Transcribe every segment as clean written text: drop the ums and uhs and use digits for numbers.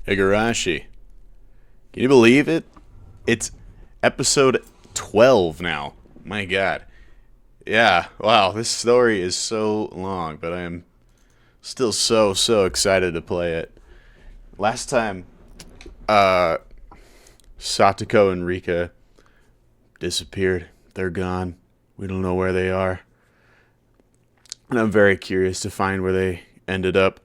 Higurashi. Can you believe it? It's episode 12 now. My god. Yeah, wow, this story is so long, but I am still so excited to play it. Last time, Satoko and Rika disappeared. They're gone. We don't know where they are. And I'm very curious to find where they ended up.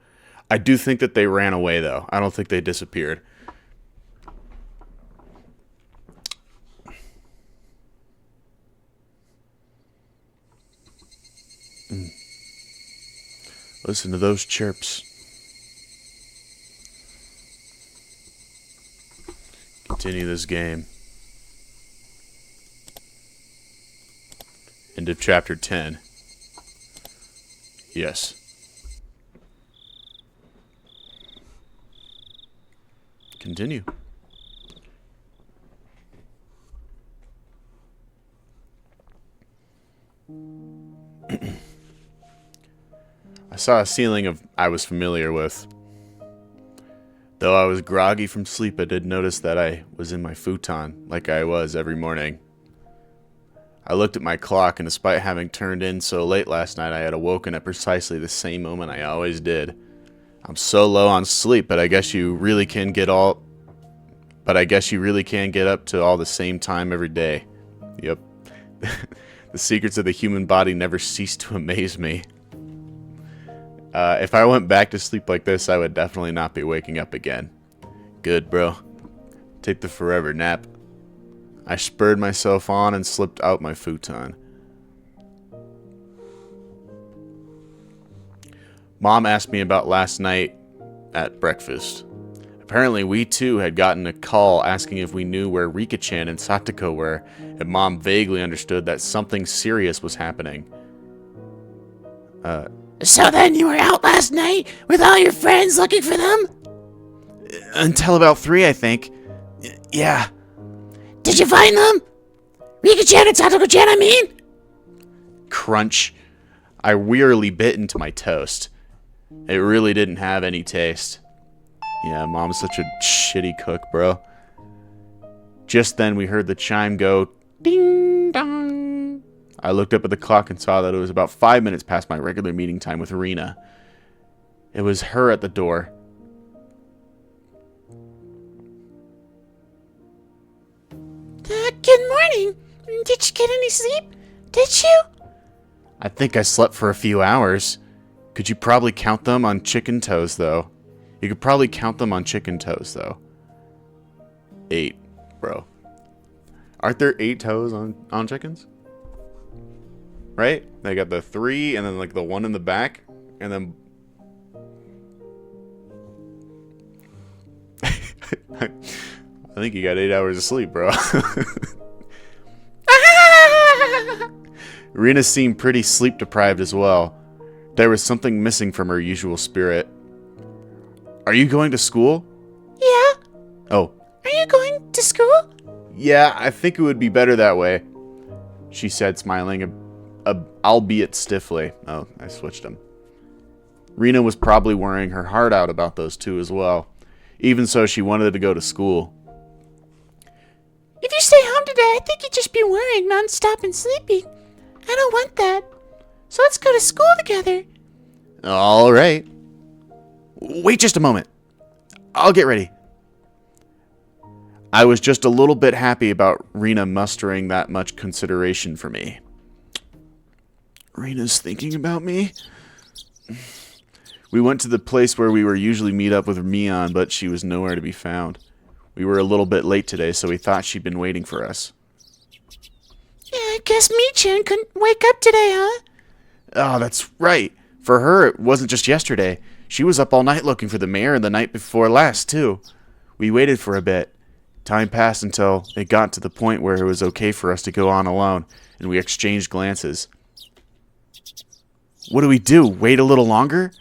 I do think that they ran away, though. I don't think they disappeared. Listen to those chirps. Continue this game. End of chapter 10. Yes. Continue. I saw a ceiling I was familiar with. Though I was groggy from sleep, I did notice that I was in my futon, like I was every morning. I looked at my clock, and despite having turned in so late last night, I had awoken at precisely the same moment I always did. I'm so low on sleep, but I guess you really can get up to all the same time every day. Yep. The secrets of the human body never cease to amaze me. If I went back to sleep like this, I would definitely not be waking up again. Good, bro. Take the forever nap. I spurred myself on and slipped out my futon. Mom asked me about last night at breakfast. Apparently, we too had gotten a call asking if we knew where Rika-chan and Satoko were, and Mom vaguely understood that something serious was happening. So then you were out last night with all your friends looking for them? Until about 3, I think. Yeah. Did you find them? Rika-chan and Satoko-chan, I mean? Crunch. I wearily bit into my toast. It really didn't have any taste. Yeah, Mom's such a shitty cook, bro. Just then we heard the chime go ding dong. I looked up at the clock and saw that it was about 5 minutes past my regular meeting time with Rena. It was her at the door. Good morning. Did you get any sleep? Did you? I think I slept for a few hours. Could you probably count them on chicken toes, though? You could probably count them on chicken toes, though. 8, bro. Aren't there 8 toes on chickens? Right? They got the 3 and then like the 1 in the back. And then... I think you got 8 hours of sleep, bro. Rena seemed pretty sleep deprived as well. There was something missing from her usual spirit. Are you going to school? Yeah. Oh. Are you going to school? Yeah, I think it would be better that way, she said, smiling, albeit stiffly. Oh, I switched them. Rena was probably worrying her heart out about those two as well. Even so, she wanted to go to school. If you stay home today, I think you'd just be worrying non-stop and sleeping. I don't want that. So let's go to school together. All right. Wait just a moment. I'll get ready. I was just a little bit happy about Rena mustering that much consideration for me. Rena's thinking about me? We went to the place where we were usually meet up with Mion, but she was nowhere to be found. We were a little bit late today, so we thought she'd been waiting for us. Yeah, I guess Mi-chan couldn't wake up today, huh? Oh, that's right. For her, it wasn't just yesterday. She was up all night looking for the mayor and the night before last, too. We waited for a bit. Time passed until it got to the point where it was okay for us to go on alone, and we exchanged glances. What do we do? Wait a little longer?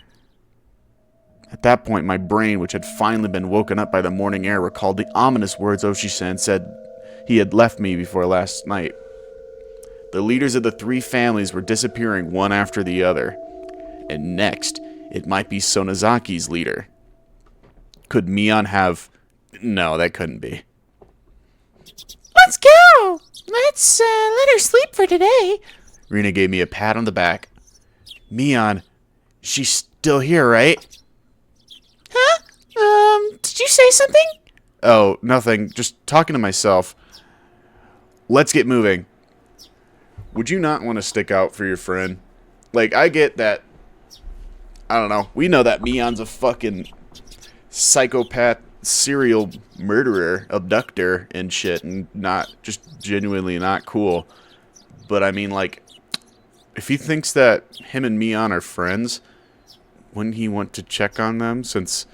At that point, my brain, which had finally been woken up by the morning air, recalled the ominous words Oshi-san said he had left me before last night. The leaders of the 3 families were disappearing one after the other. And next, it might be Sonozaki's leader. Could Mion have... No, that couldn't be. Let's go! Let's let her sleep for today. Rena gave me a pat on the back. Mion, she's still here, right? Huh? Did you say something? Oh, nothing. Just talking to myself. Let's get moving. Would you not want to stick out for your friend? Like, I get that. I don't know. We know that Mion's a fucking psychopath, serial murderer, abductor, and shit, and not just genuinely not cool. But I mean, like, if he thinks that him and Mion are friends, wouldn't he want to check on them? Since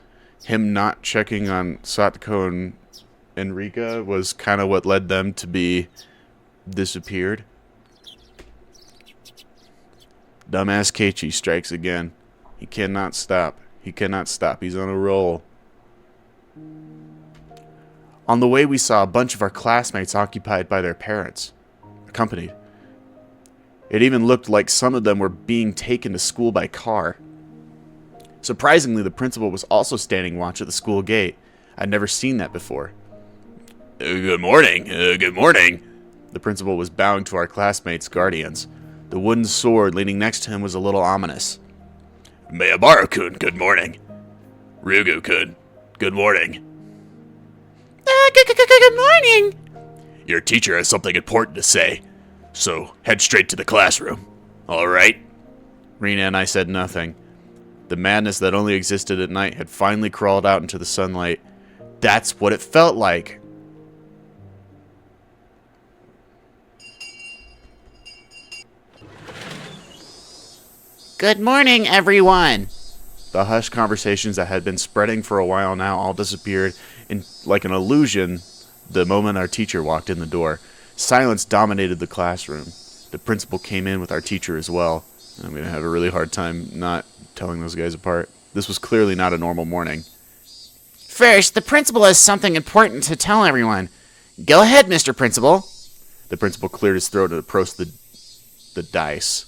him not checking on Satoko and Enrika was kind of what led them to be disappeared. Dumbass Keiichi strikes again. He cannot stop. He cannot stop. He's on a roll. On the way, we saw a bunch of our classmates occupied by their parents, accompanied. It even looked like some of them were being taken to school by car. Surprisingly, the principal was also standing watch at the school gate. I'd never seen that before. Good morning. Good morning. The principal was bowing to our classmates' guardians. The wooden sword leaning next to him was a little ominous. Miyabara-kun, good morning. Ryugu-kun, good morning. Good morning. Your teacher has something important to say, so head straight to the classroom. All right? Rena and I said nothing. The madness that only existed at night had finally crawled out into the sunlight. That's what it felt like. Good morning, everyone. The hushed conversations that had been spreading for a while now all disappeared in like an illusion the moment our teacher walked in the door. Silence dominated the classroom. The principal came in with our teacher as well. I'm going to have a really hard time not telling those guys apart. This was clearly not a normal morning. First, the principal has something important to tell everyone. Go ahead, Mr. Principal. The principal cleared his throat and approached the dice.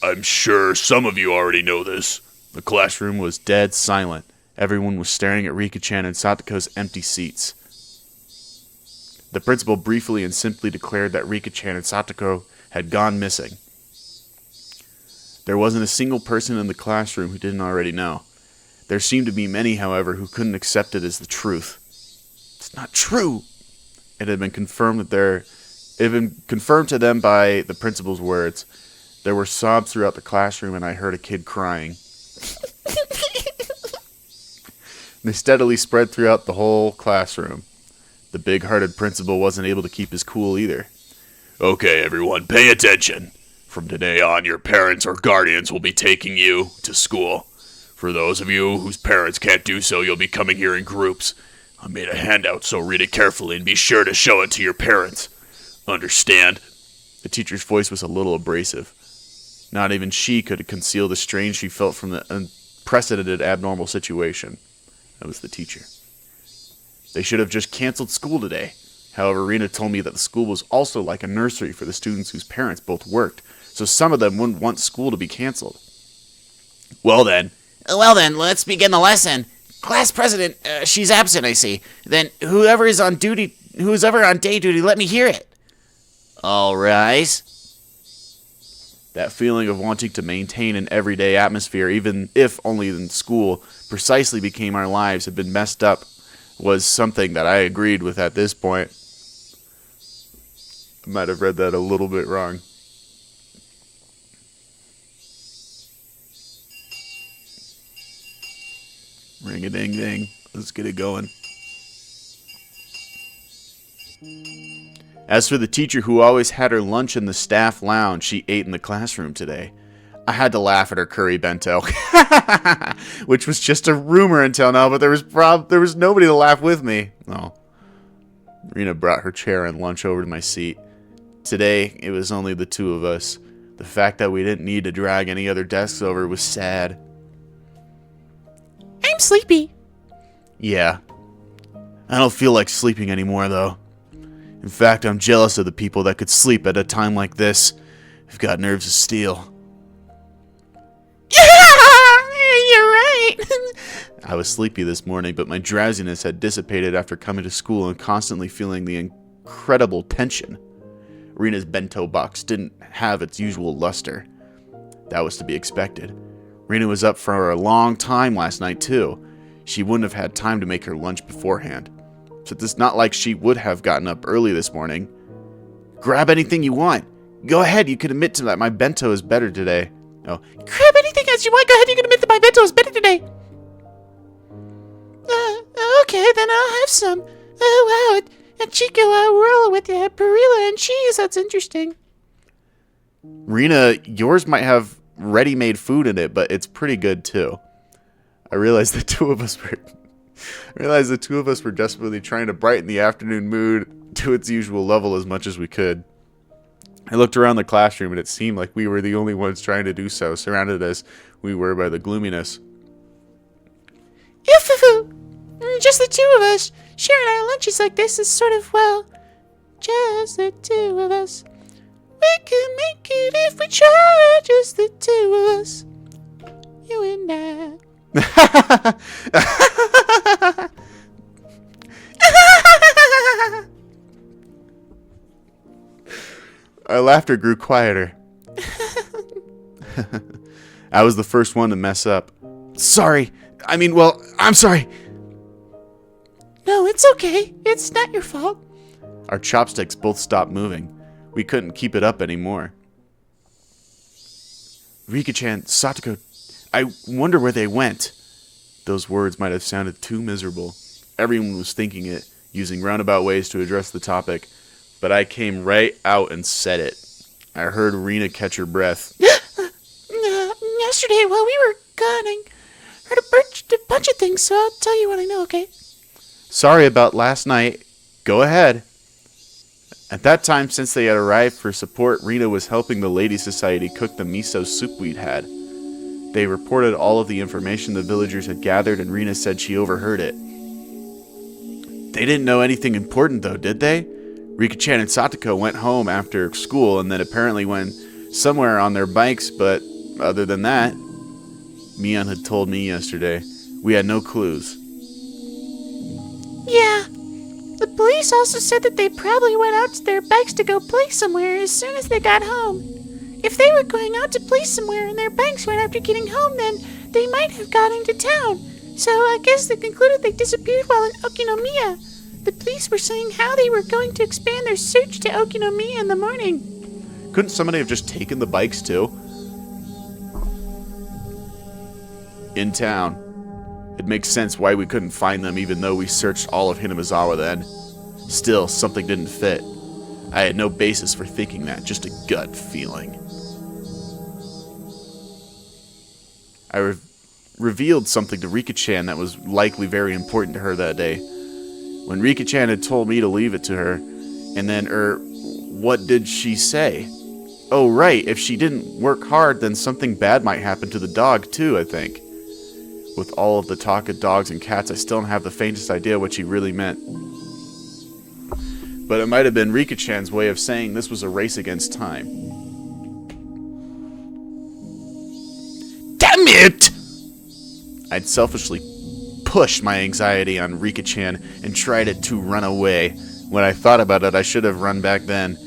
I'm sure some of you already know this. The classroom was dead silent. Everyone was staring at Rika-chan and Satoko's empty seats. The principal briefly and simply declared that Rika-chan and Satoko had gone missing. There wasn't a single person in the classroom who didn't already know. There seemed to be many, however, who couldn't accept it as the truth. It's not true. It had been confirmed to them by the principal's words. There were sobs throughout the classroom, and I heard a kid crying. They steadily spread throughout the whole classroom. The big-hearted principal wasn't able to keep his cool either. Okay, everyone, pay attention. From today on, your parents or guardians will be taking you to school. For those of you whose parents can't do so, you'll be coming here in groups. I made a handout, so read it carefully and be sure to show it to your parents. Understand? The teacher's voice was a little abrasive. Not even she could conceal the strain she felt from the unprecedented abnormal situation. That was the teacher. They should have just canceled school today. However, Rena told me that the school was also like a nursery for the students whose parents both worked, so some of them wouldn't want school to be canceled. Well then, let's begin the lesson. Class president, she's absent, I see. Then whoever's on day duty, let me hear it. All rise. That feeling of wanting to maintain an everyday atmosphere, even if only in school, precisely became our lives had been messed up, was something that I agreed with at this point. I might have read that a little bit wrong. Ring-a-ding-ding. Let's get it going. As for the teacher who always had her lunch in the staff lounge, she ate in the classroom today. I had to laugh at her curry bento, which was just a rumor until now, but there was nobody to laugh with me. Oh. Rena brought her chair and lunch over to my seat. Today, it was only the two of us. The fact that we didn't need to drag any other desks over was sad. I'm sleepy. Yeah. I don't feel like sleeping anymore, though. In fact, I'm jealous of the people that could sleep at a time like this. I've got nerves of steel. You're I was sleepy this morning, but my drowsiness had dissipated after coming to school and constantly feeling the incredible tension. Rina's bento box didn't have its usual luster. That was to be expected. Rina was up for a long time last night, too. She wouldn't have had time to make her lunch beforehand. So it's not like she would have gotten up early this morning. Grab anything you want. Go ahead, you can admit to that my bento is better today. Oh, grab anything else you want. Go ahead, you can admit that my bento is better today. Okay, then I'll have some. Oh, wow, a chico roll with perilla and cheese. That's interesting. Rina, yours might have ready-made food in it, but it's pretty good too. I realized the two of us were desperately trying to brighten the afternoon mood to its usual level as much as we could. I looked around the classroom and it seemed like we were the only ones trying to do so, surrounded as we were by the gloominess. Just the two of us. Sharing our lunches like this is sort of, well, just the two of us. We can make it if we try, just the two of us. You and I. Our laughter grew quieter. I was the first one to mess up. Sorry. I'm sorry. No, it's okay. It's not your fault. Our chopsticks both stopped moving. We couldn't keep it up anymore. Rika-chan, Satoko, I wonder where they went. Those words might have sounded too miserable. Everyone was thinking it, using roundabout ways to address the topic, but I came right out and said it. I heard Rina catch her breath. Yesterday, while we were gone, I heard a bunch of things, so I'll tell you what I know, okay? Sorry about last night. Go ahead. At that time, since they had arrived for support, Rina was helping the Ladies' Society cook the miso soup we'd had. They reported all of the information the villagers had gathered, and Rina said she overheard it. They didn't know anything important, though, did they? Rika-chan and Satoko went home after school and then apparently went somewhere on their bikes, but other than that, Mion had told me yesterday, we had no clues. Yeah. The police also said that they probably went out to their bikes to go play somewhere as soon as they got home. If they were going out to play somewhere and their bikes went after getting home, then they might have got into town. So I guess they concluded they disappeared while in Okinomiya. The police were saying how they were going to expand their search to Okinomiya in the morning. Couldn't somebody have just taken the bikes too? In town. It makes sense why we couldn't find them even though we searched all of Hinamizawa then. Still, something didn't fit. I had no basis for thinking that, just a gut feeling. I revealed something to Rika-chan that was likely very important to her that day. When Rika-chan had told me to leave it to her, and then, what did she say? Oh, right, if she didn't work hard, then something bad might happen to the dog, too, I think. With all of the talk of dogs and cats, I still don't have the faintest idea what she really meant. But it might have been Rika-chan's way of saying this was a race against time. Damn it! I'd selfishly pushed my anxiety on Rika-chan and tried to run away. When I thought about it, I should have run back then.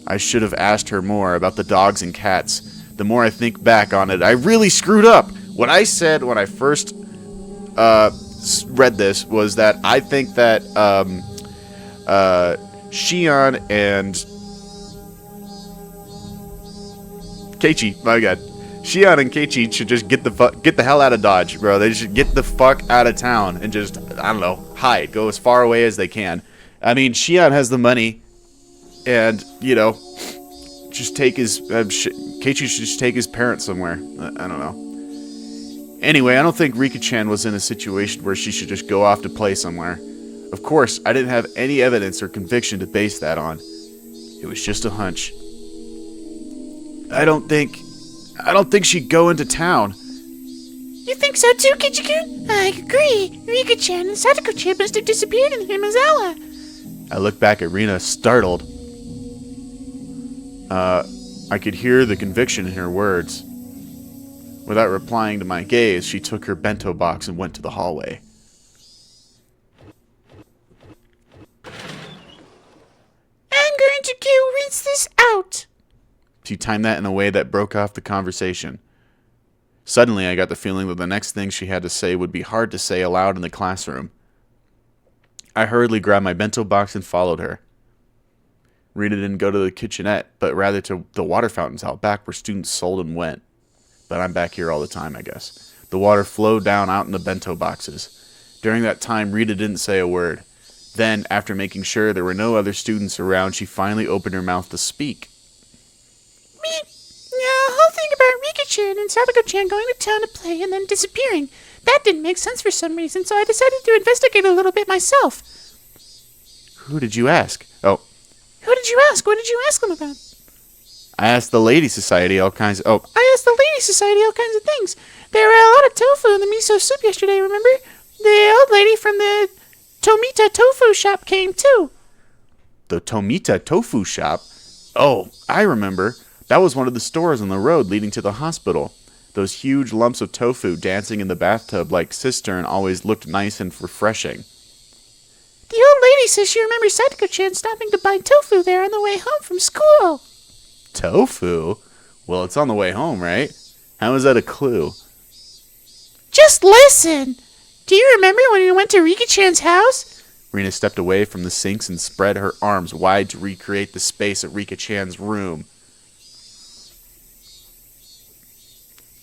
I should have asked her more about the dogs and cats. The more I think back on it, I really screwed up. What I said when I first read this was that I think that Shion and Keiichi, my god, Shion and Keiichi should just get the hell out of Dodge, bro. They should get the fuck out of town and just, I don't know, hide, go as far away as they can. I mean, Shion has the money, and just take his Keiichi should just take his parents somewhere. I don't know. Anyway, I don't think Rika-chan was in a situation where she should just go off to play somewhere. Of course, I didn't have any evidence or conviction to base that on. It was just a hunch. I don't think she'd go into town. You think so too, Keiichi-kun? I agree. Rika-chan and Satoko-chan must have disappeared in Hinamizawa. I looked back at Rina, startled. I could hear the conviction in her words. Without replying to my gaze, she took her bento box and went to the hallway. I'm going to go rinse this out. She timed that in a way that broke off the conversation. Suddenly, I got the feeling that the next thing she had to say would be hard to say aloud in the classroom. I hurriedly grabbed my bento box and followed her. Rita didn't go to the kitchenette, but rather to the water fountains out back where students sold and went. But I'm back here all the time, I guess. The water flowed down out in the bento boxes. During that time, Rita didn't say a word. Then, after making sure there were no other students around, she finally opened her mouth to speak. The whole thing about Rika-chan and Sadako-chan going to town to play and then disappearing. That didn't make sense for some reason, so I decided to investigate a little bit myself. Who did you ask? Oh. Who did you ask? What did you ask them about? I asked the Lady Society all kinds of... Oh. I asked the Lady Society all kinds of things. There were a lot of tofu in the miso soup yesterday, remember? The old lady from the Tomita tofu shop came, too. The Tomita tofu shop? Oh, I remember. That was one of the stores on the road leading to the hospital. Those huge lumps of tofu dancing in the bathtub like cistern always looked nice and refreshing. The old lady says she remembers Sadako-chan stopping to buy tofu there on the way home from school. Tofu? Well, it's on the way home, right? How is that a clue? Just listen! Do you remember when we went to Rika-chan's house? Rina stepped away from the sinks and spread her arms wide to recreate the space at Rika-chan's room.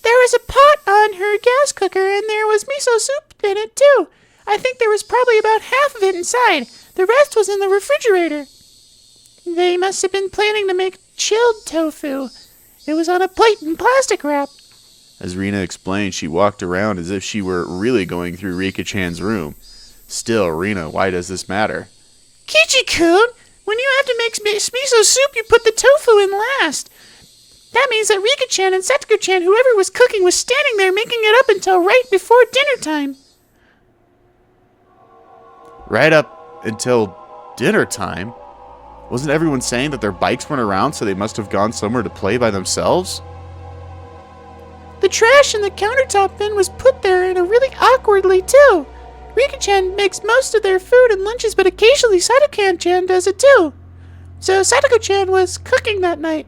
There was a pot on her gas cooker, and there was miso soup in it, too. I think there was probably about half of it inside. The rest was in the refrigerator. They must have been planning to make chilled tofu. It was on a plate in plastic wrap. As Rina explained, she walked around as if she were really going through Rika-chan's room. Still, Rina, why does this matter? Kichi-kun, when you have to make miso soup, you put the tofu in last. That means that Rika-chan and Satsuko-chan, whoever was cooking, was standing there making it up until right before dinner time. Right up until dinner time? Wasn't everyone saying that their bikes weren't around, so they must have gone somewhere to play by themselves? The trash in the countertop bin was put there in a really awkwardly, too. Rika-chan makes most of their food and lunches, but occasionally Satoko-chan does it, too. So Satoko-chan was cooking that night.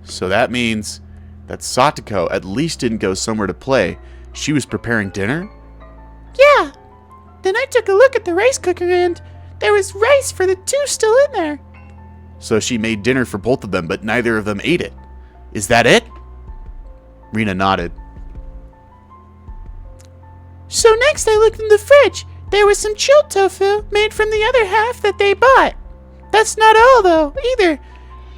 So that means that Satoko at least didn't go somewhere to play. She was preparing dinner? Yeah. Then I took a look at the rice cooker and there was rice for the two still in there. So she made dinner for both of them, but neither of them ate it. Is that it? Rina nodded. So next I looked in the fridge. There was some chilled tofu made from the other half that they bought. That's not all, though, either.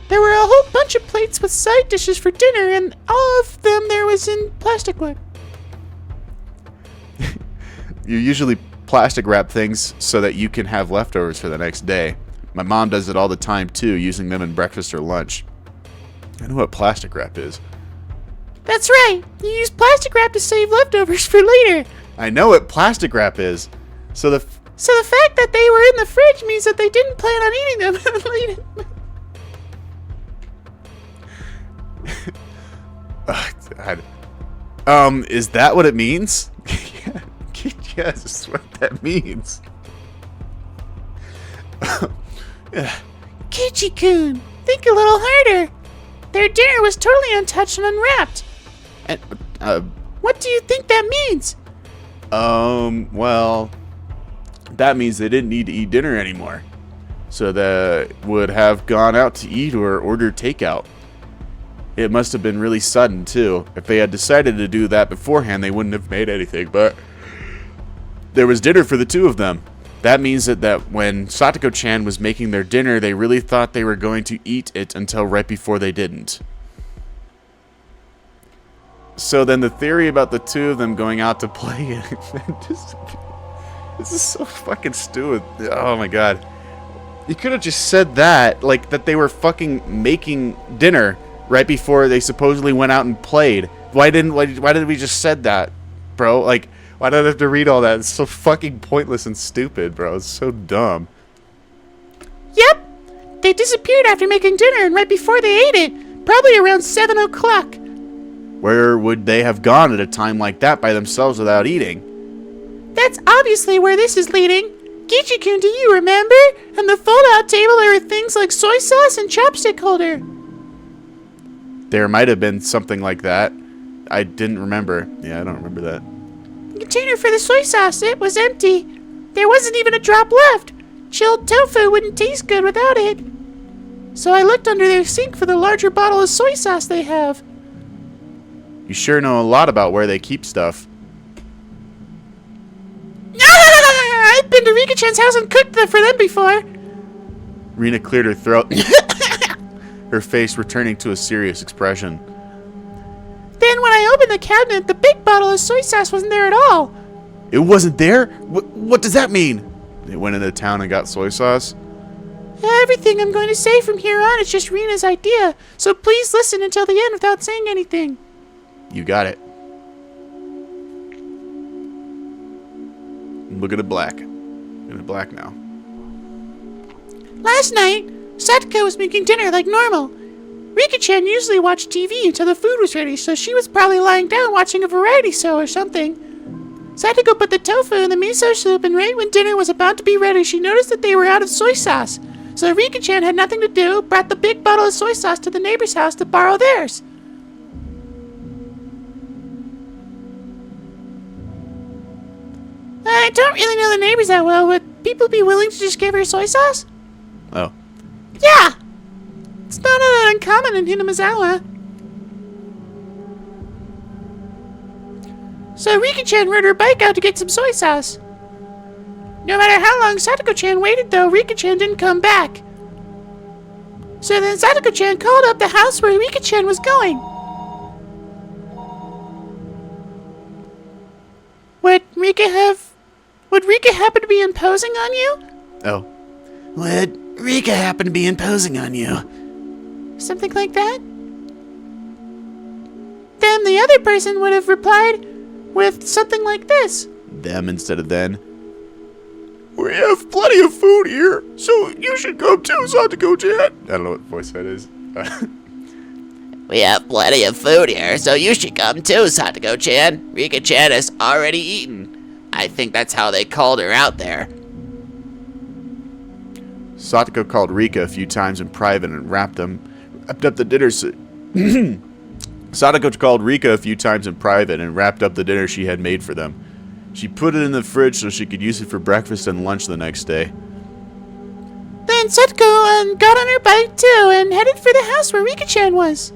There were a whole bunch of plates with side dishes for dinner, and all of them there was in plastic wrap. You usually plastic wrap things so that you can have leftovers for the next day. My mom does it all the time, too, using them in breakfast or lunch. I know what plastic wrap is. That's right. You use plastic wrap to save leftovers for later. I know what plastic wrap is. So the fact that they were in the fridge means that they didn't plan on eating them later. Is that what it means? Yes, that's what that means. Kichi-kun, think a little harder. Their dinner was totally untouched and unwrapped. And, what do you think that means? Well, that means they didn't need to eat dinner anymore. So they would have gone out to eat or ordered takeout. It must have been really sudden, too. If they had decided to do that beforehand, they wouldn't have made anything, but there was dinner for the two of them. That means that when Satoko-chan was making their dinner, they really thought they were going to eat it until right before they didn't. So then the theory about the two of them going out to play, this is so fucking stupid. Oh my god. You could have just said that, like that they were fucking making dinner right before they supposedly went out and played. Why did we just said that, bro? Like, why did I have to read all that? It's so fucking pointless and stupid, bro. It's so dumb. Yep. They disappeared after making dinner and right before they ate it. Probably around 7 o'clock. Where would they have gone at a time like that by themselves without eating? That's obviously where this is leading. Gichi-kun, do you remember? On the fold-out table there were things like soy sauce and chopstick holder. There might have been something like that. I didn't remember. Yeah, I don't remember that. The container for the soy sauce, it was empty. There wasn't even a drop left. Chilled tofu wouldn't taste good without it. So I looked under their sink for the larger bottle of soy sauce they have. You sure know a lot about where they keep stuff. I've been to Rika-chan's house and cooked them for them before. Rina cleared her throat, her face returning to a serious expression. Then when I opened the cabinet, the big bottle of soy sauce wasn't there at all. It wasn't there? What does that mean? They went into town and got soy sauce? Everything I'm going to say from here on is just Rina's idea, so please listen until the end without saying anything. You got it. Look at it black. Look at it black now. Last night, Satoko was making dinner like normal. Rika-chan usually watched TV until the food was ready, so she was probably lying down watching a variety show or something. Satoko put the tofu in the miso soup, and right when dinner was about to be ready, she noticed that they were out of soy sauce. So Rika-chan had nothing to do, brought the big bottle of soy sauce to the neighbor's house to borrow theirs. I don't really know the neighbors that well. Would people be willing to just give her soy sauce? Oh. Yeah! It's not that uncommon in Hinamizawa. So Rika-chan rode her bike out to get some soy sauce. No matter how long Satoko-chan waited though, Rika-chan didn't come back. So then Satoko-chan called up the house where Rika-chan was going. Would Rika happen to be imposing on you? Oh. Would Rika happen to be imposing on you? Something like that? Then the other person would have replied with something like this. Them instead of then. We have plenty of food here, so you should come too, Satoko-chan. I don't know what voice that is. We have plenty of food here, so you should come too, Satoko-chan. Rika-chan has already eaten. I think that's how they called her out there. Satoko called Rika a few times in private and wrapped up the dinner. Satoko called Rika a few times in private and wrapped up the dinner she had made for them. She put it in the fridge so she could use it for breakfast and lunch the next day. Then Satoko got on her bike too and headed for the house where Rika-chan was.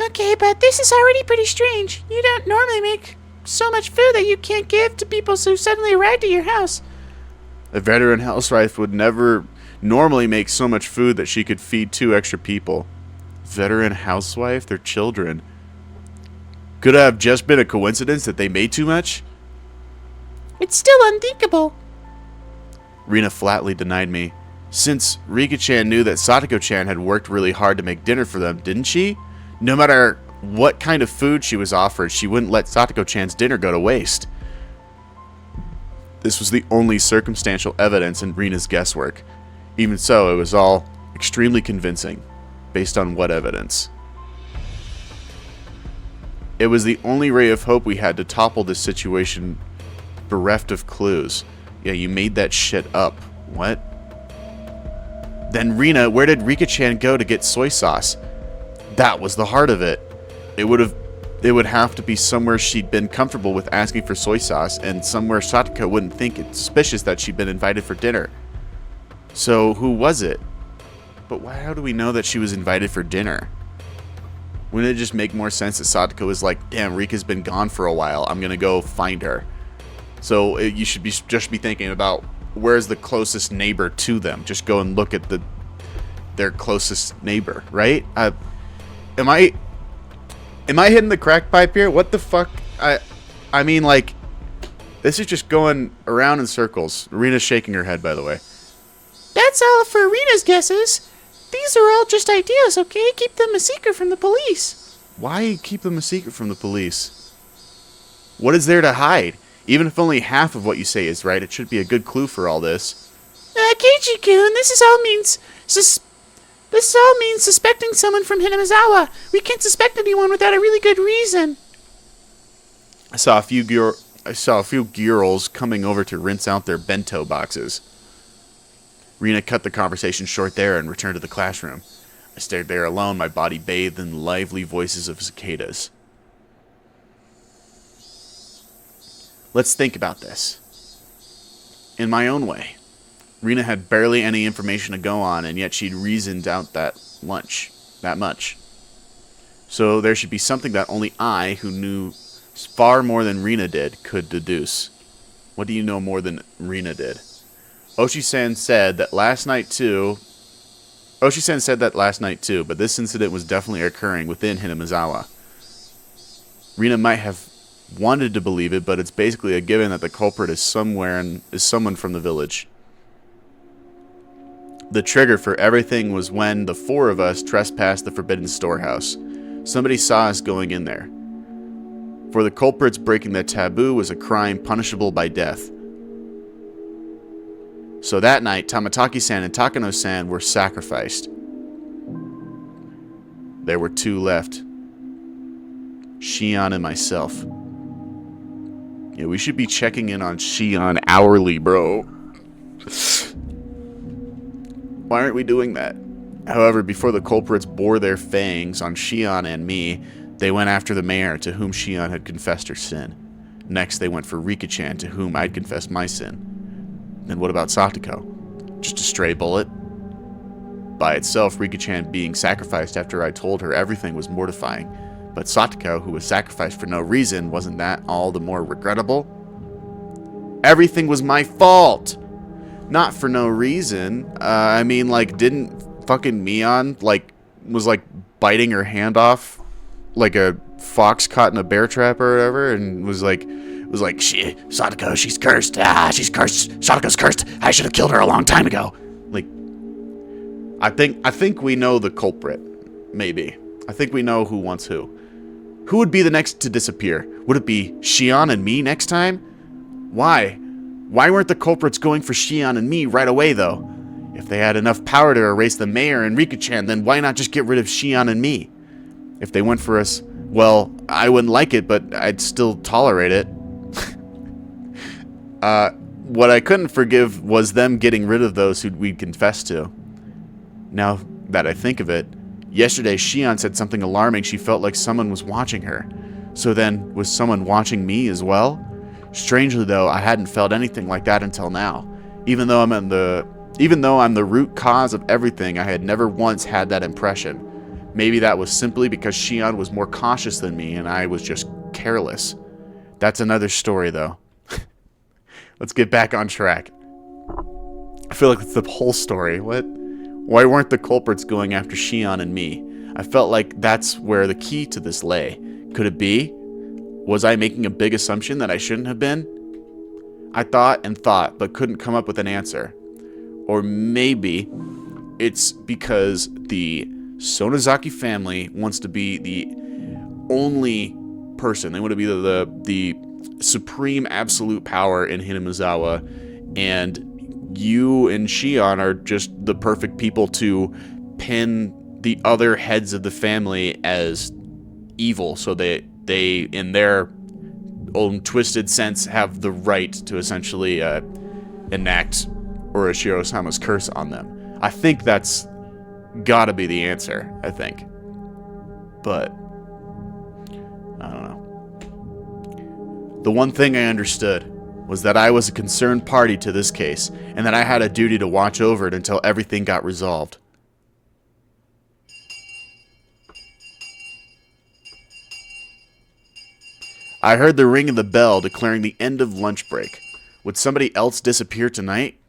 Okay, but this is already pretty strange. You don't normally make so much food that you can't give to people who suddenly arrived at your house. A veteran housewife would never normally make so much food that she could feed 2 extra people. Veteran housewife? Their children. Could it have just been a coincidence that they made too much? It's still unthinkable. Rina flatly denied me. Since Rika-chan knew that Satoko-chan had worked really hard to make dinner for them, didn't she? No matter what kind of food she was offered, she wouldn't let Satoko-chan's dinner go to waste. This was the only circumstantial evidence in Rina's guesswork. Even so, it was all extremely convincing. Based on what evidence? It was the only ray of hope we had to topple this situation bereft of clues. Yeah, you made that shit up. What? Then Rina, where did Rika-chan go to get soy sauce? That was the heart of it. It would have to be somewhere she'd been comfortable with asking for soy sauce, and somewhere Satoko wouldn't think it suspicious that she'd been invited for dinner. So who was it? But how do we know that she was invited for dinner? Wouldn't it just make more sense that Satoko was like, damn, Rika's been gone for a while, I'm gonna go find her. So you should just be thinking about where's the closest neighbor to them. Just go and look at their closest neighbor, right? Am I hitting the crack pipe here? What the fuck? I mean, like, this is just going around in circles. Rena's shaking her head, by the way. That's all for Rena's guesses. These are all just ideas, okay? Keep them a secret from the police. Why keep them a secret from the police? What is there to hide? Even if only half of what you say is right, it should be a good clue for all this. Keiichi-kun, this all means suspecting someone from Hinamizawa. We can't suspect anyone without a really good reason. I saw a few girls coming over to rinse out their bento boxes. Rina cut the conversation short there and returned to the classroom. I stayed there alone, my body bathed in the lively voices of cicadas. Let's think about this. In my own way. Rina had barely any information to go on, and yet she'd reasoned out that much. So there should be something that only I, who knew far more than Rina did, could deduce. What do you know more than Rina did? Oshi-san said that last night too, but this incident was definitely occurring within Hinamizawa. Rina might have wanted to believe it, but it's basically a given that the culprit is someone from the village. The trigger for everything was when the four of us trespassed the forbidden storehouse. Somebody saw us going in there. For the culprits, breaking the taboo was a crime punishable by death. So that night, Tamataki-san and Takano-san were sacrificed. There were two left. Shion and myself. Yeah, we should be checking in on Shion hourly, bro. Why aren't we doing that? However, before the culprits bore their fangs on Shion and me, they went after the mayor, to whom Shion had confessed her sin. Next, they went for Rika-chan, to whom I'd confessed my sin. Then what about Satoko? Just a stray bullet? By itself, Rika-chan being sacrificed after I told her everything was mortifying. But Satoko, who was sacrificed for no reason, wasn't that all the more regrettable? Everything was my fault! Not for no reason. Didn't fucking Mion, was biting her hand off like a fox caught in a bear trap or whatever, and was like, Satoko, she's cursed. She's cursed. Satoko's cursed. I should have killed her a long time ago. I think we know the culprit. Maybe. I think we know who wants who. Who would be the next to disappear? Would it be Shion and me next time? Why? Why weren't the culprits going for Shion and me right away, though? If they had enough power to erase the mayor and Rika-chan, then why not just get rid of Shion and me? If they went for us, well, I wouldn't like it, but I'd still tolerate it. What I couldn't forgive was them getting rid of those who we'd confessed to. Now that I think of it, yesterday Shion said something alarming. She felt like someone was watching her. So then, was someone watching me as well? Strangely though, I hadn't felt anything like that until now. Even though I'm the root cause of everything, I had never once had that impression. Maybe that was simply because Shion was more cautious than me and I was just careless. That's another story though. Let's get back on track. I feel like it's the whole story. What? Why weren't the culprits going after Shion and me? I felt like that's where the key to this lay. Could it be? Was I making a big assumption that I shouldn't have been? I thought and thought, but couldn't come up with an answer. Or maybe it's because the Sonozaki family wants to be the only person. They want to be the supreme absolute power in Hinamizawa, and you and Shion are just the perfect people to pin the other heads of the family as evil, so they in their own twisted sense have the right to essentially enact Oroshiro-sama's curse on them. I think that's gotta be the answer, I think. But I don't know. The one thing I understood was that I was a concerned party to this case, and that I had a duty to watch over it until everything got resolved. I heard the ring of the bell declaring the end of lunch break. Would somebody else disappear tonight?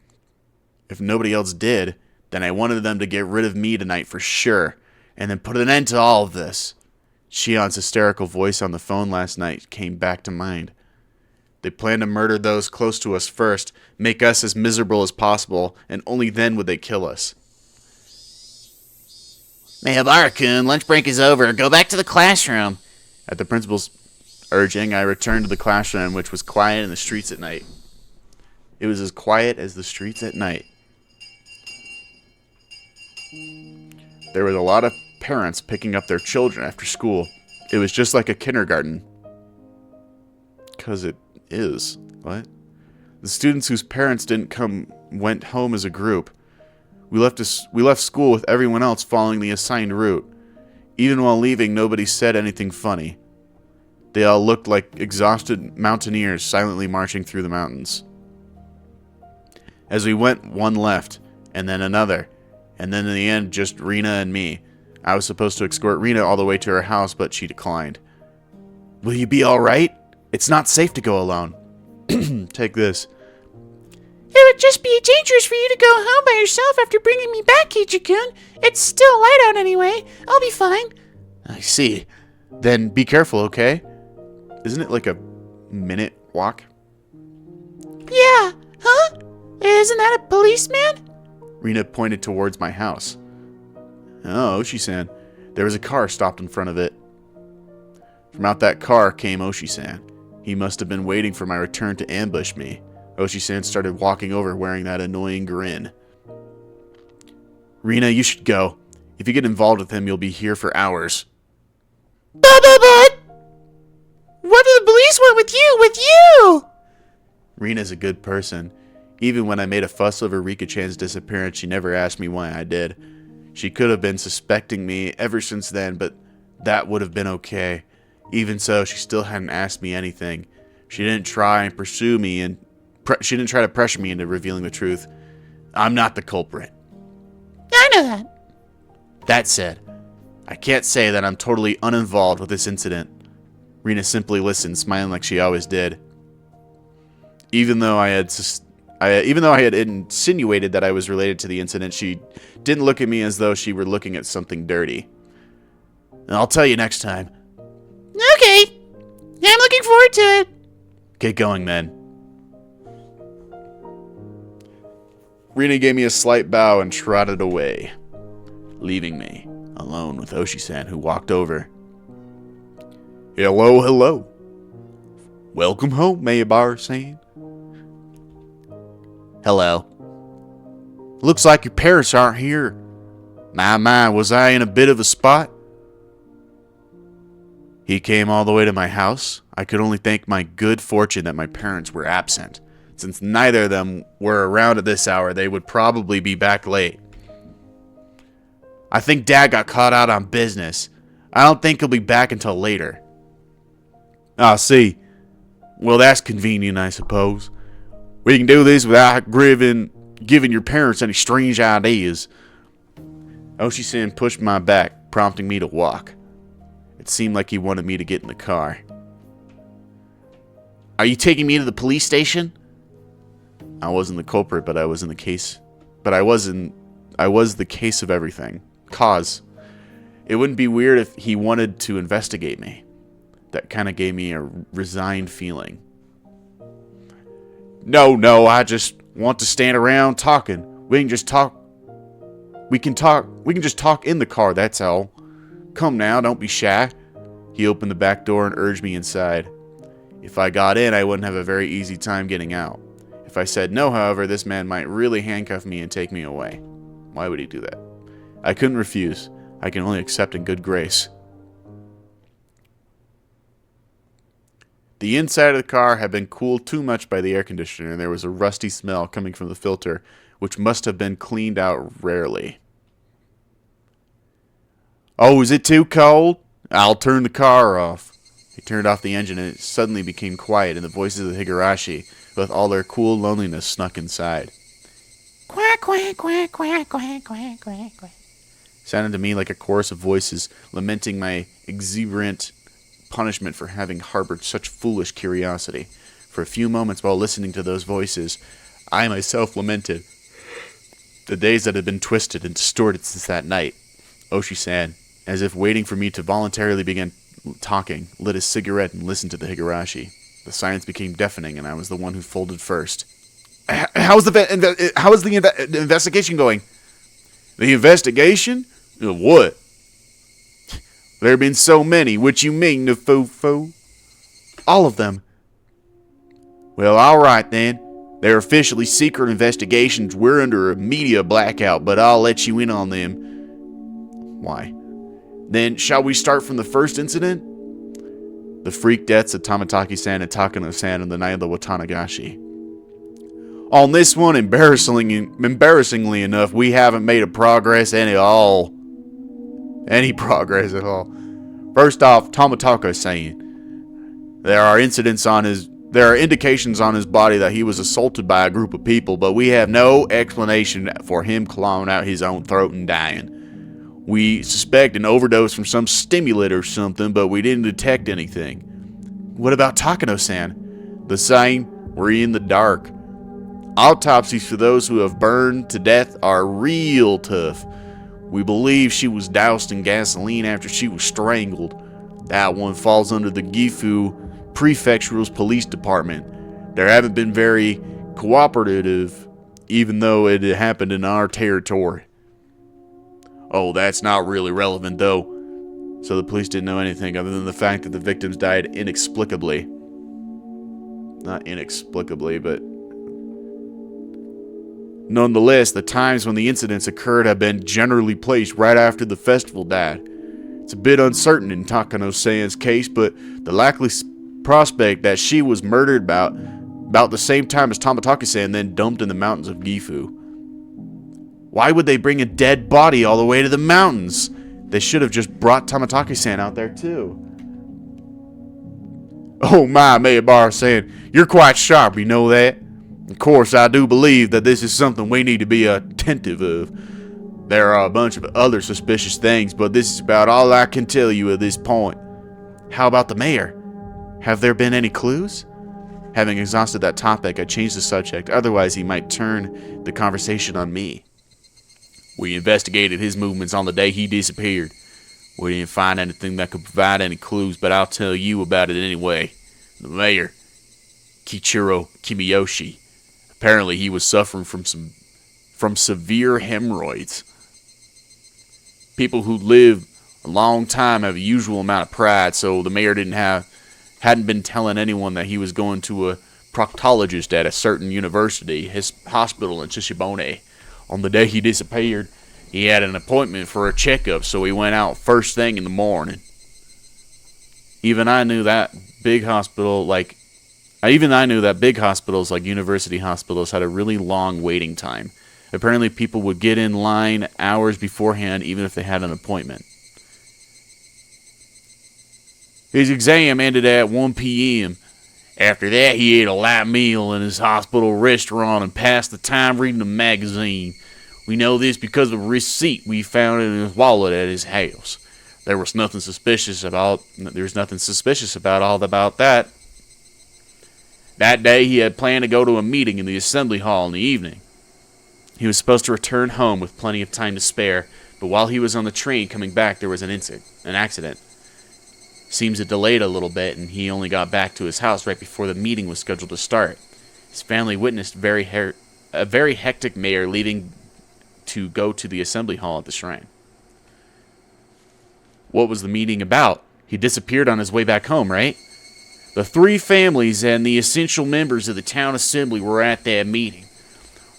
If nobody else did, then I wanted them to get rid of me tonight for sure, and then put an end to all of this. Shion's hysterical voice on the phone last night came back to mind. They planned to murder those close to us first, make us as miserable as possible, and only then would they kill us. Miyabara-kun, lunch break is over. Go back to the classroom. At the principal's urging, I returned to the classroom, which was quiet in the streets at night. It was as quiet as the streets at night. There was a lot of parents picking up their children after school. It was just like a kindergarten. 'Cause it is. What? The students whose parents didn't come went home as a group. We left school with everyone else following the assigned route. Even while leaving, nobody said anything funny. They all looked like exhausted mountaineers silently marching through the mountains. As we went, one left, and then another, and then in the end, just Rena and me. I was supposed to escort Rena all the way to her house, but she declined. Will you be alright? It's not safe to go alone. Take this. It would just be dangerous for you to go home by yourself after bringing me back, Ichi-kun. It's still light out anyway. I'll be fine. I see. Then be careful, okay? Isn't it like a minute walk? Yeah. Huh? Isn't that a policeman? Rena pointed towards my house. Oh, Oshi-san. There was a car stopped in front of it. From out that car came Oshi-san. He must have been waiting for my return to ambush me. Oshi-san started walking over wearing that annoying grin. Rena, you should go. If you get involved with him, you'll be here for hours. But what do the police want with you? With you? Rena's a good person. Even when I made a fuss over Rika-chan's disappearance, she never asked me why I did. She could have been suspecting me ever since then, but that would have been okay. Even so, she still hadn't asked me anything. She didn't try and pursue me, and she didn't try to pressure me into revealing the truth. I'm not the culprit. I know that. That said, I can't say that I'm totally uninvolved with this incident. Rena simply listened, smiling like she always did. Even though I had insinuated that I was related to the incident, she didn't look at me as though she were looking at something dirty. I'll tell you next time. Okay. I'm looking forward to it. Get going, then. Rena gave me a slight bow and trotted away, leaving me alone with Oshi-san, who walked over. Hello, hello. Welcome home, Mayabar-san. Hello. Looks like your parents aren't here. My, was I in a bit of a spot? He came all the way to my house. I could only thank my good fortune that my parents were absent. Since neither of them were around at this hour, they would probably be back late. I think Dad got caught out on business. I don't think he'll be back until later. I see. Well, that's convenient, I suppose. We can do this without giving your parents any strange ideas. Oshi-san pushed my back, prompting me to walk. It seemed like he wanted me to get in the car. Are you taking me to the police station? I wasn't the culprit, but I was in the case. But I was the case of everything. Cause. It wouldn't be weird if he wanted to investigate me. That kind of gave me a resigned feeling. No, I just want to stand around talking. We can just talk. We can just talk in the car, that's all. Come now, don't be shy. He opened the back door and urged me inside. If I got in, I wouldn't have a very easy time getting out. If I said no, however, this man might really handcuff me and take me away. Why would he do that? I couldn't refuse. I can only accept in good grace. The inside of the car had been cooled too much by the air conditioner, and there was a rusty smell coming from the filter, which must have been cleaned out rarely. Oh, is it too cold? I'll turn the car off. He turned off the engine, and it suddenly became quiet, and the voices of the Higurashi, with all their cool loneliness, snuck inside. Quack, quack, quack, quack, quack, quack, quack, quack. Sounded to me like a chorus of voices lamenting my exuberant punishment for having harbored such foolish curiosity. For a few moments while listening to those voices, I myself lamented the days that had been twisted and distorted since that night. Oshi-san, as if waiting for me to voluntarily begin talking, lit a cigarette and listened to the Higurashi. The silence became deafening, and I was the one who folded first. How's the investigation going? The investigation? What? There have been so many. What you mean, the fo-fo? All of them. Well, all right then. They're officially secret investigations. We're under a media blackout, but I'll let you in on them. Why? Then, shall we start from the first incident? The freak deaths of Tamataki-san and Takano-san on the night of the Watanagashi. On this one, embarrassingly enough, we haven't made any progress at all. First off, Tamataki-san. There are indications on his body that he was assaulted by a group of people, but we have no explanation for him clawing out his own throat and dying. We suspect an overdose from some stimulant or something, but we didn't detect anything. What about Takano-san? The same. We're in the dark. Autopsies for those who have burned to death are real tough. We believe she was doused in gasoline after she was strangled. That one falls under the Gifu Prefectural Police Department. They haven't been very cooperative, even though it happened in our territory. Oh, that's not really relevant, though. So the police didn't know anything other than the fact that the victims died inexplicably. Not inexplicably, but... Nonetheless, the times when the incidents occurred have been generally placed right after the festival died. It's a bit uncertain in Takano-san's case, but the likely prospect that she was murdered about the same time as Tamataki-san, then dumped in the mountains of Gifu. Why would they bring a dead body all the way to the mountains? They should have just brought Tamataki-san out there too. Oh my, Mayabara-san, you're quite sharp, you know that? Of course, I do believe that this is something we need to be attentive of. There are a bunch of other suspicious things, but this is about all I can tell you at this point. How about the mayor? Have there been any clues? Having exhausted that topic, I changed the subject, otherwise he might turn the conversation on me. We investigated his movements on the day he disappeared. We didn't find anything that could provide any clues, but I'll tell you about it anyway. The mayor, Kichiro Kimiyoshi. Apparently he was suffering from severe hemorrhoids. People who live a long time have a usual amount of pride, so the mayor hadn't been telling anyone that he was going to a proctologist at a certain university, his hospital in Shishibone. On the day he disappeared, he had an appointment for a checkup, so he went out first thing in the morning. Even I knew that big hospitals like university hospitals had a really long waiting time. Apparently people would get in line hours beforehand even if they had an appointment. His exam ended at 1 p.m. After that, he ate a light meal in his hospital restaurant and passed the time reading a magazine. We know this because of a receipt we found in his wallet at his house. There was nothing suspicious about that. That day, he had planned to go to a meeting in the assembly hall in the evening. He was supposed to return home with plenty of time to spare, but while he was on the train coming back, there was an accident. Seems it delayed a little bit, and he only got back to his house right before the meeting was scheduled to start. His family witnessed a very hectic mayor leaving to go to the assembly hall at the shrine. What was the meeting about? He disappeared on his way back home, right? The three families and the essential members of the town assembly were at that meeting.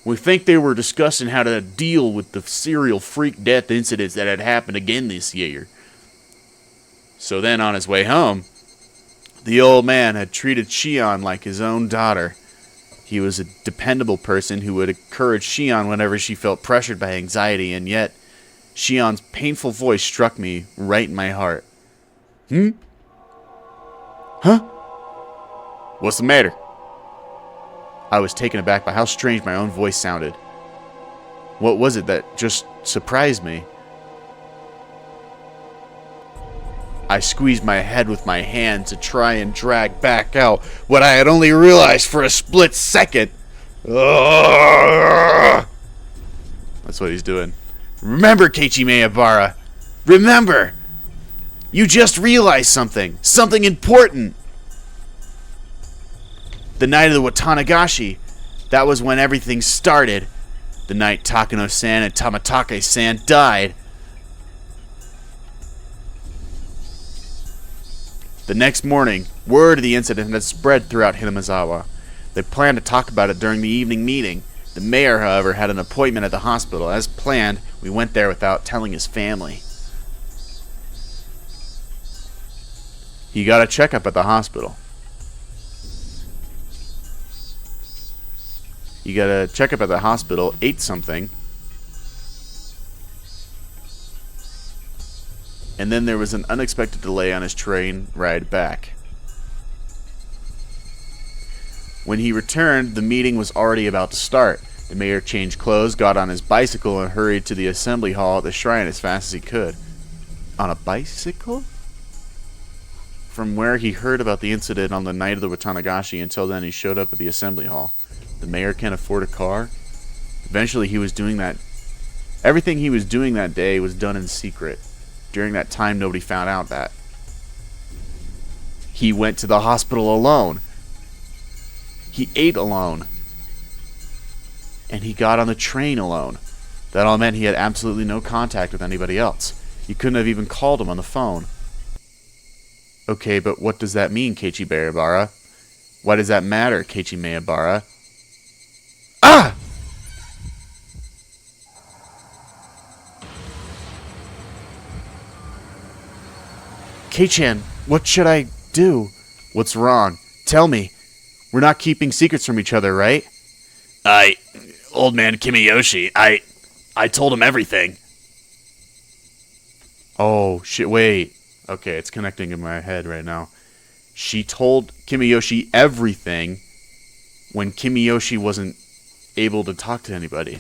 We think they were discussing how to deal with the serial freak death incidents that had happened again this year. So then on his way home, the old man had treated Shion like his own daughter. He was a dependable person who would encourage Shion whenever she felt pressured by anxiety, and yet Shion's painful voice struck me right in my heart. Huh? What's the matter? I was taken aback by how strange my own voice sounded. What was it that just surprised me? I squeezed my head with my hand to try and drag back out what I had only realized for a split second. That's what he's doing. Remember, Keiichi Mayabara. Remember. You just realized something. Something important. The night of the Watanagashi. That was when everything started. The night Takano-san and Tamatake-san died. The next morning, word of the incident had spread throughout Hinamizawa. They planned to talk about it during the evening meeting. The mayor, however, had an appointment at the hospital. As planned, we went there without telling his family. He got a checkup at the hospital. Ate something. And then there was an unexpected delay on his train ride back. When he returned, the meeting was already about to start. The mayor changed clothes, got on his bicycle, and hurried to the assembly hall at the shrine as fast as he could. On a bicycle? From where he heard about the incident on the night of the Watanagashi until then, he showed up at the assembly hall. The mayor can't afford a car? Eventually, he was doing that. Everything he was doing that day was done in secret. During that time, nobody found out that. He went to the hospital alone. He ate alone. And he got on the train alone. That all meant he had absolutely no contact with anybody else. You couldn't have even called him on the phone. Okay, but what does that mean, Keiichi Maebara? Why does that matter, Keiichi Maebara? Ah! Kei-chan, what should I do? What's wrong? Tell me. We're not keeping secrets from each other, right? Old man Kimiyoshi, I told him everything. Oh, shit, wait. Okay, it's connecting in my head right now. She told Kimiyoshi everything when Kimiyoshi wasn't able to talk to anybody.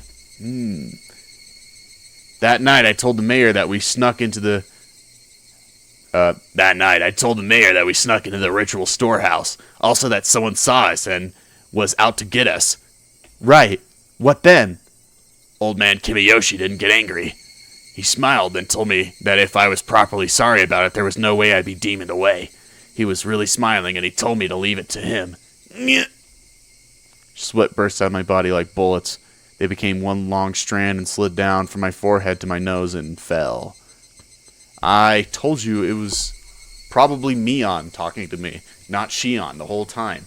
That night, I told the mayor that we snuck into the ritual storehouse. Also that someone saw us and was out to get us. Right. What then? Old man Kimiyoshi didn't get angry. He smiled and told me that if I was properly sorry about it, there was no way I'd be demoned away. He was really smiling and he told me to leave it to him. Sweat burst out of my body like bullets. They became one long strand and slid down from my forehead to my nose and fell. I told you it was probably Mion talking to me, not Shion the whole time.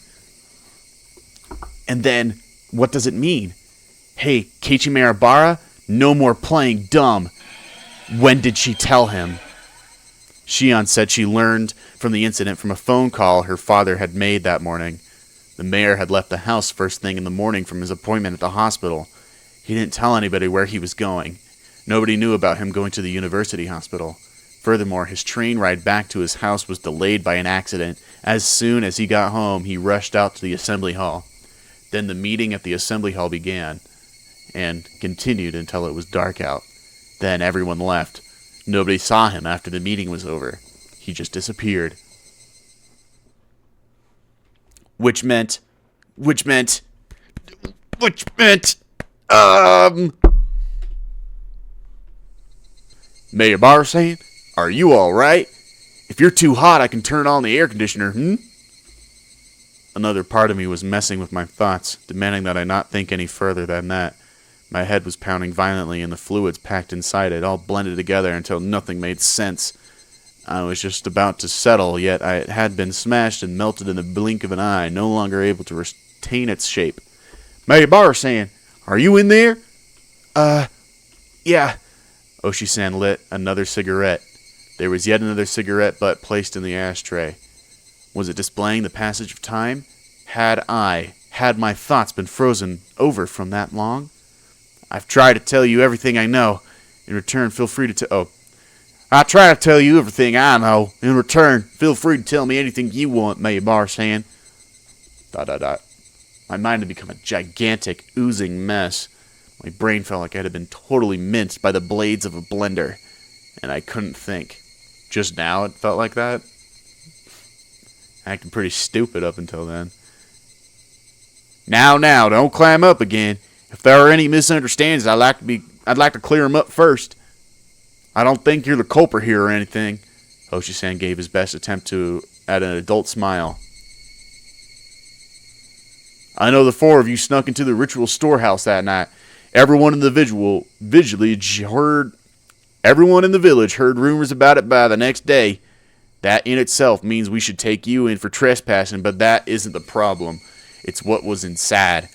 And then, what does it mean? Hey, Keiichi Maebara, no more playing dumb. When did she tell him? Shion said she learned from the incident from a phone call her father had made that morning. The mayor had left the house first thing in the morning from his appointment at the hospital. He didn't tell anybody where he was going. Nobody knew about him going to the university hospital. Furthermore, his train ride back to his house was delayed by an accident. As soon as he got home, he rushed out to the assembly hall. Then the meeting at the assembly hall began, and continued until it was dark out. Then everyone left. Nobody saw him after the meeting was over. He just disappeared. Which meant... Maebara-san, are you alright? If you're too hot, I can turn on the air conditioner, Another part of me was messing with my thoughts, demanding that I not think any further than that. My head was pounding violently, and the fluids packed inside it all blended together until nothing made sense. I was just about to settle, yet I had been smashed and melted in the blink of an eye, no longer able to retain its shape. Maebara-san, are you in there? Yeah. Oshi-san lit another cigarette. There was yet another cigarette butt placed in the ashtray. Was it displaying the passage of time? Had my thoughts been frozen over from that long? I've tried to tell you everything I know. In return, feel free to I try to tell you everything I know. In return, feel free to tell me anything you want, Maebara-san. ... My mind had become a gigantic, oozing mess. My brain felt like it had been totally minced by the blades of a blender, and I couldn't think. Just now it felt like that. I acted pretty stupid up until then. Now, don't climb up again. If there are any misunderstandings, I'd like to clear them up first. I don't think you're the culprit here or anything. Oshi-san gave his best attempt at an adult smile. I know the four of you snuck into the ritual storehouse that night. Everyone in the village heard rumors about it by the next day. That in itself means we should take you in for trespassing, but that isn't the problem. It's what was inside.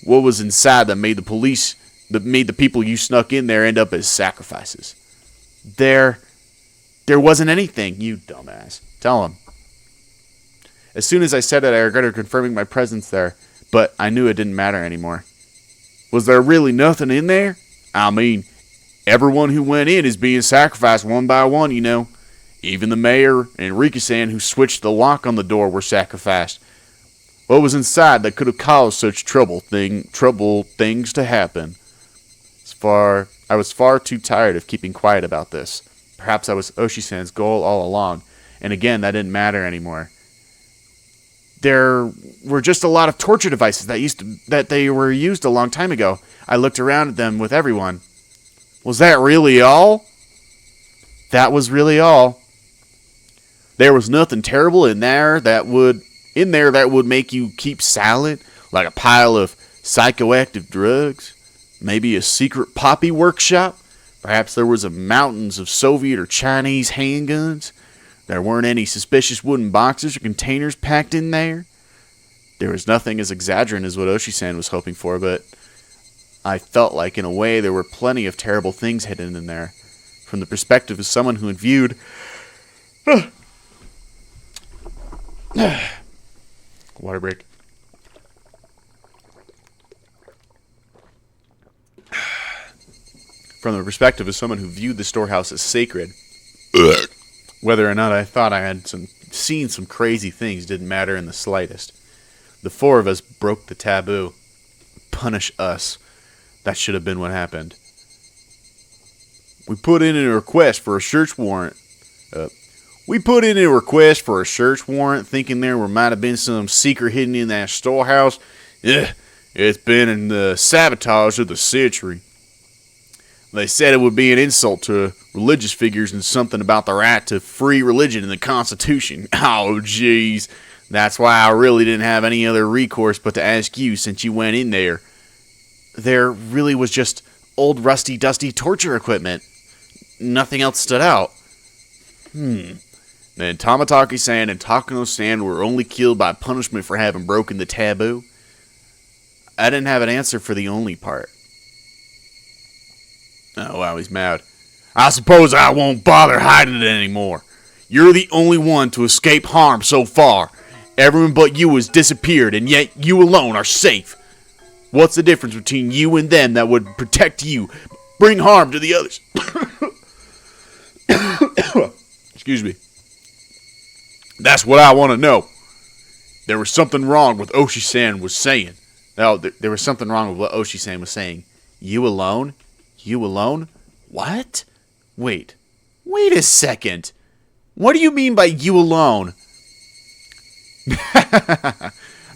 What was inside that made the people you snuck in there end up as sacrifices. There wasn't anything, you dumbass. Tell him. As soon as I said it, I regretted confirming my presence there, but I knew it didn't matter anymore. Was there really nothing in there? I mean, everyone who went in is being sacrificed one by one, you know. Even the mayor and Rika-san who switched the lock on the door were sacrificed. What was inside that could have caused such trouble things to happen? I was far too tired of keeping quiet about this. Perhaps that was Oshi-san's goal all along, and again, that didn't matter anymore. There were just a lot of torture devices that they were used a long time ago. I looked around at them with everyone. Was that really all? That was really all. There was nothing terrible in there that would make you keep silent, like a pile of psychoactive drugs. Maybe a secret poppy workshop. Perhaps there was mountains of Soviet or Chinese handguns. There weren't any suspicious wooden boxes or containers packed in there. There was nothing as exaggerating as what Oshi-san was hoping for, but I felt like, in a way, there were plenty of terrible things hidden in there. From the perspective of someone who had viewed... Water break. From the perspective of someone who viewed the storehouse as sacred, whether or not I thought I had seen some crazy things didn't matter in the slightest. The four of us broke the taboo. Punish us. That should have been what happened. We put in a request for a search warrant. Thinking there might have been some secret hidden in that storehouse. It's been in the sabotage of the century. They said it would be an insult to religious figures and something about the right to free religion in the Constitution. Oh, jeez. That's why I really didn't have any other recourse but to ask you since you went in there. There really was just old rusty dusty torture equipment. Nothing else stood out. Then Tamataki-san and Takano-san were only killed by punishment for having broken the taboo. I didn't have an answer for the only part. Oh, wow, he's mad. I suppose I won't bother hiding it anymore. You're the only one to escape harm so far. Everyone but you has disappeared, and yet you alone are safe. What's the difference between you and them that would protect you, bring harm to the others? Excuse me. That's what I want to know. There was something wrong with Oshi-san was saying. No, there was something wrong with what Oshi-san was saying. You alone? You alone? What? Wait a second. What do you mean by you alone?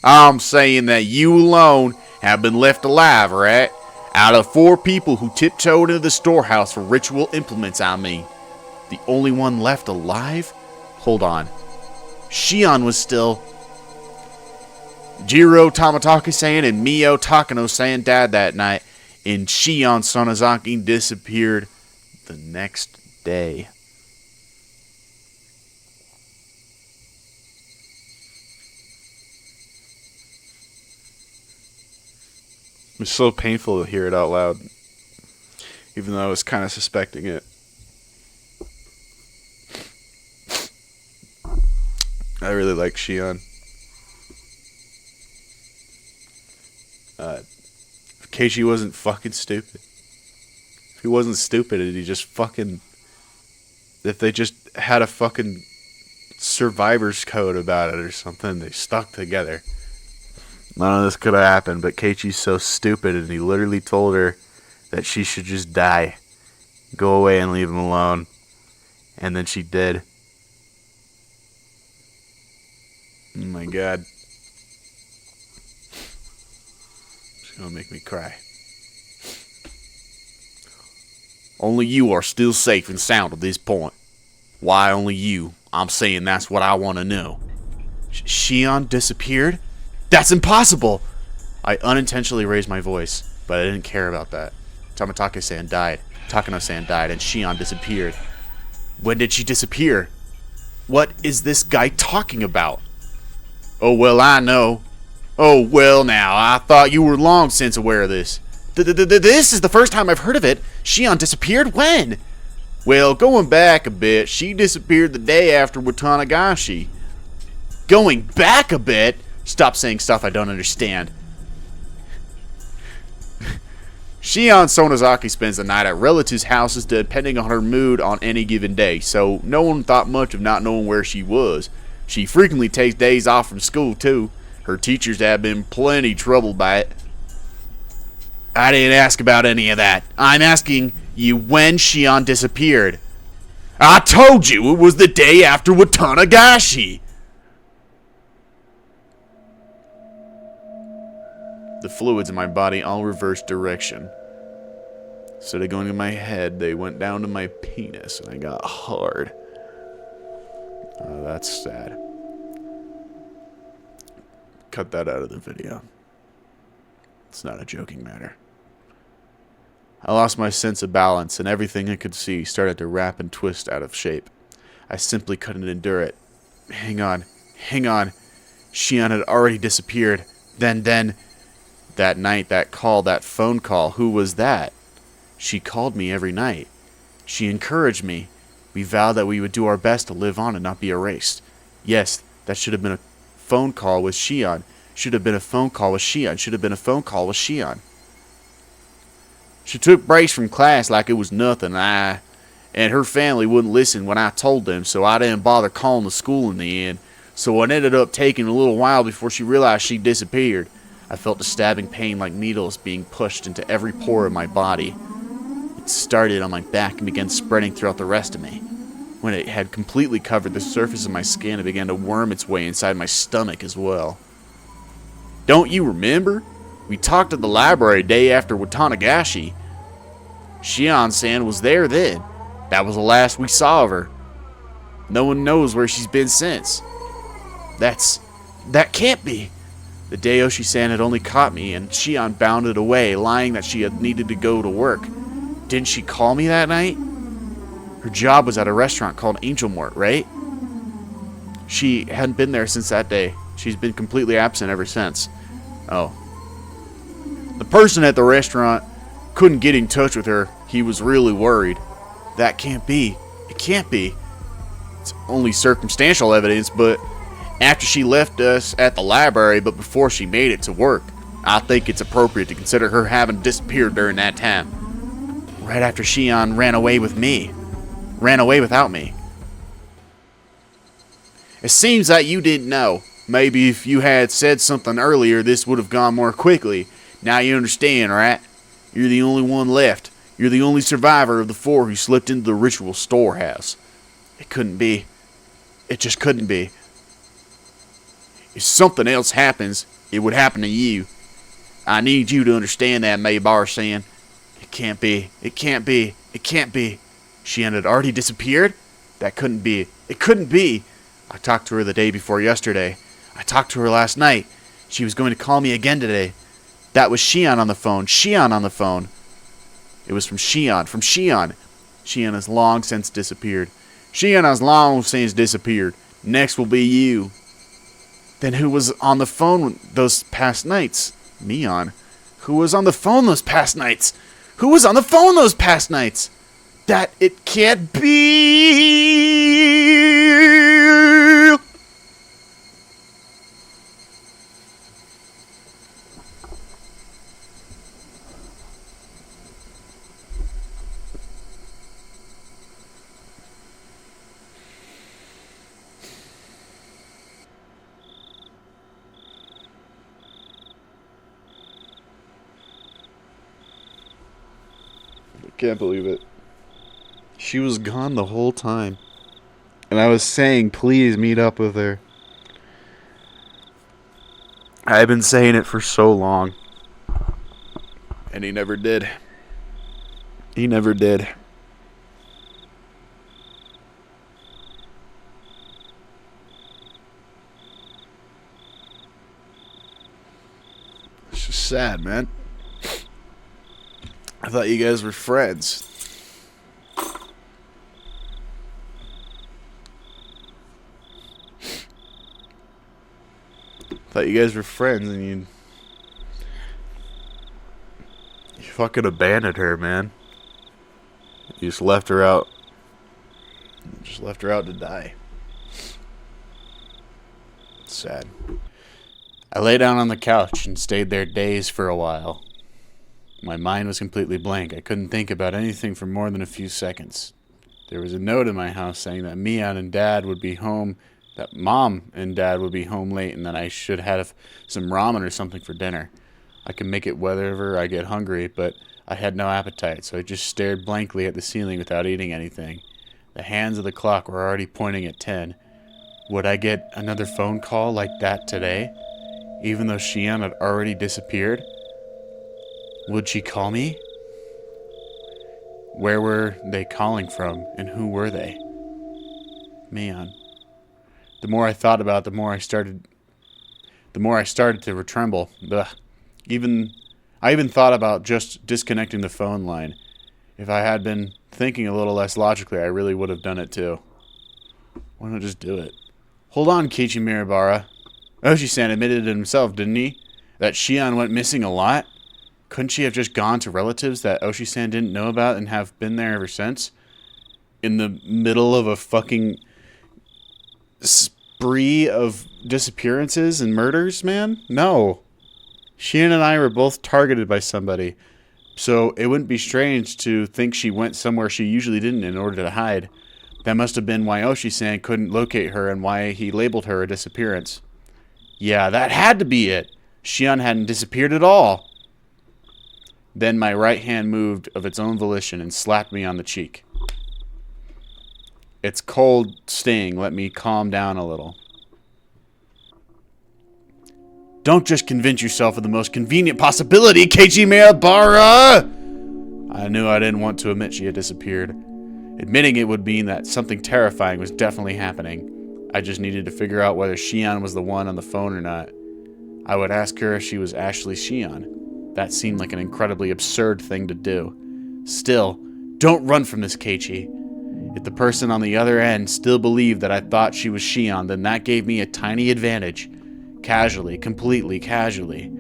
I'm saying that you alone have been left alive, right? Out of 4 people who tiptoed into the storehouse for ritual implements, I mean. The only one left alive? Hold on. Shion was still... Jiro Tamataki-san and Mio Takano-san died that night, and Shion Sonozaki disappeared the next day. It was so painful to hear it out loud, even though I was kind of suspecting it. I really like Shion. If Keiichi wasn't fucking stupid. If he wasn't stupid and he just fucking... If they just had a fucking survivor's code about it or something, they stuck together. None of this could have happened, but Keiichi's so stupid and he literally told her that she should just die. Go away and leave him alone. And then she did. Oh my god. It's gonna make me cry. Only you are still safe and sound at this point. Why only you? I'm saying that's what I want to know. Shion disappeared? That's impossible! I unintentionally raised my voice, but I didn't care about that. Tamataki-san died, Takano-san died, and Shion disappeared. When did she disappear? What is this guy talking about? Oh, well, I know. Oh, well, now, I thought you were long since aware of this. This is the first time I've heard of it. Shion disappeared? When? Well, going back a bit, she disappeared the day after Watanagashi. Going back a bit? Stop saying stuff I don't understand. Shion Sonozaki spends the night at relatives' houses depending on her mood on any given day, so no one thought much of not knowing where she was. She frequently takes days off from school, too. Her teachers have been plenty troubled by it. I didn't ask about any of that. I'm asking you when Shion disappeared. I told you it was the day after Watanagashi. The fluids in my body all reversed direction. Instead of going to my head, they went down to my penis, and I got hard. Oh, that's sad. Cut that out of the video. It's not a joking matter. I lost my sense of balance, and everything I could see started to wrap and twist out of shape. I simply couldn't endure it. Hang on. Shion had already disappeared. Then, that night, that phone call, who was that? She called me every night. She encouraged me. We vowed that we would do our best to live on and not be erased. Yes, that should have been a phone call with Shion. Should have been a phone call with Shion. She took breaks from class like it was nothing. And her family wouldn't listen when I told them, so I didn't bother calling the school in the end. So it ended up taking a little while before she realized she disappeared. I felt a stabbing pain like needles being pushed into every pore of my body. It started on my back and began spreading throughout the rest of me. When it had completely covered the surface of my skin, it began to worm its way inside my stomach as well. Don't you remember? We talked at the library day after Watanagashi. Shion-san was there then. That was the last we saw of her. No one knows where she's been since. That can't be. The day Oshi-san had only caught me, and Shion bounded away, lying that she had needed to go to work. Didn't she call me that night? Her job was at a restaurant called Angel Mart, right? She hadn't been there since that day. She's been completely absent ever since. Oh. The person at the restaurant couldn't get in touch with her. He was really worried. That can't be. It can't be. It's only circumstantial evidence, but after she left us at the library, but before she made it to work, I think it's appropriate to consider her having disappeared during that time. Right after Shion ran away without me. It seems that you didn't know. Maybe if you had said something earlier, this would have gone more quickly. Now you understand, right? You're the only one left. You're the only survivor of the 4 who slipped into the ritual storehouse. It couldn't be. It just couldn't be. If something else happens, it would happen to you. I need you to understand that, Maybar-san. It can't be. It can't be. It can't be. She had already disappeared? That couldn't be. It couldn't be. I talked to her the day before yesterday. I talked to her last night. She was going to call me again today. That was Shion on the phone. Shion on the phone. It was from Shion. From Shion. Shion has long since disappeared. Shion has long since disappeared. Next will be you. Then who was on the phone those past nights? Mion. Who was on the phone those past nights? Who was on the phone those past nights? That it can't be. Can't believe it. She was gone the whole time. And I was saying, please meet up with her. I've been saying it for so long. And he never did. He never did. It's just sad, man. I thought you guys were friends. Thought you guys were friends and you fucking abandoned her, man. You just left her out. Just left her out to die. Sad. I lay down on the couch and stayed there dazed for a while. My mind was completely blank. I couldn't think about anything for more than a few seconds. There was a note in my house saying that Mom and Dad would be home late and that I should have some ramen or something for dinner. I can make it whenever I get hungry, but I had no appetite, so I just stared blankly at the ceiling without eating anything. The hands of the clock were already pointing at 10. Would I get another phone call like that today, even though Shion had already disappeared? Would she call me? Where were they calling from, and who were they? Man. The more I thought about it, the more I started to tremble. Ugh. I even thought about just disconnecting the phone line. If I had been thinking a little less logically, I really would have done it too. Why not just do it? Hold on, Keiichi Mirabara. Oshi-san admitted it himself, didn't he? That Shion went missing a lot? Couldn't she have just gone to relatives that Oshi-san didn't know about and have been there ever since? In the middle of a fucking spree of disappearances and murders, man? No. Shion and I were both targeted by somebody, so it wouldn't be strange to think she went somewhere she usually didn't in order to hide. That must have been why Oshi-san couldn't locate her and why he labeled her a disappearance. Yeah, that had to be it. Shion hadn't disappeared at all. Then my right hand moved of its own volition and slapped me on the cheek. Its cold sting let me calm down a little. Don't just convince yourself of the most convenient possibility, Keiichi Mirabara! I knew I didn't want to admit she had disappeared. Admitting it would mean that something terrifying was definitely happening. I just needed to figure out whether Shion was the one on the phone or not. I would ask her if she was actually Shion. That seemed like an incredibly absurd thing to do. Still, don't run from this, Keiichi. If the person on the other end still believed that I thought she was Shion, then that gave me a tiny advantage. Casually, completely casually,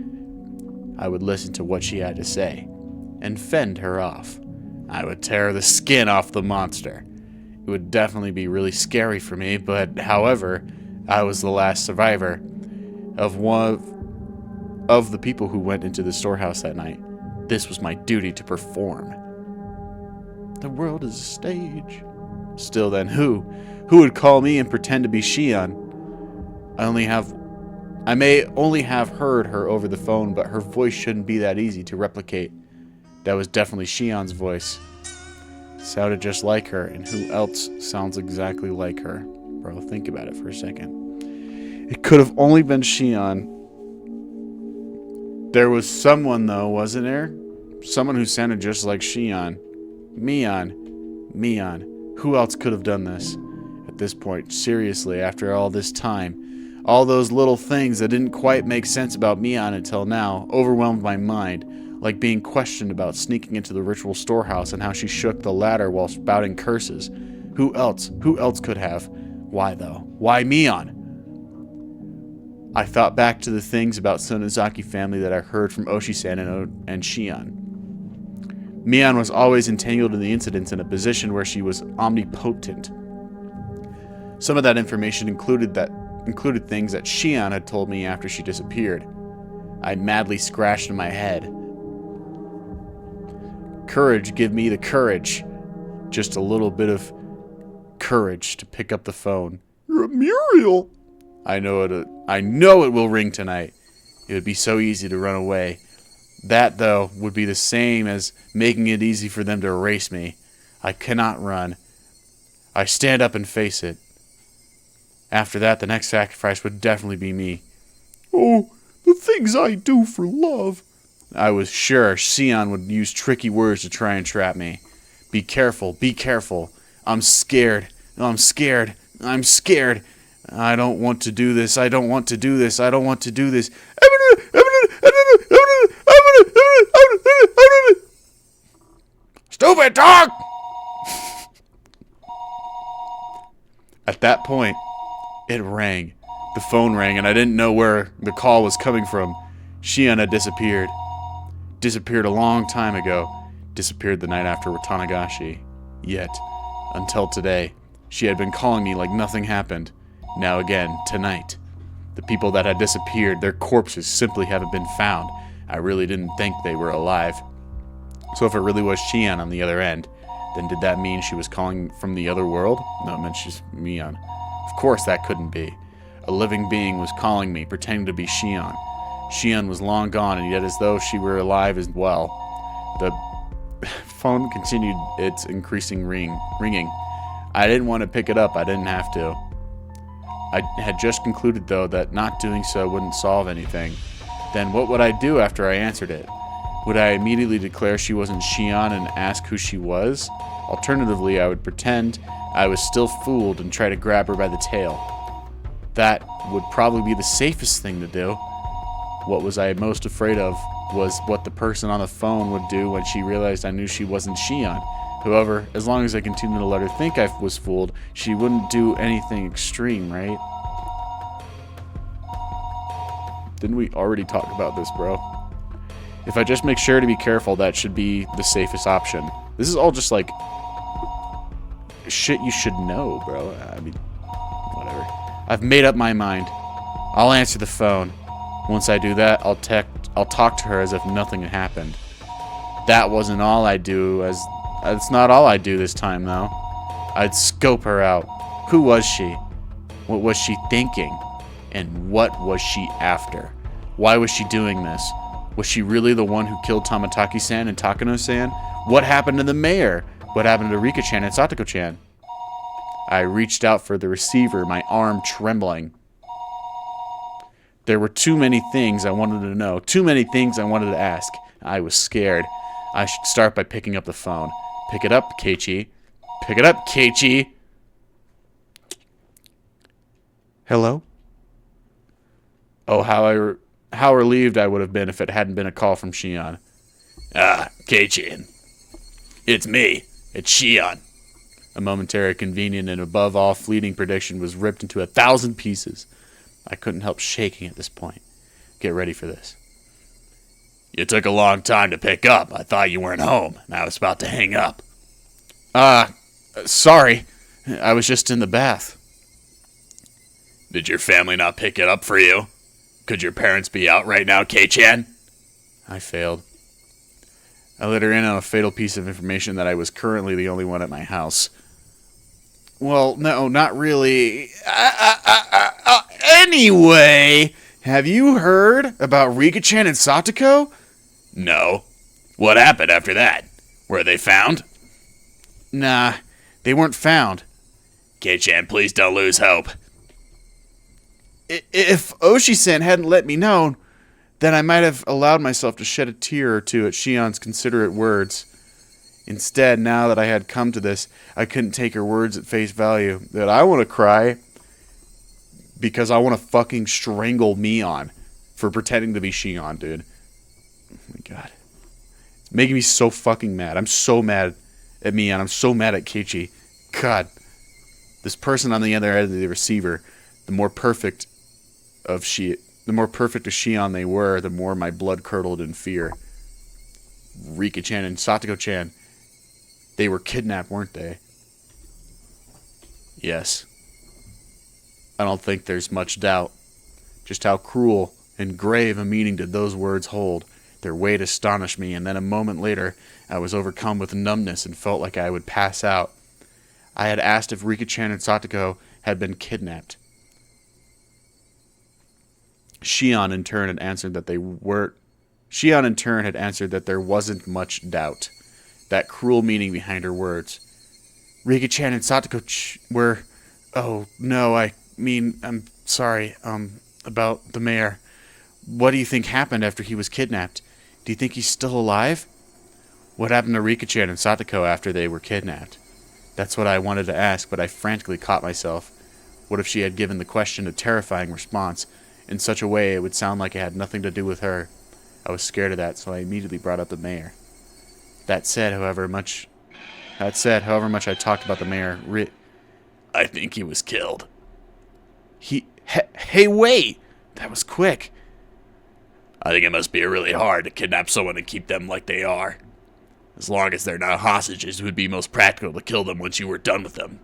I would listen to what she had to say and fend her off. I would tear the skin off the monster. It would definitely be really scary for me, but however, I was the last survivor of one of the people who went into the storehouse that night. This was my duty to perform. The world is a stage. Still then, who would call me and pretend to be Shion? I may only have heard her over the phone, but her voice shouldn't be that easy to replicate. That was definitely Shion's voice. Sounded just like her, and who else sounds exactly like her? Bro, think about it for a second. It could have only been Shion. There was someone, though, wasn't there? Someone who sounded just like Shion. Mion. Who else could have done this? At this point, seriously, after all this time, all those little things that didn't quite make sense about Mion until now overwhelmed my mind, like being questioned about sneaking into the ritual storehouse and how she shook the ladder while spouting curses. Who else? Who else could have? Why, though? Why Mion? I thought back to the things about Sonozaki family that I heard from Oshi-san and Shion. Mion was always entangled in the incidents in a position where she was omnipotent. Some of that information included things that Shion had told me after she disappeared. I madly scratched in my head. Courage, give me the courage. Just a little bit of courage to pick up the phone. You're a Muriel. I know it will ring tonight. It would be so easy to run away. That, though, would be the same as making it easy for them to erase me. I cannot run. I stand up and face it. After that, the next sacrifice would definitely be me. Oh, the things I do for love. I was sure Shion would use tricky words to try and trap me. Be careful, be careful. I'm scared. I'm scared. I'm scared. I don't want to do this. I don't want to do this. I don't want to do this. Stupid dog! At that point, it rang. The phone rang, and I didn't know where the call was coming from. Shion had disappeared. Disappeared a long time ago. Disappeared the night after Watanagashi. Yet, until today, she had been calling me like nothing happened. Now again, tonight. The people that had disappeared, their corpses simply haven't been found. I really didn't think they were alive. So if it really was Shion on the other end, then did that mean she was calling from the other world? No, it meant she's Mion. Of course that couldn't be. A living being was calling me, pretending to be Shion. Shion was long gone, and yet as though she were alive as well. The phone continued its increasing ringing. I didn't want to pick it up. I didn't have to. I had just concluded, though, that not doing so wouldn't solve anything. Then what would I do after I answered it? Would I immediately declare she wasn't Shion and ask who she was? Alternatively, I would pretend I was still fooled and try to grab her by the tail. That would probably be the safest thing to do. What was I most afraid of was what the person on the phone would do when she realized I knew she wasn't Shion. However, as long as I continued to let her think I was fooled, she wouldn't do anything extreme, right? Didn't we already talk about this, bro? If I just make sure to be careful, that should be the safest option. This is all just like shit you should know, bro. I mean, whatever. I've made up my mind. I'll answer the phone. Once I do that, I'll talk to her as if nothing had happened. That wasn't all I do, it's not all I do this time, though. I'd scope her out. Who was she? What was she thinking? And what was she after? Why was she doing this? Was she really the one who killed Tamataki-san and Takano-san? What happened to the mayor? What happened to Rika-chan and Satoko-chan? I reached out for the receiver, my arm trembling. There were too many things I wanted to know, too many things I wanted to ask. I was scared. I should start by picking up the phone. Pick it up, Keiichi. Pick it up, Keiichi. Hello? Oh, how relieved I would have been if it hadn't been a call from Shion. Ah, Keiichi. It's me. It's Shion. A momentary, convenient, and above all fleeting prediction was ripped into 1,000 pieces. I couldn't help shaking at this point. Get ready for this. You took a long time to pick up. I thought you weren't home, and I was about to hang up. Sorry. I was just in the bath. Did your family not pick it up for you? Could your parents be out right now, Kei-chan? I failed. I let her in on a fatal piece of information that I was currently the only one at my house. Well, no, not really. Anyway, have you heard about Rika-chan and Satoko? No. What happened after that? Were they found? Nah, they weren't found. Kei-chan, please don't lose hope. If Oshi-san hadn't let me know, then I might have allowed myself to shed a tear or two at Shion's considerate words. Instead, now that I had come to this, I couldn't take her words at face value. That I want to cry because I want to fucking strangle Mion for pretending to be Shion, dude. Oh my god. It's making me so fucking mad. I'm so mad at Mion. I'm so mad at Keiichi. God. This person on the other end of the receiver, the more perfect of Shion they were, the more my blood curdled in fear. Rika-chan and Satoko-chan, they were kidnapped, weren't they? Yes. I don't think there's much doubt. Just how cruel and grave a meaning did those words hold. Their weight astonished me, and then a moment later, I was overcome with numbness and felt like I would pass out. I had asked if Rika-chan and Satoko had been kidnapped. Shion in turn had answered that they weren't. Shion in turn had answered that there wasn't much doubt. That cruel meaning behind her words. Rika-chan and Satoko were... Oh, no, I'm sorry, about the mayor. What do you think happened after he was kidnapped? Do you think he's still alive? What happened to Rika-chan and Satoko after they were kidnapped? That's what I wanted to ask, but I frantically caught myself. What if she had given the question a terrifying response, in such a way it would sound like it had nothing to do with her? I was scared of that, so I immediately brought up the mayor. That said, however much I talked about the mayor, I think he was killed. Hey, wait! That was quick. I think it must be really hard to kidnap someone and keep them like they are. As long as they're not hostages, it would be most practical to kill them once you were done with them.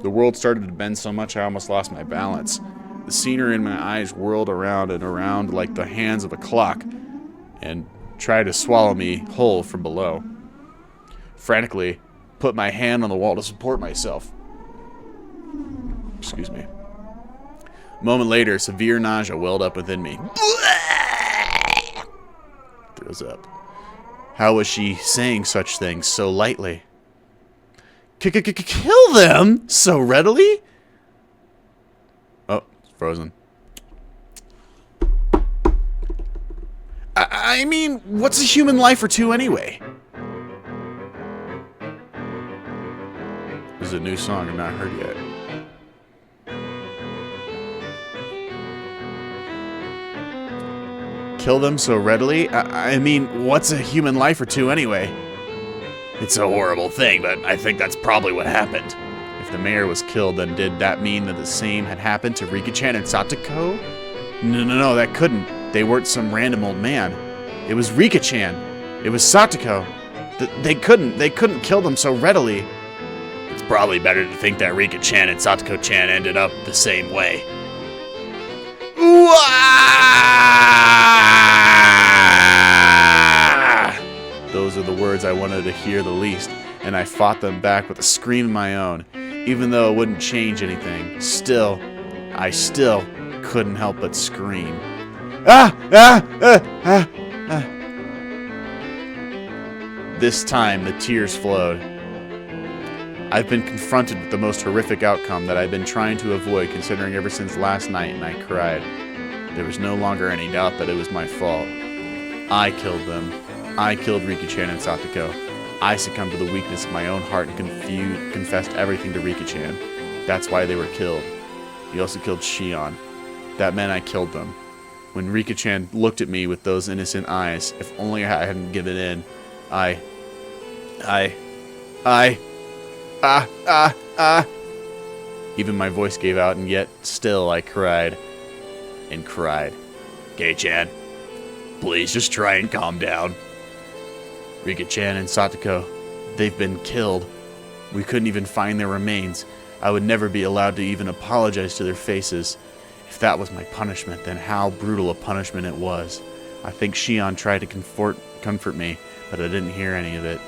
The world started to bend so much I almost lost my balance. The scenery in my eyes whirled around and around like the hands of a clock and tried to swallow me whole from below. Frantically, put my hand on the wall to support myself. Excuse me. A moment later, severe nausea welled up within me. Throws up. How was she saying such things so lightly? Kill them so readily? Oh, it's frozen. I mean, what's a human life or two anyway? This is a new song I've not heard yet. Kill them so readily? I mean, what's a human life or two anyway? It's a horrible thing, but I think that's probably what happened. If the mayor was killed, then did that mean that the same had happened to Rika-chan and Satoko? No, that couldn't. They weren't some random old man. It was Rika-chan. It was Satoko. They couldn't kill them so readily. It's probably better to think that Rika-chan and Satoko-chan ended up the same way. Those are the words I wanted to hear the least, and I fought them back with a scream of my own. Even though it wouldn't change anything, I still couldn't help but scream. This time, the tears flowed. I've been confronted with the most horrific outcome that I've been trying to avoid considering ever since last night, and I cried. There was no longer any doubt that it was my fault. I killed them. I killed Rika-chan and Satoko. I succumbed to the weakness of my own heart and confessed everything to Rika-chan. That's why they were killed. He also killed Shion. That meant I killed them. When Rika-chan looked at me with those innocent eyes, if only I hadn't given in, Even my voice gave out, and yet still I cried and cried. Kei-chan, please just try and calm down. Rika-chan and Satoko, they've been killed. We couldn't even find their remains. I would never be allowed to even apologize to their faces. If that was my punishment, then how brutal a punishment it was. I think Shion tried to comfort me, but I didn't hear any of it.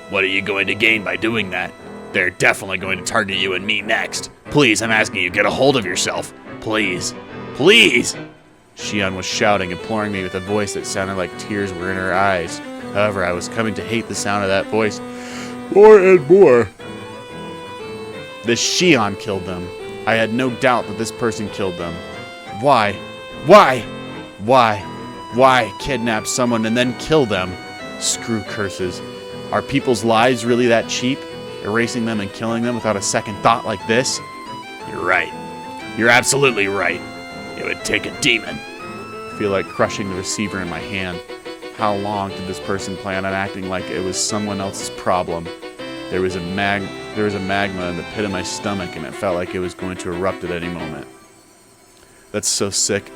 What are you going to gain by doing that? They're definitely going to target you and me next. Please, I'm asking you, get a hold of yourself. Please. Please! Shion was shouting, imploring me with a voice that sounded like tears were in her eyes. However, I was coming to hate the sound of that voice more and more. This Shion killed them. I had no doubt that this person killed them. Why kidnap someone and then kill them? Screw curses. Are people's lives really that cheap? Erasing them and killing them without a second thought like this? You're right. You're absolutely right. It would take a demon. I feel like crushing the receiver in my hand. How long did this person plan on acting like it was someone else's problem? There was a magma in the pit of my stomach, and it felt like it was going to erupt at any moment. That's so sick.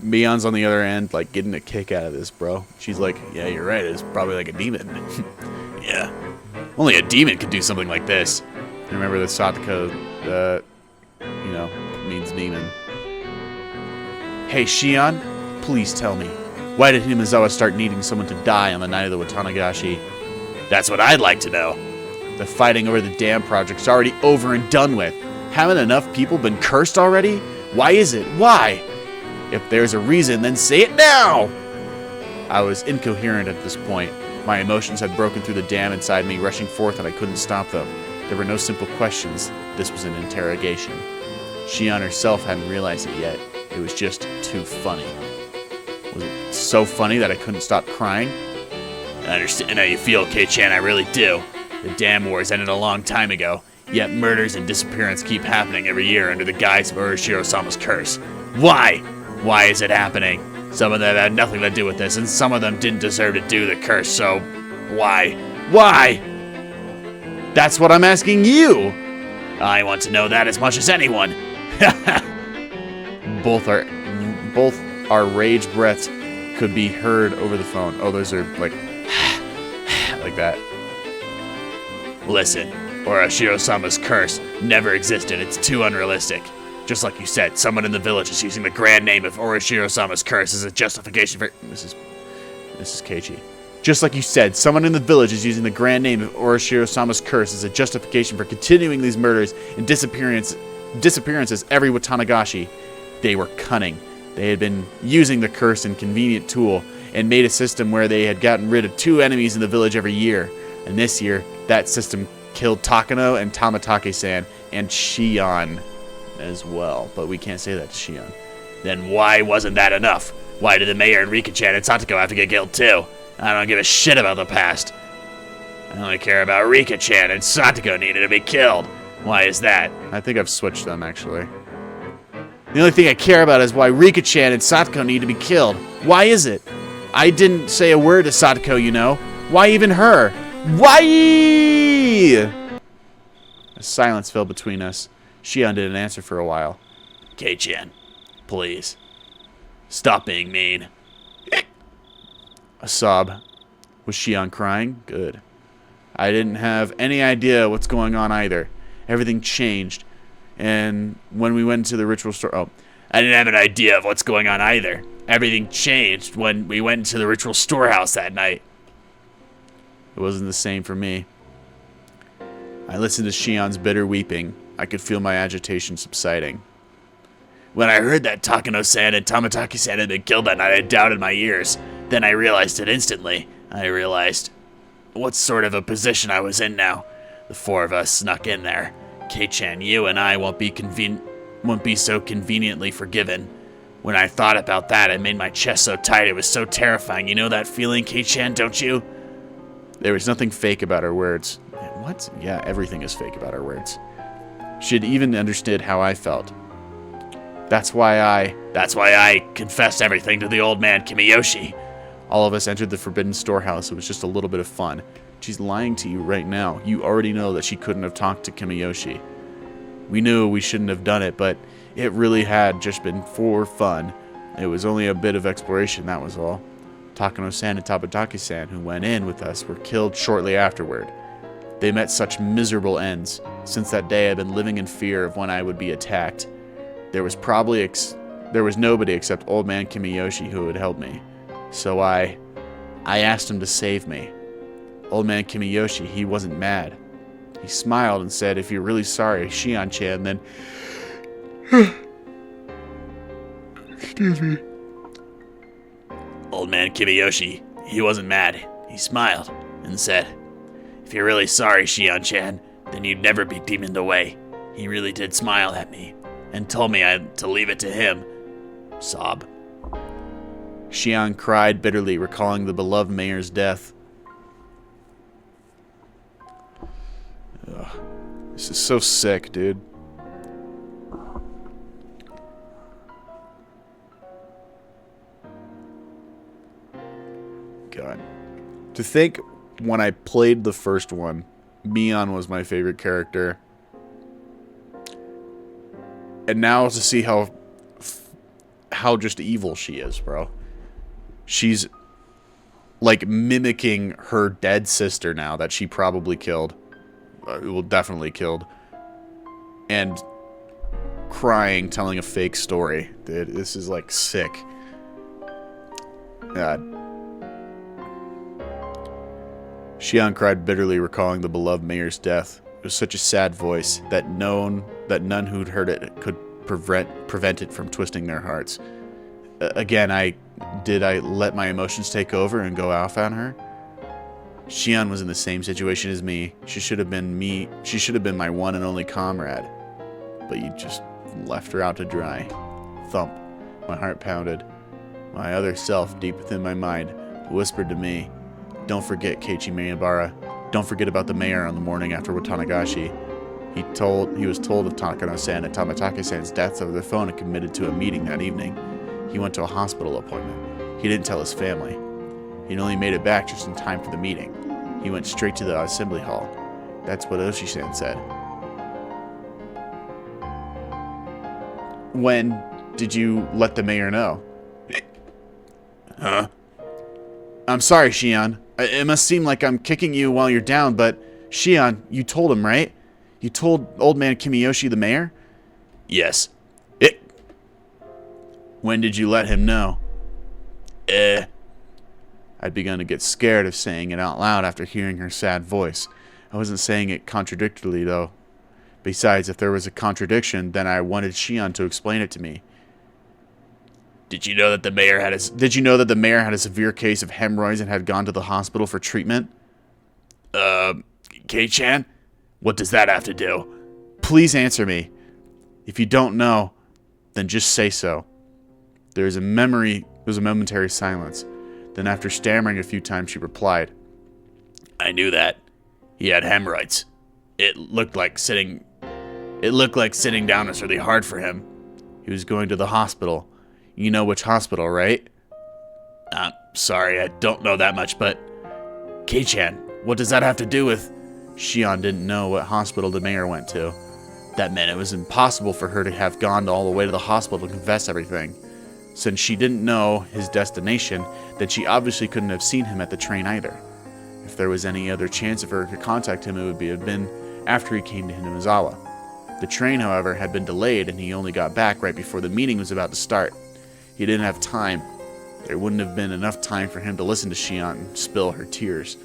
Mion's on the other end, like, getting a kick out of this, bro. She's like, yeah, you're right, it's probably like a demon. Yeah. Only a demon could do something like this. Remember that Satoko, means demon. Hey, Shion, please tell me. Why did Himezawa start needing someone to die on the night of the Watanagashi? That's what I'd like to know. The fighting over the dam project's already over and done with. Haven't enough people been cursed already? Why is it? Why? If there's a reason, then say it now! I was incoherent at this point. My emotions had broken through the dam inside me, rushing forth, and I couldn't stop them. There were no simple questions. This was an interrogation. Shion herself hadn't realized it yet. It was just too funny. Was it so funny that I couldn't stop crying? I understand how you feel, Kei-chan, I really do. The dam wars ended a long time ago, yet murders and disappearance keep happening every year under the guise of Urashiro-sama's curse. Why? Why is it happening? Some of them had nothing to do with this, and some of them didn't deserve to do the curse, so why? Why? That's what I'm asking you! I want to know that as much as anyone. Both our rage breaths could be heard over the phone. Oh, those are like that. Listen, Orochiro-sama's curse never existed. It's too unrealistic. Just like you said, someone in the village is using the grand name of Orochiro-sama's curse as a justification for... This is Keiichi. Just like you said, someone in the village is using the grand name of Orochiro-sama's curse as a justification for continuing these murders and disappearances every Watanagashi. They were cunning. They had been using the curse and convenient tool and made a system where they had gotten rid of 2 enemies in the village every year. And this year, that system killed Takano and Tamatake-san and Shion as well. But we can't say that to Shion. Then why wasn't that enough? Why did the mayor and Rika-chan and Satoko have to get killed too? I don't give a shit about the past. I only care about Rika-chan and Satoko needed to be killed. Why is that? I think I've switched them, actually. The only thing I care about is why Rika-chan and Satoko need to be killed. Why is it? I didn't say a word to Satoko, you know. Why even her? Why? A silence fell between us. Shion didn't answer for a while. Kei-chan, please. Stop being mean. A sob. Was Shion crying? Good. I didn't have any idea what's going on either. Everything changed. And when we went to the ritual store... Oh, I didn't have an idea of what's going on either. Everything changed when we went to the ritual storehouse that night. it wasn't the same for me. I listened to Shion's bitter weeping. I could feel my agitation subsiding. When I heard that Takano-san and Tamataki-san had been killed that night, I doubted my ears. Then I realized it instantly. I realized what sort of a position I was in now. The 4 of us snuck in there. Kei-chan, you and I won't be so conveniently forgiven. When I thought about that, it made my chest so tight. It was so terrifying. You know that feeling, Kei-chan, don't you? There was nothing fake about our words. What? Yeah, everything is fake about our words. She had even understood how I felt. That's why I confessed everything to the old man, Kimiyoshi. All of us entered the forbidden storehouse. It was just a little bit of fun. She's lying to you right now. You already know that she couldn't have talked to Kimiyoshi. We knew we shouldn't have done it, but it really had just been for fun. It was only a bit of exploration, that was all. Takano-san and Tabataki-san, who went in with us, were killed shortly afterward. They met such miserable ends. Since that day, I've been living in fear of when I would be attacked. There was nobody except old man Kimiyoshi who would help me. So I asked him to save me. Old man Kimiyoshi, he wasn't mad. He smiled and said, if you're really sorry, Shion-chan, then... Excuse me. Old man Kimiyoshi, he wasn't mad. He smiled and said, if you're really sorry, Shion-chan, then you'd never be demoned away. He really did smile at me and told me to leave it to him. Sob. Shion cried bitterly, recalling the beloved mayor's death. Ugh. This is so sick, dude. God. To think when I played the first one, Mion was my favorite character. And now to see how just evil she is, bro. She's like mimicking her dead sister now that she probably killed. Well, definitely killed. And crying, telling a fake story. Dude, this is like sick. God. Shion cried bitterly, recalling the beloved mayor's death. It was such a sad voice that none who'd heard it could prevent it from twisting their hearts. Again, did I let my emotions take over and go off on her? Shion was in the same situation as me. She should have been me. She should have been my one and only comrade. But you just left her out to dry. Thump. My heart pounded. My other self, deep within my mind, whispered to me, don't forget Keiichi Miyabara. Don't forget about the mayor on the morning after Watanagashi. He was told of Takano-san and Tamataki-san's deaths over the phone and committed to a meeting that evening. He went to a hospital appointment. He didn't tell his family. He'd only made it back just in time for the meeting. He went straight to the assembly hall. That's what Oshi-san said. When did you let the mayor know? Huh? I'm sorry, Shion. It must seem like I'm kicking you while you're down, but Shion, you told him, right? You told old man Kimiyoshi, the mayor? Yes. When did you let him know? Eh. I'd begun to get scared of saying it out loud after hearing her sad voice. I wasn't saying it contradictorily, though. Besides, if there was a contradiction, then I wanted Shion to explain it to me. Did you know that the mayor had a severe case of hemorrhoids and had gone to the hospital for treatment? Kei-chan? What does that have to do? Please answer me. If you don't know, then just say so. There was a momentary silence. Then after stammering a few times, she replied, I knew that. He had hemorrhoids. It looked like sitting down was really hard for him. He was going to the hospital. You know which hospital, right? Sorry, I don't know that much, but... Kei-chan, what does that have to do with... Shion didn't know what hospital the mayor went to. That meant it was impossible for her to have gone all the way to the hospital to confess everything. Since she didn't know his destination, then she obviously couldn't have seen him at the train either. If there was any other chance of her to contact him, it would have been after he came to Hinamizawa. The train, however, had been delayed, and he only got back right before the meeting was about to start. He didn't have time. There wouldn't have been enough time for him to listen to Shion and spill her tears.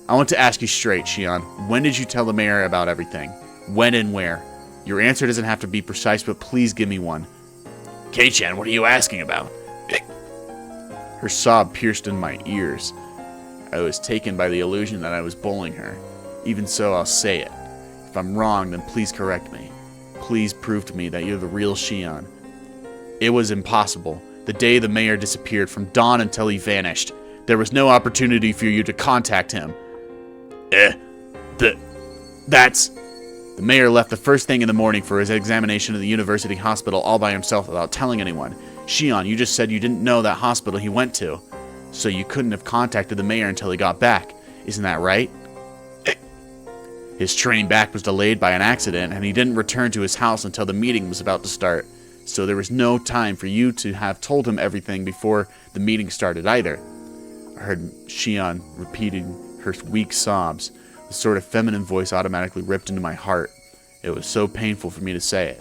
I want to ask you straight, Shion. When did you tell the mayor about everything? When and where? Your answer doesn't have to be precise, but please give me one. Kei-chan, what are you asking about? Her sob pierced in my ears. I was taken by the illusion that I was bullying her. Even so, I'll say it. If I'm wrong, then please correct me. Please prove to me that you're the real Shion. It was impossible. The day the mayor disappeared, from dawn until he vanished, there was no opportunity for you to contact him. The mayor left the first thing in the morning for his examination of the university hospital all by himself without telling anyone. Shion, you just said you didn't know that hospital he went to, so you couldn't have contacted the mayor until he got back. Isn't that right? His train back was delayed by an accident, and he didn't return to his house until the meeting was about to start, so there was no time for you to have told him everything before the meeting started either. I heard Shion repeating her weak sobs. The sort of feminine voice automatically ripped into my heart. It was so painful for me to say it.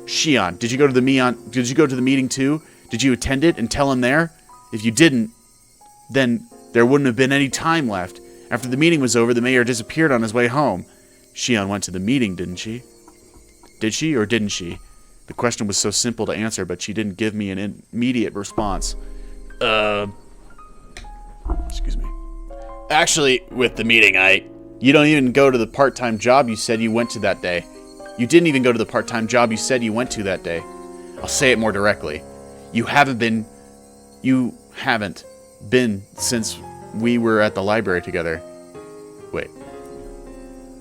Shion, did you go to the meeting too? Did you attend it and tell him there? If you didn't, then there wouldn't have been any time left. After the meeting was over, the mayor disappeared on his way home. Shion went to the meeting, didn't she? Did she or didn't she? The question was so simple to answer, but she didn't give me an immediate response. Excuse me. Actually, with the meeting, You don't even go to the part-time job you said you went to that day. You didn't even go to the part-time job you said you went to that day. I'll say it more directly. You haven't been since we were at the library together. Wait.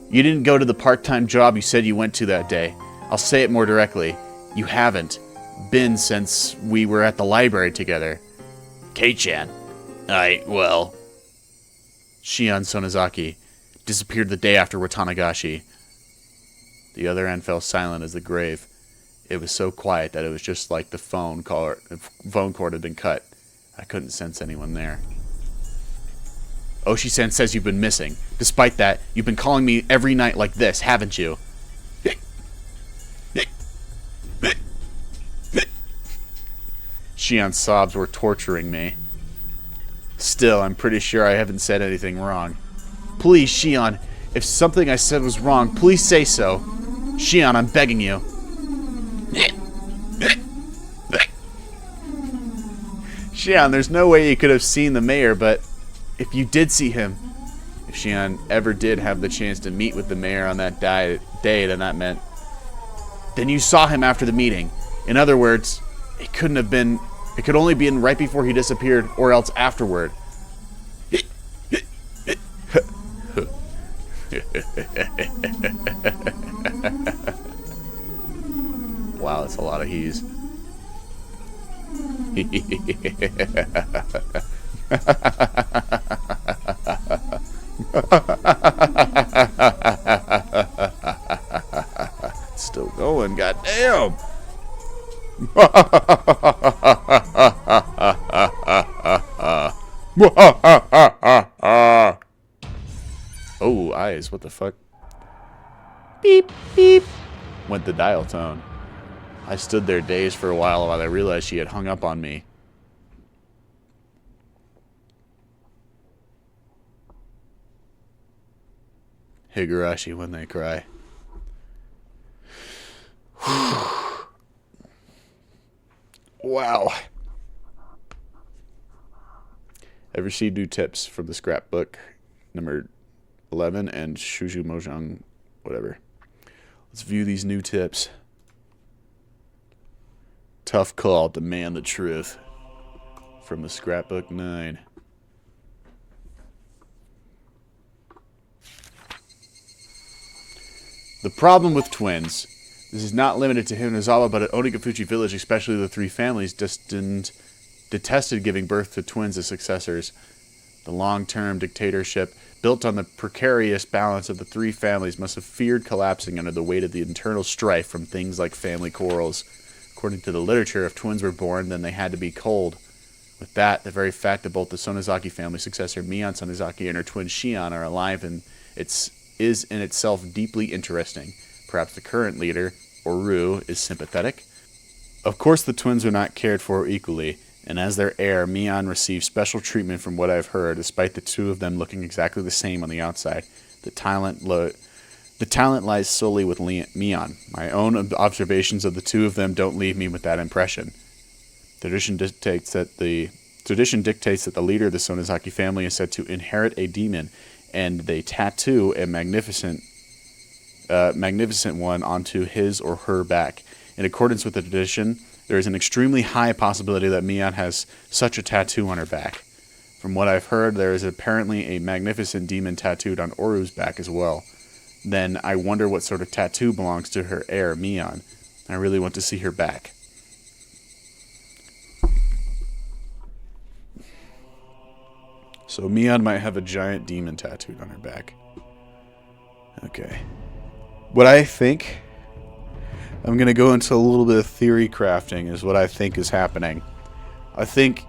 You didn't go to the part-time job you said you went to that day. I'll say it more directly. You haven't been since we were at the library together. Kei-chan. Shion Sonozaki disappeared the day after Watanagashi. The other end fell silent as the grave. It was so quiet that it was just like the phone cord had been cut. I couldn't sense anyone there. Oshi-san says you've been missing. Despite that, you've been calling me every night like this, haven't you? Shion's sobs were torturing me. Still, I'm pretty sure I haven't said anything wrong. Please, Shion, if something I said was wrong, please say so. Shion, I'm begging you. Shion, there's no way you could have seen the mayor, but if you did see him, if Shion ever did have the chance to meet with the mayor on that day, then that meant... Then you saw him after the meeting. In other words, it couldn't have been... It could only be in right before he disappeared, or else afterward. Wow, that's a lot of he's. Still going, goddamn. Oh, eyes, what the fuck? Beep, beep, went the dial tone. I stood there dazed for a while I realized she had hung up on me. Higurashi when they cry. Wow. Ever see new tips from the scrapbook number 11 and Shuju Mojang, whatever. Let's view these new tips. Tough call, demand the truth. From the scrapbook 9. The problem with twins. This is not limited to Hinazawa, but at Onigafuchi village, especially the three families detested giving birth to twins as successors. The long-term dictatorship, built on the precarious balance of the three families, must have feared collapsing under the weight of the internal strife from things like family quarrels. According to the literature, if twins were born, then they had to be cold. With that, the very fact that both the Sonozaki family successor Mion Sonozaki and her twin Shion are alive is in itself deeply interesting. Perhaps the current leader, Oru, is sympathetic? Of course the twins are not cared for equally, and as their heir, Mion receives special treatment from what I've heard, despite the two of them looking exactly the same on the outside. The talent lies solely with Mion. My own observations of the two of them don't leave me with that impression. Tradition dictates that the leader of the Sonozaki family is said to inherit a demon, and they tattoo a magnificent one onto his or her back. In accordance with the tradition, there is an extremely high possibility that Mion has such a tattoo on her back. From what I've heard, there is apparently a magnificent demon tattooed on Oru's back as well. Then I wonder what sort of tattoo belongs to her heir, Mion. I really want to see her back. So Mion might have a giant demon tattooed on her back. Okay. What I think, I'm going to go into a little bit of theory crafting, is what I think is happening. I think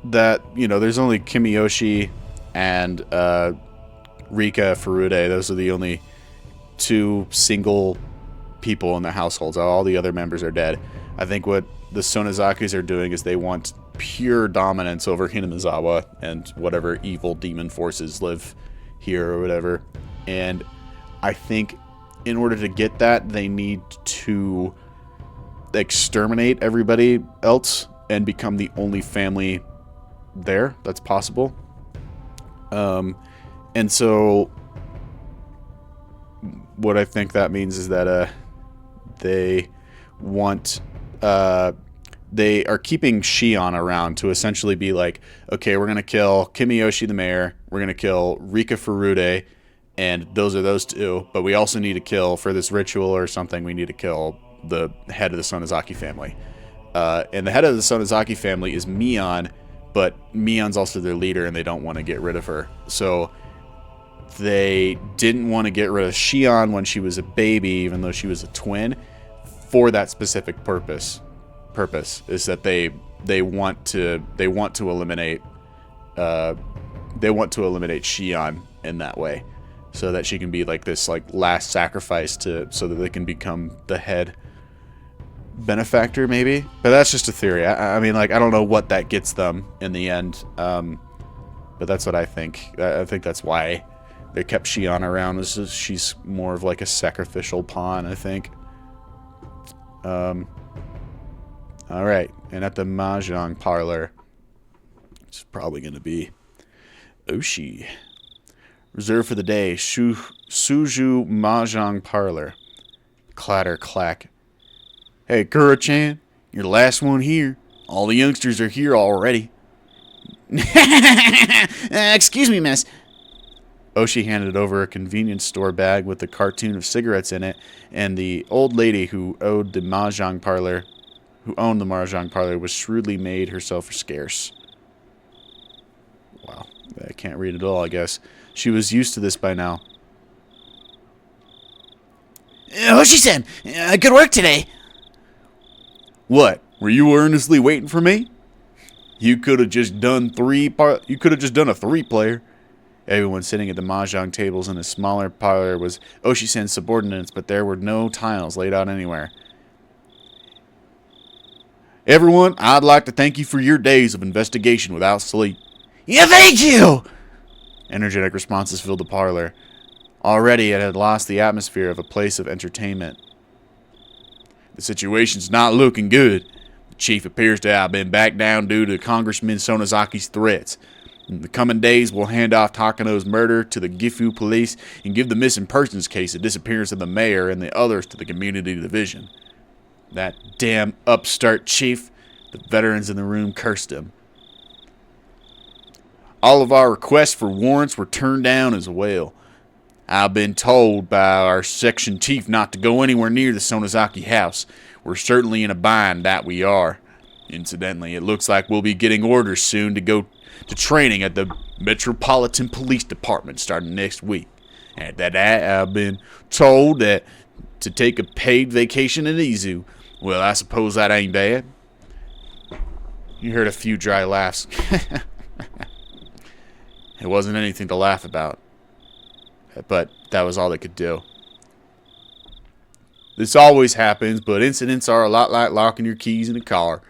that, there's only Kimiyoshi and Rika Furude. Those are the only two single people in the households. All the other members are dead. I think what the Sonozakis are doing is they want pure dominance over Hinamizawa and whatever evil demon forces live here or whatever. And I think in order to get that, they need to exterminate everybody else and become the only family there that's possible. And so what I think that means is that they want... they are keeping Shion around to essentially be like, okay, we're going to kill Kimiyoshi the mayor, we're going to kill Rika Furude, and those are those two, but we also need to kill, for this ritual or something, we need to kill the head of the Sonozaki family. And the head of the Sonozaki family is Mion, but Mion's also their leader, and they don't want to get rid of her. So they didn't want to get rid of Shion when she was a baby, even though she was a twin, for that specific purpose is that they want to eliminate Shion in that way, so that she can be like this last sacrifice so that they can become the head benefactor, maybe. But that's just a theory. I mean, I don't know what that gets them in the end, but that's what I think. I think that's why they kept Shion around. She's more of like a sacrificial pawn, I think. Alright, and at the Mahjong parlor, it's probably going to be Oshi. Reserved for the day, Suju Mahjong parlor. Clatter, clack. Hey, Kuro-chan, you're the last one here. All the youngsters are here already. Excuse me, miss. Oshi handed over a convenience store bag with a cartoon of cigarettes in it, and the old lady who owned the Mahjong parlor was shrewdly made herself scarce. Wow, I can't read it all, I guess. She was used to this by now. Oshi-san, good work today. What? Were you earnestly waiting for me? You could have just done a 3-player. Everyone sitting at the mahjong tables in a smaller parlor was Oshi-san's subordinates, but there were no tiles laid out anywhere. Everyone, I'd like to thank you for your days of investigation without sleep. Yeah, thank you! Energetic responses filled the parlor. Already it had lost the atmosphere of a place of entertainment. The situation's not looking good. The chief appears to have been backed down due to Congressman Sonozaki's threats. In the coming days, we'll hand off Takano's murder to the Gifu police and give the missing persons case the disappearance of the mayor and the others to the community division. That damn upstart chief, the veterans in the room cursed him. All of our requests for warrants were turned down as well. I've been told by our section chief not to go anywhere near the Sonozaki house. We're certainly in a bind, that we are. Incidentally, it looks like we'll be getting orders soon to go to training at the Metropolitan Police Department starting next week. And that I've been told that to take a paid vacation in Izu. Well, I suppose that ain't bad. You heard a few dry laughs. It wasn't anything to laugh about. But that was all they could do. This always happens, but incidents are a lot like locking your keys in a car.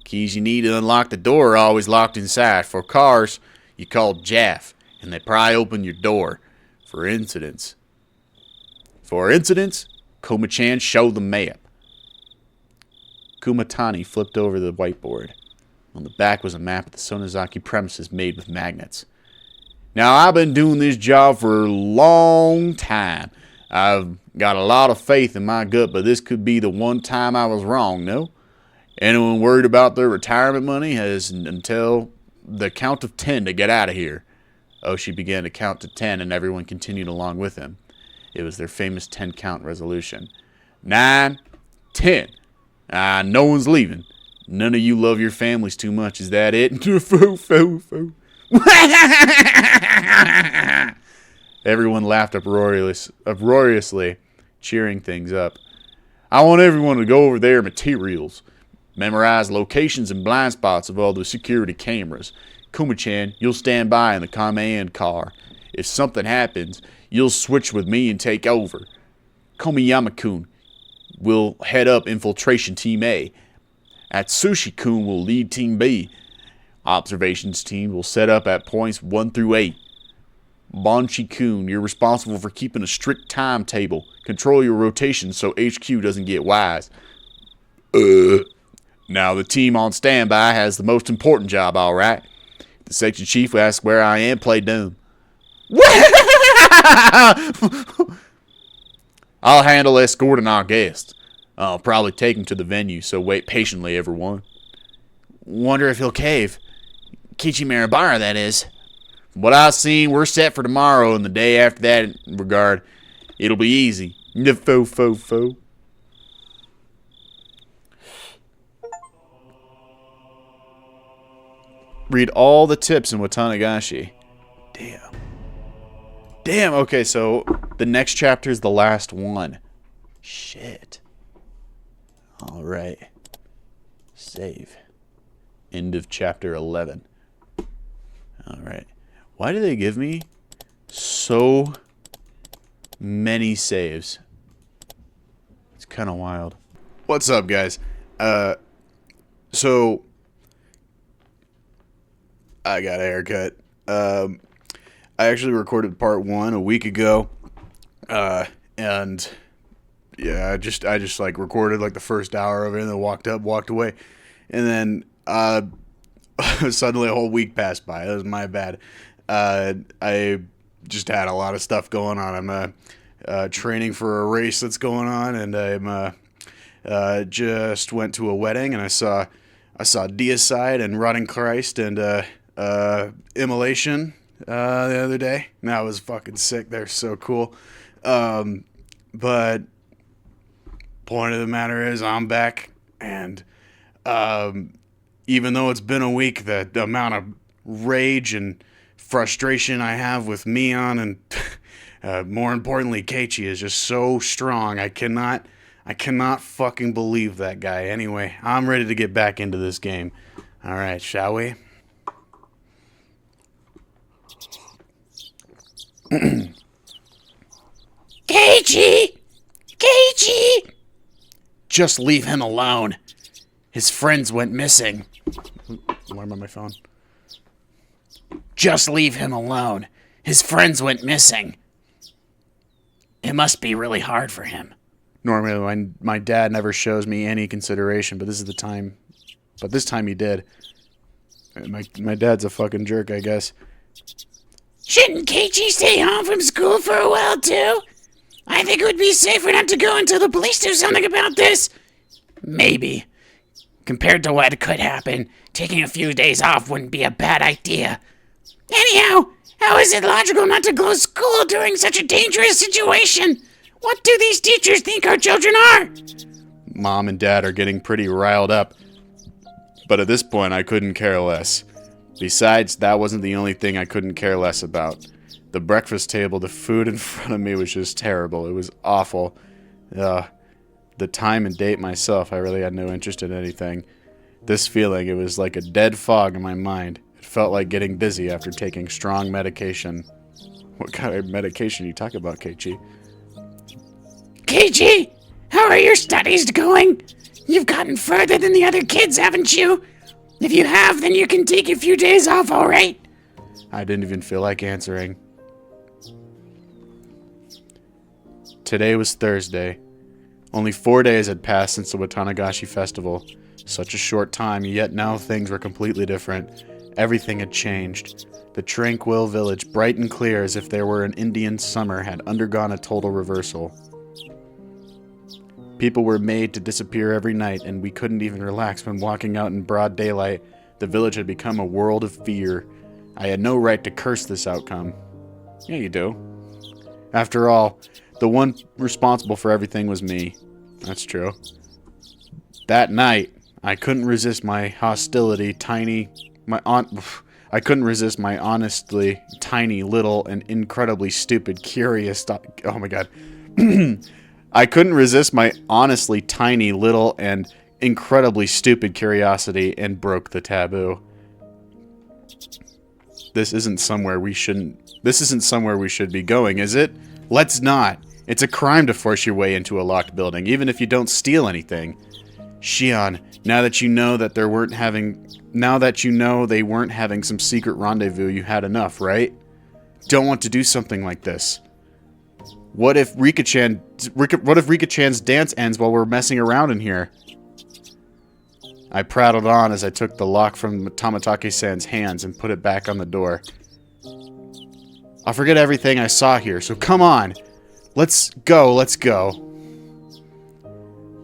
Keys you need to unlock the door are always locked inside. For cars, you call Jaff, and they pry open your door. For incidents, Kuma-chan showed the map. Kumatani flipped over the whiteboard. On the back was a map of the Sonozaki premises made with magnets. Now, I've been doing this job for a long time. I've got a lot of faith in my gut, but this could be the one time I was wrong, no? Anyone worried about their retirement money has until the count of 10 to get out of here. Oshi began to count to 10, and everyone continued along with him. It was their famous 10-count resolution. 9, 10. No one's leaving. None of you love your families too much. Is that it? Foo. Everyone laughed uproariously, cheering things up. I want everyone to go over their materials. Memorize locations and blind spots of all the security cameras. Kuma-chan, you'll stand by in the command car. If something happens, you'll switch with me and take over. Komiyama-kun will head up Infiltration Team A. Atsushi-kun will lead Team B. Observations team will set up at points 1 through 8. Banshi-kun, you're responsible for keeping a strict timetable. Control your rotations so HQ doesn't get wise. Now the team on standby has the most important job, alright? The section chief asks where I am, play dumb. I'll handle escorting our guests. I'll probably take him to the venue, so wait patiently, everyone. Wonder if he'll cave. Kichi Maribara, that is. From what I've seen, we're set for tomorrow and the day after that in regard. It'll be easy. Fo. Read all the tips in Watanagashi. Damn, okay, so the next chapter is the last one. Shit. Alright. Save. End of chapter 11. Alright. Why do they give me so many saves? It's kind of wild. What's up, guys? So I got a haircut. I actually recorded part 1 a week ago. And yeah, I just like recorded like the first hour of it and then walked away. And then suddenly a whole week passed by. That was my bad. I just had a lot of stuff going on. I'm training for a race that's going on, and I'm just went to a wedding, and I saw Deicide and Rotting Christ and Immolation the other day. And that was fucking sick. They're so cool. But point of the matter is, I'm back, and even though it's been a week, the amount of rage and frustration I have with Mion and more importantly Keiichi is just so strong. I cannot fucking believe that guy. Anyway, I'm ready to get back into this game. All right, shall we? Keiichi! Keiichi! Just leave him alone. His friends went missing. Why am I on my phone? Just leave him alone. His friends went missing. It must be really hard for him. Normally, my dad never shows me any consideration, but this is the time. But this time he did. My dad's a fucking jerk, I guess. Shouldn't Keiichi stay home from school for a while, too? I think it would be safer not to go until the police do something about this. Maybe. Compared to what could happen, taking a few days off wouldn't be a bad idea. Anyhow, how is it logical not to close school during such a dangerous situation? What do these teachers think our children are? Mom and Dad are getting pretty riled up. But at this point, I couldn't care less. Besides, that wasn't the only thing I couldn't care less about. The breakfast table, the food in front of me was just terrible. It was awful. The time and date myself, I really had no interest in anything. This feeling, it was like a dead fog in my mind. It felt like getting dizzy after taking strong medication. What kind of medication are you talking about, Keiichi? Keiichi, how are your studies going? You've gotten further than the other kids, haven't you? If you have, then you can take a few days off, alright? I didn't even feel like answering. Today was Thursday. Only 4 days had passed since the Watanagashi festival. Such a short time, yet now things were completely different. Everything had changed. The tranquil village, bright and clear as if there were an Indian summer, had undergone a total reversal. People were made to disappear every night, and we couldn't even relax when walking out in broad daylight. The village had become a world of fear. I had no right to curse this outcome. Yeah, you do. After all, the one responsible for everything was me. That's true. That night, I couldn't resist my hostility, I couldn't resist my honestly tiny, little, and incredibly stupid, curious... Oh my god. I couldn't resist my honestly tiny, little, and incredibly stupid curiosity and broke the taboo. This isn't somewhere we should be going, is it? Let's not. It's a crime to force your way into a locked building, even if you don't steal anything. Shion, now that you know they weren't having some secret rendezvous, you had enough, right? Don't want to do something like this. What if Rika-chan's dance ends while we're messing around in here? I prattled on as I took the lock from Tamatake-san's hands and put it back on the door. I'll forget everything I saw here, so come on! Let's go.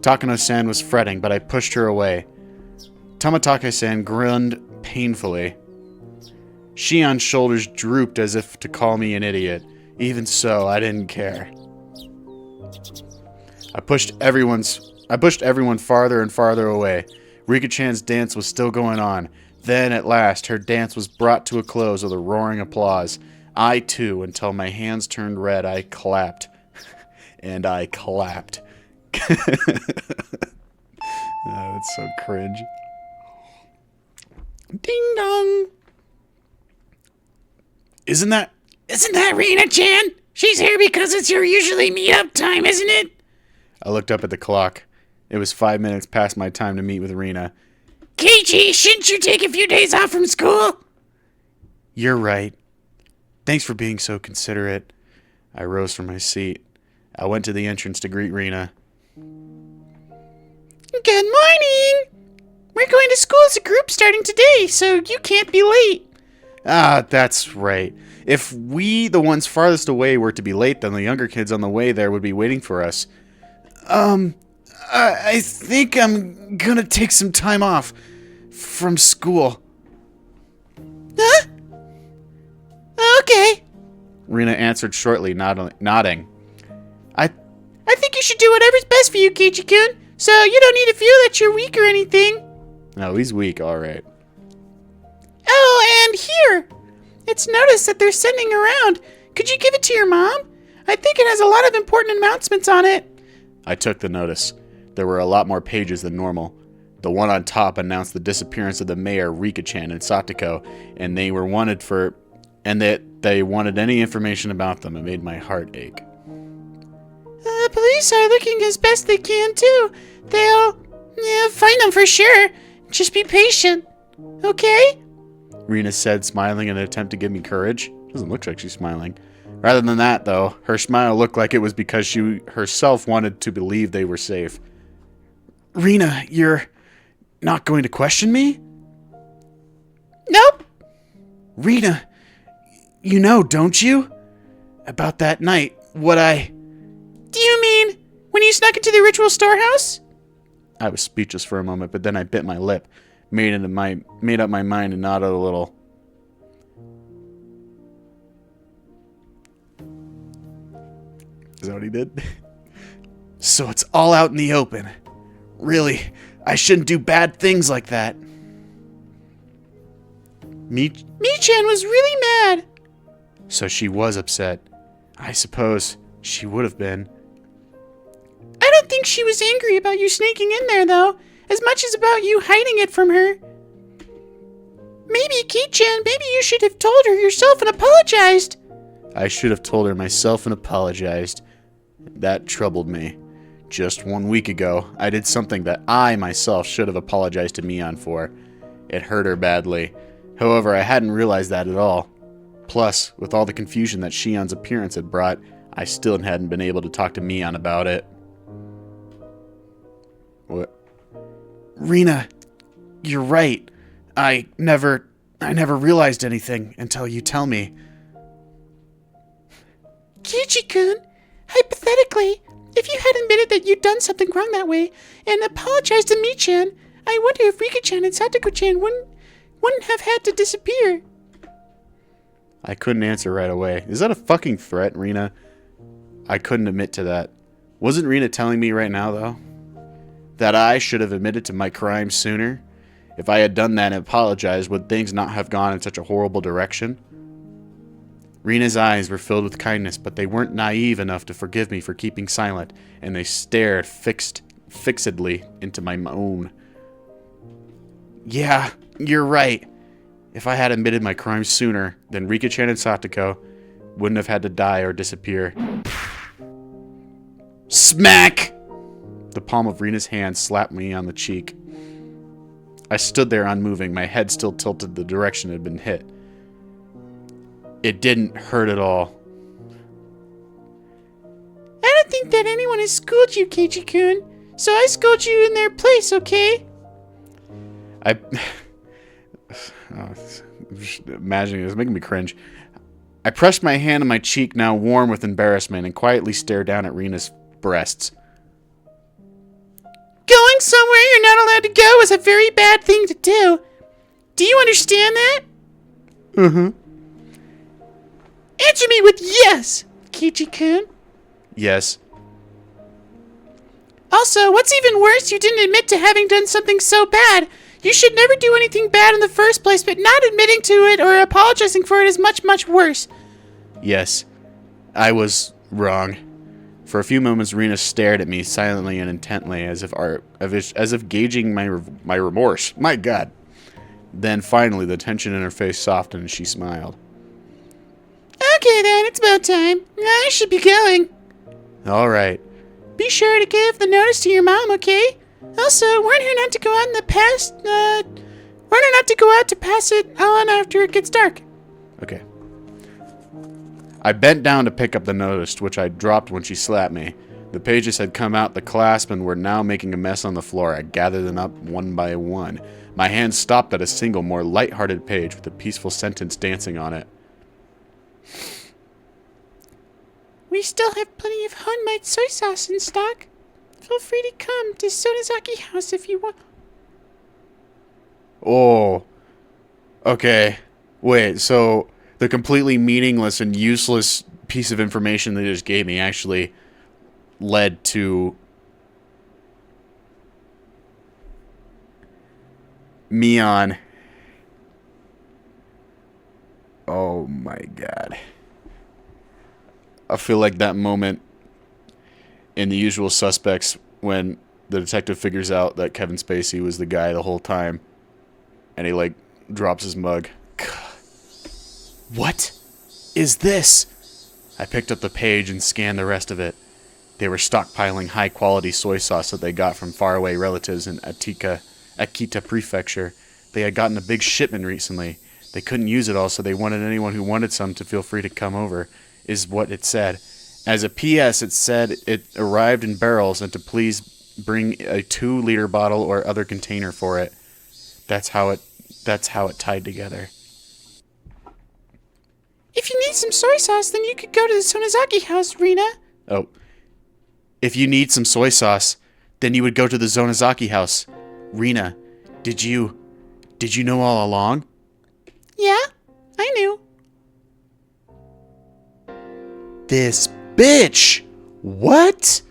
Takano-san was fretting, but I pushed her away. Tamatake-san grinned painfully. Shion's shoulders drooped as if to call me an idiot. Even so, I didn't care. I pushed everyone farther and farther away. Rika-chan's dance was still going on. Then, at last, her dance was brought to a close with a roaring applause. I, too, until my hands turned red, I clapped. And I clapped. That's so cringe. Ding dong. Isn't that Rina-chan? She's here because it's your usually meet-up time, isn't it? I looked up at the clock. It was 5 minutes past my time to meet with Rina. Keiichi, shouldn't you take a few days off from school? You're right. Thanks for being so considerate. I rose from my seat. I went to the entrance to greet Rina. Good morning! We're going to school as a group starting today, so you can't be late. Ah, that's right. If we, the ones farthest away, were to be late, then the younger kids on the way there would be waiting for us. I think I'm gonna take some time off from school. Huh? Okay. Rina answered shortly, nodding. I think you should do whatever's best for you, Keiichi-kun, so you don't need to feel that you're weak or anything. No, he's weak, alright. Oh, and here! It's noticed that they're sending around. Could you give it to your mom? I think it has a lot of important announcements on it. I took the notice. There were a lot more pages than normal. The one on top announced the disappearance of the mayor, Rika-chan, and Satoko, and they were wanted for and that they wanted any information about them. It made my heart ache. The police are looking as best they can, too. They'll find them for sure. Just be patient, okay? Rena said, smiling in an attempt to give me courage. Doesn't look like she's smiling. Rather than that, though, her smile looked like it was because she herself wanted to believe they were safe. Rena, you're not going to question me? Nope. Rena, you know, don't you? About that night, what I... Do you mean when you snuck into the ritual storehouse? I was speechless for a moment, but then I bit my lip, made up my mind, and nodded a little. Is that what he did? So it's all out in the open. Really, I shouldn't do bad things like that. Mi-chan was really mad. So she was upset. I suppose she would have been. I don't think she was angry about you sneaking in there, though, as much as about you hiding it from her. Maybe, Ki-chan, maybe you should have told her yourself and apologized. I should have told her myself and apologized. That troubled me. Just 1 week ago, I did something that I myself should have apologized to Mion for. It hurt her badly. However, I hadn't realized that at all. Plus, with all the confusion that Shion's appearance had brought, I still hadn't been able to talk to Mion about it. What? Rena, you're right. I never realized anything until you tell me. Kichi-kun, hypothetically, if you had admitted that you'd done something wrong that way and apologized to Mi-chan, I wonder if Rika-chan and Satoko-chan wouldn't have had to disappear. I couldn't answer right away. Is that a fucking threat, Rena? I couldn't admit to that. Wasn't Rena telling me right now, though, that I should have admitted to my crime sooner? If I had done that and apologized, would things not have gone in such a horrible direction? Rena's eyes were filled with kindness, but they weren't naive enough to forgive me for keeping silent, and they stared fixedly into my own. Yeah, you're right. If I had admitted my crime sooner, then Rika-chan and Satoko wouldn't have had to die or disappear. Smack! The palm of Rena's hand slapped me on the cheek. I stood there unmoving, my head still tilted the direction it had been hit. It didn't hurt at all. I don't think that anyone has schooled you, Keiichi-kun, so I schooled you in their place, okay? Imagining it was making me cringe. I pressed my hand on my cheek, now warm with embarrassment, and quietly stared down at Rena's breasts. Going somewhere you're not allowed to go is a very bad thing to do. Do you understand that? Mm-hmm. Answer me with yes, Keiichi-kun. Yes. Also, what's even worse, you didn't admit to having done something so bad. You should never do anything bad in the first place, but not admitting to it or apologizing for it is much, much worse. Yes. I was wrong. For a few moments, Rena stared at me silently and intently, as if gauging my remorse. My God. Then finally, the tension in her face softened and she smiled. Okay then, it's about time. I should be going. All right. Be sure to give the notice to your mom, okay? Also, warn her not to go out to pass it on after it gets dark. Okay. I bent down to pick up the notice, which I dropped when she slapped me. The pages had come out the clasp and were now making a mess on the floor. I gathered them up one by one. My hand stopped at a single, more light-hearted page with a peaceful sentence dancing on it. We still have plenty of homemade soy sauce in stock. Feel free to come to Sonozaki House if you want. Oh. Okay. Wait, so the completely meaningless and useless piece of information they just gave me actually led to Mion. Oh my God. I feel like that moment in The Usual Suspects when the detective figures out that Kevin Spacey was the guy the whole time and he like drops his mug. What is this? I picked up the page and scanned the rest of it. They were stockpiling high-quality soy sauce that they got from faraway relatives in Akita Prefecture. They had gotten a big shipment recently. They couldn't use it all, so they wanted anyone who wanted some to feel free to come over, is what it said. As a PS, it said it arrived in barrels and to please bring a 2-liter bottle or other container for it. That's how it tied together. If you need some soy sauce, then you could go to the Sonozaki house, Rina. Oh. If you need some soy sauce, then you would go to the Zonozaki house. Rina, did you know all along? Yeah, I knew. This bitch! What?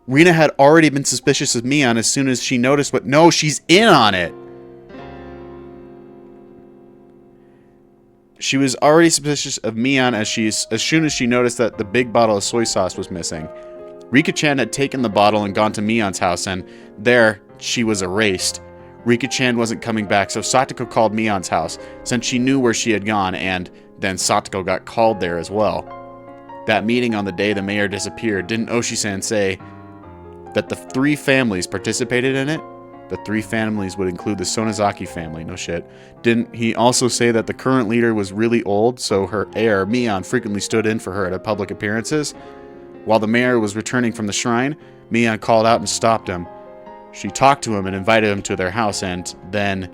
Rina had already been suspicious of Mion as soon as she noticed what... No, she's in on it! She was already suspicious of Mion as soon as she noticed that the big bottle of soy sauce was missing. Rika-chan had taken the bottle and gone to Mion's house, and there she was erased. Rika-chan wasn't coming back, so Satoko called Mion's house, since she knew where she had gone, and then Satoko got called there as well. That meeting on the day the mayor disappeared, didn't Oshi-san say that the 3 families participated in it? The 3 families would include the Sonozaki family, no shit. Didn't he also say that the current leader was really old, so her heir, Mion, frequently stood in for her at public appearances? While the mayor was returning from the shrine, Mion called out and stopped him. She talked to him and invited him to their house, and then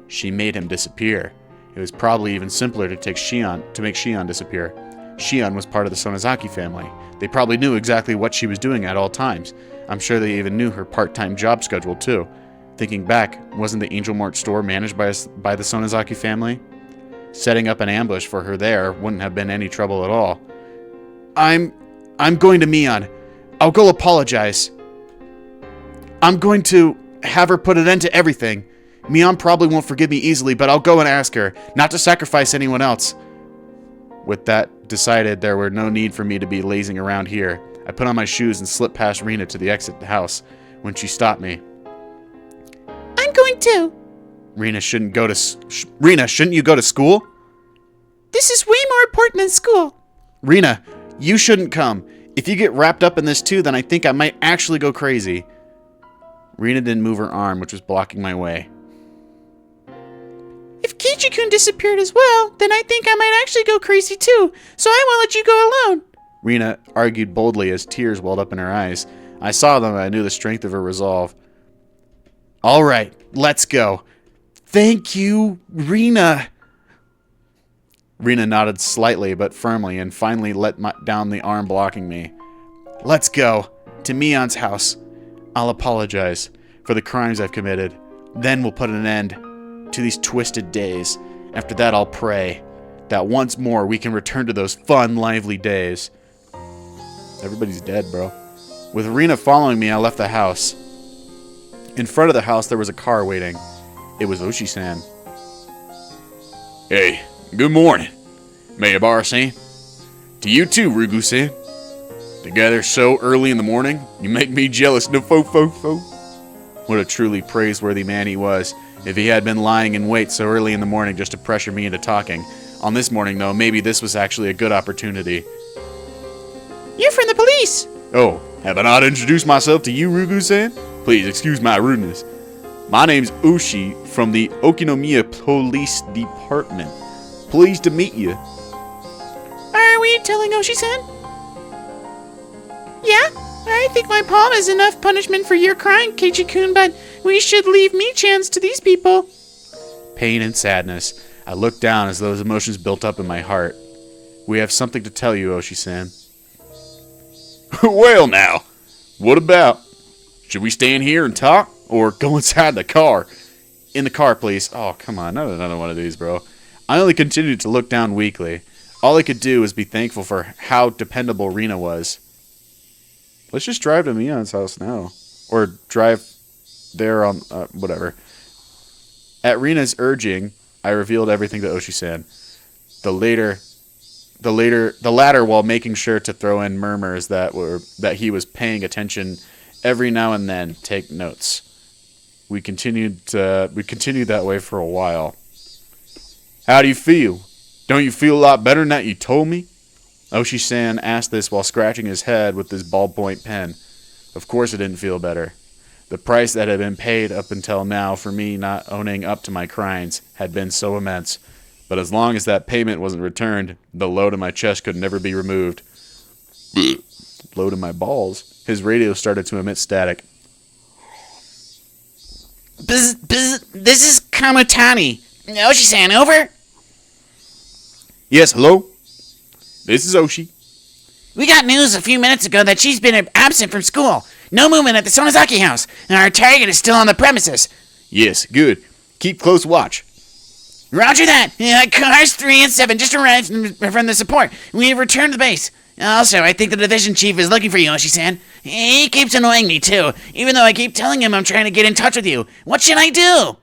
she made him disappear. It was probably even simpler to make Shion disappear. Shion was part of the Sonozaki family. They probably knew exactly what she was doing at all times. I'm sure they even knew her part-time job schedule too. Thinking back, wasn't the Angel Mart store managed by the Sonozaki family? Setting up an ambush for her there wouldn't have been any trouble at all. I'm going to Mion. I'll go apologize. I'm going to have her put an end to everything. Mion probably won't forgive me easily, but I'll go and ask her, not to sacrifice anyone else. With that decided, there were no need for me to be lazing around here. I put on my shoes and slipped past Rina to the exit of the house when she stopped me. I'm going too. Rina, shouldn't you go to school? This is way more important than school. Rina, you shouldn't come. If you get wrapped up in this too, then I think I might actually go crazy. Rina didn't move her arm, which was blocking my way. If Kichi-kun disappeared as well, then I think I might actually go crazy too, so I won't let you go alone. Rina argued boldly as tears welled up in her eyes. I saw them and I knew the strength of her resolve. All right, let's go. Thank you, Rina. Rina nodded slightly but firmly and finally let down the arm blocking me. Let's go. To Mion's house. I'll apologize for the crimes I've committed. Then we'll put an end to these twisted days. After that, I'll pray that once more we can return to those fun, lively days. Everybody's dead, bro. With Rina following me, I left the house. In front of the house, there was a car waiting. It was Oshi-san. Hey, good morning, Mayabara-san. To you too, Rugu-san. Together so early in the morning, you make me jealous, no fo. What a truly praiseworthy man he was. If he had been lying in wait so early in the morning just to pressure me into talking. On this morning, though, maybe this was actually a good opportunity. You're from the police. Oh, have I not introduced myself to you, Rugu-san? Please excuse my rudeness. My name's Ushi from the Okinomiya Police Department. Pleased to meet you. Are we telling Oshi-san? Yeah, I think my palm is enough punishment for your crime, Kichi-kun, but we should leave me chance to these people. Pain and sadness. I looked down as those emotions built up in my heart. We have something to tell you, Oshi-san. Well now, what about? Should we stand here and talk, or go inside the car? In the car, please. Oh, come on, not another one of these, bro. I only continued to look down weakly. All I could do was be thankful for how dependable Rina was. Let's just drive to Mion's house now. Or drive there on, whatever. At Rina's urging, I revealed everything to Oshi-san. The latter while making sure to throw in murmurs that he was paying attention every now and then, take notes. We continued that way for a while. How do you feel? Don't you feel a lot better than that you told me? Oshi-san asked this while scratching his head with his ballpoint pen. Of course it didn't feel better. The price that had been paid up until now for me not owning up to my crimes had been so immense. But as long as that payment wasn't returned, the load in my chest could never be removed. Load in my balls? His radio started to emit static. This is Kamatani. Oshi-san, over? Yes, hello? This is Oshi. We got news a few minutes ago that she's been absent from school. No movement at the Sonozaki house, and our target is still on the premises. Yes, good. Keep close watch. Roger that. Cars 3 and 7 just arrived from the support. We have returned to the base. Also, I think the division chief is looking for you, Oshi-san. He keeps annoying me, too, even though I keep telling him I'm trying to get in touch with you. What should I do?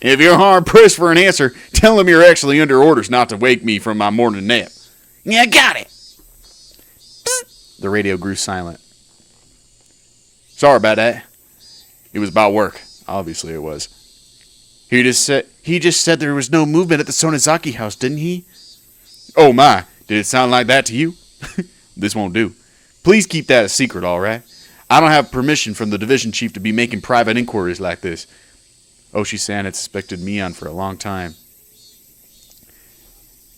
If you're hard-pressed for an answer, tell him you're actually under orders not to wake me from my morning nap. Yeah, got it. The radio grew silent. Sorry about that. It was about work. Obviously it was. He just said there was no movement at the Sonozaki house, didn't he? Oh my, did it sound like that to you? This won't do. Please keep that a secret, all right? I don't have permission from the division chief to be making private inquiries like this. Oshi-san had suspected Mion for a long time.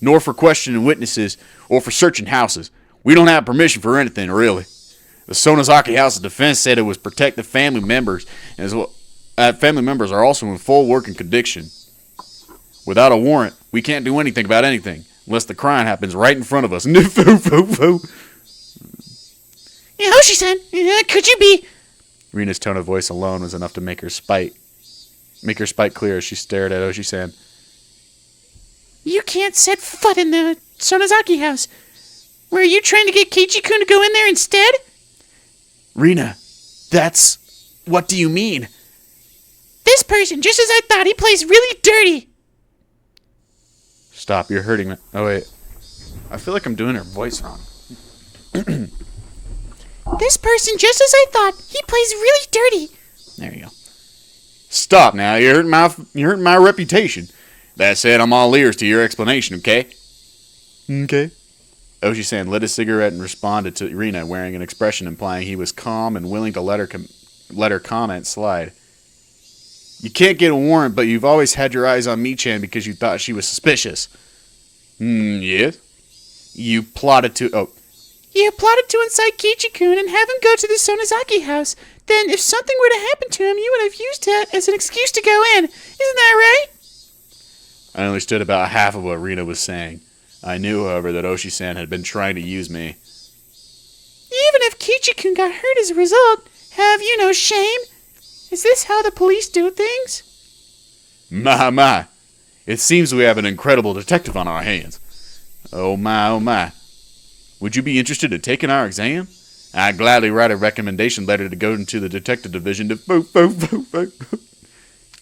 Nor for questioning witnesses or for searching houses. We don't have permission for anything, really. The Sonozaki House of Defense said it was protect the family members, and as well, family members are also in full working condition. Without a warrant, we can't do anything about anything, unless the crime happens right in front of us. Oshi-san, could you be... Rina's tone of voice alone was enough to make her spite clear as she stared at Oshi-san. You can't set foot in the Sonozaki house. Were you trying to get Kichi-kun to go in there instead? Rina, that's... What do you mean? This person, just as I thought, he plays really dirty. Stop, you're hurting me. Oh, wait. I feel like I'm doing her voice wrong. This person, just as I thought, he plays really dirty. There you go. Stop now, you're hurting my reputation. That said, I'm all ears to your explanation, okay? Okay. Oshi-san lit a cigarette and responded to Rina, wearing an expression implying he was calm and willing to let her comment slide. You can't get a warrant, but you've always had your eyes on Mi-chan because you thought she was suspicious. Yes? You plotted to incite Kichi-kun and have him go to the Sonozaki house. Then, if something were to happen to him, you would have used that as an excuse to go in. Isn't that right? I understood about half of what Rina was saying. I knew, however, that Oshi-san had been trying to use me. Even if Kichi-kun got hurt as a result, have you no shame? Is this how the police do things? My. It seems we have an incredible detective on our hands. Oh my. Would you be interested in taking our exam? I'd gladly write a recommendation letter to go into the detective division to...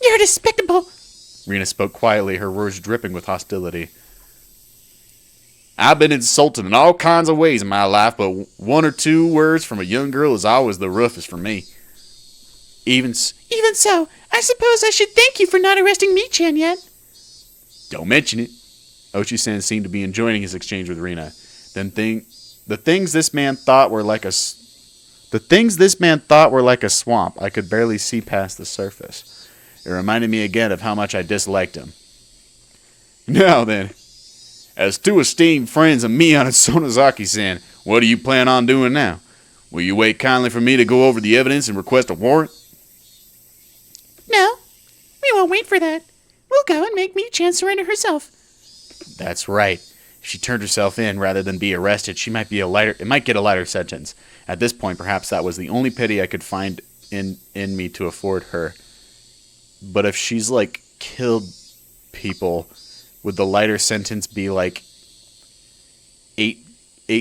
You're despicable. Rina spoke quietly, her words dripping with hostility. I've been insulted in all kinds of ways in my life, but one or two words from a young girl is always the roughest for me. Even so, I suppose I should thank you for not arresting Mi-chan yet. Don't mention it. Oshi-san seemed to be enjoying his exchange with Rina. The things this man thought were like a swamp. I could barely see past the surface. It reminded me again of how much I disliked him. Now then, as two esteemed friends of Mion and Sonozaki-san, what do you plan on doing now? Will you wait kindly for me to go over the evidence and request a warrant? No, we won't wait for that. We'll go and make Mi-chan surrender herself. That's right. If she turned herself in rather than be arrested, it might get a lighter sentence. At this point, perhaps that was the only pity I could find in me to afford her. But if she's, killed people, would the lighter sentence be, 8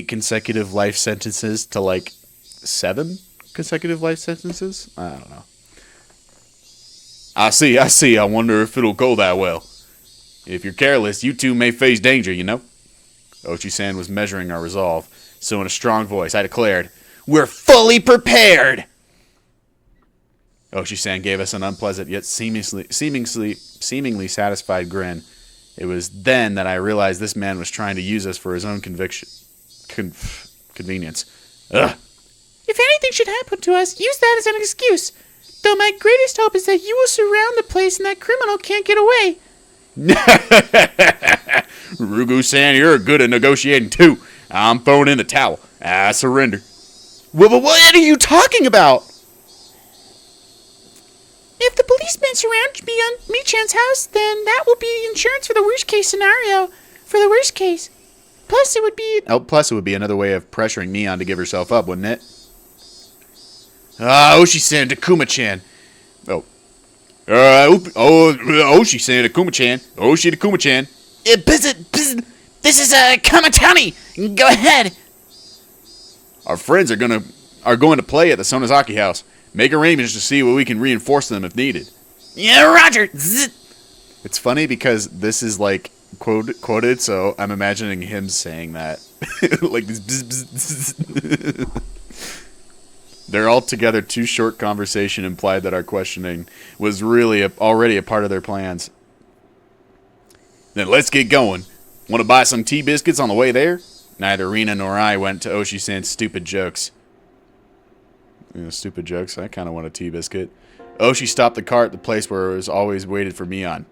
consecutive life sentences to, 7 consecutive life sentences? I don't know. I see. I wonder if it'll go that well. If you're careless, you two may face danger, you know? Oshi-san was measuring our resolve, so in a strong voice, I declared, "We're fully prepared!" Oshi-san gave us an unpleasant yet seemingly satisfied grin. It was then that I realized this man was trying to use us for his own convenience. Ugh. If anything should happen to us, use that as an excuse. Though my greatest hope is that you will surround the place and that criminal can't get away. Rugu-san, you're good at negotiating too. I'm throwing in the towel. I surrender. What are you talking about? If the policemen surround Mi-chan's house, then that will be insurance for the worst case scenario. For the worst case. Plus it would be another way of pressuring Mion to give herself up, wouldn't it? Oshi-san, Takuma-chan. Oshi-san, Takuma-chan. Oshi, Takuma-chan. This is Kamatani. Go ahead. Our friends are going to play at the Sonozaki house. Make arrangements to see what we can reinforce them if needed. Yeah, Roger. Zzz. It's funny because this is like quoted, so I'm imagining him saying that. Like this. Bzz, bzz, bzz. Their altogether too short conversation implied that our questioning was really already a part of their plans. Then let's get going. Want to buy some tea biscuits on the way there? Neither Rina nor I went to Oshi-san's stupid jokes. Stupid jokes. I kind of want a tea biscuit. Oshi stopped the cart at the place where it was always waited for Mion.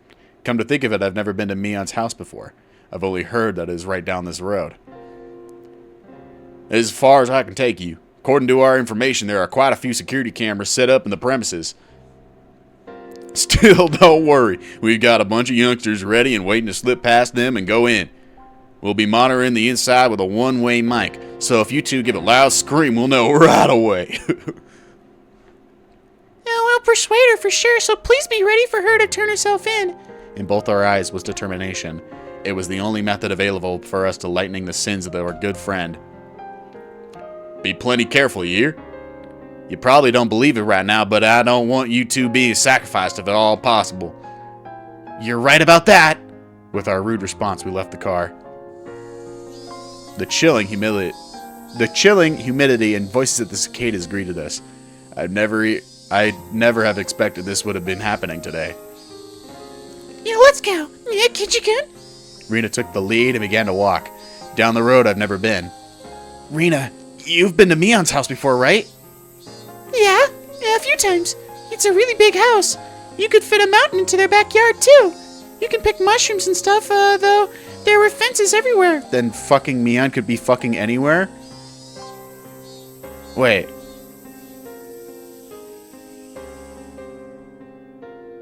Come to think of it, I've never been to Mion's house before. I've only heard that it is right down this road. As far as I can take you. According to our information, there are quite a few security cameras set up in the premises. Still, don't worry. We've got a bunch of youngsters ready and waiting to slip past them and go in. We'll be monitoring the inside with a one-way mic, so if you two give a loud scream, we'll know right away. We'll persuade her for sure, so please be ready for her to turn herself in. In both our eyes was determination. It was the only method available for us to lightening the sins of our good friend. Be plenty careful, you hear? You probably don't believe it right now, but I don't want you two being sacrificed if at all possible. You're right about that. With our rude response, we left the car. The chilling humidity and voices of the cicadas greeted us. I'd never have expected this would have been happening today. Yeah, let's go. Yeah, Kichikun. Rina took the lead and began to walk. Down the road I've never been. Rina, you've been to Mion's house before, right? Yeah, a few times. It's a really big house. You could fit a mountain into their backyard, too. You can pick mushrooms and stuff, though there were fences everywhere. Then fucking Mion could be fucking anywhere? Wait.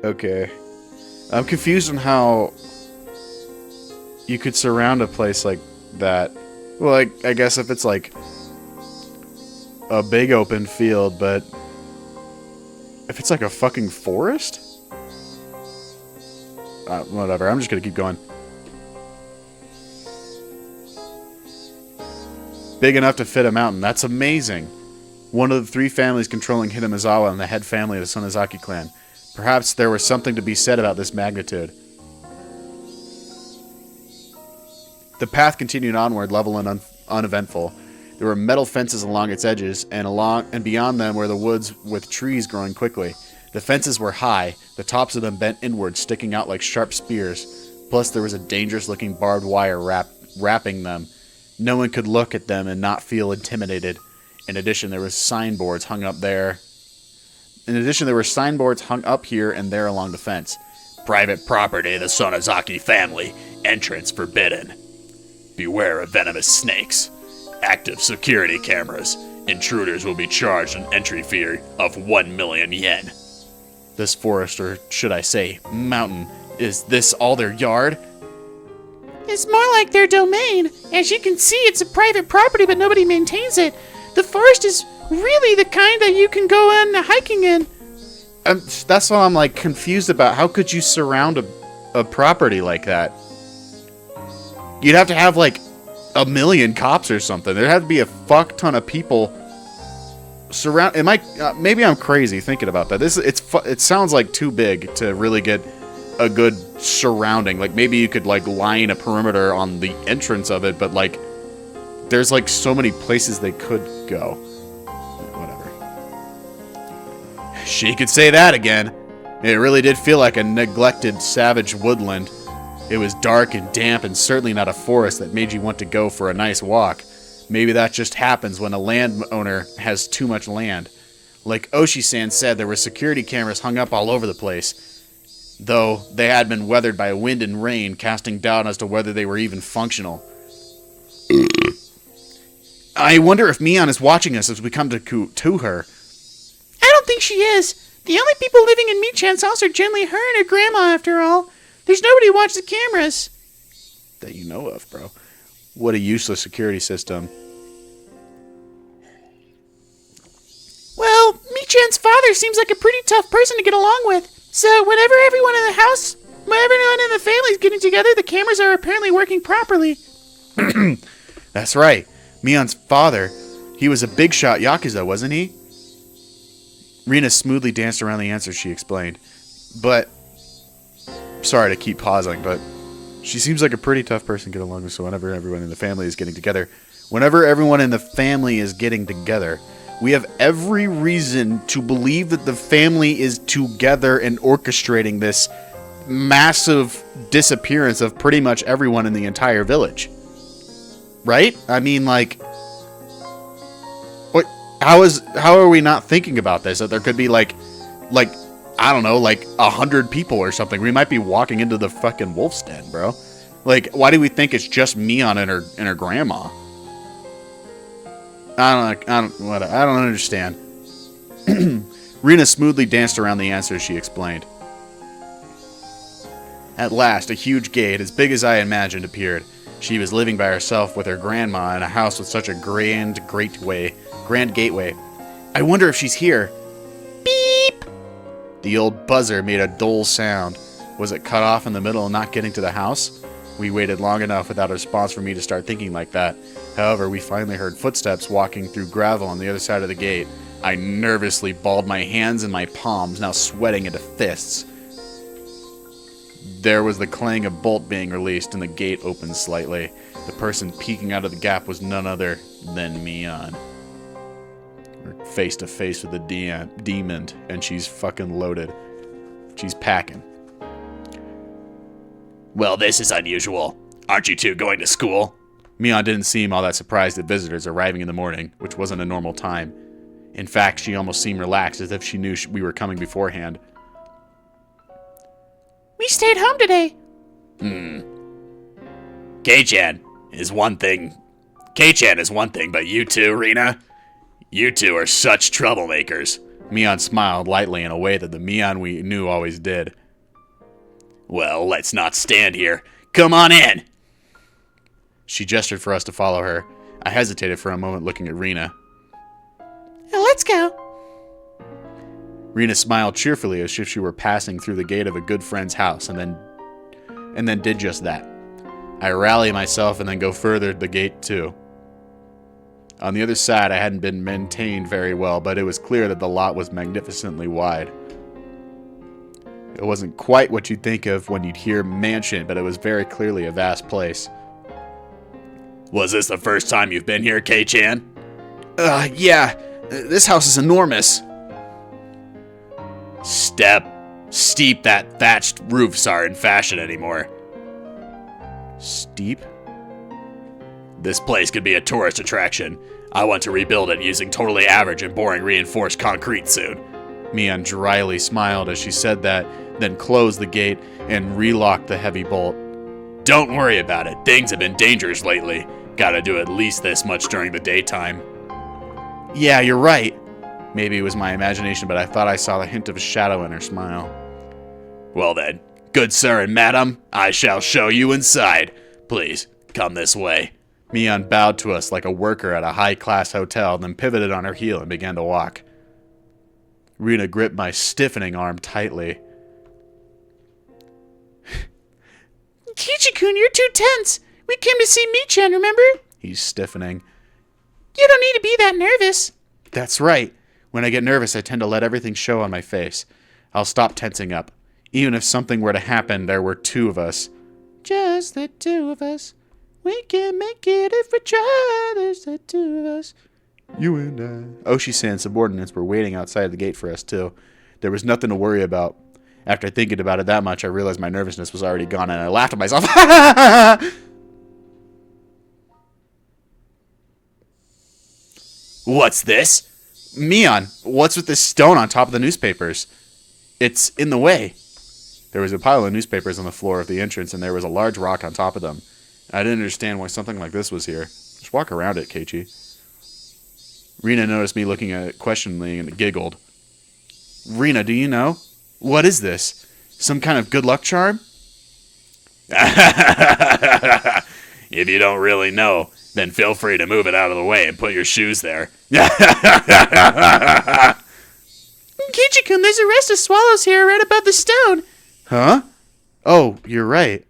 Okay. I'm confused on how you could surround a place like that. Well, I guess if it's like a big open field, but if it's like a fucking forest? Whatever, I'm just gonna keep going. Big enough to fit a mountain. That's amazing. One of the three families controlling Hidemazawa and the head family of the Sonozaki clan. Perhaps there was something to be said about this magnitude. The path continued onward, level and uneventful. There were metal fences along its edges, and beyond them were the woods with trees growing quickly. The fences were high, the tops of them bent inward, sticking out like sharp spears. Plus, there was a dangerous-looking barbed wire wrapping them. No one could look at them and not feel intimidated. In addition, there were signboards hung up here and there along the fence. Private property of the Sonozaki family. Entrance forbidden. Beware of venomous snakes. Active security cameras. Intruders will be charged an entry fee of 1 million yen. This forest, or should I say, mountain, is this all their yard? It's more like their domain. As you can see, it's a private property, but nobody maintains it. The forest is really the kind that you can go on hiking in. That's what I'm like confused about. How could you surround a property like that? You'd have to have like 1 million cops or something. There'd have to be a fuck ton of people surround. Maybe I'm crazy thinking about that. It sounds like too big to really get a good surrounding. Like maybe you could like line a perimeter on the entrance of it, but like there's like so many places they could go. Whatever. She could say that again. It really did feel like a neglected, savage woodland. It was dark and damp and certainly not a forest that made you want to go for a nice walk. Maybe that just happens when a landowner has too much land. Like Oshi-san said, there were security cameras hung up all over the place, though they had been weathered by wind and rain, casting doubt as to whether they were even functional. I wonder if Mion is watching us as we come to her. I don't think she is. The only people living in Michan's house are generally her and her grandma, after all. There's nobody who watches the cameras. That you know of, bro. What a useless security system. Well, Michan's father seems like a pretty tough person to get along with. So whenever everyone in the house, when everyone in the family is getting together, the cameras are apparently working properly. That's right. Mion's father, he was a big shot Yakuza, wasn't he? Rina smoothly danced around the answer she explained. But, sorry to keep pausing, but she seems like a pretty tough person to get along with, so whenever everyone in the family is getting together, we have every reason to believe that the family is together and orchestrating this massive disappearance of pretty much everyone in the entire village. Right? I mean, like, what? How are we not thinking about this? That there could be like, I don't know, like 100 people or something. We might be walking into the fucking wolf's den, bro. Like, why do we think it's just Mion and her grandma? I don't understand. Rina smoothly danced around the answer she explained. At last, a huge gate, as big as I imagined, appeared. She was living by herself with her grandma in a house with such a grand gateway. I wonder if she's here. Beep! The old buzzer made a dull sound. Was it cut off in the middle and not getting to the house? We waited long enough without a response for me to start thinking like that. However, we finally heard footsteps walking through gravel on the other side of the gate. I nervously balled my hands in my palms, now sweating into fists. There was the clang of bolt being released, and the gate opened slightly. The person peeking out of the gap was none other than Mion. We're face to face with the demon, and she's fucking loaded. She's packing. Well, this is unusual. Aren't you two going to school? Mion didn't seem all that surprised at visitors arriving in the morning, which wasn't a normal time. In fact, she almost seemed relaxed, as if she knew we were coming beforehand. We stayed home today. Kei-chan is one thing, but you two, Rina? You two are such troublemakers. Mion smiled lightly in a way that the Mion we knew always did. Well, let's not stand here. Come on in! She gestured for us to follow her. I hesitated for a moment, looking at Rina. Let's go. Rina smiled cheerfully as if she were passing through the gate of a good friend's house, and then did just that. I rally myself and then go further to the gate too. On the other side, I hadn't been maintained very well, but it was clear that the lot was magnificently wide. It wasn't quite what you'd think of when you'd hear mansion, but it was very clearly a vast place. Was this the first time you've been here, Kei-chan? Yeah. This house is enormous. Steep that thatched roofs are in fashion anymore. Steep? This place could be a tourist attraction. I want to rebuild it using totally average and boring reinforced concrete soon. Mion dryly smiled as she said that, then closed the gate and relocked the heavy bolt. Don't worry about it. Things have been dangerous lately. Gotta do at least this much during the daytime. Yeah, you're right. Maybe it was my imagination, but I thought I saw the hint of a shadow in her smile. Well then, good sir and madam, I shall show you inside. Please, come this way. Mion bowed to us like a worker at a high-class hotel, then pivoted on her heel and began to walk. Rina gripped my stiffening arm tightly. Kichi-kun, you're too tense. We came to see Michan, remember? He's stiffening. You don't need to be that nervous. That's right. When I get nervous, I tend to let everything show on my face. I'll stop tensing up. Even if something were to happen, there were two of us. Just the two of us. We can make it if we try. There's the two of us. You and I. Oshi-san's subordinates were waiting outside the gate for us, too. There was nothing to worry about. After thinking about it that much, I realized my nervousness was already gone, and I laughed at myself. What's this? Mion, what's with this stone on top of the newspapers? It's in the way. There was a pile of newspapers on the floor of the entrance, and there was a large rock on top of them. I didn't understand why something like this was here. Just walk around it, Keiichi. Rina noticed me looking at it questioningly and giggled. Rina, do you know? What is this? Some kind of good luck charm? If you don't really know, then feel free to move it out of the way and put your shoes there. Keiichi-kun, there's a rest of swallows here right above the stone. Huh? Oh, you're right.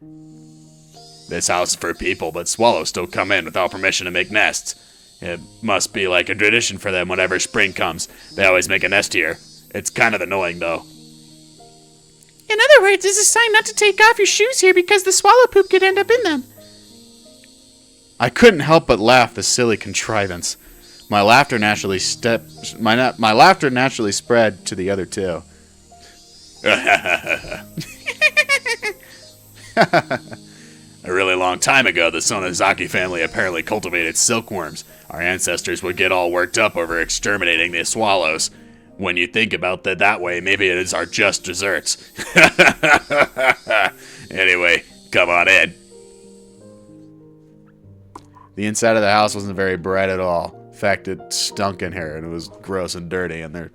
This house is for people, but swallows still come in without permission to make nests. It must be like a tradition for them whenever spring comes. They always make a nest here. It's kind of annoying, though. In other words, it's a sign not to take off your shoes here because the swallow poop could end up in them. I couldn't help but laugh at the silly contrivance. My laughter naturally my laughter naturally spread to the other two. A really long time ago, the Sonozaki family apparently cultivated silkworms. Our ancestors would get all worked up over exterminating the swallows. When you think about it that way, maybe it is our just desserts. Anyway, come on in. The inside of the house wasn't very bright at all. In fact, it stunk in here, and it was gross and dirty, and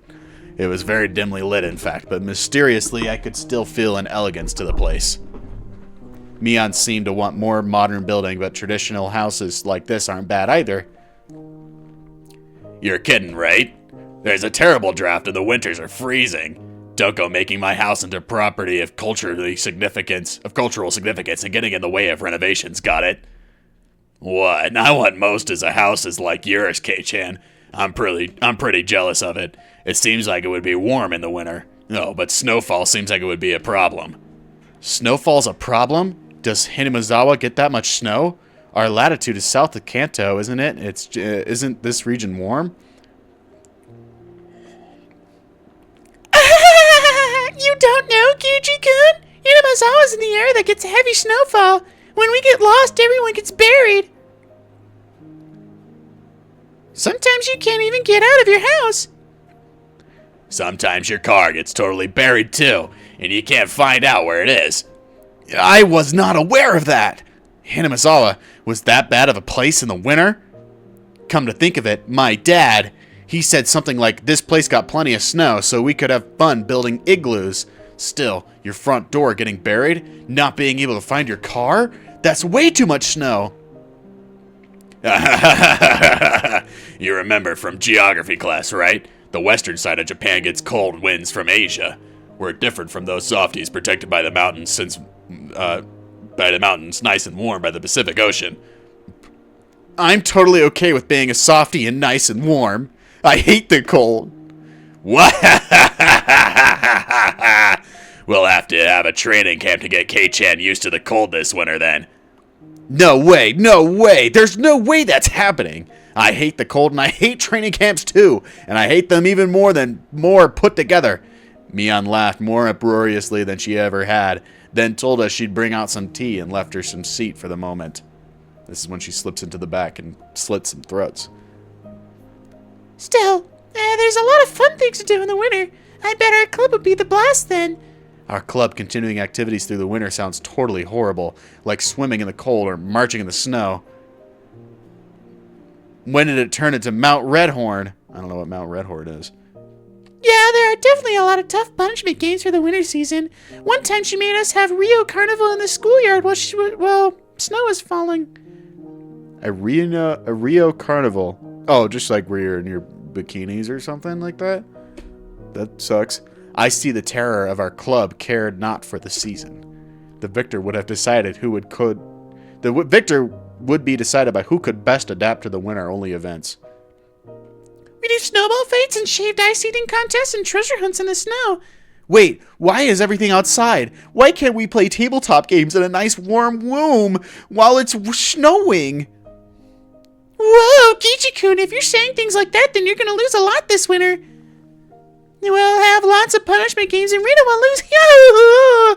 it was very dimly lit, in fact, but mysteriously, I could still feel an elegance to the place. Mion seemed to want more modern building, but traditional houses like this aren't bad either. You're kidding, right? There's a terrible drought and the winters are freezing. Don't go making my house into property of cultural significance and getting in the way of renovations, got it? What I want most is a house as like yours, Kei-chan. I'm pretty jealous of it. It seems like it would be warm in the winter. No, but snowfall seems like it would be a problem. Snowfall's a problem? Does Hinamizawa get that much snow? Our latitude is south of Kanto, isn't it? Isn't this region warm? You don't know, Keiichi-kun? Hinamizawa's in the area that gets heavy snowfall. When we get lost, everyone gets buried. Sometimes you can't even get out of your house. Sometimes your car gets totally buried too, and you can't find out where it is. I was not aware of that. Hinamizawa was that bad of a place in the winter? Come to think of it, my dad, he said something like this place got plenty of snow so we could have fun building igloos. Still, your front door getting buried? Not being able to find your car? That's way too much snow. You remember from geography class, right? The western side of Japan gets cold winds from Asia. We're different from those softies protected by the mountains nice and warm by the Pacific Ocean. I'm totally okay with being a softie and nice and warm. I hate the cold. What? We'll have to have a training camp to get Kei-chan used to the cold this winter then. No way, no way. There's no way that's happening. I hate the cold and I hate training camps too. And I hate them even more put together. Mion laughed more uproariously than she ever had, then told us she'd bring out some tea and left her some seat for the moment. This is when she slips into the back and slits some throats. Still, there's a lot of fun things to do in the winter. I bet our club would be the blast then. Our club continuing activities through the winter sounds totally horrible, like swimming in the cold or marching in the snow. When did it turn into Mount Redhorn? I don't know what Mount Redhorn is. Yeah, there are definitely a lot of tough punishment games for the winter season. One time she made us have Rio Carnival in the schoolyard while snow was falling. A Rio Carnival. Oh, just like where you're in your bikinis or something like that? That sucks. I see the terror of our club cared not for the season. The victor would have decided the victor would be decided by who could best adapt to the winter-only events. We do snowball fights and shaved ice eating contests and treasure hunts in the snow. Wait, why is everything outside? Why can't we play tabletop games in a nice warm room while it's snowing? Whoa, Keiichi-kun, if you're saying things like that, then you're gonna lose a lot this winter. We'll have lots of punishment games and Rita will lose. Yahoo!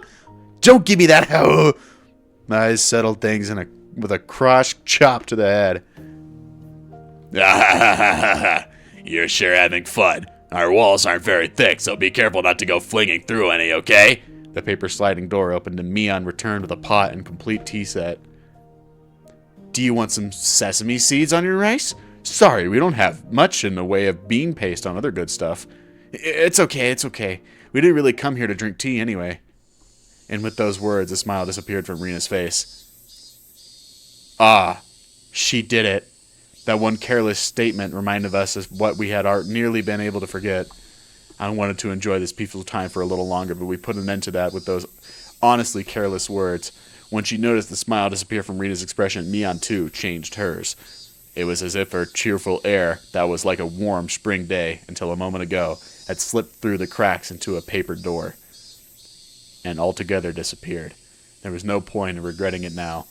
Don't give me that. My eyes settled things with a cross chop to the head. You're sure having fun. Our walls aren't very thick, so be careful not to go flinging through any, okay? The paper sliding door opened and Mion returned with a pot and complete tea set. Do you want some sesame seeds on your rice? Sorry, we don't have much in the way of bean paste on other good stuff. It's okay. We didn't really come here to drink tea anyway. And with those words, a smile disappeared from Rena's face. Ah, she did it. That one careless statement reminded us of what we had nearly been able to forget. I wanted to enjoy this peaceful time for a little longer, but we put an end to that with those honestly careless words. When she noticed the smile disappear from Rita's expression, Mion too changed hers. It was as if her cheerful air, that was like a warm spring day until a moment ago, had slipped through the cracks into a paper door and altogether disappeared. There was no point in regretting it now.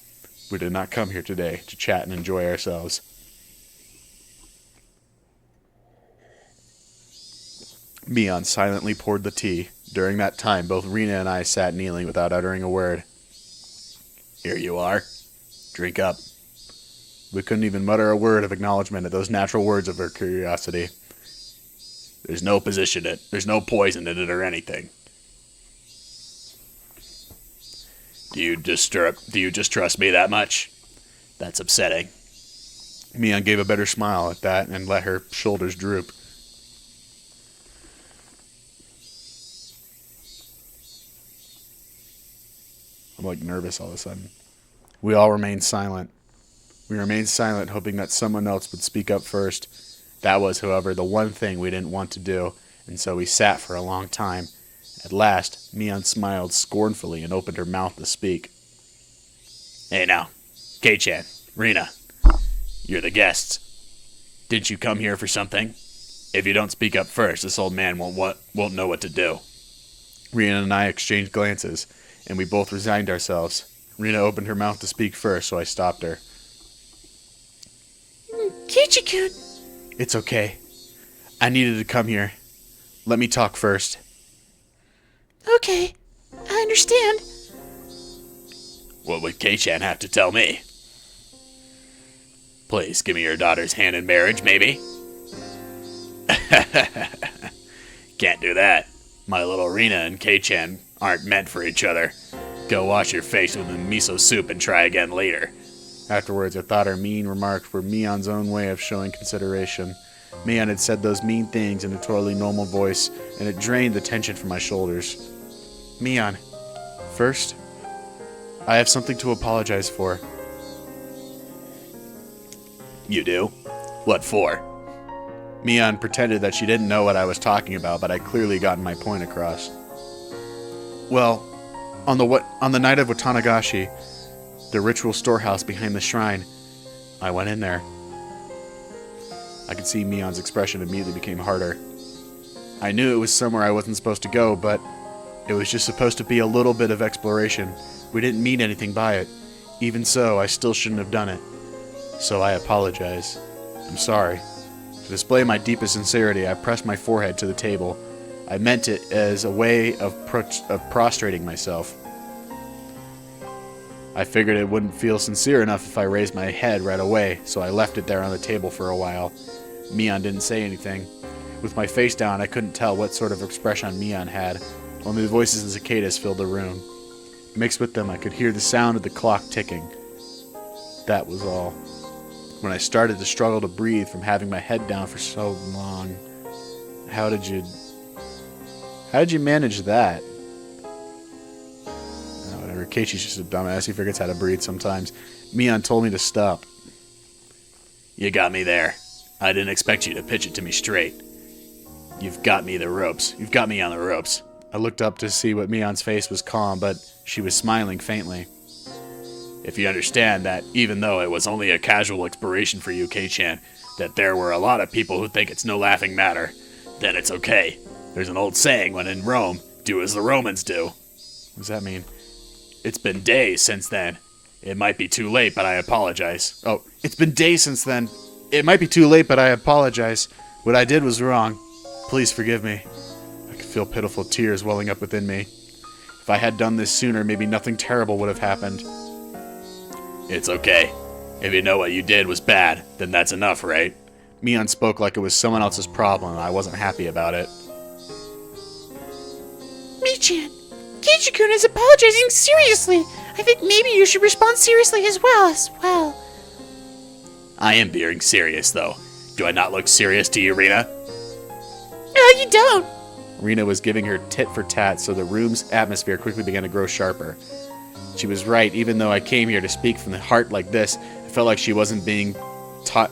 We did not come here today to chat and enjoy ourselves. Mion silently poured the tea. During that time, both Rena and I sat kneeling without uttering a word. Here you are. Drink up. We couldn't even mutter a word of acknowledgement at those natural words of her curiosity. There's no there's no poison in it or anything. Do you just trust me that much? That's upsetting. Mion gave a better smile at that and let her shoulders droop. I'm like nervous all of a sudden. We all remained silent. We remained silent, hoping that someone else would speak up first. That was, however, the one thing we didn't want to do, and so we sat for a long time. At last, Mion smiled scornfully and opened her mouth to speak. Hey now, Kei-chan, Rena, you're the guests. Didn't you come here for something? If you don't speak up first, this old man won't know what to do. Rena and I exchanged glances, and we both resigned ourselves. Rena opened her mouth to speak first, so I stopped her. Kichi-kun. It's okay. I needed to come here. Let me talk first. Okay, I understand. What would Kei-chan have to tell me? Please give me your daughter's hand in marriage, maybe? Can't do that. My little Rena and Kei-chan aren't meant for each other. Go wash your face with the miso soup and try again later. Afterwards, I thought her mean remarks were Mion's own way of showing consideration. Mion had said those mean things in a totally normal voice, and it drained the tension from my shoulders. Mion, first, I have something to apologize for. You do? What for? Mion pretended that she didn't know what I was talking about, but I clearly gotten my point across. Well, on the night of Watanagashi, the ritual storehouse behind the shrine, I went in there. I could see Mion's expression immediately became harder. I knew it was somewhere I wasn't supposed to go, but it was just supposed to be a little bit of exploration. We didn't mean anything by it. Even so, I still shouldn't have done it. So I apologize. I'm sorry. To display my deepest sincerity, I pressed my forehead to the table. I meant it as a way of prostrating myself. I figured it wouldn't feel sincere enough if I raised my head right away, so I left it there on the table for a while. Mion didn't say anything. With my face down, I couldn't tell what sort of expression Mion had. Only the voices of cicadas filled the room. Mixed with them, I could hear the sound of the clock ticking. That was all. When I started to struggle to breathe from having my head down for so long. How did you manage that? Whatever. Keiichi's just a dumbass. He forgets how to breathe sometimes. Mion told me to stop. You got me there. I didn't expect you to pitch it to me straight. You've got me the ropes. You've got me on the ropes. I looked up to see what Mion's face was calm, but she was smiling faintly. If you understand that, even though it was only a casual exploration for you, Kei-chan, that there were a lot of people who think it's no laughing matter, then it's okay. There's an old saying when in Rome, do as the Romans do. What does that mean? It's been days since then. It might be too late, but I apologize. Oh, it's been days since then. It might be too late, but I apologize. What I did was wrong. Please forgive me. feel pitiful tears welling up within me. If I had done this sooner, maybe nothing terrible would have happened. It's okay. If you know what you did was bad, then that's enough, right? Mion spoke like it was someone else's problem, and I wasn't happy about it. Michan, Keiichi-kun is apologizing seriously. I think maybe you should respond seriously as well. I am being serious, though. Do I not look serious to you, Rena? No, you don't. Rena was giving her tit for tat, so the room's atmosphere quickly began to grow sharper. She was right. Even though I came here to speak from the heart like this, it felt like she wasn't being taught.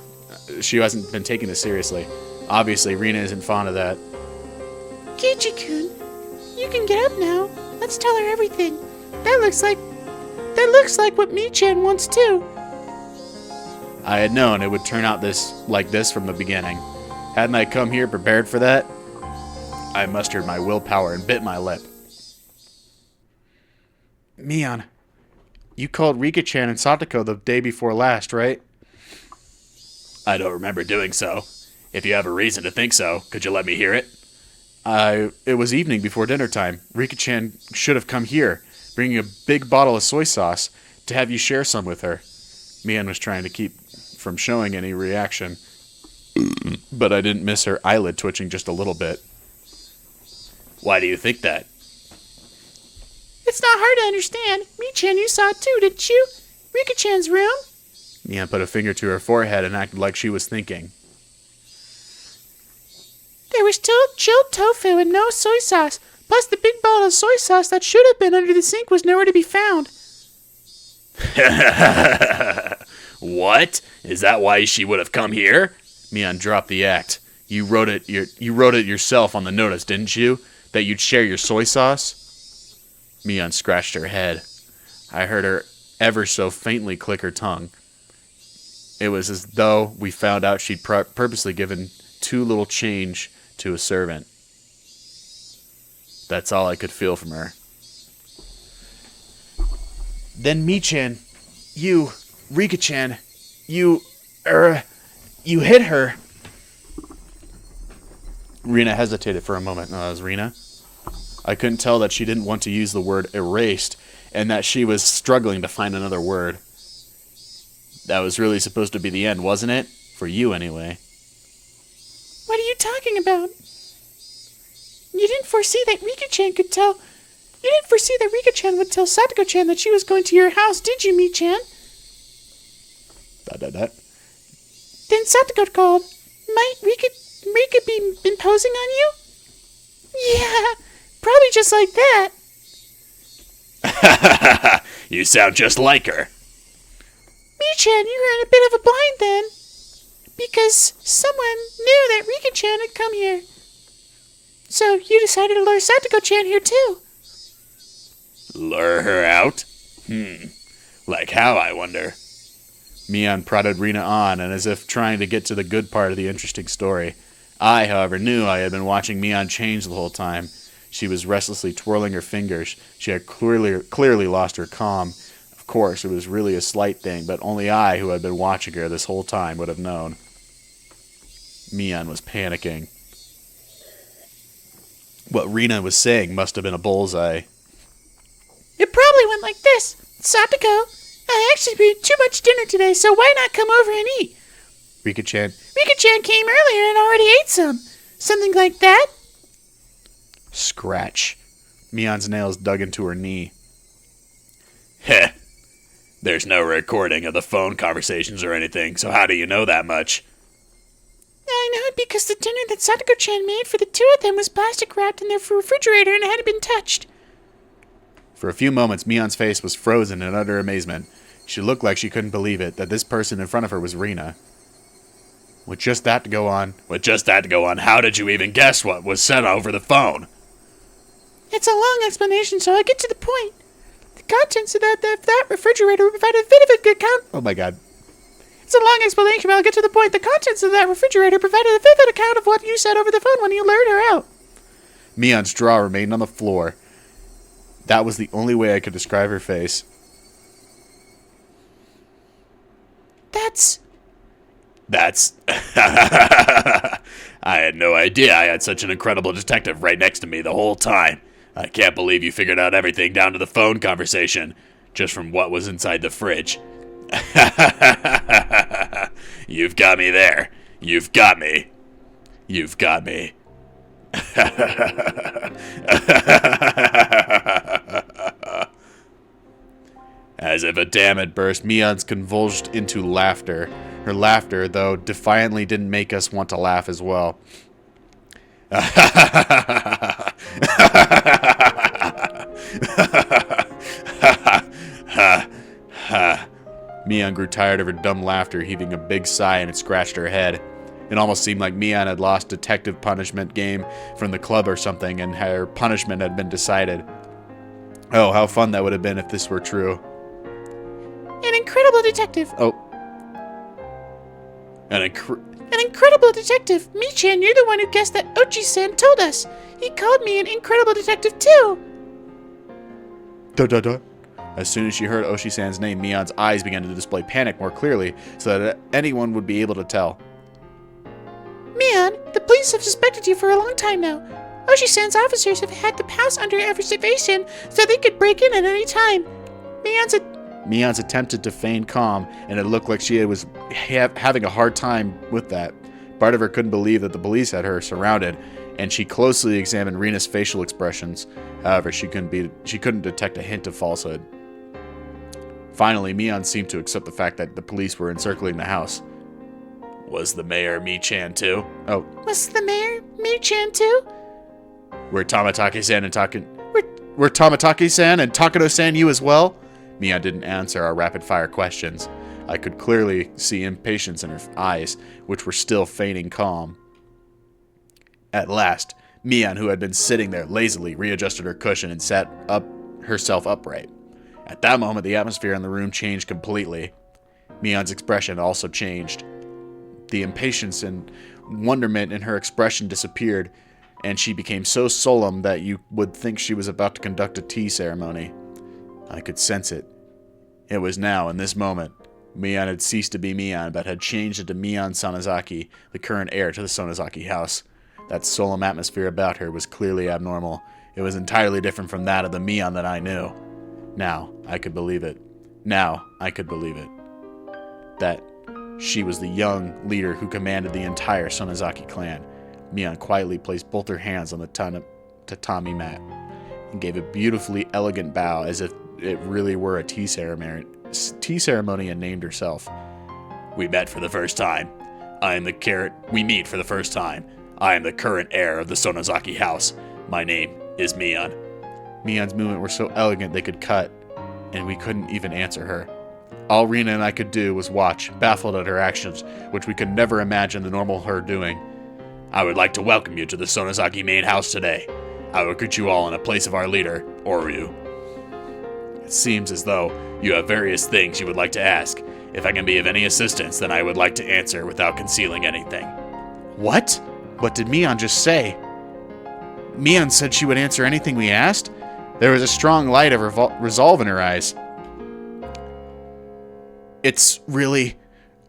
She hasn't been taking this seriously. Obviously, Rena isn't fond of that. Keiichi-kun, you can get up now. Let's tell her everything. That looks like what Michan wants too. I had known it would turn out like this from the beginning. Hadn't I come here prepared for that? I mustered my willpower and bit my lip. Mion, you called Rika-chan and Satoko the day before last, right? I don't remember doing so. If you have a reason to think so, could you let me hear it? It was evening before dinner time. Rika-chan should have come here, bringing a big bottle of soy sauce, to have you share some with her. Mion was trying to keep from showing any reaction, but I didn't miss her eyelid twitching just a little bit. Why do you think that? It's not hard to understand. Michan, you saw it too, didn't you? Rika-chan's room? Mion put a finger to her forehead and acted like she was thinking. There was still chilled tofu and no soy sauce. Plus, the big bottle of soy sauce that should have been under the sink was nowhere to be found. What? Is that why she would have come here? Mion dropped the act. You wrote it yourself on the notice, didn't you? That you'd share your soy sauce? Mion scratched her head. I heard her ever so faintly click her tongue. It was as though we found out she'd purposely given too little change to a servant. That's all I could feel from her. Then Michan, Rika-chan, you hit her. Rena hesitated for a moment. No, that was Rena. I couldn't tell that she didn't want to use the word erased, and that she was struggling to find another word. That was really supposed to be the end, wasn't it? For you, anyway. What are you talking about? You didn't foresee that Rika-chan would tell Satoko-chan that she was going to your house, did you, Michan? Then Satoko called. Might Rika be imposing on you? Yeah, probably just like that. You sound just like her. Michan, you were in a bit of a bind then. Because someone knew that Rika-chan had come here. So you decided to lure Satoko-chan here too. Lure her out? Like how, I wonder? Mion prodded Rena on, and as if trying to get to the good part of the interesting story. I, however, knew I had been watching Mion change the whole time. She was restlessly twirling her fingers. She had clearly lost her calm. Of course, it was really a slight thing, but only I, who had been watching her this whole time, would have known. Mion was panicking. What Rena was saying must have been a bullseye. It probably went like this. Satoko, I actually made too much dinner today, so why not come over and eat? Rika-chan Came earlier and already ate some. Something like that? Scratch. Mion's nails dug into her knee. Heh. There's no recording of the phone conversations or anything, so how do you know that much? I know it because the dinner that Satoko-chan made for the two of them was plastic wrapped in their refrigerator and hadn't been touched. For a few moments, Mion's face was frozen in utter amazement. She looked like she couldn't believe it, that this person in front of her was Rena. With just that to go on, how did you even guess what was said over the phone? It's a long explanation, so I'll get to the point. The contents of that refrigerator provided a bit of a good account. Oh my god. It's a long explanation, but I'll get to the point. The contents of that refrigerator provided a vivid account of what you said over the phone when you lured her out. Mion's jaw remained on the floor. That was the only way I could describe her face. That's... I had no idea idea I had such an incredible detective right next to me the whole time. I can't believe you figured out everything down to the phone conversation, just from what was inside the fridge. You've got me there. You've got me. You've got me. As if a dam had burst, Mion's convulsed into laughter. Her laughter, though, defiantly didn't make us want to laugh as well. Mion grew tired of her dumb laughter, heaving a big sigh, and it scratched her head. It almost seemed like Mion had lost detective punishment game from the club or something, and her punishment had been decided. Oh, how fun that would have been if this were true. An incredible detective. Oh. An incredible detective. Michan, you're the one who guessed that Ochi-san told us. He called me an incredible detective too. Duh. As soon as she heard Oshi-san's name, Mion's eyes began to display panic more clearly so that anyone would be able to tell. Mion, the police have suspected you for a long time now. Oshi-san's officers have had the house under observation so they could break in at any time. Mion's attempted to feign calm, and it looked like she was having a hard time with that. Part of her couldn't believe that the police had her surrounded, and she closely examined Rina's facial expressions. However, she couldn't detect a hint of falsehood. Finally, Mion seemed to accept the fact that the police were encircling the house. Was the mayor Mi-chan too? Oh. Was the mayor Mi-chan too? Were Tamatake-san and Takano-san you as well? Mion didn't answer our rapid-fire questions. I could clearly see impatience in her eyes, which were still feigning calm. At last, Mion, who had been sitting there lazily, readjusted her cushion and sat herself upright. At that moment, the atmosphere in the room changed completely. Mion's expression also changed. The impatience and wonderment in her expression disappeared, and she became so solemn that you would think she was about to conduct a tea ceremony. I could sense it. It was now, in this moment. Mion had ceased to be Mion, but had changed into Mion Sonozaki, the current heir to the Sonozaki house. That solemn atmosphere about her was clearly abnormal. It was entirely different from that of the Mion that I knew. Now, I could believe it. That she was the young leader who commanded the entire Sonozaki clan. Mion quietly placed both her hands on the tatami mat and gave a beautifully elegant bow as if it really were a tea ceremony, and named herself. We met for the first time. We meet for the first time. I am the current heir of the Sonozaki house. My name is Mion. Mion's movements were so elegant they could cut, and we couldn't even answer her. All Rina and I could do was watch, baffled at her actions, which we could never imagine the normal her doing. I would like to welcome you to the Sonozaki main house today. I will greet you all in the place of our leader, Oryu. It seems as though you have various things you would like to ask. If I can be of any assistance, then I would like to answer without concealing anything. What? What did Mion just say? Mion said she would answer anything we asked? There was a strong light of resolve in her eyes. It's really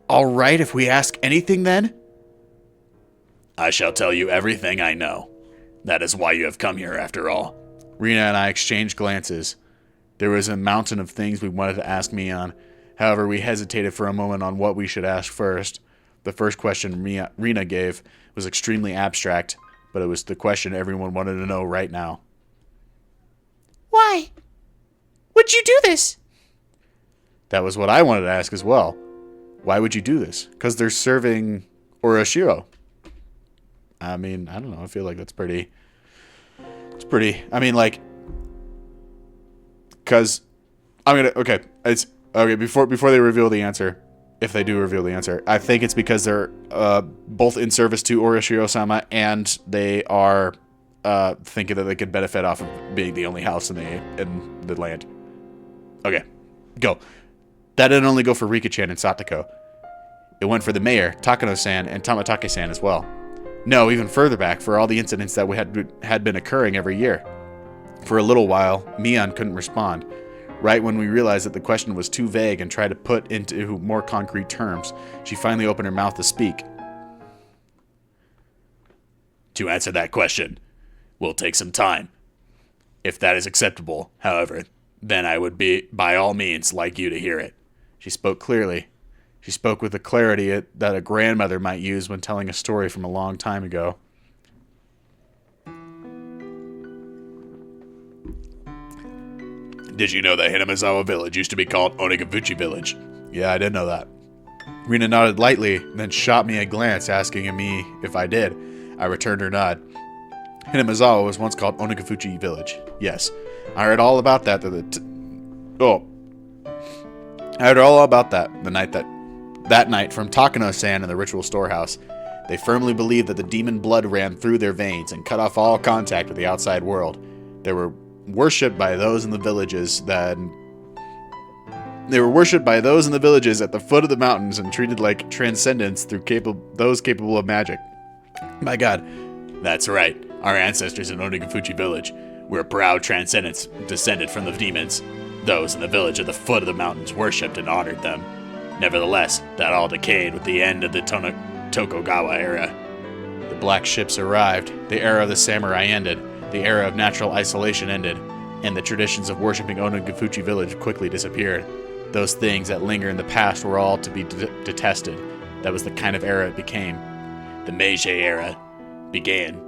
all right if we ask anything then? I shall tell you everything I know. That is why you have come here after all. Rina and I exchanged glances. There was a mountain of things we wanted to ask Mion. However, we hesitated for a moment on what we should ask first. The first question Rina gave was extremely abstract, but it was the question everyone wanted to know right now. Why? Would you do this? That was what I wanted to ask as well. Why would you do this? Because they're serving Oroshiro. I mean, I don't know. I feel like that's pretty... I mean, like... Because... Okay. It's... Okay, before they reveal the answer... If they do reveal the answer, I think it's because they're both in service to Oroshiro-sama, and they are thinking that they could benefit off of being the only house in the land. Okay, go. That didn't only go for Rika-chan and Satoko. It went for the mayor, Takano-san, and Tamatake-san as well. No, even further back, for all the incidents that had been occurring every year. For a little while, Mion couldn't respond. Right when we realized that the question was too vague and tried to put into more concrete terms, she finally opened her mouth to speak. To answer that question will take some time. If that is acceptable, however, then I would be, by all means, like you to hear it. She spoke clearly. She spoke with the clarity that a grandmother might use when telling a story from a long time ago. Did you know that Hinamizawa Village used to be called Watanagashi Village? Yeah, I did know that. Rena nodded lightly, then shot me a glance, asking me if I did. I returned her nod. Hinamizawa was once called Watanagashi Village. Yes, I heard all about that. I heard all about that that night from Takano-san in the ritual storehouse. They firmly believed that the demon blood ran through their veins and cut off all contact with the outside world. They were worshipped by those in the villages at the foot of the mountains and treated like transcendents through those capable of magic. My God. That's right. Our ancestors in Watanagashi Village were proud transcendents descended from the demons. Those in the village at the foot of the mountains worshipped and honored them. Nevertheless, that all decayed with the end of the Tokugawa era. The black ships arrived, the era of the samurai ended, the era of natural isolation ended, and the traditions of worshipping Watanagashi Village quickly disappeared. Those things that linger in the past were all to be detested. That was the kind of era it became. The Meiji era began,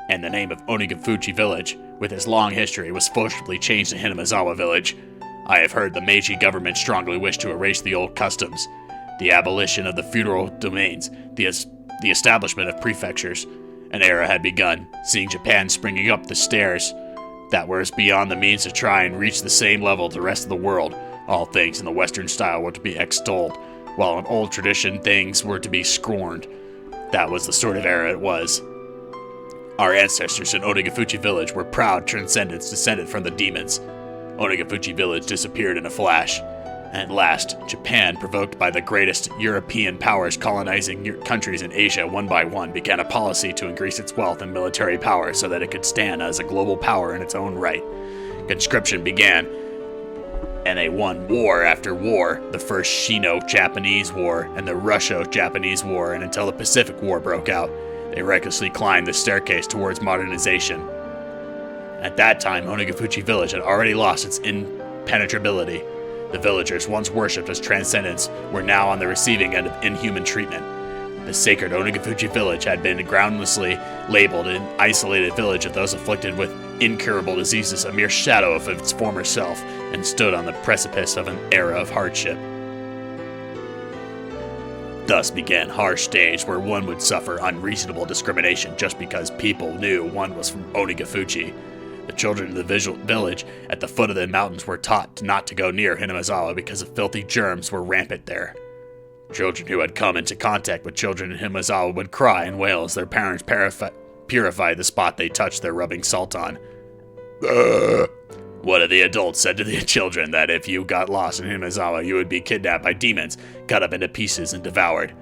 and the name of Watanagashi Village, with its long history, was forcibly changed to Hinamizawa Village. I have heard the Meiji government strongly wished to erase the old customs, the abolition of the feudal domains, the establishment of prefectures. An era had begun, seeing Japan springing up the stairs that were beyond the means to try and reach the same level as the rest of the world. All things in the Western style were to be extolled, while in old tradition things were to be scorned. That was the sort of era it was. Our ancestors in Watanagashi Village were proud transcendents descended from the demons. Watanagashi Village disappeared in a flash. And at last, Japan, provoked by the greatest European powers colonizing countries in Asia one by one, began a policy to increase its wealth and military power so that it could stand as a global power in its own right. Conscription began, and they won war after war, the first Sino-Japanese War and the Russo-Japanese War, and until the Pacific War broke out, they recklessly climbed the staircase towards modernization. At that time, Watanagashi Village had already lost its impenetrability. The villagers, once worshipped as transcendents, were now on the receiving end of inhuman treatment. The sacred Watanagashi Village had been groundlessly labeled an isolated village of those afflicted with incurable diseases, a mere shadow of its former self, and stood on the precipice of an era of hardship. Thus began harsh days where one would suffer unreasonable discrimination just because people knew one was from Watanagashi. The children of the village at the foot of the mountains were taught not to go near Hinamizawa because of filthy germs were rampant there. Children who had come into contact with children in Hinamizawa would cry and wail as their parents purified the spot they touched their rubbing salt on. One of the adults said to the children that if you got lost in Hinamizawa, you would be kidnapped by demons, cut up into pieces, and devoured.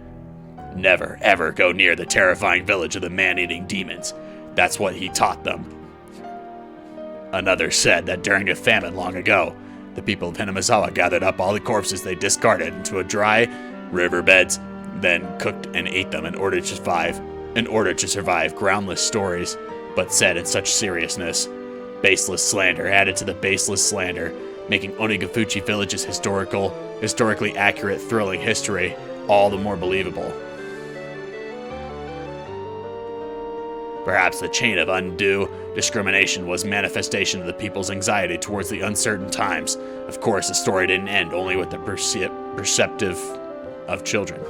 Never, ever go near the terrifying village of the man-eating demons. That's what he taught them. Another said that during a famine long ago, the people of Hinamizawa gathered up all the corpses they discarded into a dry riverbeds, then cooked and ate them in order to survive. Groundless stories, but said in such seriousness. Baseless slander added to the baseless slander, making Watanagashi Village's historically accurate, thrilling history all the more believable. Perhaps the chain of undue discrimination was manifestation of the people's anxiety towards the uncertain times. Of course, the story didn't end only with the perceptive of children.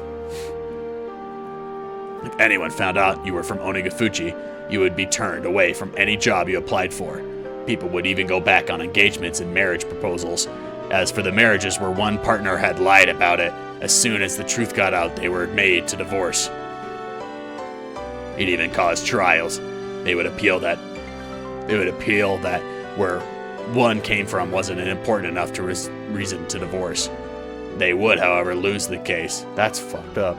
If anyone found out you were from Watanagashi, you would be turned away from any job you applied for. People would even go back on engagements and marriage proposals. As for the marriages where one partner had lied about it, as soon as the truth got out, they were made to divorce. It even caused trials. They would appeal that where one came from wasn't important enough to reason to divorce. They would, however, lose the case. That's fucked up.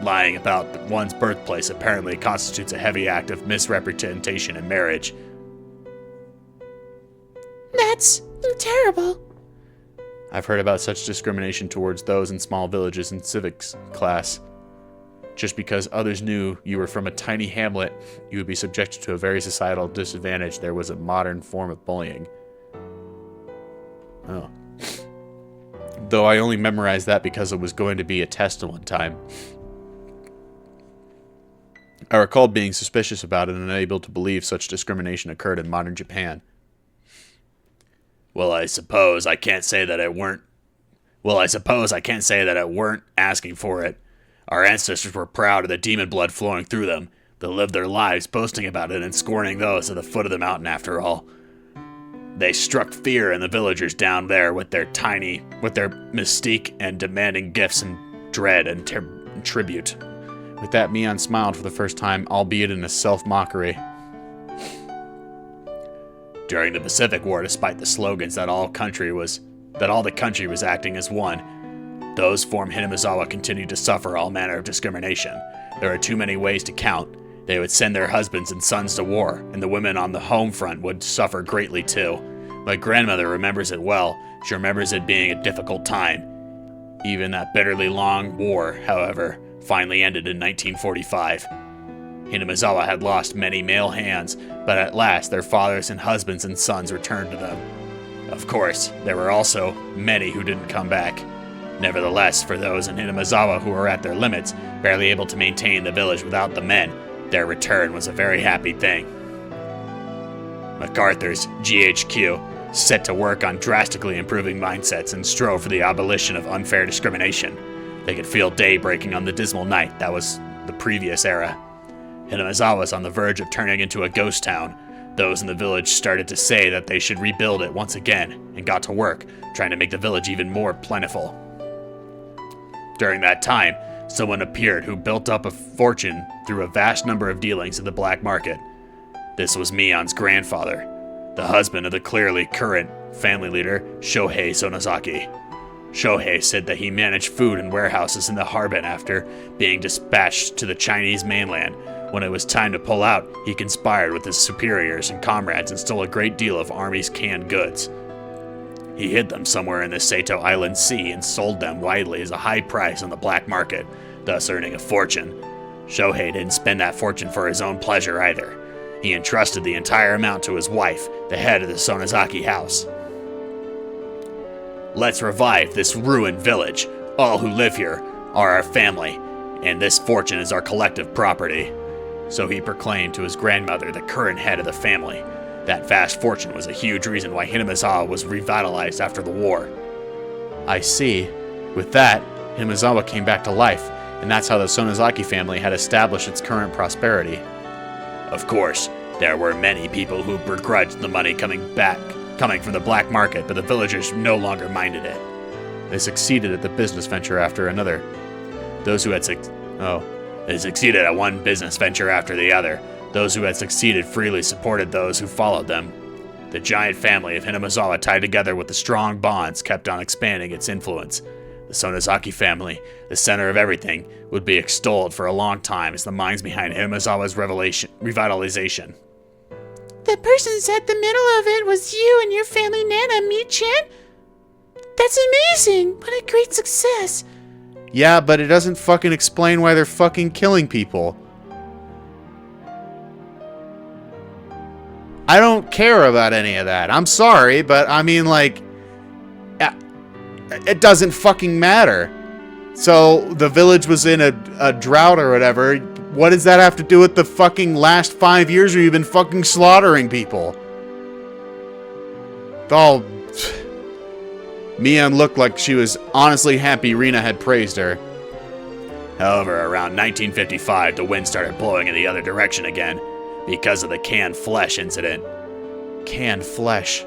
Lying about one's birthplace apparently constitutes a heavy act of misrepresentation in marriage. That's terrible. I've heard about such discrimination towards those in small villages in civics class. Just because others knew you were from a tiny hamlet, you would be subjected to a very societal disadvantage. There was a modern form of bullying. Oh. Though I only memorized that because it was going to be a test one time. I recalled being suspicious about it and unable to believe such discrimination occurred in modern Japan. Well, I suppose I can't say that it weren't asking for it. Our ancestors were proud of the demon blood flowing through them. They lived their lives boasting about it and scorning those at the foot of the mountain after all. They struck fear in the villagers down there with their mystique and demanding gifts and dread and tribute. With that, Mion smiled for the first time, albeit in a self-mockery. During the Pacific War, despite the slogans that all the country was acting as one, those from Hinamizawa continued to suffer all manner of discrimination. There are too many ways to count. They would send their husbands and sons to war, and the women on the home front would suffer greatly too. My grandmother remembers it well. She remembers it being a difficult time. Even that bitterly long war, however, finally ended in 1945. Hinamizawa had lost many male hands, but at last their fathers and husbands and sons returned to them. Of course, there were also many who didn't come back. Nevertheless, for those in Hinamizawa who were at their limits, barely able to maintain the village without the men, their return was a very happy thing. MacArthur's GHQ set to work on drastically improving mindsets and strove for the abolition of unfair discrimination. They could feel day breaking on the dismal night that was the previous era. Hinamizawa was on the verge of turning into a ghost town. Those in the village started to say that they should rebuild it once again, and got to work, trying to make the village even more plentiful. During that time, someone appeared who built up a fortune through a vast number of dealings in the black market. This was Mion's grandfather, the husband of the clearly current family leader, Shohei Sonozaki. Shohei said that he managed food and warehouses in the Harbin after being dispatched to the Chinese mainland. When it was time to pull out, he conspired with his superiors and comrades and stole a great deal of Army's canned goods. He hid them somewhere in the Sato Island Sea and sold them widely as a high price on the black market, thus earning a fortune. Shohei didn't spend that fortune for his own pleasure either. He entrusted the entire amount to his wife, the head of the Sonozaki house. Let's revive this ruined village. All who live here are our family, and this fortune is our collective property. So he proclaimed to his grandmother, the current head of the family. That vast fortune was a huge reason why Hinamizawa was revitalized after the war. I see. With that, Hinamizawa came back to life, and that's how the Sonozaki family had established its current prosperity. Of course, there were many people who begrudged the money coming from the black market, but the villagers no longer minded it. They succeeded at the business venture after another. They succeeded at one business venture after the other. Those who had succeeded freely supported those who followed them. The giant family of Hinamizawa, tied together with the strong bonds, kept on expanding its influence. The Sonozaki family, the center of everything, would be extolled for a long time as the minds behind Hinamizawa's revitalization. The person at the middle of it was you and your family Nana, Mi-chan? That's amazing! What a great success! Yeah, but it doesn't fucking explain why they're fucking killing people. I don't care about any of that. I'm sorry, but I mean, like, it doesn't fucking matter. So, the village was in a drought or whatever. What does that have to do with the fucking last 5 years where you've been fucking slaughtering people? Mion looked like she was honestly happy Rina had praised her. However, around 1955, the wind started blowing in the other direction again, because of the canned flesh incident. Canned flesh.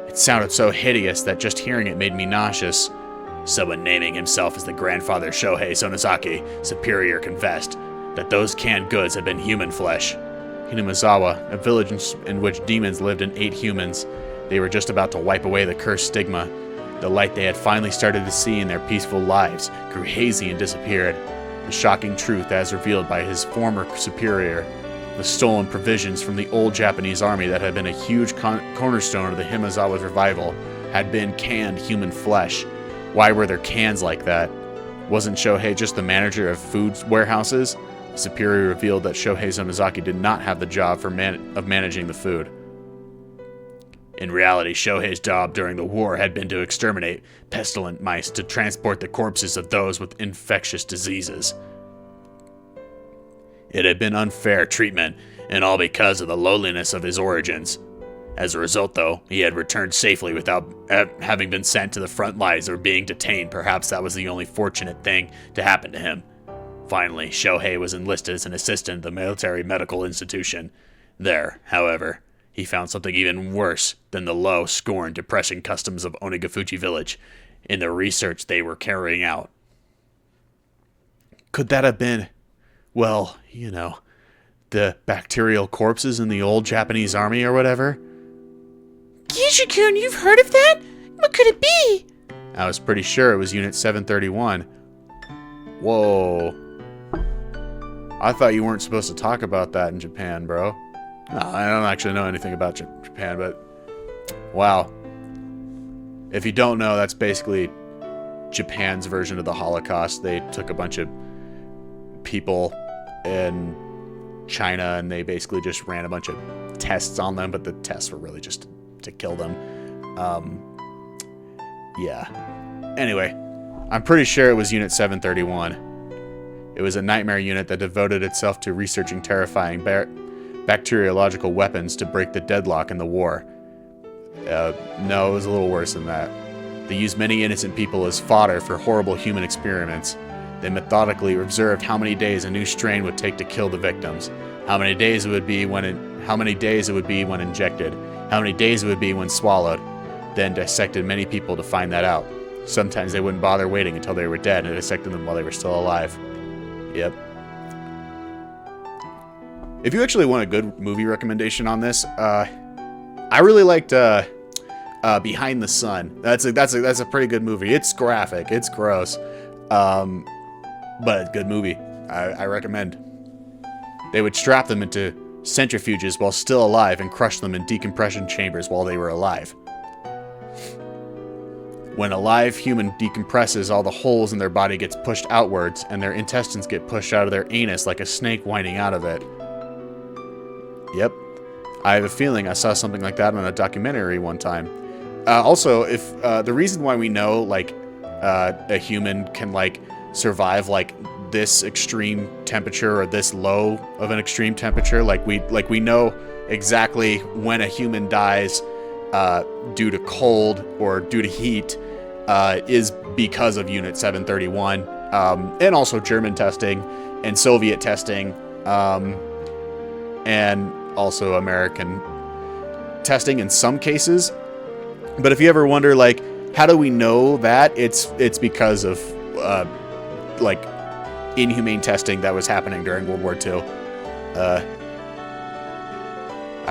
It sounded so hideous that just hearing it made me nauseous. Someone naming himself as the grandfather Shohei Sonozaki, superior, confessed that those canned goods had been human flesh. Hinamizawa, a village in which demons lived and ate humans, they were just about to wipe away the cursed stigma. The light they had finally started to see in their peaceful lives grew hazy and disappeared. The shocking truth, as revealed by his former superior, the stolen provisions from the old Japanese army that had been a huge cornerstone of the Hinamizawa's revival, had been canned human flesh. Why were there cans like that? Wasn't Shohei just the manager of food warehouses? His superior revealed that Shohei Sonozaki did not have the job of managing the food. In reality, Shohei's job during the war had been to exterminate pestilent mice to transport the corpses of those with infectious diseases. It had been unfair treatment, and all because of the lowliness of his origins. As a result, though, he had returned safely without having been sent to the front lines or being detained. Perhaps that was the only fortunate thing to happen to him. Finally, Shohei was enlisted as an assistant at the military medical institution. There, however, he found something even worse than the low, scorned, depressing customs of Onigafuchi village in the research they were carrying out. Could that have been, well, you know, the bacterial corpses in the old Japanese army or whatever? Gijikun, you've heard of that? What could it be? I was pretty sure it was Unit 731. Whoa. I thought you weren't supposed to talk about that in Japan, bro. No, I don't actually know anything about Japan, but wow. If you don't know, that's basically Japan's version of the Holocaust. They took a bunch of people in China and they basically just ran a bunch of tests on them, but the tests were really just to kill them. Yeah. Anyway, I'm pretty sure it was Unit 731. It was a nightmare unit that devoted itself to researching terrifying bacteriological weapons to break the deadlock in the war. No, it was a little worse than that. They used many innocent people as fodder for horrible human experiments. They methodically observed how many days a new strain would take to kill the victims, how many days it would be when injected, how many days it would be when swallowed, then dissected many people to find that out. Sometimes they wouldn't bother waiting until they were dead and dissected them while they were still alive. Yep. If you actually want a good movie recommendation on this, I really liked Behind the Sun. That's a pretty good movie. It's graphic, it's gross, but a good movie. I recommend. They would strap them into centrifuges while still alive and crush them in decompression chambers while they were alive. When a live human decompresses, all the holes in their body gets pushed outwards, and their intestines get pushed out of their anus like a snake winding out of it. Yep. I have a feeling I saw something like that on a documentary one time. Also, if the reason why we know, like, a human can, like, survive, like, this extreme temperature or this low of an extreme temperature, like we know exactly when a human dies due to cold or due to heat, is because of Unit 731, and also German testing and Soviet testing, and also American testing in some cases. But if you ever wonder, like, how do we know that? It's because of like inhumane testing that was happening during World War II. I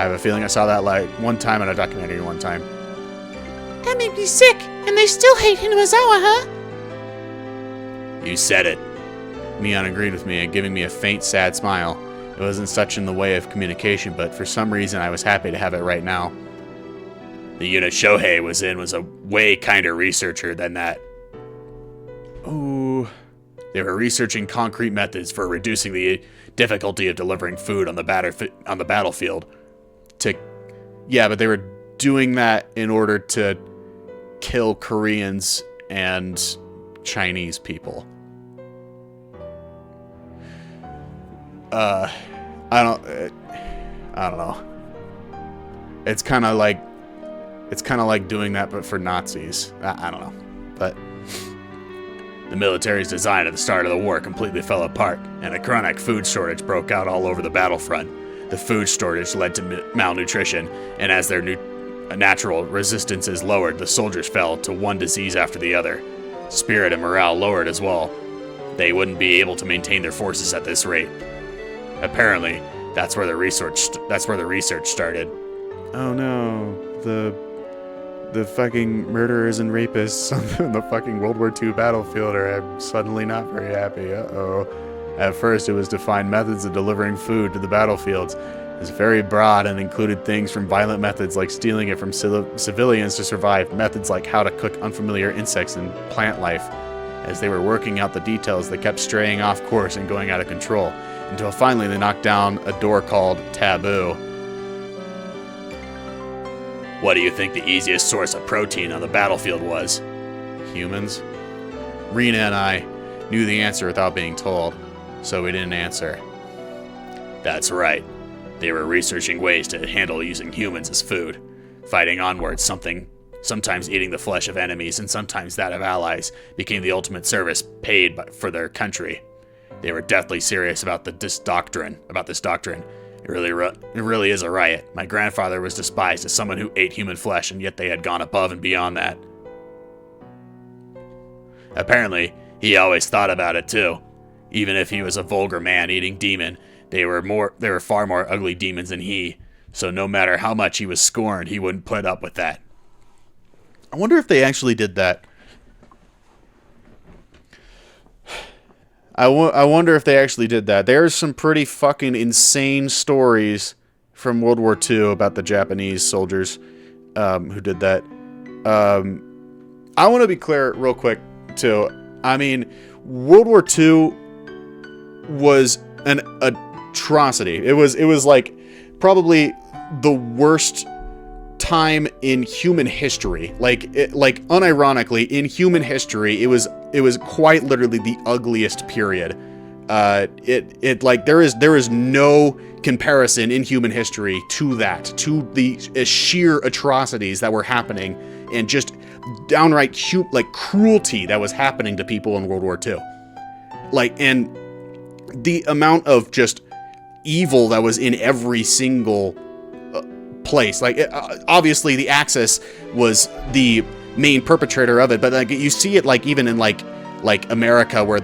have a feeling I saw that like one time in a documentary one time. That made me sick, and they still hate Hinamizawa, huh? You said it. Mion agreed with me and giving me a faint, sad smile. It wasn't such in the way of communication, but for some reason I was happy to have it right now. The unit Shohei was in was a way kinder researcher than that. Ooh. They were researching concrete methods for reducing the difficulty of delivering food on the battlefield. Yeah, but they were doing that in order to kill Koreans and Chinese people. I don't know. It's kind of like doing that, but for Nazis. I don't know, but the military's design at the start of the war completely fell apart, and a chronic food shortage broke out all over the battlefront. The food shortage led to malnutrition, and as their natural resistances lowered, the soldiers fell to one disease after the other. Spirit and morale lowered as well. They wouldn't be able to maintain their forces at this rate. Apparently, that's where the research started. Oh no, the fucking murderers and rapists on the fucking World War II battlefield are suddenly not very happy. Uh-oh. At first, it was to find methods of delivering food to the battlefields. It was very broad and included things from violent methods like stealing it from civilians to survive, methods like how to cook unfamiliar insects and plant life, As they were working out the details, they kept straying off course and going out of control, until finally they knocked down a door called Taboo. What do you think the easiest source of protein on the battlefield was? Humans? Rena and I knew the answer without being told, so we didn't answer. That's right. They were researching ways to handle using humans as food, fighting onwards sometimes eating the flesh of enemies and sometimes that of allies became the ultimate service paid for their country. They were deathly serious about this doctrine. It really is a riot. My grandfather was despised as someone who ate human flesh, and yet they had gone above and beyond that. Apparently, he always thought about it too. Even if he was a vulgar man-eating demon, they were far more ugly demons than he. So no matter how much he was scorned, he wouldn't put up with that. I wonder if they actually did that. I wonder if they actually did that. There's some pretty fucking insane stories from World War II about the Japanese soldiers who did that. I want to be clear real quick, too. I mean, World War II was an atrocity. It was like probably the worst time in human history. Like unironically, in human history, it was quite literally the ugliest period. There is no comparison in human history to that, to the sheer atrocities that were happening and just downright cruelty that was happening to people in World War II. And the amount of just evil that was in every single place. Obviously the Axis was the main perpetrator of it, but you see it even in America, where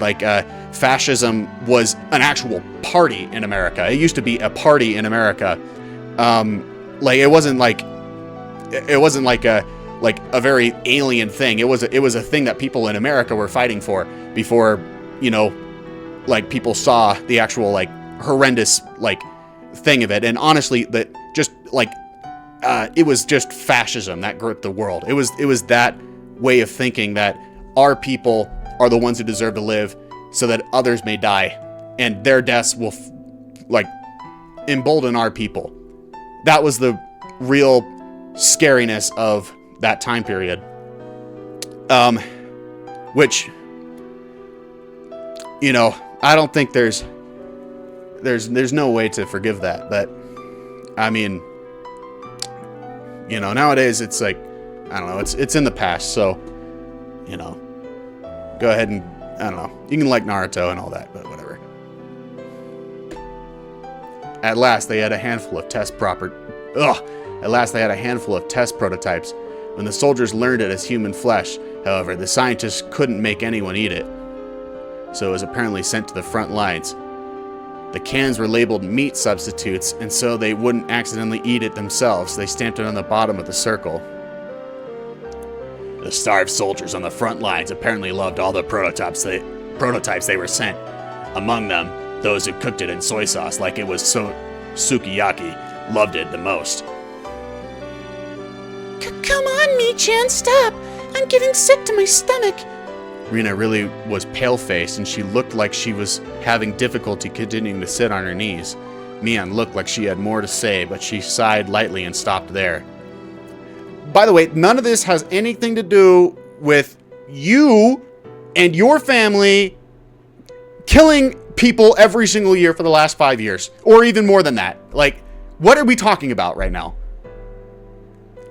fascism was an actual party in America. It used to be a party in America. It wasn't a very alien thing. It was a thing that people in America were fighting for before, people saw the actual horrendous thing of it. And honestly, that just it was just fascism that gripped the world. It was that way of thinking that our people are the ones who deserve to live so that others may die, and their deaths will embolden our people. That was the real scariness of that time period. Which, I don't think there's no way to forgive that, but I mean, nowadays it's I don't know, it's in the past, so, go ahead and, I don't know, you can like Naruto and all that, but whatever. At last, they had a handful of test prototypes. When the soldiers learned it as human flesh, however, the scientists couldn't make anyone eat it, so it was apparently sent to the front lines. The cans were labeled meat substitutes, and so they wouldn't accidentally eat it themselves. They stamped it on the bottom of the circle. The starved soldiers on the front lines apparently loved all the prototypes they were sent. Among them, those who cooked it in soy sauce like it was sukiyaki loved it the most. Come on, Mi-chan, stop! I'm getting sick to my stomach. Rena really was pale-faced, and she looked like she was having difficulty continuing to sit on her knees. Mian looked like she had more to say, but she sighed lightly and stopped there. By the way, none of this has anything to do with you and your family killing people every single year for the last 5 years, or even more than that. What are we talking about right now?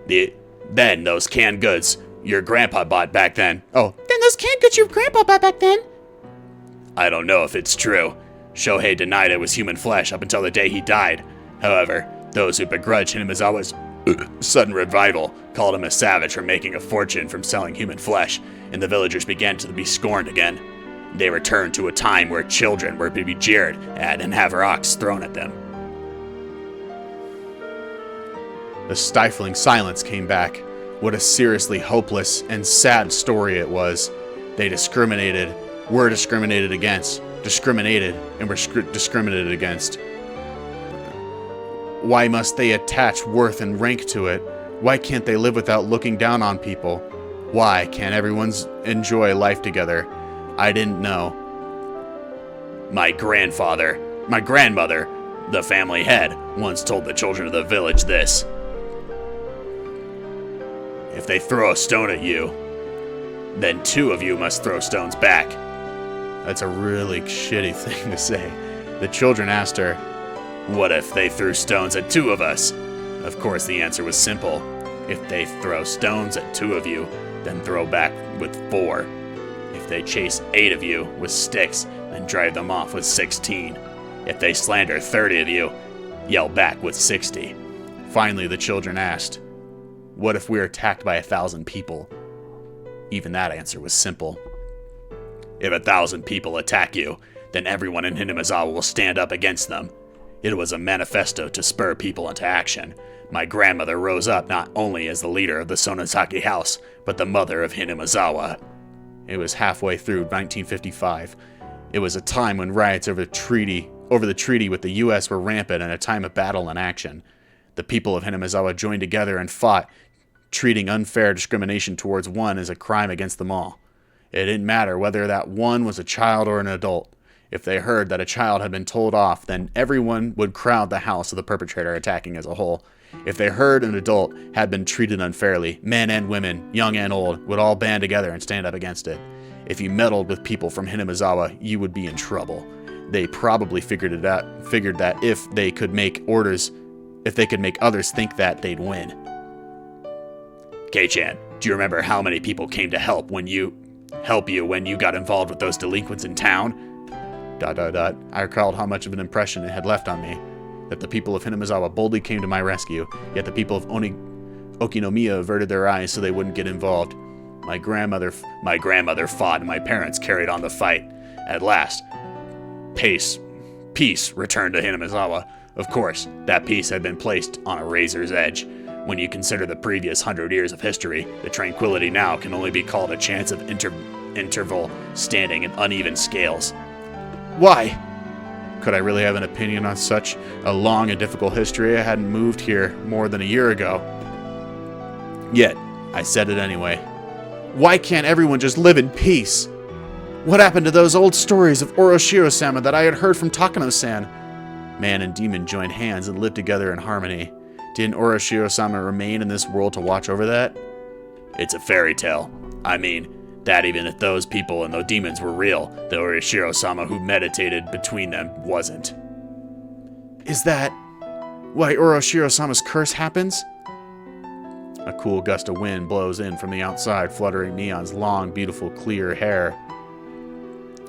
Then those canned goods your grandpa bought back then. Oh. Then those canned goods your grandpa bought back then? I don't know if it's true. Shohei denied it was human flesh up until the day he died. However, those who begrudged him his always sudden revival called him a savage for making a fortune from selling human flesh, and the villagers began to be scorned again. They returned to a time where children were to be jeered at and have rocks thrown at them. The stifling silence came back. What a seriously hopeless and sad story it was. They were discriminated against. Discriminated and were discriminated against. Why must they attach worth and rank to it? Why can't they live without looking down on people? Why can't everyone enjoy life together? I didn't know. My grandmother, the family head, once told the children of the village this. If they throw a stone at you, then 2 of you must throw stones back. That's a really shitty thing to say. The children asked her, What if they threw stones at 2 of us? Of course, the answer was simple. If they throw stones at 2 of you, then throw back with 4. If they chase 8 of you with sticks, then drive them off with 16. If they slander 30 of you, yell back with 60. Finally, the children asked, what if we were attacked by 1,000 people? Even that answer was simple. If 1,000 people attack you, then everyone in Hinamizawa will stand up against them. It was a manifesto to spur people into action. My grandmother rose up not only as the leader of the Sonozaki house, but the mother of Hinamizawa. It was halfway through 1955. It was a time when riots over the treaty with the U.S. were rampant and a time of battle and action. The people of Hinamizawa joined together and fought, treating unfair discrimination towards one as a crime against them all. It didn't matter whether that one was a child or an adult. If they heard that a child had been told off, then everyone would crowd the house of the perpetrator attacking as a whole. If they heard an adult had been treated unfairly, men and women, young and old, would all band together and stand up against it. If you meddled with people from Hinamizawa, you would be in trouble. They probably figured that if they could make others think that, they'd win. Kei-chan, do you remember how many people came to help you when you got involved with those delinquents in town? ... I recalled how much of an impression it had left on me. That the people of Hinamizawa boldly came to my rescue, yet the people of Okinomiya averted their eyes so they wouldn't get involved. My grandmother fought and my parents carried on the fight. At last, peace returned to Hinamizawa. Of course, that peace had been placed on a razor's edge. When you consider the previous 100 years of history, the tranquility now can only be called a chance of interval standing in uneven scales. Why? Could I really have an opinion on such a long and difficult history? I hadn't moved here more than a year ago. Yet, I said it anyway. Why can't everyone just live in peace? What happened to those old stories of Oroshiro-sama that I had heard from Takano-san? Man and demon joined hands and lived together in harmony. Didn't Oroshiro-sama remain in this world to watch over that? It's a fairy tale. I mean, that even if those people and the demons were real, the Oroshiro-sama who meditated between them wasn't. Is that why Oroshiro-sama's curse happens? A cool gust of wind blows in from the outside, fluttering Mion's long, beautiful, clear hair.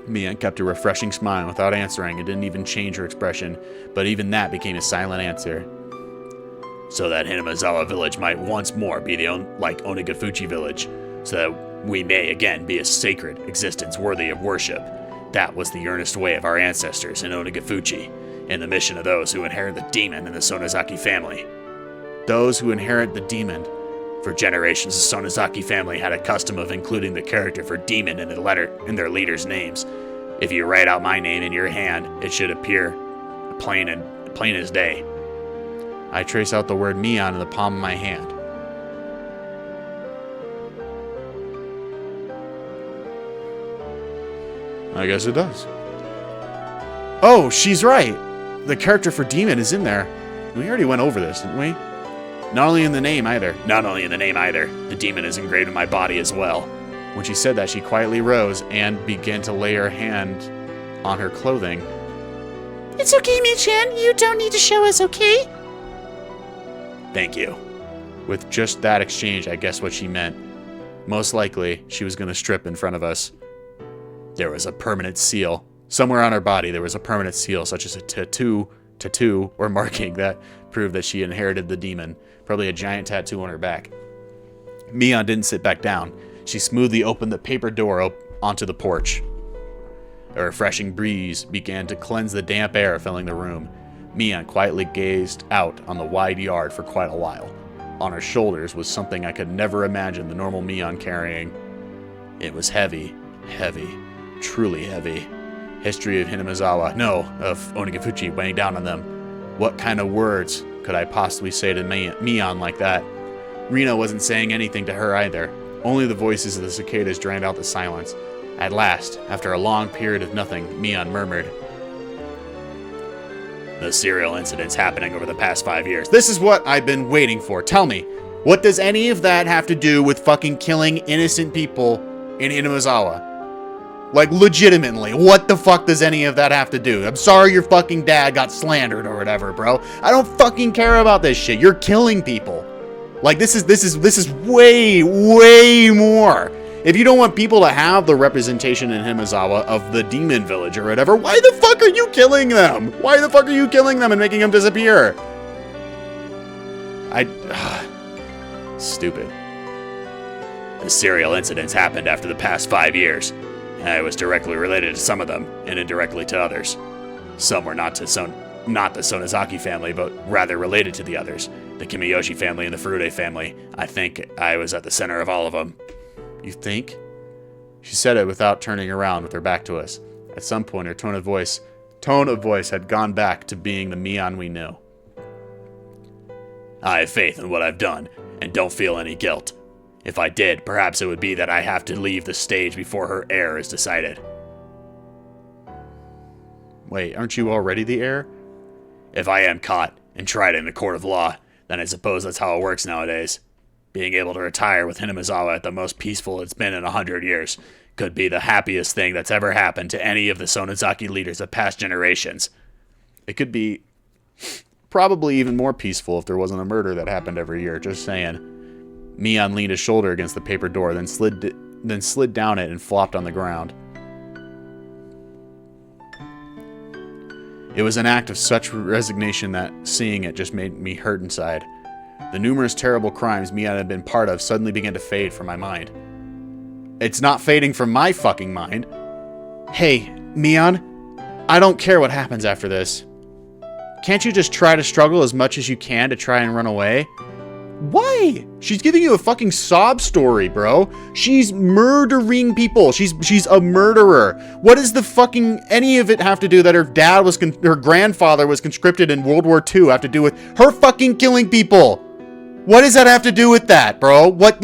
Mion kept a refreshing smile without answering and didn't even change her expression, but even that became a silent answer. So that Hinamizawa village might once more be like Watanagashi village, so that we may again be a sacred existence worthy of worship. That was the earnest way of our ancestors in Watanagashi, and the mission of those who inherit the demon in the Sonozaki family. Those who inherit the demon. For generations, the Sonozaki family had a custom of including the character for demon in their leaders' names. If you write out my name in your hand, it should appear plain as day. I trace out the word Mion in the palm of my hand. I guess it does. Oh, she's right. The character for demon is in there. We already went over this, didn't we? Not only in the name either. The demon is engraved in my body as well. When she said that, she quietly rose and began to lay her hand on her clothing. It's okay, Mi-chan. You don't need to show us, okay? Thank you. With just that exchange, I guess what she meant. Most likely, she was going to strip in front of us. There was a permanent seal. Somewhere on her body, there was a permanent seal, such as a tattoo, or marking that proved that she inherited the demon. Probably a giant tattoo on her back. Mion didn't sit back down. She smoothly opened the paper door onto the porch. A refreshing breeze began to cleanse the damp air filling the room. Mion quietly gazed out on the wide yard for quite a while. On her shoulders was something I could never imagine the normal Mion carrying. It was heavy, truly heavy. History of Hinamizawa, of Watanagashi weighing down on them. What kind of words could I possibly say to Mion like that? Rina wasn't saying anything to her either. Only the voices of the cicadas drowned out the silence. At last, after a long period of nothing, Mion murmured, The serial incidents happening over the past 5 years. "This is what I've been waiting for. Tell me, what does any of that have to do with fucking killing innocent people in Inazawa? Like, legitimately, what the fuck does any of that have to do? I'm sorry your fucking dad got slandered or whatever, bro. I don't fucking care about this shit. You're killing people. Like, this is way, way more. If you don't want people to have the representation in Himizawa of the demon village or whatever, why the fuck are you killing them? Why the fuck are you killing them and making them disappear? Stupid. The serial incidents happened after the past 5 years. I was directly related to some of them, and indirectly to others. Some were not the Sonozaki family, but rather related to the others. The Kimiyoshi family and the Furude family. I think I was at the center of all of them. You think? She said it without turning around with her back to us. At some point, her tone of voice had gone back to being the Mion we knew. I have faith in what I've done, and don't feel any guilt. If I did, perhaps it would be that I have to leave the stage before her heir is decided. Wait, aren't you already the heir? If I am caught and tried in a court of law, then I suppose that's how it works nowadays. Being able to retire with Hinamizawa at the most peaceful it's been in 100 years could be the happiest thing that's ever happened to any of the Sonozaki leaders of past generations. It could be probably even more peaceful if there wasn't a murder that happened every year, just saying. Mion leaned his shoulder against the paper door, then slid down it and flopped on the ground. It was an act of such resignation that seeing it just made me hurt inside. The numerous terrible crimes Mion had been part of suddenly began to fade from my mind. It's not fading from my fucking mind. Hey, Mion, I don't care what happens after this. Can't you just try to struggle as much as you can to try and run away? Why? She's giving you a fucking sob story, bro. She's murdering people. She's a murderer. What does the fucking any of it have to do that her grandfather was conscripted in World War II have to do with her fucking killing people? What does that have to do with that, bro? What?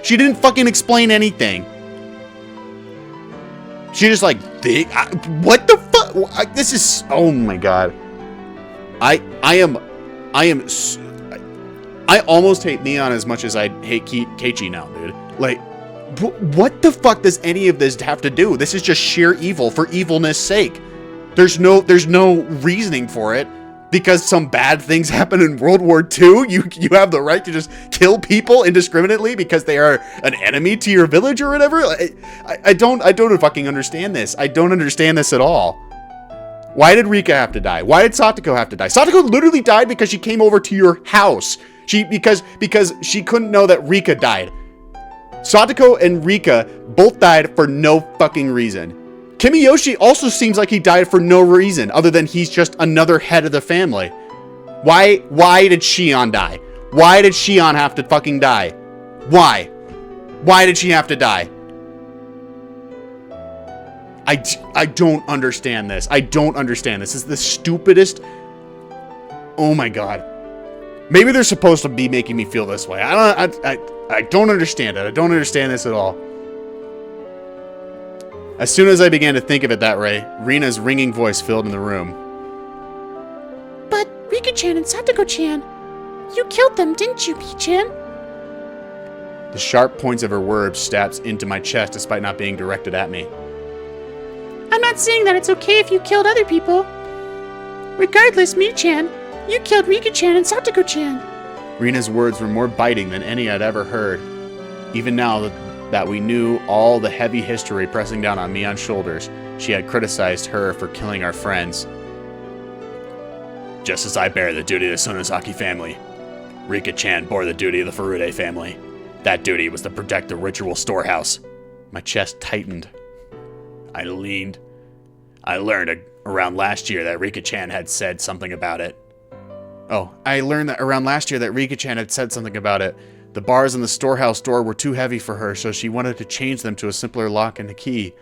She didn't fucking explain anything. She just like, what the fuck? This is, oh my god. I almost hate Neon as much as I hate Keiichi now, dude. Like, what the fuck does any of this have to do? This is just sheer evil for evilness sake. There's no reasoning for it. Because some bad things happen in World War II, you have the right to just kill people indiscriminately because they are an enemy to your village or whatever? I don't fucking understand this. I don't understand this at all. Why did Rika have to die? Why did Satoko have to die? Satoko literally died because she came over to your house. Because she couldn't know that Rika died. Satoko and Rika both died for no fucking reason. Kimiyoshi also seems like he died for no reason other than he's just another head of the family. Why did Shion die? Why did Shion have to fucking die? Why? Why did she have to die? I don't understand this. I don't understand this. This is the stupidest. Oh my god. Maybe they're supposed to be making me feel this way. I don't understand it. I don't understand this at all. As soon as I began to think of it that way, Rina's ringing voice filled in the room. But Rika-chan and Satoko-chan, you killed them, didn't you, P-chan? The sharp points of her words stabbed into my chest despite not being directed at me. I'm not saying that it's okay if you killed other people. Regardless, Mi-chan, you killed Rika-chan and Satoko-chan. Rina's words were more biting than any I'd ever heard. Even now that we knew all the heavy history pressing down on Mion's shoulders, she had criticized her for killing our friends. Just as I bear the duty of the Sonozaki family, Rika-chan bore the duty of the Furude family. That duty was to protect the ritual storehouse. My chest tightened. I leaned. I learned around last year that Rika-chan had said something about it. Oh, I learned that around last year that Rika-chan had said something about it. The bars in the storehouse door were too heavy for her, so she wanted to change them to a simpler lock and a key.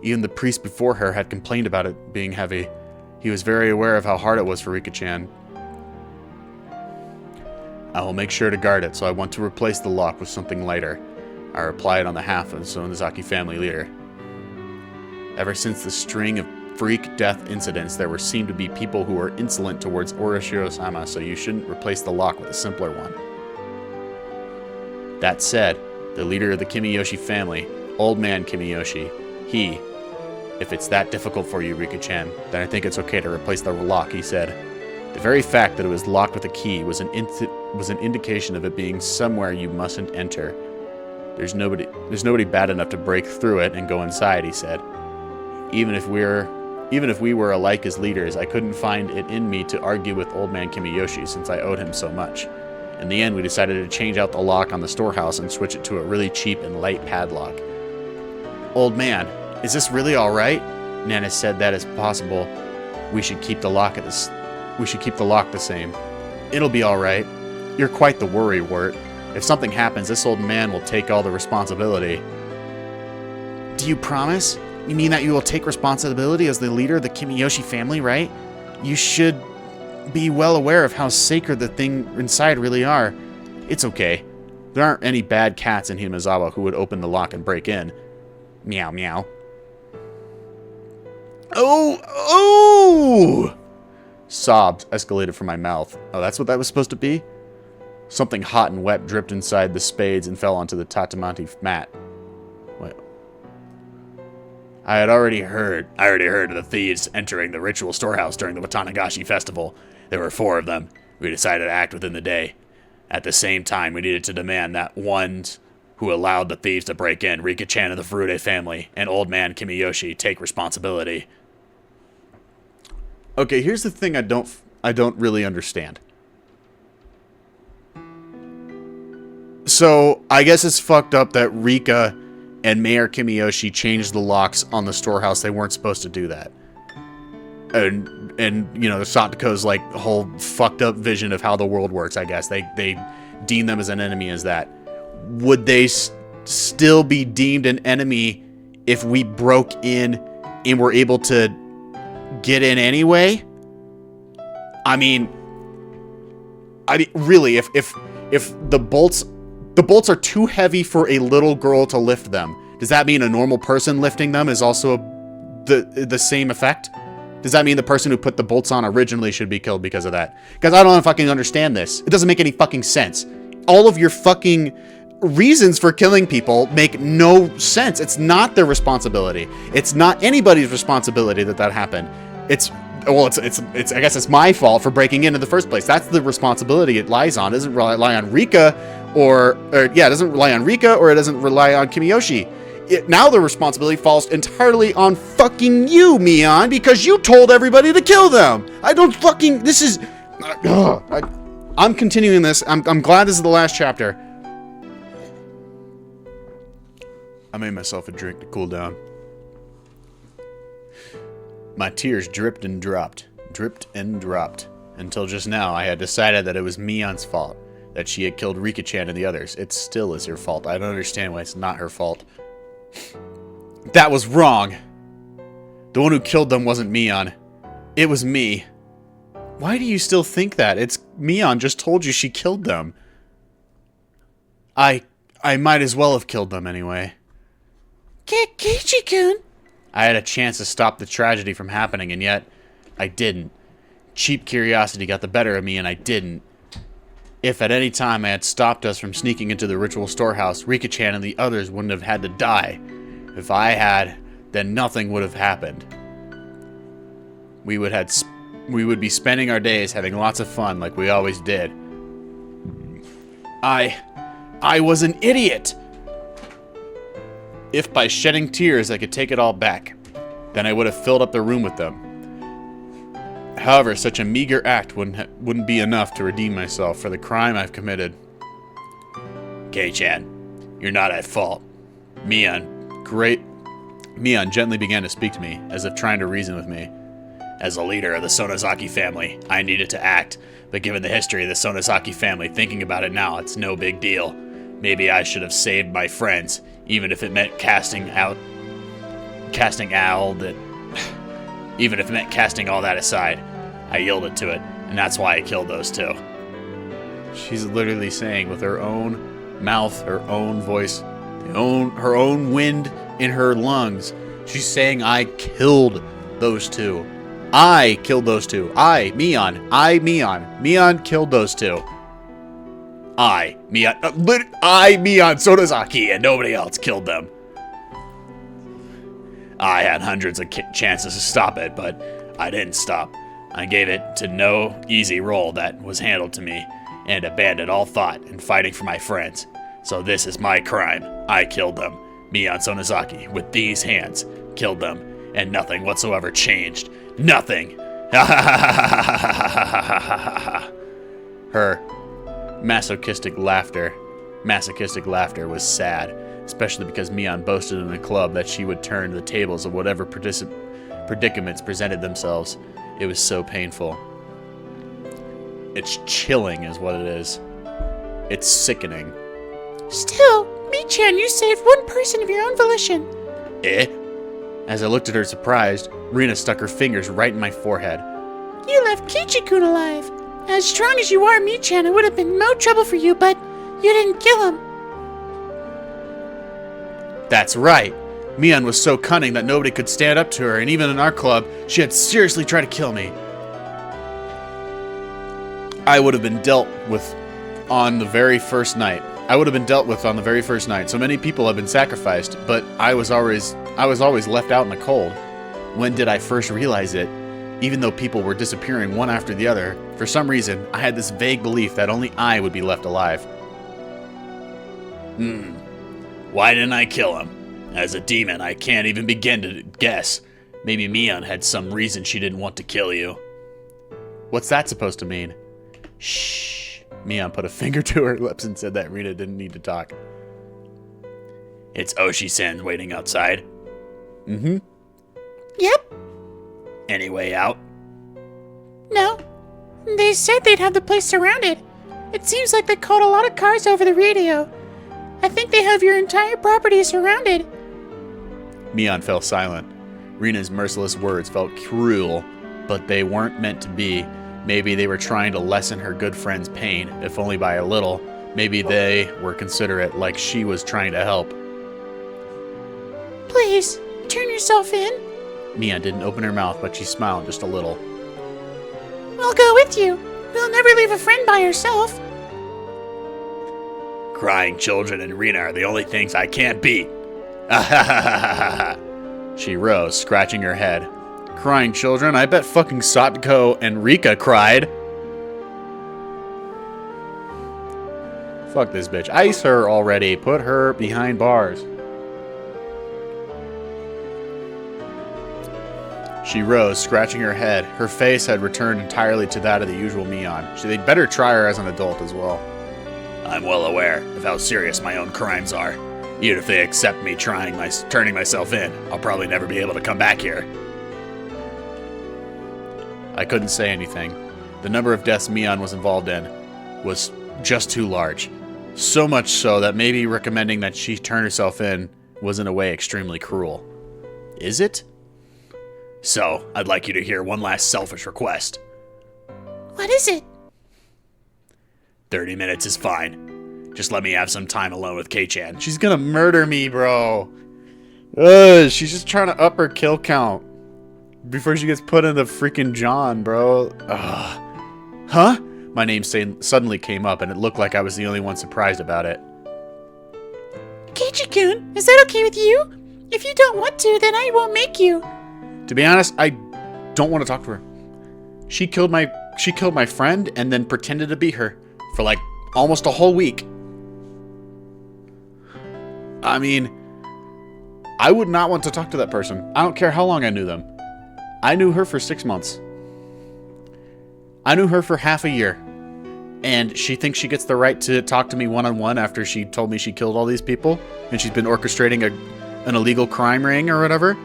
Even the priest before her had complained about it being heavy. He was very aware of how hard it was for Rika-chan. I will make sure to guard it, so I want to replace the lock with something lighter. I replied on behalf of the Sonozaki family leader. Ever since the string of freak death incidents, there seemed to be people who were insolent towards Orishiro-sama, so you shouldn't replace the lock with a simpler one. That said, the leader of the Kimiyoshi family, Old Man Kimiyoshi, if it's that difficult for you, Rika-chan, then I think it's okay to replace the lock, he said. The very fact that it was locked with a key was an indication of it being somewhere you mustn't enter. There's nobody bad enough to break through it and go inside, he said. Even if we were alike as leaders, I couldn't find it in me to argue with Old Man Kimiyoshi since I owed him so much. In the end, we decided to change out the lock on the storehouse and switch it to a really cheap and light padlock. Old man, is this really all right? Nana said that is possible. We should keep the lock the same. It'll be all right. You're quite the worrywart. If something happens, this old man will take all the responsibility. Do you promise? You mean that you will take responsibility as the leader of the Kimiyoshi family, right? You should be well aware of how sacred the thing inside really are. It's okay. There aren't any bad cats in Himazawa who would open the lock and break in. Meow meow. Oh! Sobs escalated from my mouth. Oh, that's what that was supposed to be? Something hot and wet dripped inside the spades and fell onto the tatamaki mat. Wait. I already heard of the thieves entering the ritual storehouse during the Watanagashi festival. There were 4 of them. We decided to act within the day. At the same time, we needed to demand that ones who allowed the thieves to break in, Rika-chan of the Furude family, and Old Man Kimiyoshi, take responsibility. Okay, here's the thing I don't really understand. So, I guess it's fucked up that Rika and Mayor Kimiyoshi changed the locks on the storehouse. They weren't supposed to do that. And you know, Satoko's like whole fucked up vision of how the world works, I guess. They deem them as an enemy as that. Would they still be deemed an enemy if we broke in and were able to get in anyway? I mean really, if the bolts are too heavy for a little girl to lift them, does that mean a normal person lifting them is also the same effect? Does that mean the person who put the bolts on originally should be killed because of that? Because I don't fucking understand this. It doesn't make any fucking sense. All of your fucking reasons for killing people make no sense. It's not their responsibility. It's not anybody's responsibility that happened. It's I guess it's my fault for breaking in the first place. That's the responsibility it lies on. It doesn't rely on Rika it doesn't rely on Rika or it doesn't rely on Kimiyoshi. Now the responsibility falls entirely on fucking you, Mion, because you told everybody to kill them. I'm continuing this. I'm glad this is the last chapter. I made myself a drink to cool down. My tears dripped and dropped, until just now I had decided that it was Mion's fault, that she had killed Rika-chan and the others. It still is her fault. I don't understand why it's not her fault. That was wrong. The one who killed them wasn't Mion. It was me. Why do you still think that? It's Mion just told you she killed them. I might as well have killed them anyway. Keiichi-kun? I had a chance to stop the tragedy from happening, and yet I didn't. Cheap curiosity got the better of me, and I didn't. If at any time I had stopped us from sneaking into the ritual storehouse, Rika-chan and the others wouldn't have had to die. If I had, then nothing would have happened. We would be spending our days having lots of fun like we always did. I was an idiot! If by shedding tears I could take it all back, then I would have filled up the room with them. However, such a meager act wouldn't be enough to redeem myself for the crime I've committed. Kei-chan, you're not at fault. Mion gently began to speak to me, as if trying to reason with me. As a leader of the Sonozaki family, I needed to act, but given the history of the Sonozaki family, thinking about it now, it's no big deal. Maybe I should have saved my friends, even if it meant casting all that aside. I yielded to it, and that's why I killed those 2. She's literally saying with her own mouth, her own voice, her own wind in her lungs, She's saying I killed those two. I killed those two. Mion. Mion killed those two. Mion Sonozaki, and nobody else killed them. I had hundreds of chances to stop it, but I didn't stop. I gave it to no easy role that was handled to me, and abandoned all thought in fighting for my friends. So this is my crime. I killed them. Mion Sonozaki, with these hands, killed them, and nothing whatsoever changed. Nothing! Her masochistic laughter was sad, especially because Mion boasted in the club that she would turn the tables of whatever predicaments presented themselves. It was so painful. It's chilling is what it is. It's sickening. Still, Mi-chan, you saved one person of your own volition. Eh? As I looked at her surprised, Rina stuck her fingers right in my forehead. You left Kichi-kun alive. As strong as you are, Mi-chan, it would have been no trouble for you, but you didn't kill him. That's right. Mion was so cunning that nobody could stand up to her, and even in our club, she had seriously tried to kill me. I would have been dealt with on the very first night. So many people have been sacrificed, but I was always left out in the cold. When did I first realize it? Even though people were disappearing one after the other, for some reason, I had this vague belief that only I would be left alive. Why didn't I kill him? As a demon, I can't even begin to guess. Maybe Mion had some reason she didn't want to kill you. What's that supposed to mean? Shh. Mion put a finger to her lips and said that Rina didn't need to talk. It's Oshi-san waiting outside. Mm-hmm. Yep. Any way out? No. They said they'd have the place surrounded. It seems like they called a lot of cars over the radio. I think they have your entire property surrounded. Mion fell silent. Rina's merciless words felt cruel, but they weren't meant to be. Maybe they were trying to lessen her good friend's pain, if only by a little. Maybe they were considerate, like she was trying to help. Please, turn yourself in. Mion didn't open her mouth, but she smiled just a little. I'll go with you. We'll never leave a friend by herself. Crying children and Rina are the only things I can't beat. She rose, scratching her head. Crying children? I bet fucking Satoko and Rika cried. Fuck this bitch. Ice her already. Put her behind bars. She rose, scratching her head. Her face had returned entirely to that of the usual Mion. They'd better try her as an adult as well. I'm well aware of how serious my own crimes are. Even if they accept me turning myself in, I'll probably never be able to come back here. I couldn't say anything. The number of deaths Mion was involved in was just too large. So much so that maybe recommending that she turn herself in was in a way extremely cruel. Is it? So, I'd like you to hear one last selfish request. What is it? 30 minutes is fine. Just let me have some time alone with Kei-chan. She's gonna murder me, bro. She's just trying to up her kill count before she gets put in the freaking John, bro. Huh? My name suddenly came up, and it looked like I was the only one surprised about it. Kichi-kun, is that okay with you? If you don't want to, then I won't make you. To be honest, I don't want to talk to her. She killed my friend and then pretended to be her for like almost a whole week. I mean, I would not want to talk to that person. I don't care how long I knew them. I knew her for 6 months. I knew her for half a year. And she thinks she gets the right to talk to me one-on-one after she told me she killed all these people and she's been orchestrating an illegal crime ring or whatever.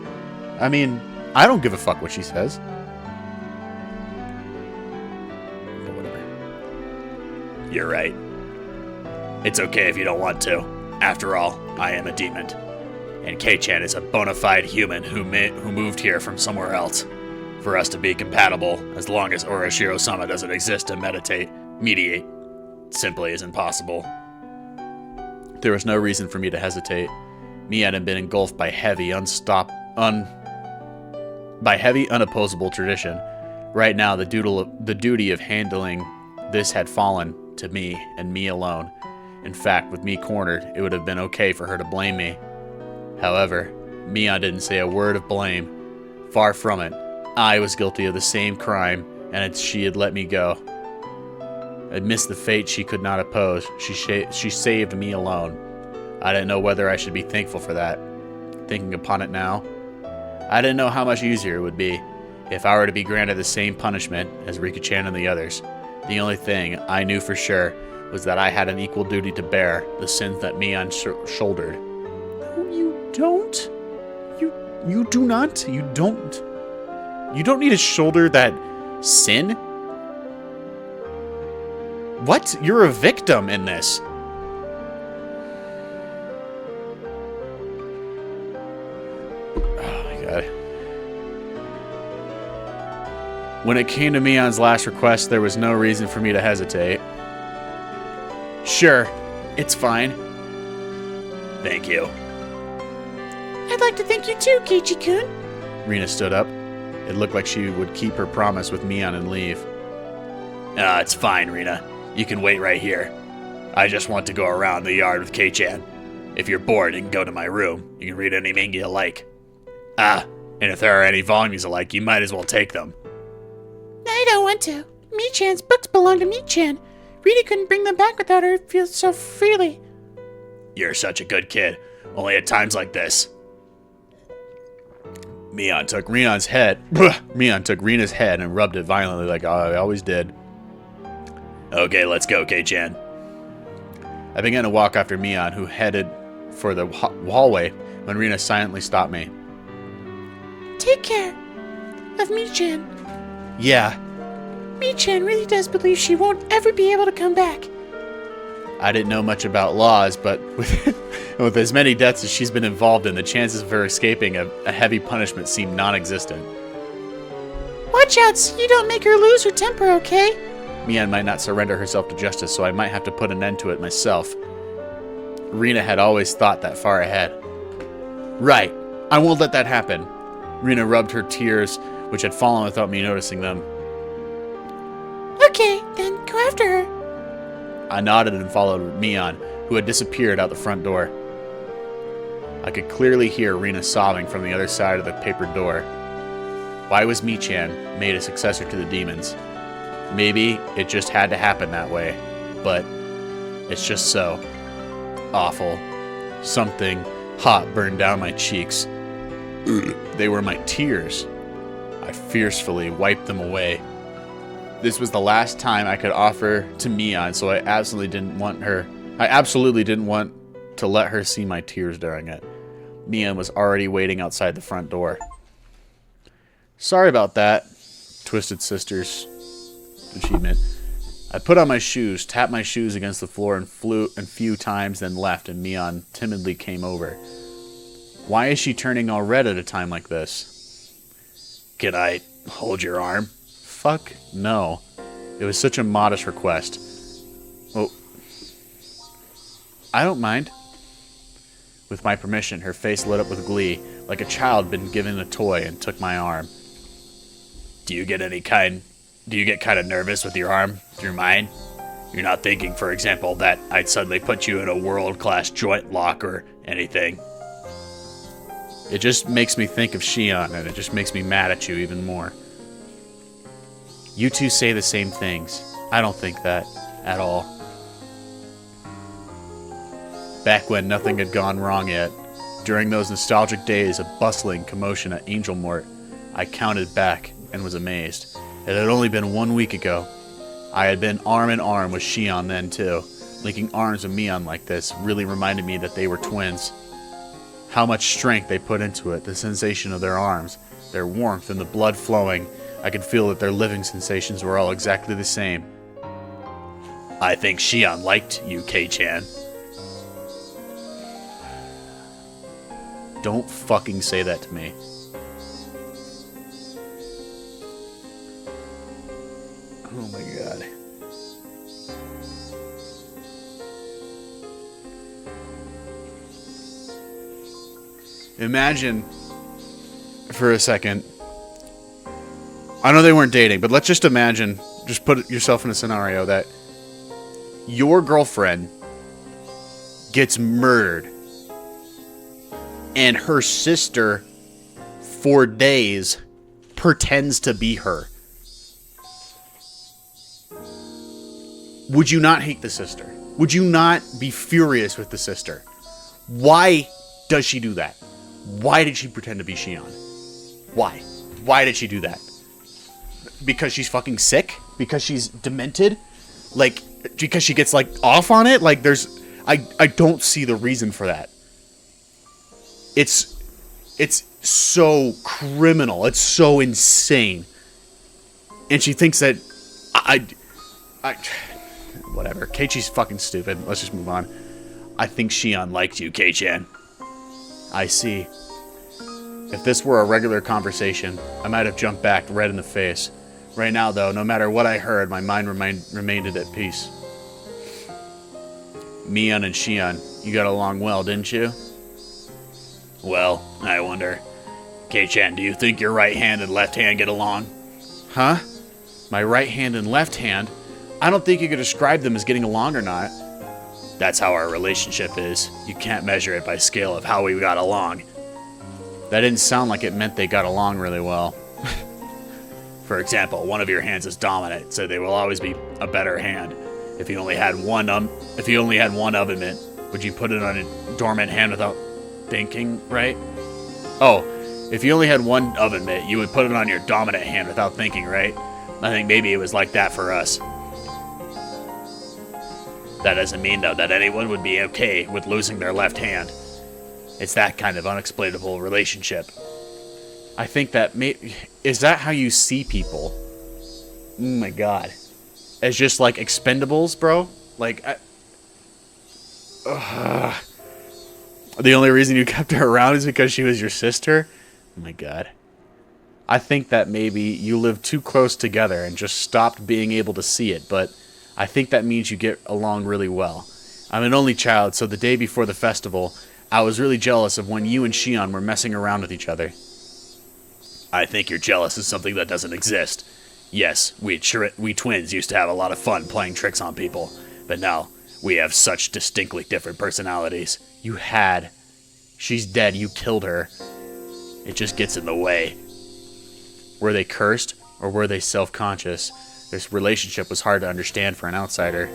I mean, I don't give a fuck what she says. But whatever. You're right. It's okay if you don't want to. After all, I am a demon. And Kei-chan is a bona fide human who moved here from somewhere else. For us to be compatible, as long as Urashiro-sama doesn't exist to mediate, simply isn't possible. There was no reason for me to hesitate. Mion had been engulfed by heavy, by heavy, unopposable tradition. Right now, the duty of handling this had fallen to me and me alone. In fact, with me cornered, it would have been okay for her to blame me. However, Mion didn't say a word of blame. Far from it. I was guilty of the same crime, and she had let me go. Amidst the fate she could not oppose, she saved me alone. I didn't know whether I should be thankful for that. Thinking upon it now, I didn't know how much easier it would be if I were to be granted the same punishment as Rika-chan and the others. The only thing I knew for sure was that I had an equal duty to bear the sins that Mion shouldered. No, you don't. You do not. You don't. You don't need to shoulder that sin. What? You're a victim in this. Oh my god. When it came to Mion's last request, there was no reason for me to hesitate. Sure, it's fine. Thank you. I'd like to thank you too, Keiichi-kun. Rina stood up. It looked like she would keep her promise with Mion and leave. It's fine, Rina. You can wait right here. I just want to go around the yard with Kei-chan. If you're bored, you can go to my room. You can read any manga you like. And if there are any volumes you like, you might as well take them. I don't want to. Mi-chan's books belong to Mi-chan. Rita couldn't bring them back without her feel so freely. You're such a good kid. Only at times like this. Mion took Rina's head and rubbed it violently like I always did. Okay, let's go, Kei-chan. I began to walk after Mion, who headed for the hallway when Rina silently stopped me. Take care of Mi-chan. Yeah. Mi-chan really does believe she won't ever be able to come back. I didn't know much about laws, but with as many deaths as she's been involved in, the chances of her escaping a heavy punishment seem non-existent. Watch out so you don't make her lose her temper, okay? Mion might not surrender herself to justice, so I might have to put an end to it myself. Rina had always thought that far ahead. Right. I won't let that happen. Rina rubbed her tears, which had fallen without me noticing them. Okay, then go after her. I nodded and followed Mion, who had disappeared out the front door. I could clearly hear Rina sobbing from the other side of the papered door. Why was Mi-chan made a successor to the demons? Maybe it just had to happen that way, but it's just so awful. Something hot burned down my cheeks. They were my tears. I fiercely wiped them away. This was the last time I could offer to Mion, so I absolutely didn't want to let her see my tears during it. Mion was already waiting outside the front door. Sorry about that, Twisted Sisters achievement. I put on my shoes, tapped my shoes against the floor and flew a few times, then left, and Mion timidly came over. Why is she turning all red at a time like this? Can I hold your arm? Fuck no. It was such a modest request. Oh. I don't mind. With my permission, her face lit up with glee, like a child been given a toy, and took my arm. Do you get kind of nervous with your arm through mine? You're not thinking, for example, that I'd suddenly put you in a world-class joint lock or anything. It just makes me think of Shion, and it just makes me mad at you even more. You two say the same things. I don't think that at all. Back when nothing had gone wrong yet, during those nostalgic days of bustling commotion at Angel Mort, I counted back and was amazed. It had only been 1 week ago. I had been arm in arm with Shion then too. Linking arms with Mion like this really reminded me that they were twins. How much strength they put into it, the sensation of their arms, their warmth and the blood flowing. I could feel that their living sensations were all exactly the same. I think Shion liked you, Kei-chan. Don't fucking say that to me. Oh my god. Imagine for a second. I know they weren't dating, but let's just imagine, just put yourself in a scenario that your girlfriend gets murdered and her sister, for days, pretends to be her. Would you not hate the sister? Would you not be furious with the sister? Why does she do that? Why did she pretend to be Shion? Why? Why did she do that? Because she's fucking sick? Because she's demented? Like, because she gets, like, off on it? Like, there's... I don't see the reason for that. It's so criminal. It's so insane. And she thinks that... Whatever. Keiichi's fucking stupid. Let's just move on. I think Shion liked you, Kei-chan. I see. If this were a regular conversation, I might have jumped back red in the face. Right now, though, no matter what I heard, my mind remained at peace. Mion and Shion, you got along well, didn't you? Well, I wonder. Kei-chan, do you think your right hand and left hand get along? Huh? My right hand and left hand? I don't think you could describe them as getting along or not. That's how our relationship is. You can't measure it by scale of how we got along. That didn't sound like it meant they got along really well. For example, one of your hands is dominant, so they will always be a better hand. If you only had one oven mitt, would you put it on a dormant hand without thinking, right? Oh, if you only had one oven mitt, you would put it on your dominant hand without thinking, right? I think maybe it was like that for us. That doesn't mean, though, that anyone would be okay with losing their left hand. It's that kind of unexplainable relationship. I think that is that how you see people? Oh my god. As just like expendables, bro? Like, the only reason you kept her around is because she was your sister? Oh my god. I think that maybe you lived too close together and just stopped being able to see it, but I think that means you get along really well. I'm an only child, so the day before the festival, I was really jealous of when you and Shion were messing around with each other. I think you're jealous of something that doesn't exist. Yes, we twins used to have a lot of fun playing tricks on people, but now we have such distinctly different personalities. You had. She's dead, you killed her. It just gets in the way. Were they cursed, or were they self-conscious? This relationship was hard to understand for an outsider.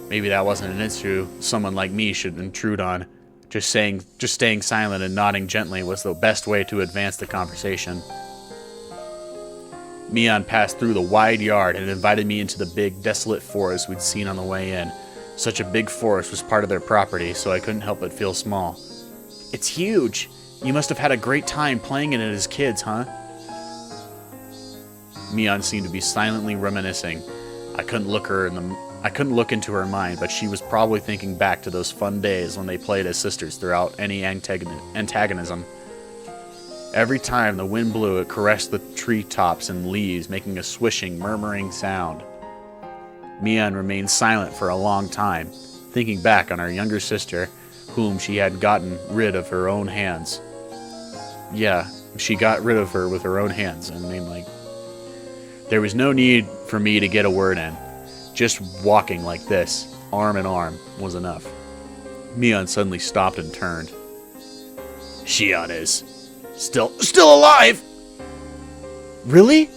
Maybe that wasn't an issue someone like me should intrude on. Just staying silent and nodding gently was the best way to advance the conversation. Mion passed through the wide yard and invited me into the big, desolate forest we'd seen on the way in. Such a big forest was part of their property, so I couldn't help but feel small. It's huge! You must have had a great time playing in it as kids, huh? Mion seemed to be silently reminiscing. I couldn't look into her mind, but she was probably thinking back to those fun days when they played as sisters throughout any antagonism. Every time the wind blew, it caressed the treetops and leaves, making a swishing, murmuring sound. Mion remained silent for a long time, thinking back on her younger sister, whom she had gotten rid of her own hands. Yeah, she got rid of her with her own hands, and there was no need for me to get a word in. Just walking like this, arm in arm, was enough. Mion suddenly stopped and turned. Shion is still alive! Really?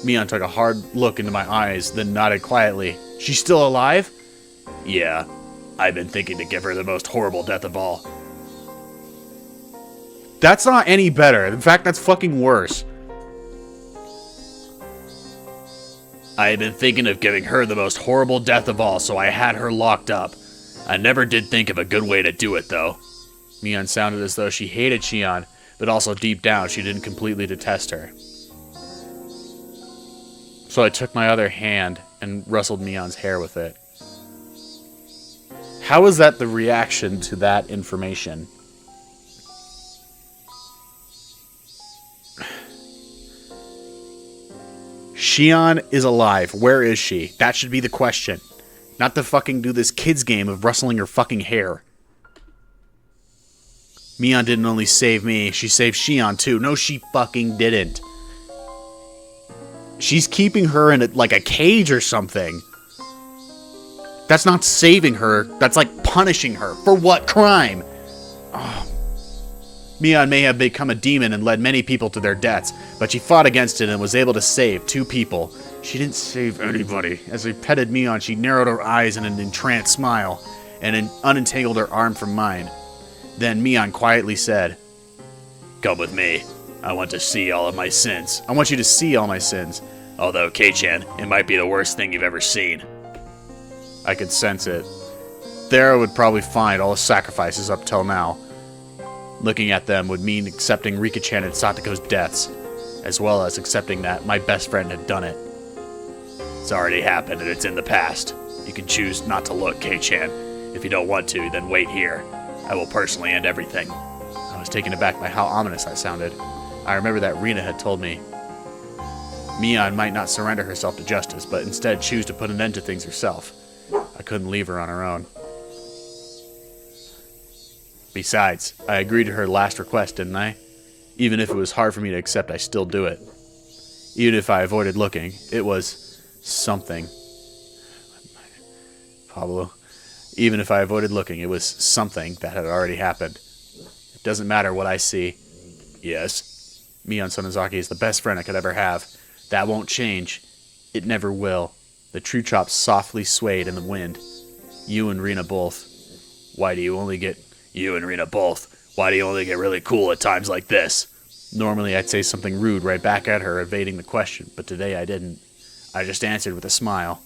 Mion took a hard look into my eyes, then nodded quietly. She's still alive? Yeah. I've been thinking to give her the most horrible death of all. That's not any better. In fact, that's fucking worse. I had been thinking of giving her the most horrible death of all, so I had her locked up. I never did think of a good way to do it, though. Mion sounded as though she hated Shion, but also deep down she didn't completely detest her. So I took my other hand and rustled Mion's hair with it. How was that the reaction to that information? Shion is alive. Where is she? That should be the question. Not to fucking do this kid's game of rustling her fucking hair. Mion didn't only save me, she saved Shion too. No, she fucking didn't. She's keeping her in like a cage or something. That's not saving her. That's like punishing her. For what crime? Oh. Mion may have become a demon and led many people to their deaths, but she fought against it and was able to save 2 people. She didn't save anybody. As I petted Mion, she narrowed her eyes in an entranced smile and unentangled her arm from mine. Then Mion quietly said, Come with me. I want to see all of my sins. I want you to see all my sins. Although, Kei-chan, it might be the worst thing you've ever seen. I could sense it. Thera would probably find all the sacrifices up till now. Looking at them would mean accepting Rika-chan and Satoko's deaths, as well as accepting that my best friend had done it. It's already happened and it's in the past. You can choose not to look, Kei-chan. If you don't want to, then wait here. I will personally end everything. I was taken aback by how ominous I sounded. I remember that Rina had told me Mion might not surrender herself to justice, but instead choose to put an end to things herself. I couldn't leave her on her own. Besides, I agreed to her last request, didn't I? Even if it was hard for me to accept, I still do it. Even if I avoided looking, it was something. Pablo. Even if I avoided looking, it was something that had already happened. It doesn't matter what I see. Yes, Mion Sonozaki is the best friend I could ever have. That won't change. It never will. The tree tops softly swayed in the wind. You and Rina both. Why do you only get... You and Rina both. Why do you only get really cool at times like this? Normally I'd say something rude right back at her, evading the question, but today I didn't. I just answered with a smile.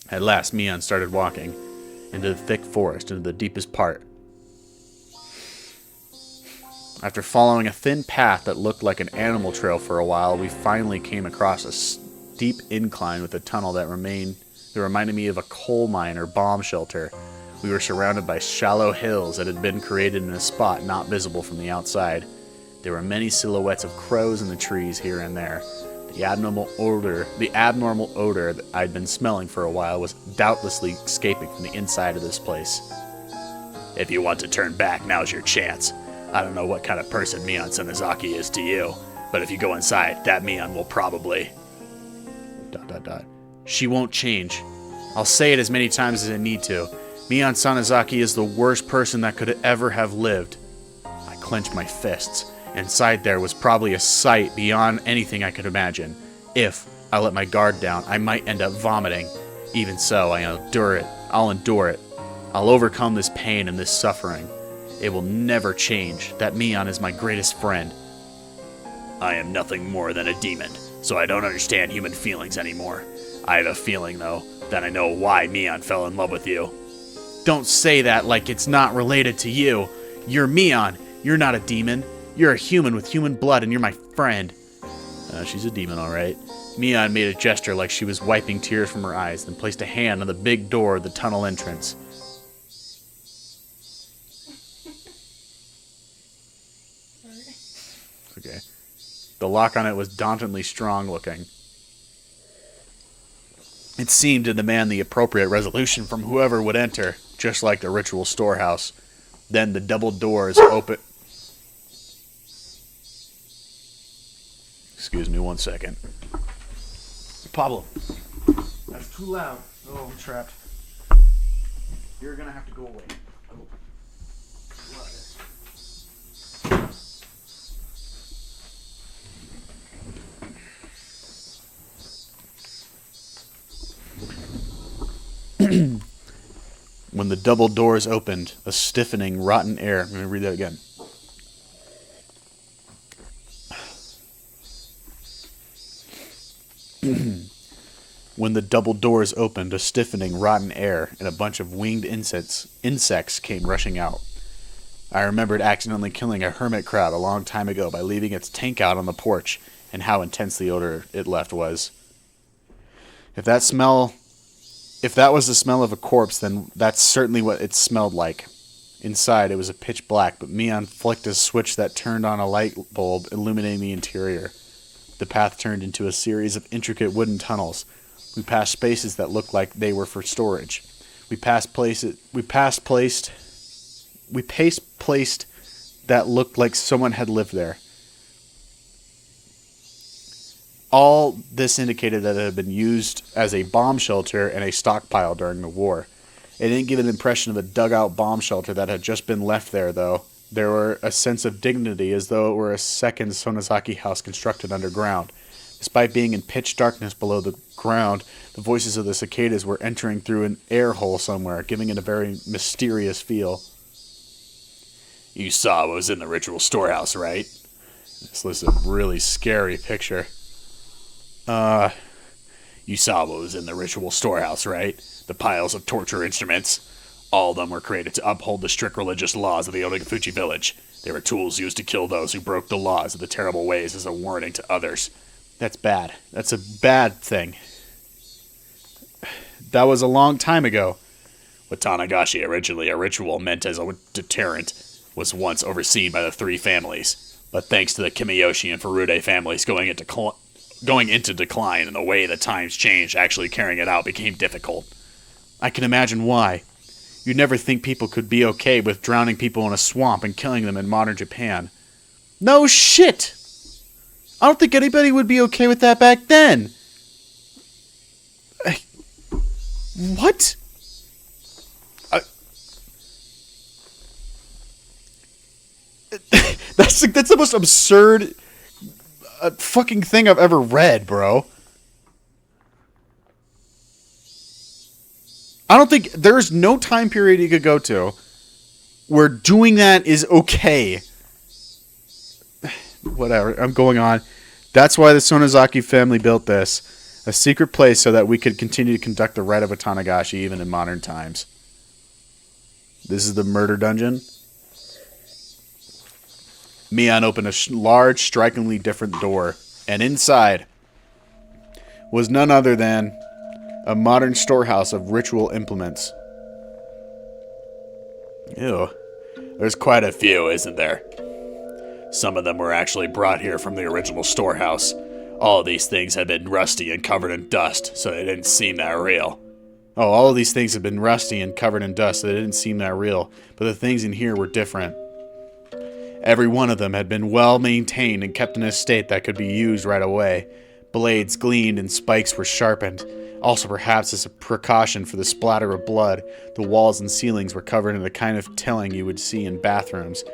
At last, Mion started walking into the thick forest, into the deepest part. After following a thin path that looked like an animal trail for a while, we finally came across a steep incline with a tunnel that reminded me of a coal mine or bomb shelter. We were surrounded by shallow hills that had been created in a spot not visible from the outside. There were many silhouettes of crows in the trees here and there. The abnormal odor that I'd been smelling for a while was doubtlessly escaping from the inside of this place. If you want to turn back, now's your chance. I don't know what kind of person Mion Sonozaki is to you, but if you go inside, that Mion will probably... ... She won't change. I'll say it as many times as I need to. Mion Sonozaki is the worst person that could ever have lived. I clenched my fists. Inside there was probably a sight beyond anything I could imagine. If I let my guard down, I might end up vomiting. Even so, I'll endure it. I'll overcome this pain and this suffering. It will never change. That Mion is my greatest friend. I am nothing more than a demon, so I don't understand human feelings anymore. I have a feeling, though, that I know why Mion fell in love with you. Don't say that like it's not related to you. You're Mion. You're not a demon. You're a human with human blood, and you're my friend. She's a demon, all right. Mion made a gesture like she was wiping tears from her eyes, then placed a hand on the big door of the tunnel entrance. Okay. The lock on it was dauntingly strong looking. It seemed to demand the appropriate resolution from whoever would enter, just like the ritual storehouse. Then the double doors open... Excuse me 1 second. Pablo. That's too loud. Oh, I'm trapped. You're gonna have to go away. Oh. When the double doors opened, a stiffening, rotten air... Let me read that again. When the double doors opened, a stiffening, rotten air and a bunch of winged insects came rushing out. I remembered accidentally killing a hermit crab a long time ago by leaving its tank out on the porch, and how intense the odor it left was. If that was the smell of a corpse, then that's certainly what it smelled like. Inside, it was a pitch black, but Mion flicked a switch that turned on a light bulb, illuminating the interior. The path turned into a series of intricate wooden tunnels. We passed spaces that looked like they were for storage. We paced placed that looked like someone had lived there. All this indicated that it had been used as a bomb shelter and a stockpile during the war. It didn't give an impression of a dugout bomb shelter that had just been left there, though. There were a sense of dignity, as though it were a second Sonozaki house constructed underground. Despite being in pitch darkness below the ground, the voices of the cicadas were entering through an air hole somewhere, giving it a very mysterious feel. You saw what was in the ritual storehouse, right? This is a really scary picture. You saw what was in the ritual storehouse, right? The piles of torture instruments. All of them were created to uphold the strict religious laws of the Otogafuchi village. They were tools used to kill those who broke the laws of the terrible ways as a warning to others. That's bad. That's a bad thing. That was a long time ago. Watanagashi, originally a ritual meant as a deterrent, was once overseen by the three families. But thanks to the Kimiyoshi and Furude families going into decline and the way the times changed, actually carrying it out became difficult. I can imagine why. You'd never think people could be okay with drowning people in a swamp and killing them in modern Japan. No shit! I don't think anybody would be okay with that back then. What? That's the most absurd fucking thing I've ever read, bro. I don't think there's no time period you could go to where doing that is okay. Whatever, I'm going on. That's why the Sonozaki family built this. A secret place so that we could continue to conduct the rite of Watanagashi even in modern times. This is the murder dungeon. Mion opened a large, strikingly different door, and inside was none other than a modern storehouse of ritual implements. Ew. There's quite a few, isn't there? Some of them were actually brought here from the original storehouse. All of these things had been rusty and covered in dust, so they didn't seem that real. Oh, all of these things have been rusty and covered in dust, so they didn't seem that real. But the things in here were different. Every one of them had been well maintained and kept in a state that could be used right away. Blades gleamed and spikes were sharpened. Also, perhaps as a precaution for the splatter of blood, the walls and ceilings were covered in the kind of tiling you would see in bathrooms,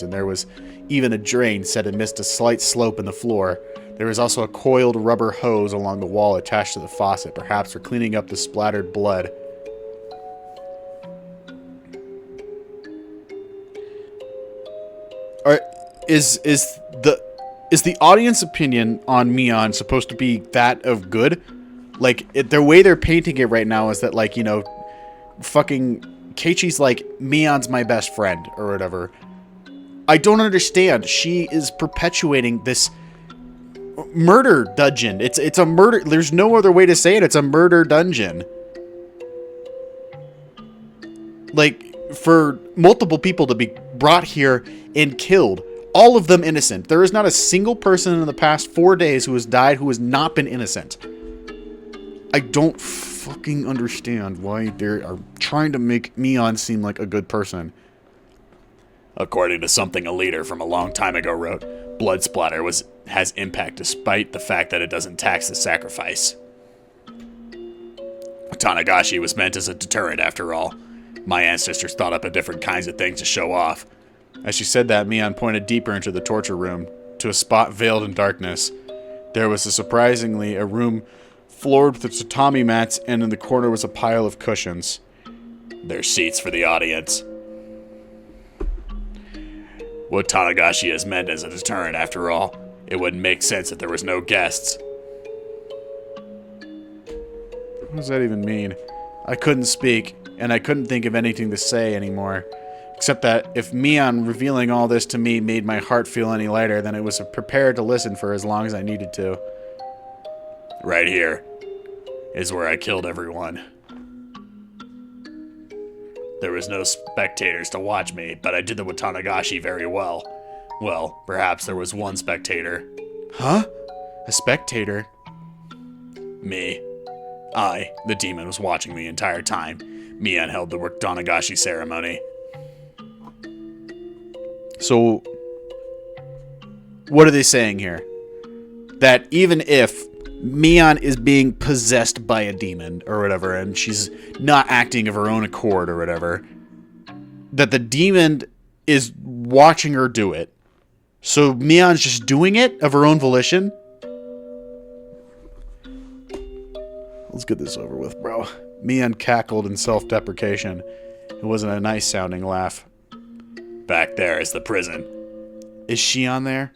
and there was even a drain set amidst a slight slope in the floor. There was also a coiled rubber hose along the wall attached to the faucet, perhaps for cleaning up the splattered blood. Is the audience opinion on Mion supposed to be that of good? Like, the way they're painting it right now is that, like, you know, fucking Keiichi's like, Mion's my best friend, or whatever. I don't understand. She is perpetuating this murder dungeon. It's a murder. There's no other way to say it. It's a murder dungeon. Like, for multiple people to be brought here and killed. All of them innocent. There is not a single person in the past 4 days who has died who has not been innocent. I don't fucking understand why they are trying to make Mion seem like a good person. According to something a leader from a long time ago wrote, blood splatter has impact despite the fact that it doesn't tax the sacrifice. Watanagashi was meant as a deterrent after all. My ancestors thought up different kinds of things to show off. As she said that, Mion pointed deeper into the torture room, to a spot veiled in darkness. There was a room floored with tatami mats, and in the corner was a pile of cushions. They're seats for the audience. Watanagashi is meant as a deterrent after all. It wouldn't make sense if there was no guests. What does that even mean? I couldn't speak, and I couldn't think of anything to say anymore. Except that if Mion revealing all this to me made my heart feel any lighter, then it was prepared to listen for as long as I needed to. Right here is where I killed everyone. There was no spectators to watch me, but I did the Watanagashi very well. Well, perhaps there was one spectator. Huh? A spectator? Me. The demon, was watching the entire time. Mion held the Watanagashi ceremony. So, what are they saying here? That even if Mion is being possessed by a demon or whatever, and she's not acting of her own accord or whatever, that the demon is watching her do it. So Mion's just doing it of her own volition? Let's get this over with, bro. Mion cackled in self-deprecation. It wasn't a nice sounding laugh. Back there is the prison. Is Shion there?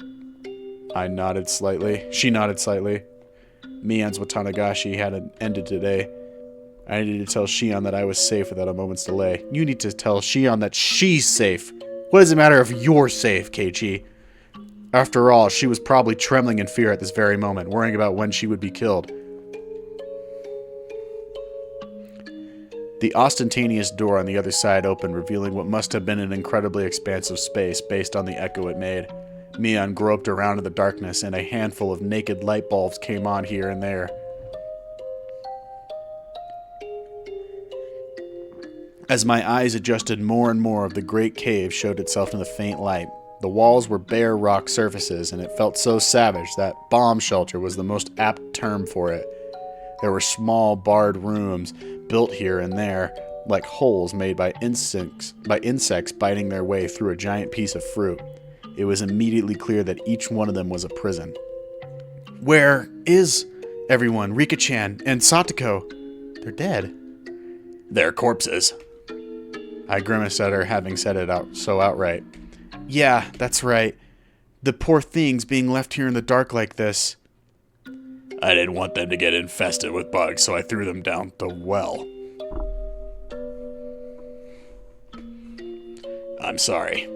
I nodded slightly. She nodded slightly. Mion's Watanagashi hadn't ended today. I needed to tell Shion that I was safe without a moment's delay. You need to tell Shion that she's safe. What does it matter if you're safe, Keiichi? After all, she was probably trembling in fear at this very moment, worrying about when she would be killed. The ostentatious door on the other side opened, revealing what must have been an incredibly expansive space based on the echo it made. Mion groped around in the darkness, and a handful of naked light bulbs came on here and there. As my eyes adjusted, more and more of the great cave showed itself in the faint light. The walls were bare rock surfaces, and it felt so savage that bomb shelter was the most apt term for it. There were small barred rooms built here and there, like holes made by insects biting their way through a giant piece of fruit. It was immediately clear that each one of them was a prison. Where is everyone? Rika-chan and Satoko. They're dead. They're corpses. I grimaced at her, having said it out so outright. Yeah, that's right. The poor things being left here in the dark like this. I didn't want them to get infested with bugs, so I threw them down the well. I'm sorry.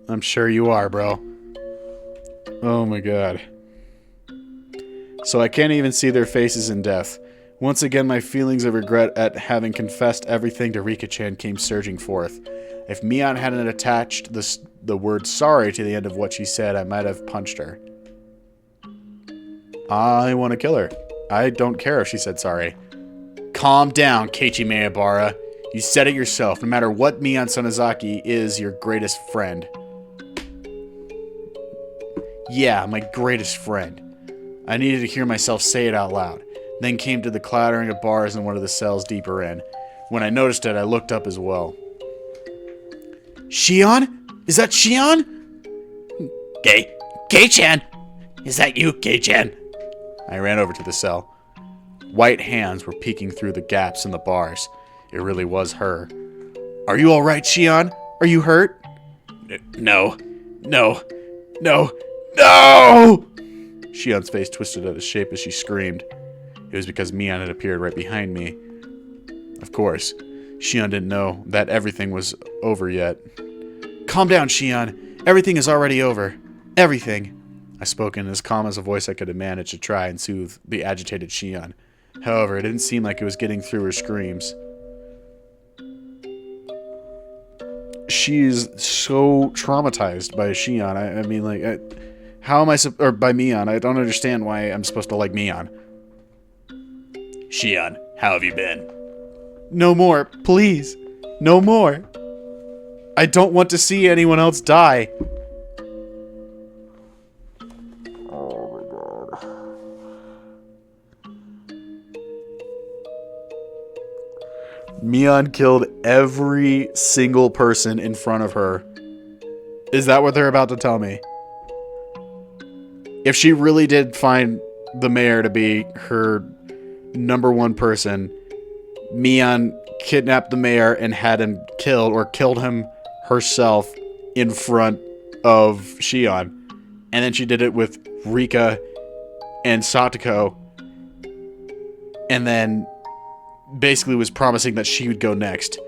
I'm sure you are, bro. Oh my god. So I can't even see their faces in death. Once again, my feelings of regret at having confessed everything to Rika-chan came surging forth. If Mion hadn't attached the word sorry to the end of what she said, I might have punched her. I want to kill her. I don't care if she said sorry. Calm down, Keiichi Miyabara. You said it yourself. No matter what, Mion Sonozaki is your greatest friend. Yeah, my greatest friend. I needed to hear myself say it out loud. Then came to the clattering of bars in one of the cells deeper in. When I noticed it, I looked up as well. Shion? Is that Shion? Kei-chan! Is that you, Kei-chan? I ran over to the cell. White hands were peeking through the gaps in the bars. It really was her. Are you alright, Shion? Are you hurt? No. Shion's face twisted out of shape as she screamed. It was because Mion had appeared right behind me. Of course, Shion didn't know that everything was over yet. Calm down, Shion. Everything is already over. Everything. I spoke in as calm as a voice I could have managed to try and soothe the agitated Shion. However, it didn't seem like it was getting through her screams. She's so traumatized by Shion. I mean, like, how am I or by Mion? I don't understand why I'm supposed to like Mion. Shion, how have you been? No more, please. No more. I don't want to see anyone else die. Oh my god. Mion killed every single person in front of her. Is that what they're about to tell me? If she really did find the mayor to be her number one person, Mion kidnapped the mayor and had him killed, or killed him herself in front of Shion. And then she did it with Rika and Satoko. And then basically was promising that she would go next.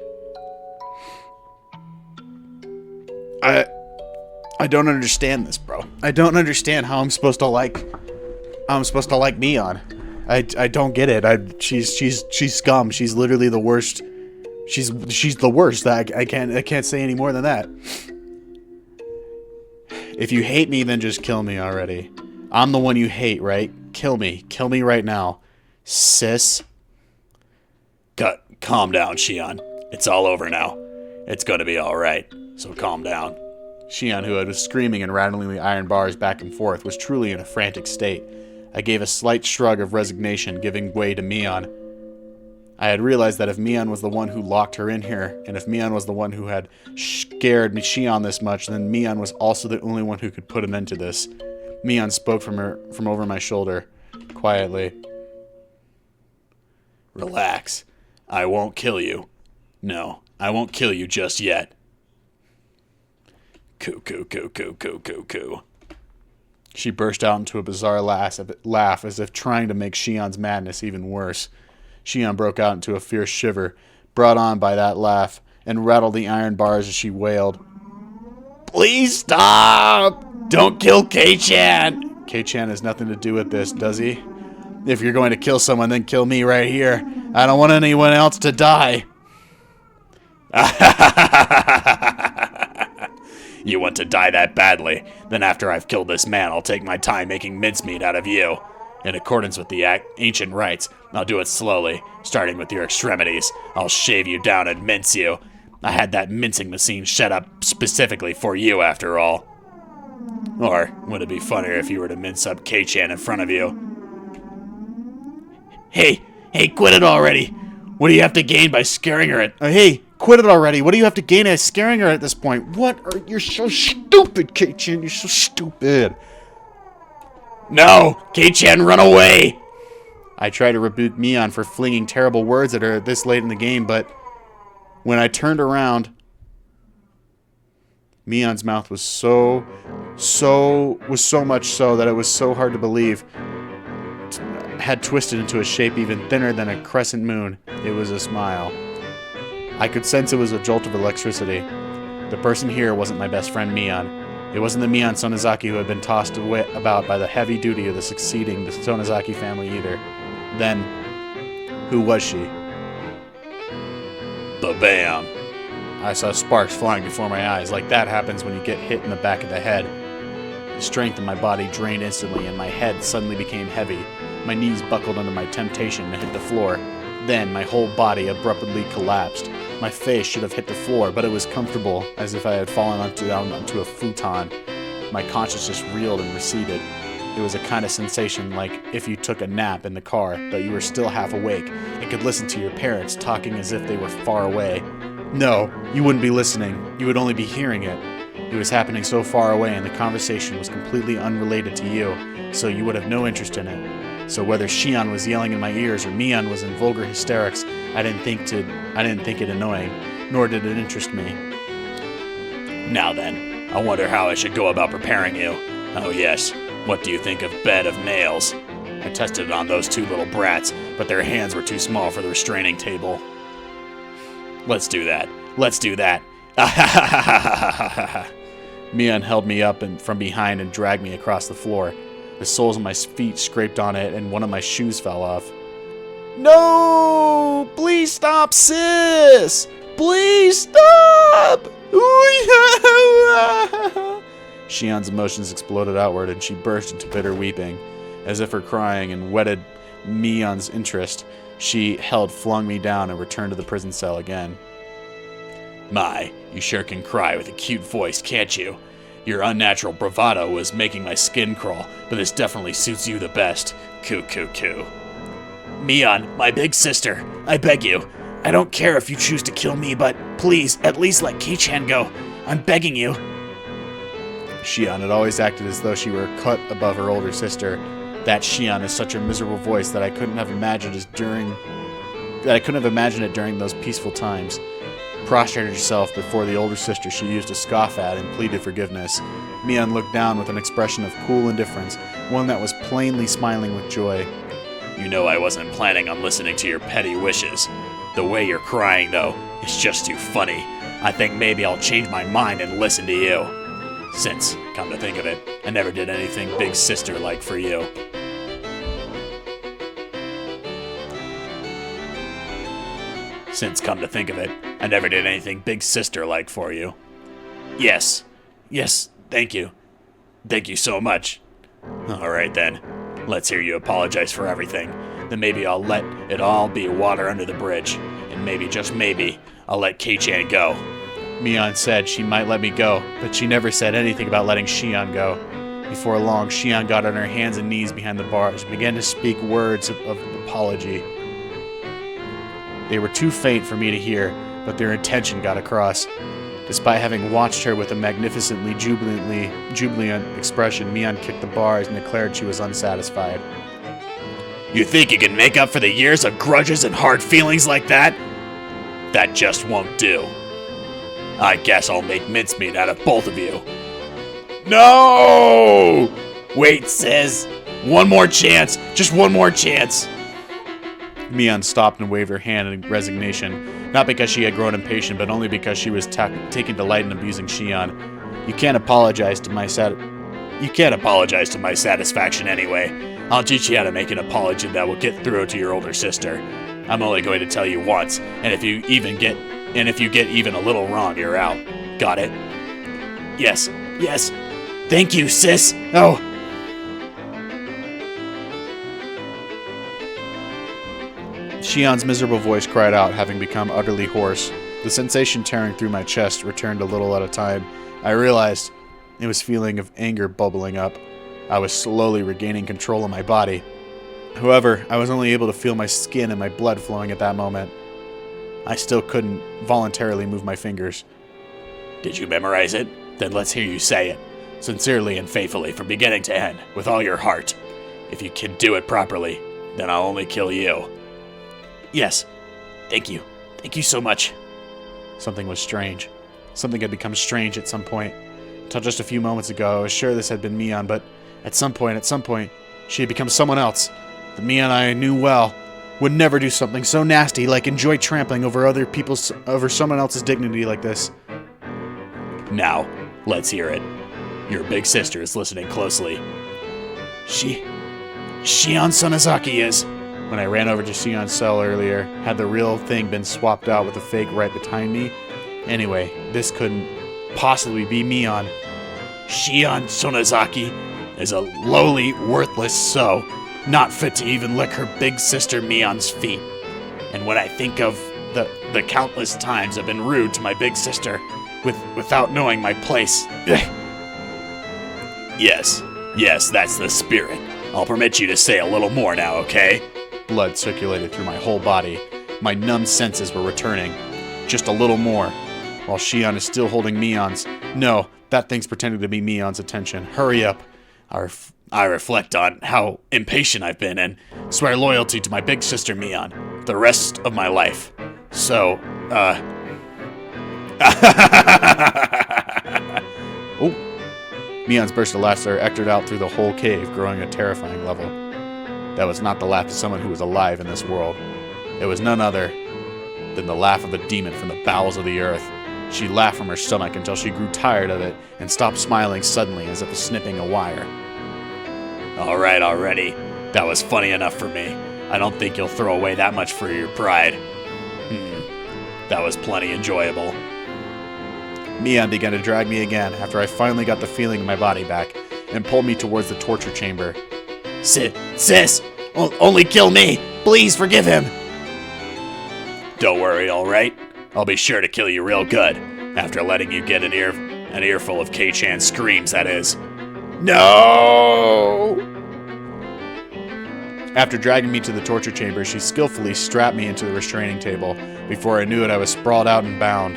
I don't understand this, bro. I don't understand how I'm supposed to like Mion. I don't get it. She's scum. She's literally the worst. She's the worst. I can't say any more than that. If you hate me, then just kill me already. I'm the one you hate, right? Kill me. Kill me right now. Sis. Calm down, Shion. It's all over now. It's gonna be alright, so calm down. Shion, who was screaming and rattling the iron bars back and forth, was truly in a frantic state. I gave a slight shrug of resignation, giving way to Mion. I had realized that if Mion was the one who locked her in here, and if Mion was the one who had scared Shion this much, then Mion was also the only one who could put an end to this. Mion spoke from over my shoulder, quietly. Relax. I won't kill you. No, I won't kill you just yet. Coo, coo, coo, coo, coo, coo, coo. She burst out into a bizarre laugh as if trying to make Shion's madness even worse. Shion broke out into a fierce shiver, brought on by that laugh, and rattled the iron bars as she wailed. Please stop! Don't kill K-chan! K-chan has nothing to do with this, does he? If you're going to kill someone, then kill me right here. I don't want anyone else to die. You want to die that badly? Then after I've killed this man, I'll take my time making mincemeat out of you. In accordance with the ancient rites, I'll do it slowly, starting with your extremities. I'll shave you down and mince you. I had that mincing machine set up specifically for you, after all. Or would it be funnier if you were to mince up K-chan in front of you? Hey, quit it already. What do you have to gain by scaring her Hey, quit it already. What do you have to gain at scaring her at this point? You're so stupid, K-chan. You're so stupid. No! K-chan, run away! I tried to rebuke Mion for flinging terrible words at her this late in the game, but when I turned around, Mion's mouth was so much so that it was so hard to believe, had twisted into a shape even thinner than a crescent moon. It was a smile. I could sense it was a jolt of electricity. The person here wasn't my best friend Mion. It wasn't the Mion Sonozaki who had been tossed about by the heavy duty of the Sonozaki family either. Then, who was she? Ba-bam! I saw sparks flying before my eyes, like that happens when you get hit in the back of the head. The strength in my body drained instantly, and my head suddenly became heavy. My knees buckled under my temptation to hit the floor. Then, my whole body abruptly collapsed. My face should have hit the floor, but it was comfortable, as if I had fallen onto a futon. My consciousness reeled and receded. It was a kind of sensation like if you took a nap in the car, but you were still half awake and could listen to your parents talking as if they were far away. No, you wouldn't be listening. You would only be hearing it. It was happening so far away, and the conversation was completely unrelated to you, so you would have no interest in it. So whether Shion was yelling in my ears or Mion was in vulgar hysterics, I didn't think it annoying, nor did it interest me. Now then, I wonder how I should go about preparing you. Oh yes, what do you think of bed of nails? I tested it on those two little brats, but their hands were too small for the restraining table. Let's do that. Let's do that. Mion held me up from behind and dragged me across the floor. The soles of my feet scraped on it, and one of my shoes fell off. No! Please stop, sis! Please stop! Shion's emotions exploded outward, and she burst into bitter weeping. As if her crying and whetted Mion's interest, she flung me down and returned to the prison cell again. My, you sure can cry with a cute voice, can't you? Your unnatural bravado was making my skin crawl, but this definitely suits you the best. Coo, coo, coo. Mion, my big sister, I beg you. I don't care if you choose to kill me, but please, at least let K-chan go. I'm begging you. Shion had always acted as though she were a cut above her older sister. That Shion is such a miserable voice that I couldn't have imagined it during those peaceful times. Prostrated herself before the older sister she used to scoff at and pleaded forgiveness. Mion looked down with an expression of cool indifference, one that was plainly smiling with joy. You know I wasn't planning on listening to your petty wishes. The way you're crying, though, is just too funny. I think maybe I'll change my mind and listen to you. Since, come to think of it, I never did anything big sister-like for you. Since, come to think of it, I never did anything big sister-like for you. Yes, thank you. Thank you so much. Alright then, let's hear you apologize for everything. Then maybe I'll let it all be water under the bridge. And maybe, just maybe, I'll let K-chan go. Mion said she might let me go, but she never said anything about letting Shion go. Before long, Shion got on her hands and knees behind the bars and began to speak words of apology. They were too faint for me to hear, but their intention got across. Despite having watched her with a magnificently jubilant expression, Mion kicked the bars and declared she was unsatisfied. You think you can make up for the years of grudges and hard feelings like that? That just won't do. I guess I'll make mincemeat out of both of you. No! Wait, sis. One more chance. Just one more chance. Mion stopped and waved her hand in resignation, not because she had grown impatient, but only because she was taking delight in abusing Shion. You can't apologize to my satisfaction anyway. I'll teach you how to make an apology that will get through to your older sister. I'm only going to tell you once, and if you get even a little wrong, you're out. Got it? Yes. Thank you, sis. Oh. Shion's miserable voice cried out, having become utterly hoarse. The sensation tearing through my chest returned a little at a time. I realized it was feeling of anger bubbling up. I was slowly regaining control of my body. However, I was only able to feel my skin and my blood flowing at that moment. I still couldn't voluntarily move my fingers. Did you memorize it? Then let's hear you say it. Sincerely and faithfully, from beginning to end, with all your heart. If you can do it properly, then I'll only kill you. Yes. Thank you. Thank you so much. Something was strange. Something had become strange at some point. Until just a few moments ago, I was sure this had been Mion, but at some point, she had become someone else. The Mion I knew well would never do something so nasty, like enjoy trampling over someone else's dignity like this. Now, let's hear it. Your big sister is listening closely. Shion Sonozaki is. When I ran over to Shion's cell earlier, had the real thing been swapped out with a fake right behind me? Anyway, this couldn't possibly be Mion. Shion Sonozaki is a lowly, worthless soul, not fit to even lick her big sister Mion's feet. And when I think of the countless times I've been rude to my big sister without knowing my place. Yes, that's the spirit. I'll permit you to say a little more now, okay? Blood circulated through my whole body. My numb senses were returning. Just a little more. While Shion is still holding Mion's. No, that thing's pretending to be Mion's attention. Hurry up. I reflect on how impatient I've been and swear loyalty to my big sister Mion the rest of my life. So, Oh. Mion's burst of laughter echoed out through the whole cave, growing a terrifying level. That was not the laugh of someone who was alive in this world. It was none other than the laugh of a demon from the bowels of the earth. She laughed from her stomach until she grew tired of it and stopped smiling suddenly as if snipping a wire. All right, already. That was funny enough for me. I don't think you'll throw away that much for your pride. That was plenty enjoyable. Mion began to drag me again after I finally got the feeling in my body back and pulled me towards the torture chamber. Sis, only kill me. Please forgive him. Don't worry, all right? I'll be sure to kill you real good after letting you get an earful of K-Chan's screams, that is. No! After dragging me to the torture chamber, she skillfully strapped me into the restraining table. Before I knew it, I was sprawled out and bound.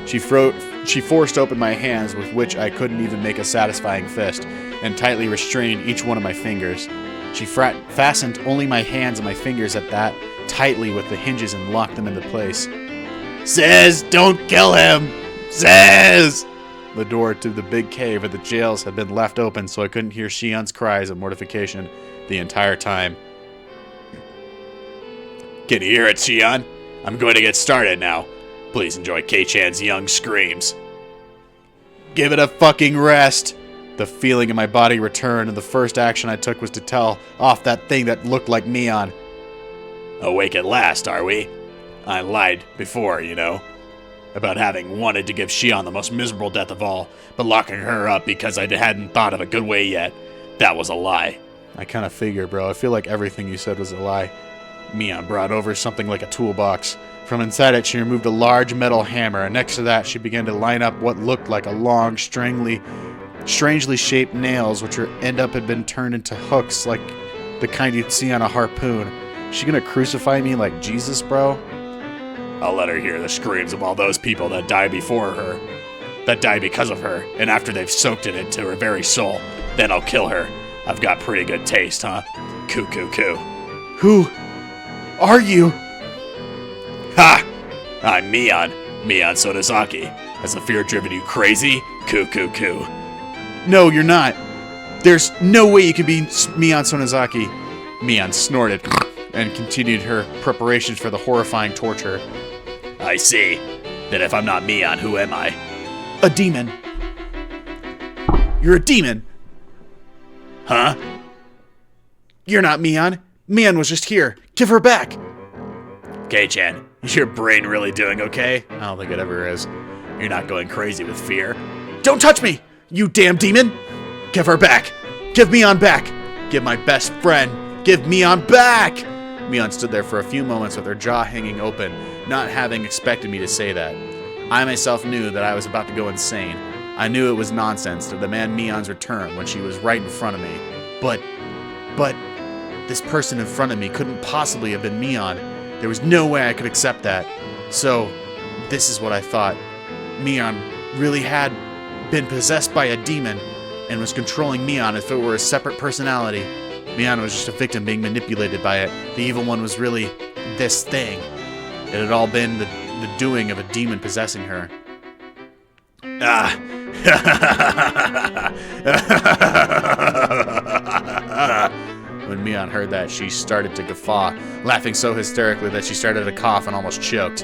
She forced open my hands, with which I couldn't even make a satisfying fist, and tightly restrained each one of my fingers. She fastened only my hands and my fingers at that tightly with the hinges and locked them into place. Sis, don't kill him! Sis! The door to the big cave of the jails had been left open, so I couldn't hear Shion's cries of mortification the entire time. Can you hear it, Shion? I'm going to get started now. Please enjoy K-Chan's young screams. Give it a fucking rest! The feeling in my body returned, and the first action I took was to tell off that thing that looked like Mion. Awake at last, are we? I lied before, you know, about having wanted to give Shion the most miserable death of all, but locking her up because I hadn't thought of a good way yet. That was a lie. I kind of figured, bro. I feel like everything you said was a lie. Mia brought over something like a toolbox. From inside it, she removed a large metal hammer, and next to that, she began to line up what looked like a long, strangely shaped nails, which had been turned into hooks like the kind you'd see on a harpoon. She gonna crucify me like Jesus, bro? I'll let her hear the screams of all those people that die before her, that die because of her, and after they've soaked it into her very soul, then I'll kill her. I've got pretty good taste, huh? Coo. Who are you? Ha! I'm Mion Sonozaki. Has the fear driven you crazy? Coo. No, you're not. There's no way you can be Mion Sonozaki. Mion snorted and continued her preparations for the horrifying torture. I see. Then if I'm not Mion, who am I? A demon. You're a demon. Huh? You're not Mion. Mion was just here. Give her back. K-chan, is your brain really doing okay? I don't think it ever is. You're not going crazy with fear. Don't touch me, you damn demon. Give her back. Give Mion back. Give my best friend. Give Mion back. Mion stood there for a few moments with her jaw hanging open, not having expected me to say that. I myself knew that I was about to go insane. I knew it was nonsense to demand Mion's return when she was right in front of me. But, this person in front of me couldn't possibly have been Mion. There was no way I could accept that. So, this is what I thought. Mion really had been possessed by a demon and was controlling Mion as if it were a separate personality. Mion was just a victim being manipulated by it. The evil one was really this thing. It had all been the doing of a demon possessing her. When Mion heard that, she started to guffaw, laughing so hysterically that she started to cough and almost choked.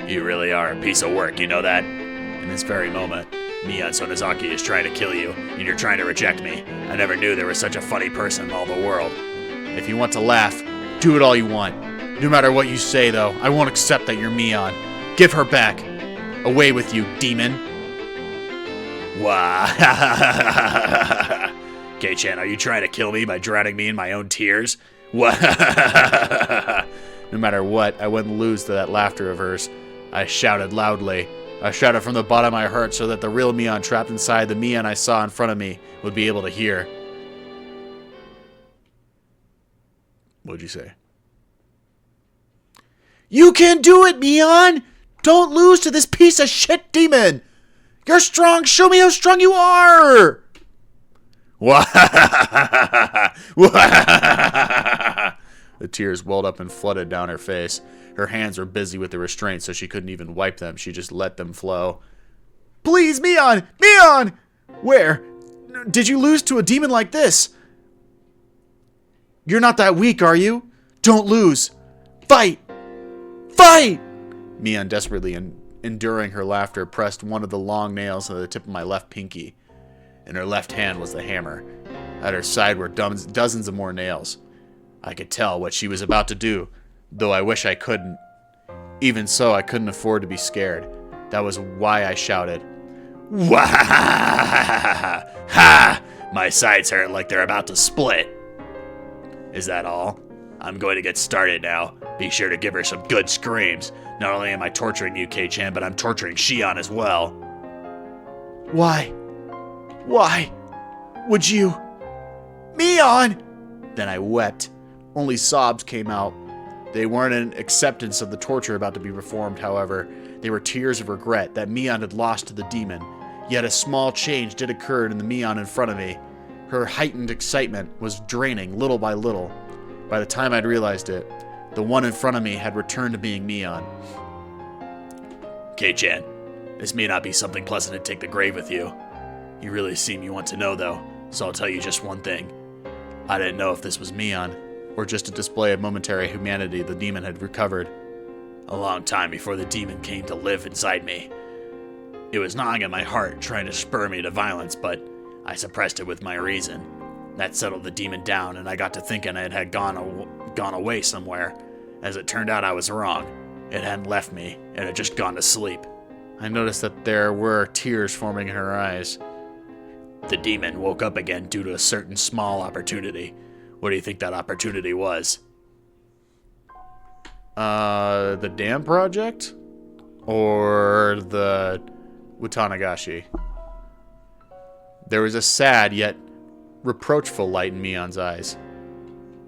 You really are a piece of work, you know that? In this very moment, Mion Sonozaki is trying to kill you, and you're trying to reject me. I never knew there was such a funny person in all the world. If you want to laugh, do it all you want. No matter what you say, though, I won't accept that you're Mion. Give her back. Away with you, demon. Wah. K-chan, are you trying to kill me by drowning me in my own tears? No matter what, I wouldn't lose to that laughter of hers. I shouted loudly. I shouted from the bottom of my heart so that the real Mion trapped inside the Mion I saw in front of me would be able to hear. What'd you say? You can do it, Mion! Don't lose to this piece of shit demon! You're strong! Show me how strong you are! The tears welled up and flooded down her face. Her hands were busy with the restraint, so she couldn't even wipe them. She just let them flow. Please, Mion! Mion! Where? Did you lose to a demon like this? You're not that weak, are you? Don't lose. Fight! Fight! Mion, desperately enduring her laughter, pressed one of the long nails to the tip of my left pinky. In her left hand was the hammer. At her side were dozens of more nails. I could tell what she was about to do, though I wish I couldn't. Even so, I couldn't afford to be scared. That was why I shouted. Wah! Ha! My sides hurt like they're about to split. Is that all? I'm going to get started now. Be sure to give her some good screams. Not only am I torturing you, K-chan, but I'm torturing Shion as well. Why? Why would you? Mion! Then I wept. Only sobs came out. They weren't an acceptance of the torture about to be performed, however. They were tears of regret that Mion had lost to the demon. Yet a small change did occur in the Mion in front of me. Her heightened excitement was draining little by little. By the time I'd realized it, the one in front of me had returned to being Mion. K-chan, this may not be something pleasant to take the grave with you. You really seem you want to know, though, so I'll tell you just one thing. I didn't know if this was Mion, or just a display of momentary humanity the demon had recovered. A long time before the demon came to live inside me. It was gnawing at my heart, trying to spur me to violence, but I suppressed it with my reason. That settled the demon down, and I got to thinking it had gone away somewhere. As it turned out, I was wrong. It hadn't left me, it had just gone to sleep. I noticed that there were tears forming in her eyes. The demon woke up again due to a certain small opportunity. What do you think that opportunity was? The dam project? Or the Watanagashi? There was a sad yet reproachful light in Mion's eyes.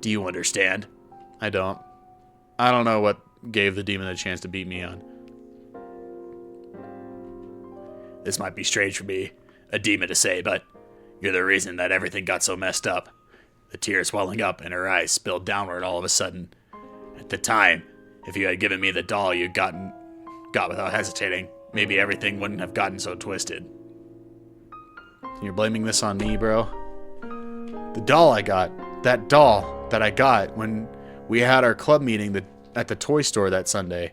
Do you understand? I don't. I don't know what gave the demon a chance to beat Mion. This might be strange for me, a demon, to say, but you're the reason that everything got so messed up. The tears welling up and her eyes spilled downward all of a sudden. At the time, if you had given me the doll you got without hesitating, maybe everything wouldn't have gotten so twisted. You're blaming this on me, bro? The doll I got, that doll that I got when we had our club meeting at the toy store that Sunday.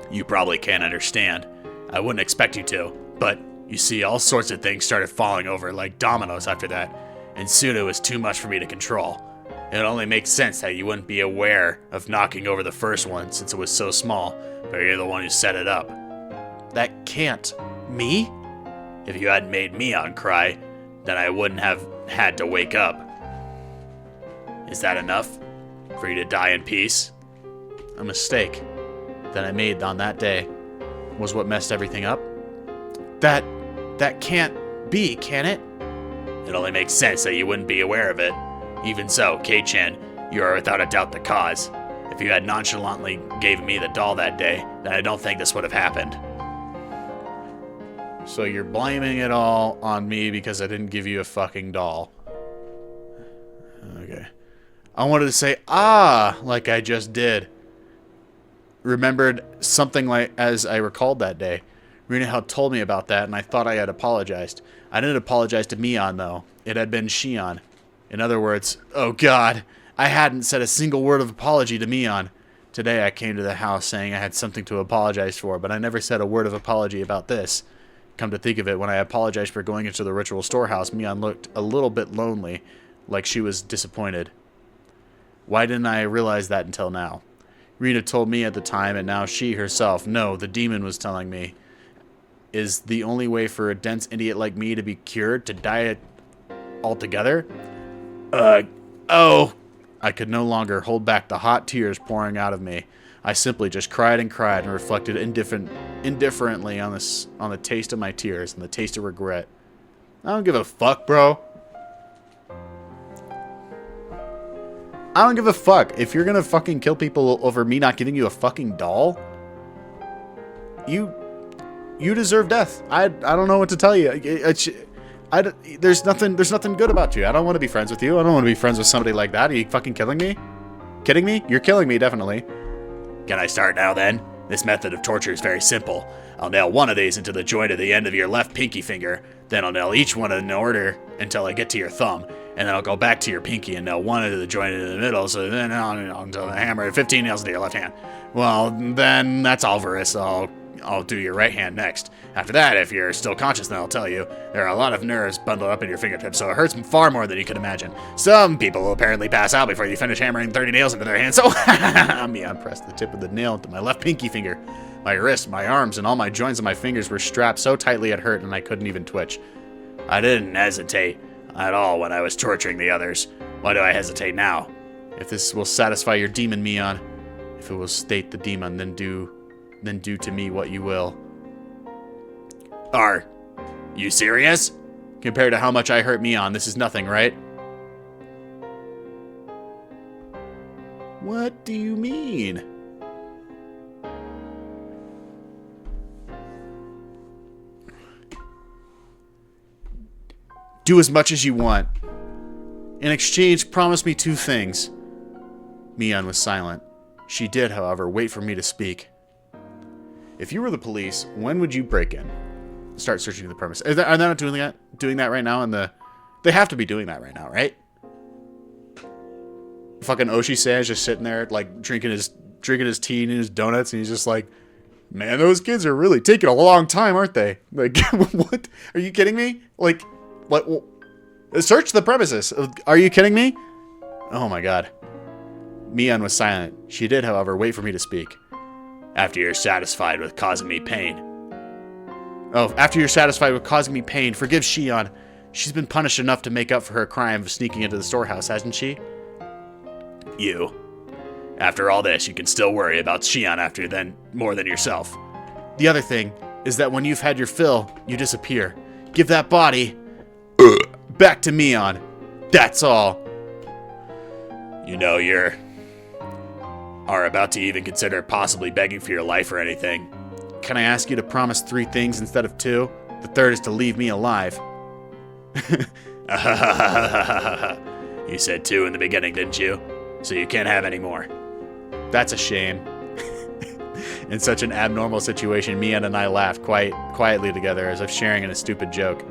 You probably can't understand. I wouldn't expect you to, but you see, all sorts of things started falling over like dominoes after that, and soon it was too much for me to control. It only makes sense that you wouldn't be aware of knocking over the first one since it was so small, but you're the one who set it up. That can't. Me? If you hadn't made Mion cry, then I wouldn't have had to wake up. Is that enough? For you to die in peace? A mistake that I made on that day was what messed everything up? That can't be, can it? It only makes sense that you wouldn't be aware of it. Even so, Kei-chan, you are without a doubt the cause. If you had nonchalantly given me the doll that day, then I don't think this would have happened. So you're blaming it all on me because I didn't give you a fucking doll. Okay. I wanted to say, like I just did. Remembered something like as I recalled that day. Rina had told me about that, and I thought I had apologized. I didn't apologize to Mion, though. It had been Shion. In other words, oh god, I hadn't said a single word of apology to Mion. Today I came to the house saying I had something to apologize for, but I never said a word of apology about this. Come to think of it, when I apologized for going into the ritual storehouse, Mion looked a little bit lonely, like she was disappointed. Why didn't I realize that until now? Rina told me at the time, and now she herself, no, the demon was telling me, is the only way for a dense idiot like me to be cured, to die altogether? I could no longer hold back the hot tears pouring out of me. I simply just cried and reflected indifferently on the taste of my tears and the taste of regret. I don't give a fuck, bro. I don't give a fuck. If you're gonna fucking kill people over me not giving you a fucking doll, you deserve death. I don't know what to tell you. There's nothing good about you. I don't want to be friends with you. I don't want to be friends with somebody like that. Are you fucking killing me? Kidding me? You're killing me, definitely. Can I start now, then? This method of torture is very simple. I'll nail one of these into the joint at the end of your left pinky finger. Then I'll nail each one in order until I get to your thumb. And then I'll go back to your pinky and nail one into the joint in the middle. So then until the hammer, 15 nails into your left hand. Well, then that's all, Varys. I'll do your right hand next. After that, if you're still conscious, then I'll tell you, there are a lot of nerves bundled up in your fingertips, so it hurts far more than you can imagine. Some people will apparently pass out before you finish hammering 30 nails into their hands, so I pressed the tip of the nail into my left pinky finger. My wrist, my arms, and all my joints of my fingers were strapped so tightly it hurt and I couldn't even twitch. I didn't hesitate at all when I was torturing the others. Why do I hesitate now? If this will satisfy your demon, Mion, if it will state the demon, then do to me what you will. Are you serious? Compared to how much I hurt Mion, this is nothing, right? What do you mean? Do as much as you want. In exchange, promise me 2 things. Mion was silent. She did, however, wait for me to speak. If you were the police, when would you break in? Start searching the premise. Are they not doing that right now? They have to be doing that right now, right? Fucking Oshi-san's just sitting there, like drinking his tea and his donuts, and he's just like, "Man, those kids are really taking a long time, aren't they?" Like, what? Are you kidding me? Like, what? Search the premises. Are you kidding me? Oh my god. Mion was silent. She did, however, wait for me to speak. After you're satisfied with causing me pain. Oh, after you're satisfied with causing me pain, forgive Shion. She's been punished enough to make up for her crime of sneaking into the storehouse, hasn't she? You. After all this, you can still worry about Shion after then more than yourself. The other thing is that when you've had your fill, you disappear. Give that body back to Mion. That's all. You know, are about to even consider possibly begging for your life or anything. Can I ask you to promise 3 things instead of 2? The third is to leave me alive. You said 2 in the beginning, didn't you? So you can't have any more. That's a shame. In such an abnormal situation, Mion and I laughed quite quietly together as if sharing in a stupid joke.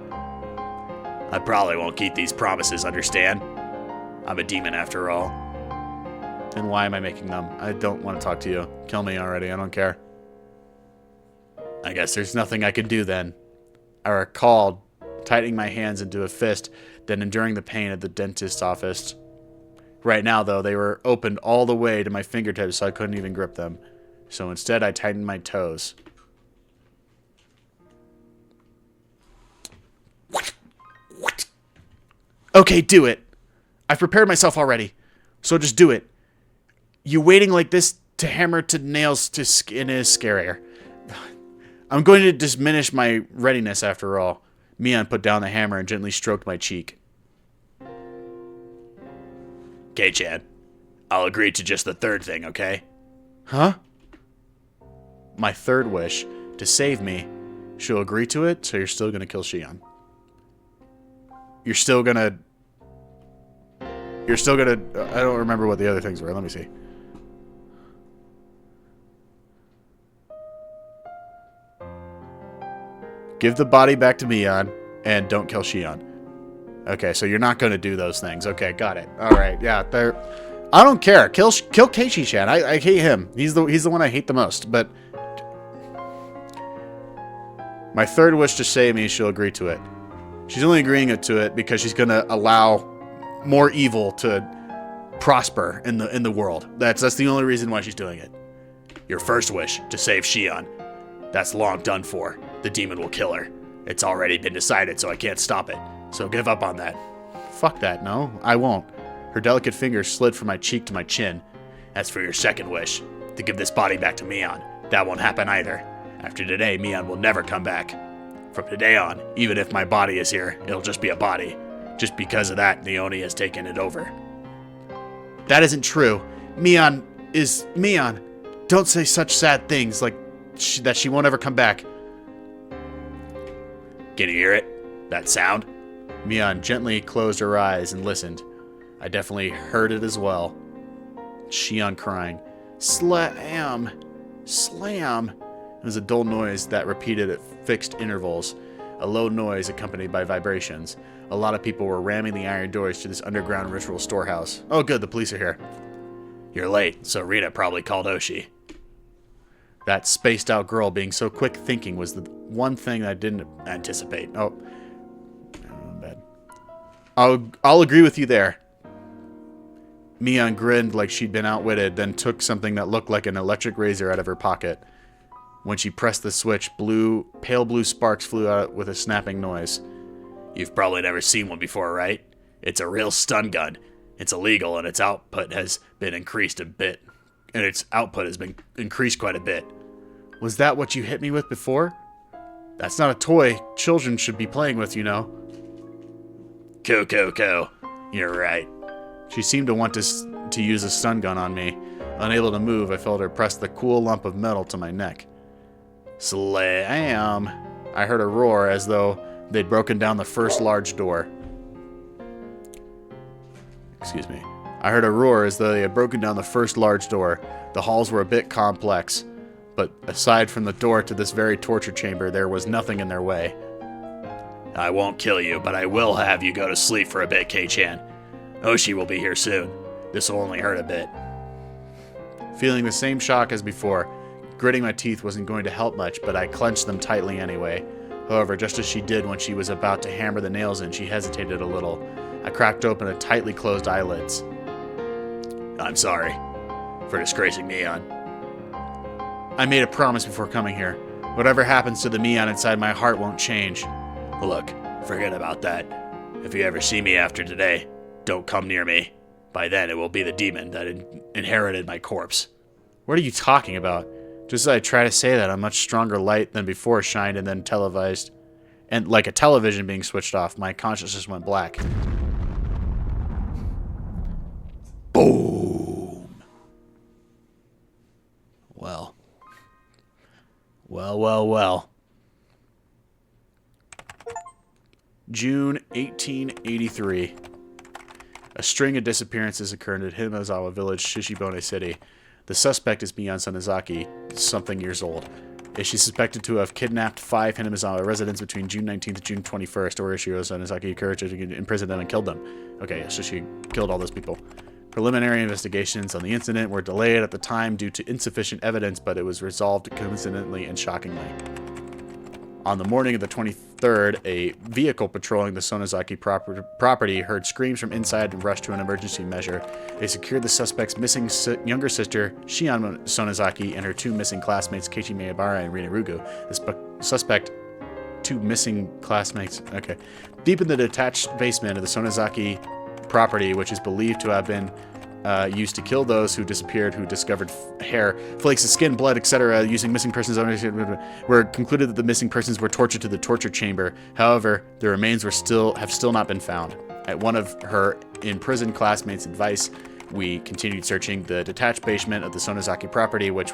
I probably won't keep these promises, understand? I'm a demon after all. Then why am I making them? I don't want to talk to you. Kill me already, I don't care. I guess there's nothing I can do then. I recalled tightening my hands into a fist, then enduring the pain at the dentist's office. Right now, though, they were opened all the way to my fingertips, so I couldn't even grip them. So instead, I tightened my toes. What? Okay, do it. I've prepared myself already, so just do it. You waiting like this to hammer to nails to skin is scarier. I'm going to diminish my readiness after all. Mion put down the hammer and gently stroked my cheek. K-chan, I'll agree to just the third thing, okay? Huh? My third wish, to save me. She'll agree to it, so you're still gonna kill Shion. You're still gonna... I don't remember what the other things were. Let me see. Give the body back to Mion, and don't kill Shion. Okay, so you're not going to do those things. Okay, got it. All right, yeah. I don't care. Kill Keiichi-chan. I hate him. He's the one I hate the most. But my third wish to save me, she'll agree to it. She's only agreeing to it because she's going to allow more evil to prosper in the world. That's the only reason why she's doing it. Your first wish, to save Shion. That's long done for. The demon will kill her. It's already been decided, so I can't stop it. So give up on that. Fuck that, no, I won't. Her delicate fingers slid from my cheek to my chin. As for your second wish, to give this body back to Mion, that won't happen either. After today, Mion will never come back. From today on, even if my body is here, it'll just be a body. Just because of that, Naoni has taken it over. That isn't true. Mion is Mion. Don't say such sad things like that she won't ever come back. Can you hear it? That sound? Mion gently closed her eyes and listened. I definitely heard it as well. Shion crying, "Slam! Slam!" It was a dull noise that repeated at fixed intervals, a low noise accompanied by vibrations. A lot of people were ramming the iron doors to this underground ritual storehouse. Oh good, the police are here. You're late, so Rita probably called Oshi. That spaced-out girl being so quick-thinking was the one thing I didn't anticipate. Oh, bad. I'll agree with you there. Mion grinned like she'd been outwitted, then took something that looked like an electric razor out of her pocket. When she pressed the switch, pale blue sparks flew out with a snapping noise. You've probably never seen one before, right? It's a real stun gun. It's illegal, and its output has been increased quite a bit. Was that what you hit me with before? That's not a toy children should be playing with, you know. Cool. You're right. She seemed to want to use a stun gun on me. Unable to move, I felt her press the cool lump of metal to my neck. Slam! I heard a roar as though they'd broken down the first large door. Excuse me. I heard a roar as though they had broken down the first large door. The halls were a bit complex, but aside from the door to this very torture chamber, there was nothing in their way. I won't kill you, but I will have you go to sleep for a bit, Kei-chan. Oshi will be here soon. This will only hurt a bit. Feeling the same shock as before, gritting my teeth wasn't going to help much, but I clenched them tightly anyway. However, just as she did when she was about to hammer the nails in, she hesitated a little. I cracked open her tightly closed eyelids. I'm sorry for disgracing Mion. I made a promise before coming here. Whatever happens to the Mion inside my heart won't change. Look, forget about that. If you ever see me after today, don't come near me. By then, it will be the demon that inherited my corpse. What are you talking about? Just as I try to say that, a much stronger light than before shined and then televised. And like a television being switched off, my consciousness went black. Boom! Well. June 1883. A string of disappearances occurred at Himazawa Village, Shishibone City. The suspect is Mion Sonozaki, something years old. Is she suspected to have kidnapped 5 Hinamizawa residents between June 19th and June 21st, or Ishiro Sonozaki encouraged her to imprison them and killed them? Okay, so she killed all those people. Preliminary investigations on the incident were delayed at the time due to insufficient evidence, but it was resolved coincidentally and shockingly. On the morning of the 23rd, a vehicle patrolling the Sonozaki property heard screams from inside and rushed to an emergency measure. They secured the suspect's missing younger sister, Shion Sonozaki, and her 2 missing classmates, Keiichi Miyabara and Rina Rugu. The suspect, 2 missing classmates, okay. Deep in the detached basement of the Sonozaki property, which is believed to have been used to kill those who disappeared, who discovered hair, flakes of skin, blood, etc., using missing persons were concluded that the missing persons were tortured to the torture chamber. However, the remains have still not been found. At one of her imprisoned classmates' advice, we continued searching the detached basement of the Sonozaki property, which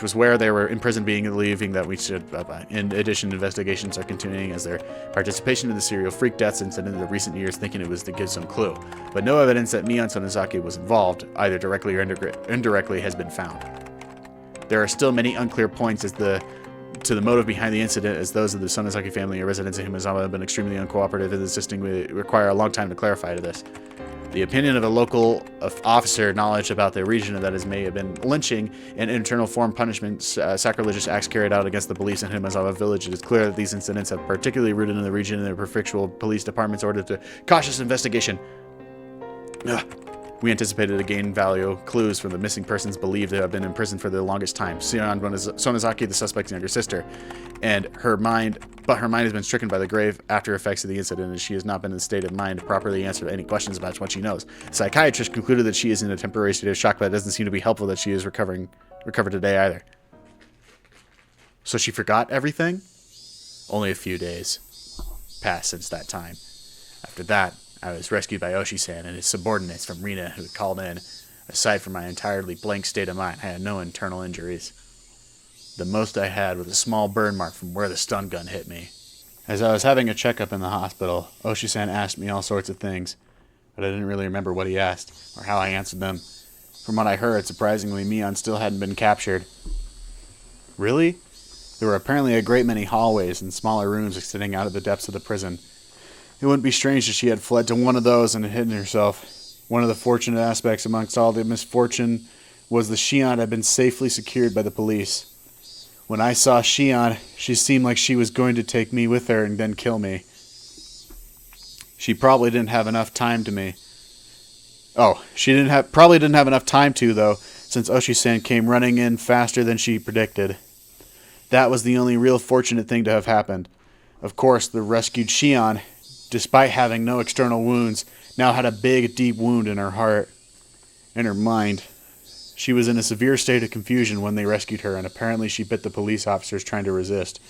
was where they were imprisoned, believing that we should. In addition, investigations are continuing as their participation in the serial freak deaths incident in the recent years, thinking it was to give some clue. But no evidence that Mion Sonozaki was involved, either directly or indirectly, has been found. There are still many unclear points to the motive behind the incident, as those of the Sonozaki family and residents of Himazawa have been extremely uncooperative and insisting we require a long time to clarify to this. The opinion of a local officer knowledge about the region that may have been lynching and internal form punishment, sacrilegious acts carried out against the police in Himazawa village. It is clear that these incidents have particularly rooted in the region and their prefectural police departments ordered to cautious investigation. We anticipated to gain value clues from the missing persons believed to have been imprisoned for the longest time. Shion Sonozaki, the suspect's younger sister, and her mind has been stricken by the grave after effects of the incident, and she has not been in a state of mind to properly answer any questions about what she knows. The psychiatrist concluded that she is in a temporary state of shock, but it doesn't seem to be helpful that she is recovered today either. So she forgot everything? Only a few days passed since that time. After that, I was rescued by Oshi-san and his subordinates from Rina, who had called in. Aside from my entirely blank state of mind, I had no internal injuries. The most I had was a small burn mark from where the stun gun hit me. As I was having a checkup in the hospital, Oshi-san asked me all sorts of things, but I didn't really remember what he asked, or how I answered them. From what I heard, surprisingly, Mion still hadn't been captured. Really? There were apparently a great many hallways and smaller rooms extending out of the depths of the prison. It wouldn't be strange if she had fled to one of those and had hidden herself. One of the fortunate aspects amongst all the misfortune was the Shion had been safely secured by the police. When I saw Shion, she seemed like she was going to take me with her and then kill me. She probably didn't have enough time to me. Oh, she probably didn't have enough time to, though, since Oshi-san came running in faster than she predicted. That was the only real fortunate thing to have happened. Of course, the rescued Shion, despite having no external wounds, now had a big, deep wound in her heart, in her mind. She was in a severe state of confusion when they rescued her, and apparently she bit the police officers trying to resist.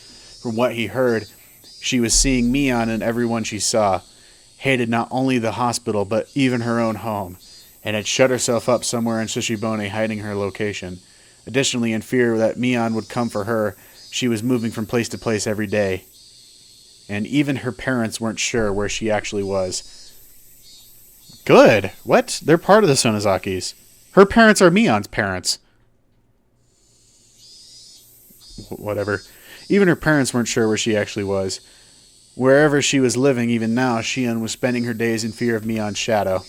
From what he heard, she was seeing Mion and everyone she saw, hated not only the hospital, but even her own home, and had shut herself up somewhere in Shishibone, hiding her location. Additionally, in fear that Mion would come for her, she was moving from place to place every day. And even her parents weren't sure where she actually was. Good. What? They're part of the Sonozakis. Her parents are Mion's parents. Whatever. Even her parents weren't sure where she actually was. Wherever she was living, even now, Shion was spending her days in fear of Mion's shadow.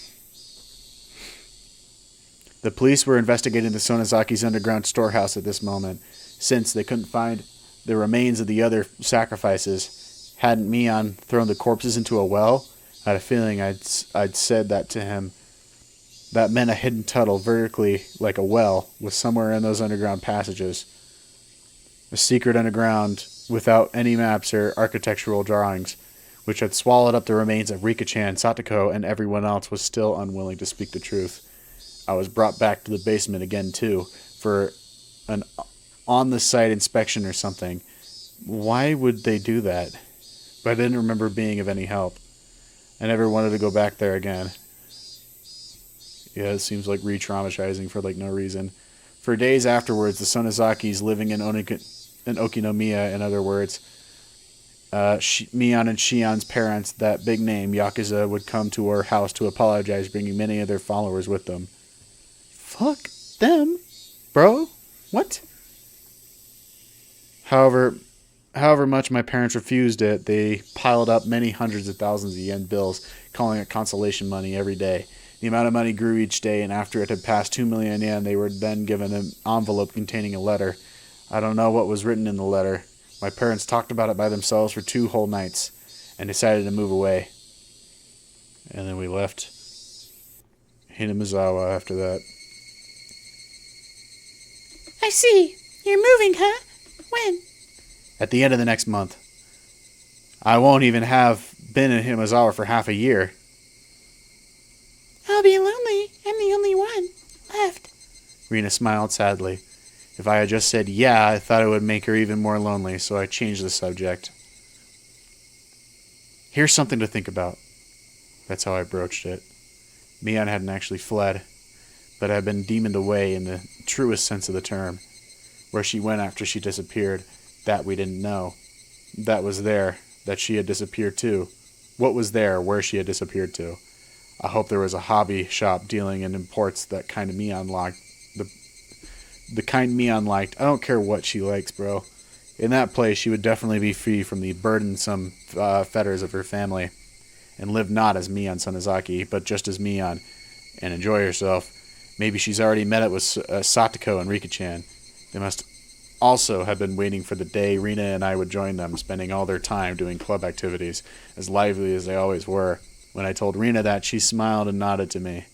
The police were investigating the Sonozaki's underground storehouse at this moment, since they couldn't find the remains of the other sacrifices. Hadn't Mion thrown the corpses into a well? I had a feeling I'd said that to him. That meant a hidden tunnel vertically like a well was somewhere in those underground passages. A secret underground without any maps or architectural drawings. which had swallowed up the remains of Rika-chan, Satoko, and everyone else, was still unwilling to speak the truth. I was brought back to the basement again, too, for an on-the-site inspection or something. Why would they do that? But I didn't remember being of any help. I never wanted to go back there again. Yeah, it seems like re-traumatizing for no reason. For days afterwards, the Sonozakis living in Okinomiya, in other words, Mion and Shion's parents, that big name, Yakuza, would come to our house to apologize, bringing many of their followers with them. Fuck them, bro. What? However much my parents refused it, they piled up many hundreds of thousands of yen bills, calling it consolation money every day. The amount of money grew each day, and after it had passed 2 million yen, they were then given an envelope containing a letter. I don't know what was written in the letter. My parents talked about it by themselves for 2 whole nights, and decided to move away. And then we left Hinamizawa after that. I see. You're moving, huh? When? At the end of the next month. I won't even have been in Hinamizawa for half a year. I'll be lonely. I'm the only one left. Rina smiled sadly. If I had just said yeah, I thought it would make her even more lonely, so I changed the subject. Here's something to think about. That's how I broached it. Mion hadn't actually fled, but had been demoned away in the truest sense of the term. Where she went after she disappeared, that we didn't know. That was there, that she had disappeared to. What was there, where she had disappeared to? I hope there was a hobby shop dealing in imports that kind of Mion liked. The kind Mion liked. I don't care what she likes, bro. In that place, she would definitely be free from the burdensome fetters of her family, and live not as Mion Sonozaki, but just as Mion, and enjoy herself. Maybe she's already met it with Satoko and Rika-chan. They must also have been waiting for the day Rina and I would join them, spending all their time doing club activities, as lively as they always were. When I told Rina that, she smiled and nodded to me.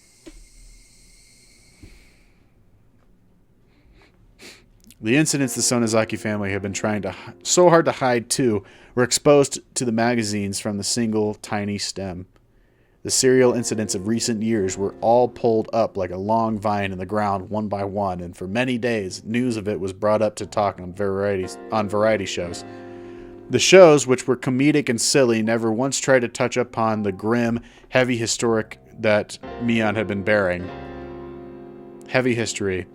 The incidents the Sonozaki family had been trying so hard to hide, too, were exposed to the magazines from the single tiny stem. The serial incidents of recent years were all pulled up like a long vine in the ground one by one, and for many days, news of it was brought up to talk on variety shows. The shows, which were comedic and silly, never once tried to touch upon the grim, heavy historic that Mion had been bearing. Heavy history.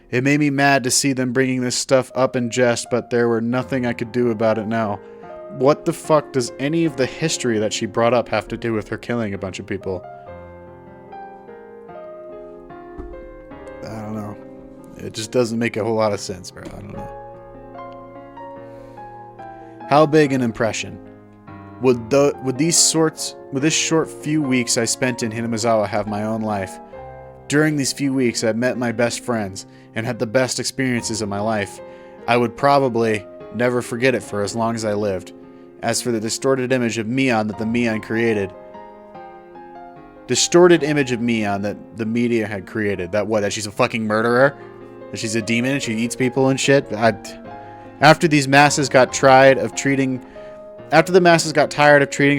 It made me mad to see them bringing this stuff up in jest, but there were nothing I could do about it now. What the fuck does any of the history that she brought up have to do with her killing a bunch of people? I don't know. It just doesn't make a whole lot of sense, bro. I don't know. How big an impression would this short few weeks I spent in Hinamizawa have my own life? During these few weeks, I met my best friends and had the best experiences of my life. I would probably never forget it for as long as I lived. As for the distorted image of Mion that the Mion created, distorted image of Mion that the media had created, that she's a fucking murderer, that she's a demon and she eats people and shit. After the masses got tired of treating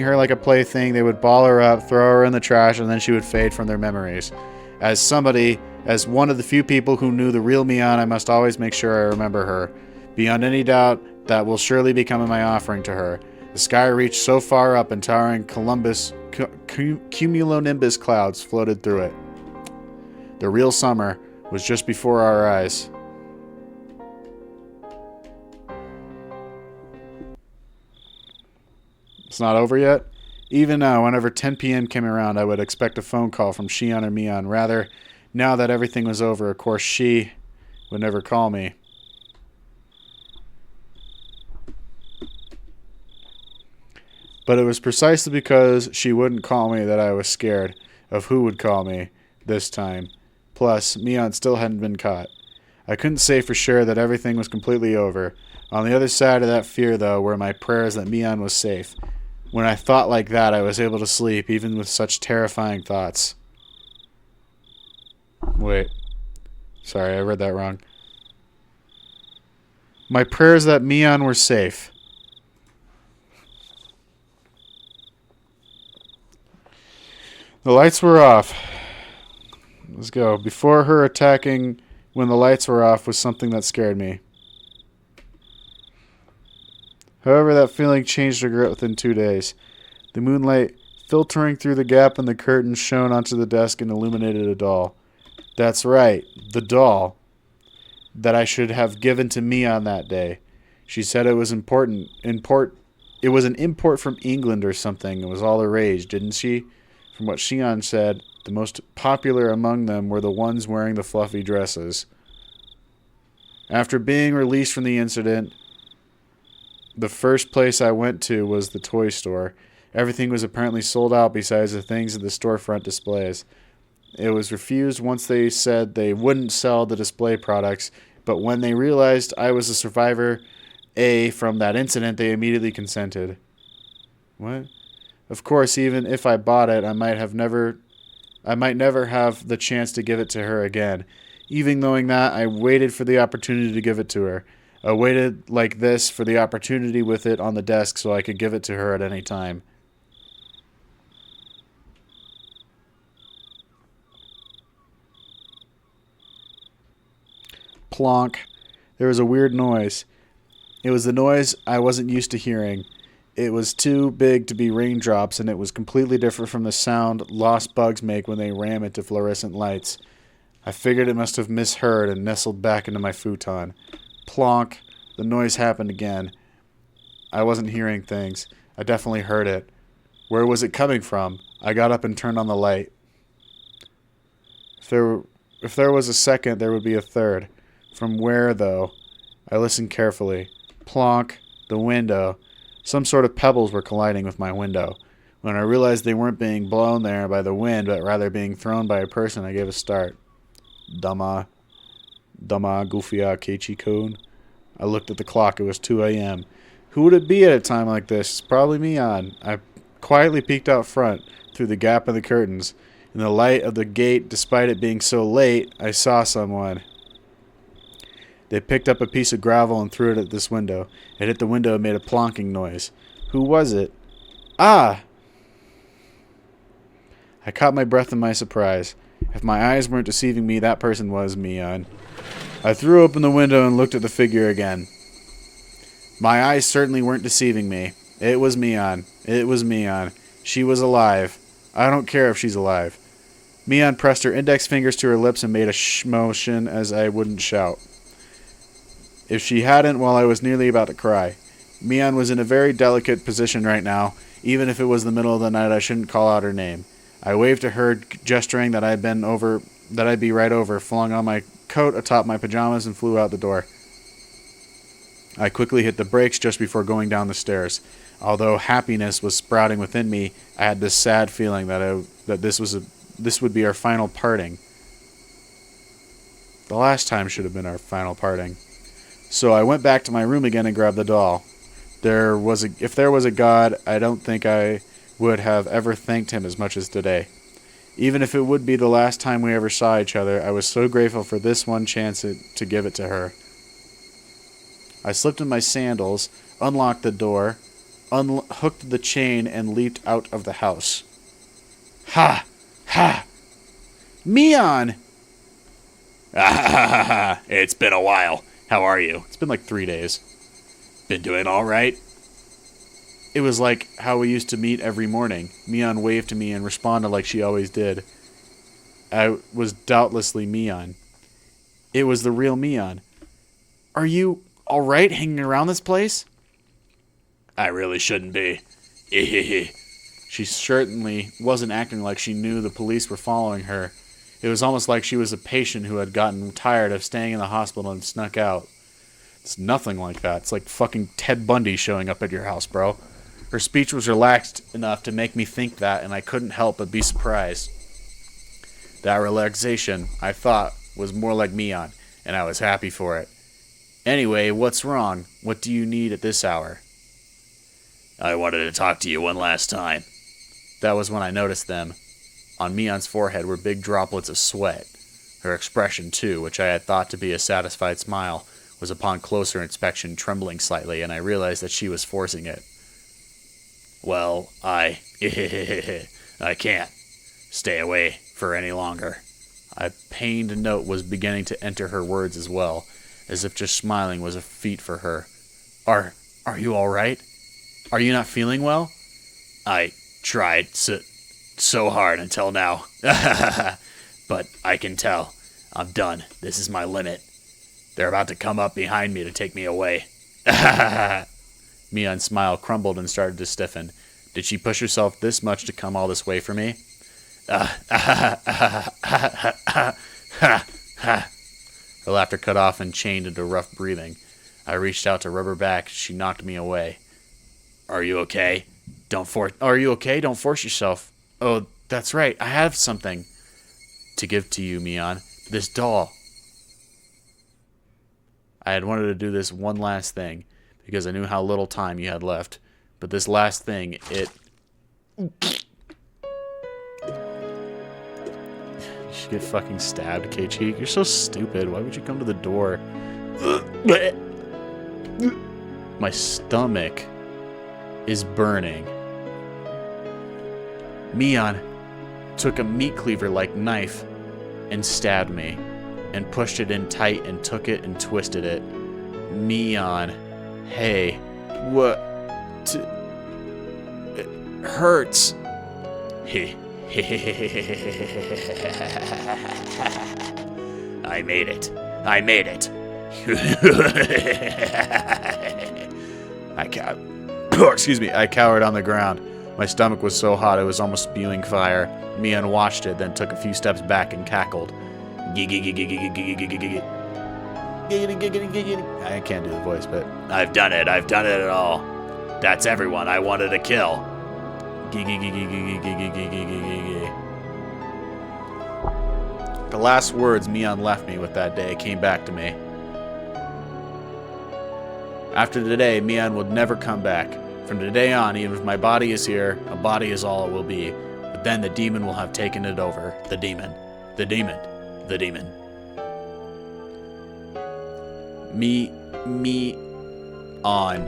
her like a plaything, they would ball her up, throw her in the trash, and then she would fade from their memories. As one of the few people who knew the real Mion, I must always make sure I remember her. Beyond any doubt, that will surely become my offering to her. The sky reached so far up, and towering cumulonimbus clouds floated through it. The real summer was just before our eyes. It's not over yet? Even now, whenever 10 p.m. came around, I would expect a phone call from Shion or Mion. Rather, now that everything was over, of course, she would never call me. But it was precisely because she wouldn't call me that I was scared of who would call me this time. Plus, Mion still hadn't been caught. I couldn't say for sure that everything was completely over. On the other side of that fear, though, were my prayers that Mion was safe. When I thought like that, I was able to sleep, even with such terrifying thoughts. Wait. Sorry, I read that wrong. My prayers that Mion were safe. The lights were off. Let's go. Before her attacking when the lights were off was something that scared me. However, that feeling changed within 2 days. The moonlight filtering through the gap in the curtains shone onto the desk and illuminated a doll. That's right, the doll that I should have given to me on that day. She said it was it was an import from England or something. It was all the rage, didn't she? From what Shion said, the most popular among them were the ones wearing the fluffy dresses. After being released from the incident, the first place I went to was the toy store. Everything was apparently sold out besides the things in the storefront displays. It was refused once they said they wouldn't sell the display products, but when they realized I was a survivor from that incident, they immediately consented. What? Of course, even if I bought it, I might never have the chance to give it to her again. Even knowing that, I waited for the opportunity to give it to her. I waited like this for the opportunity with it on the desk so I could give it to her at any time. Plonk. There was a weird noise. It was the noise I wasn't used to hearing. It was too big to be raindrops, and it was completely different from the sound lost bugs make when they ram into fluorescent lights. I figured it must have misheard and nestled back into my futon. Plonk. The noise happened again. I wasn't hearing things. I definitely heard it. Where was it coming from? I got up and turned on the light. If there was a second, there would be a third. From where, though? I listened carefully. Plonk. The window. Some sort of pebbles were colliding with my window. When I realized they weren't being blown there by the wind, but rather being thrown by a person, I gave a start. Dama Gufia Keiichi-kun. I looked at the clock. It was 2 a.m. Who would it be at a time like this? It's probably Mion. I quietly peeked out front, through the gap in the curtains. In the light of the gate, despite it being so late, I saw someone. They picked up a piece of gravel and threw it at this window. It hit the window and made a plonking noise. Who was it? Ah! I caught my breath in my surprise. If my eyes weren't deceiving me, that person was Mion. I threw open the window and looked at the figure again. My eyes certainly weren't deceiving me. It was Mion. It was Mion. She was alive. I don't care if she's alive. Mion pressed her index fingers to her lips and made a shh motion as I wouldn't shout. If she hadn't, well, I was nearly about to cry. Mion was in a very delicate position right now. Even if it was the middle of the night, I shouldn't call out her name. I waved to her, gesturing that I'd be right over, flung on my coat atop my pajamas, and flew out the door. I quickly hit the brakes just before going down the stairs. Although happiness was sprouting within me, I had this sad feeling that this would be our final parting. The last time should have been our final parting. So I went back to my room again and grabbed the doll. If there was a God, I don't think I would have ever thanked him as much as today. Even if it would be the last time we ever saw each other, I was so grateful for this one chance to give it to her. I slipped in my sandals, unlocked the door, unhooked the chain, and leaped out of the house. Ha! Ha! Mion! It's been a while. How are you? It's been like 3 days. Been doing all right? It was like how we used to meet every morning. Mion waved to me and responded like she always did. I was doubtlessly Mion. It was the real Mion. Are you all right hanging around this place? I really shouldn't be. She certainly wasn't acting like she knew the police were following her. It was almost like she was a patient who had gotten tired of staying in the hospital and snuck out. It's nothing like that. It's like fucking Ted Bundy showing up at your house, bro. Her speech was relaxed enough to make me think that, and I couldn't help but be surprised. That relaxation, I thought, was more like Mion, and I was happy for it. Anyway, what's wrong? What do you need at this hour? I wanted to talk to you one last time. That was when I noticed them. On Mion's forehead were big droplets of sweat. Her expression, too, which I had thought to be a satisfied smile, was upon closer inspection trembling slightly, and I realized that she was forcing it. Well, I can't. stay away for any longer. A pained note was beginning to enter her words as well, as if just smiling was a feat for her. Are you all right? Are you not feeling well? I tried so hard until now. But I can tell. I'm done. This is my limit. They're about to come up behind me to take me away. Mion's smile crumbled and started to stiffen. Did she push herself this much to come all this way for me? Her laughter cut off and chained into rough breathing. I reached out to rub her back. She knocked me away. Are you okay? Are you okay? Don't force yourself. Oh, that's right. I have something to give to you, Mion. This doll. I had wanted to do this one last thing because I knew how little time you had left. But this last thing, it... You should get fucking stabbed, K-Cheek. You're so stupid. Why would you come to the door? My stomach is burning. Mion took a meat cleaver-like knife and stabbed me and pushed it in tight and took it and twisted it. Mion, hey, what? It hurts. I made it. I made it. I cowered on the ground. My stomach was so hot it was almost spewing fire. Mion watched it, then took a few steps back and cackled. I can't do the voice, but... I've done it. I've done it all. That's everyone I wanted to kill. The last words Mion left me with that day came back to me. After today, Mion would never come back. From today on, even if my body is here, a body is all it will be. But then the demon will have taken it over. The demon. The demon. The demon. Me on.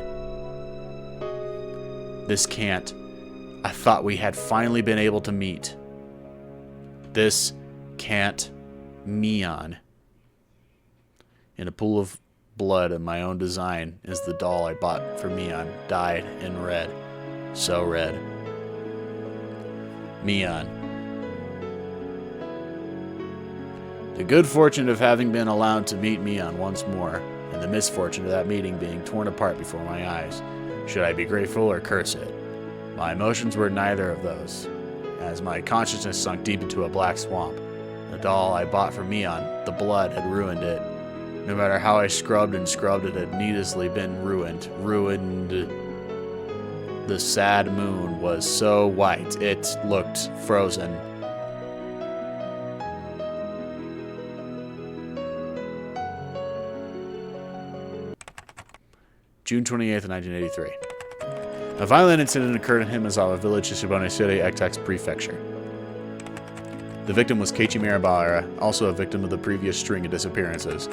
This can't. I thought we had finally been able to meet. This can't. Mion. In a pool of blood of my own design is the doll I bought for Mion, dyed in red. So red. Mion. The good fortune of having been allowed to meet Mion once more, and the misfortune of that meeting being torn apart before my eyes. Should I be grateful or curse it? My emotions were neither of those, as my consciousness sunk deep into a black swamp. The doll I bought for Mion, the blood had ruined it. No matter how I scrubbed and scrubbed, it had needlessly been ruined. The sad moon was so white, it looked frozen. June 28th, 1983. A violent incident occurred in Himazawa Village, Shibane City, Ektax Prefecture. The victim was Keiichi Mirabara, also a victim of the previous string of disappearances.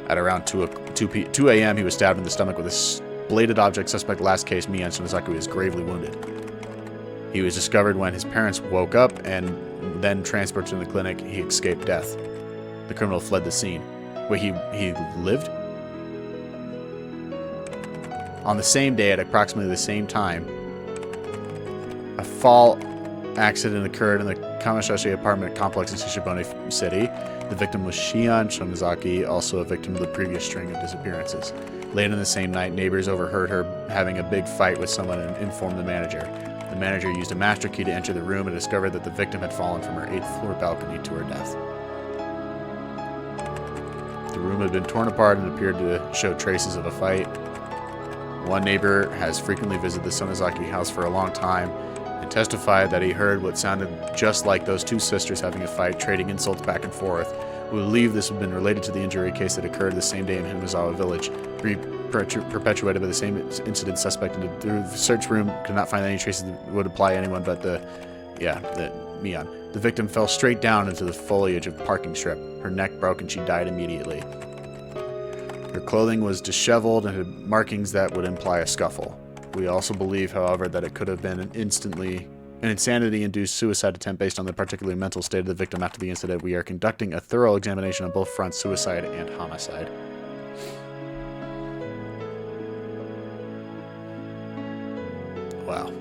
At around 2 a.m., he was stabbed in the stomach with a bladed object. Suspect last case, Mion Shinozaki, was gravely wounded. He was discovered when his parents woke up and then transported to the clinic. He escaped death. The criminal fled the scene. Wait, he lived? On the same day, at approximately the same time, a fall accident occurred in the Kamashashi apartment complex in Shibane City. The victim was Shion Shonozaki, also a victim of the previous string of disappearances. Late in the same night, neighbors overheard her having a big fight with someone and informed the manager. The manager used a master key to enter the room and discovered that the victim had fallen from her 8th floor balcony to her death. The room had been torn apart and appeared to show traces of a fight. One neighbor has frequently visited the Sonozaki house for a long time and testified that he heard what sounded just like those two sisters having a fight, trading insults back and forth. We believe this had been related to the injury case that occurred the same day in Himazawa Village, perpetuated by the same incident suspect. In the search room could not find any traces that would apply to anyone but Mion. The victim fell straight down into the foliage of parking strip. Her neck broke and she died immediately. Her clothing was disheveled and had markings that would imply a scuffle. We also believe, however, that it could have been instantly an insanity-induced suicide attempt based on the particular mental state of the victim after the incident. We are conducting a thorough examination on both fronts, suicide and homicide. Wow.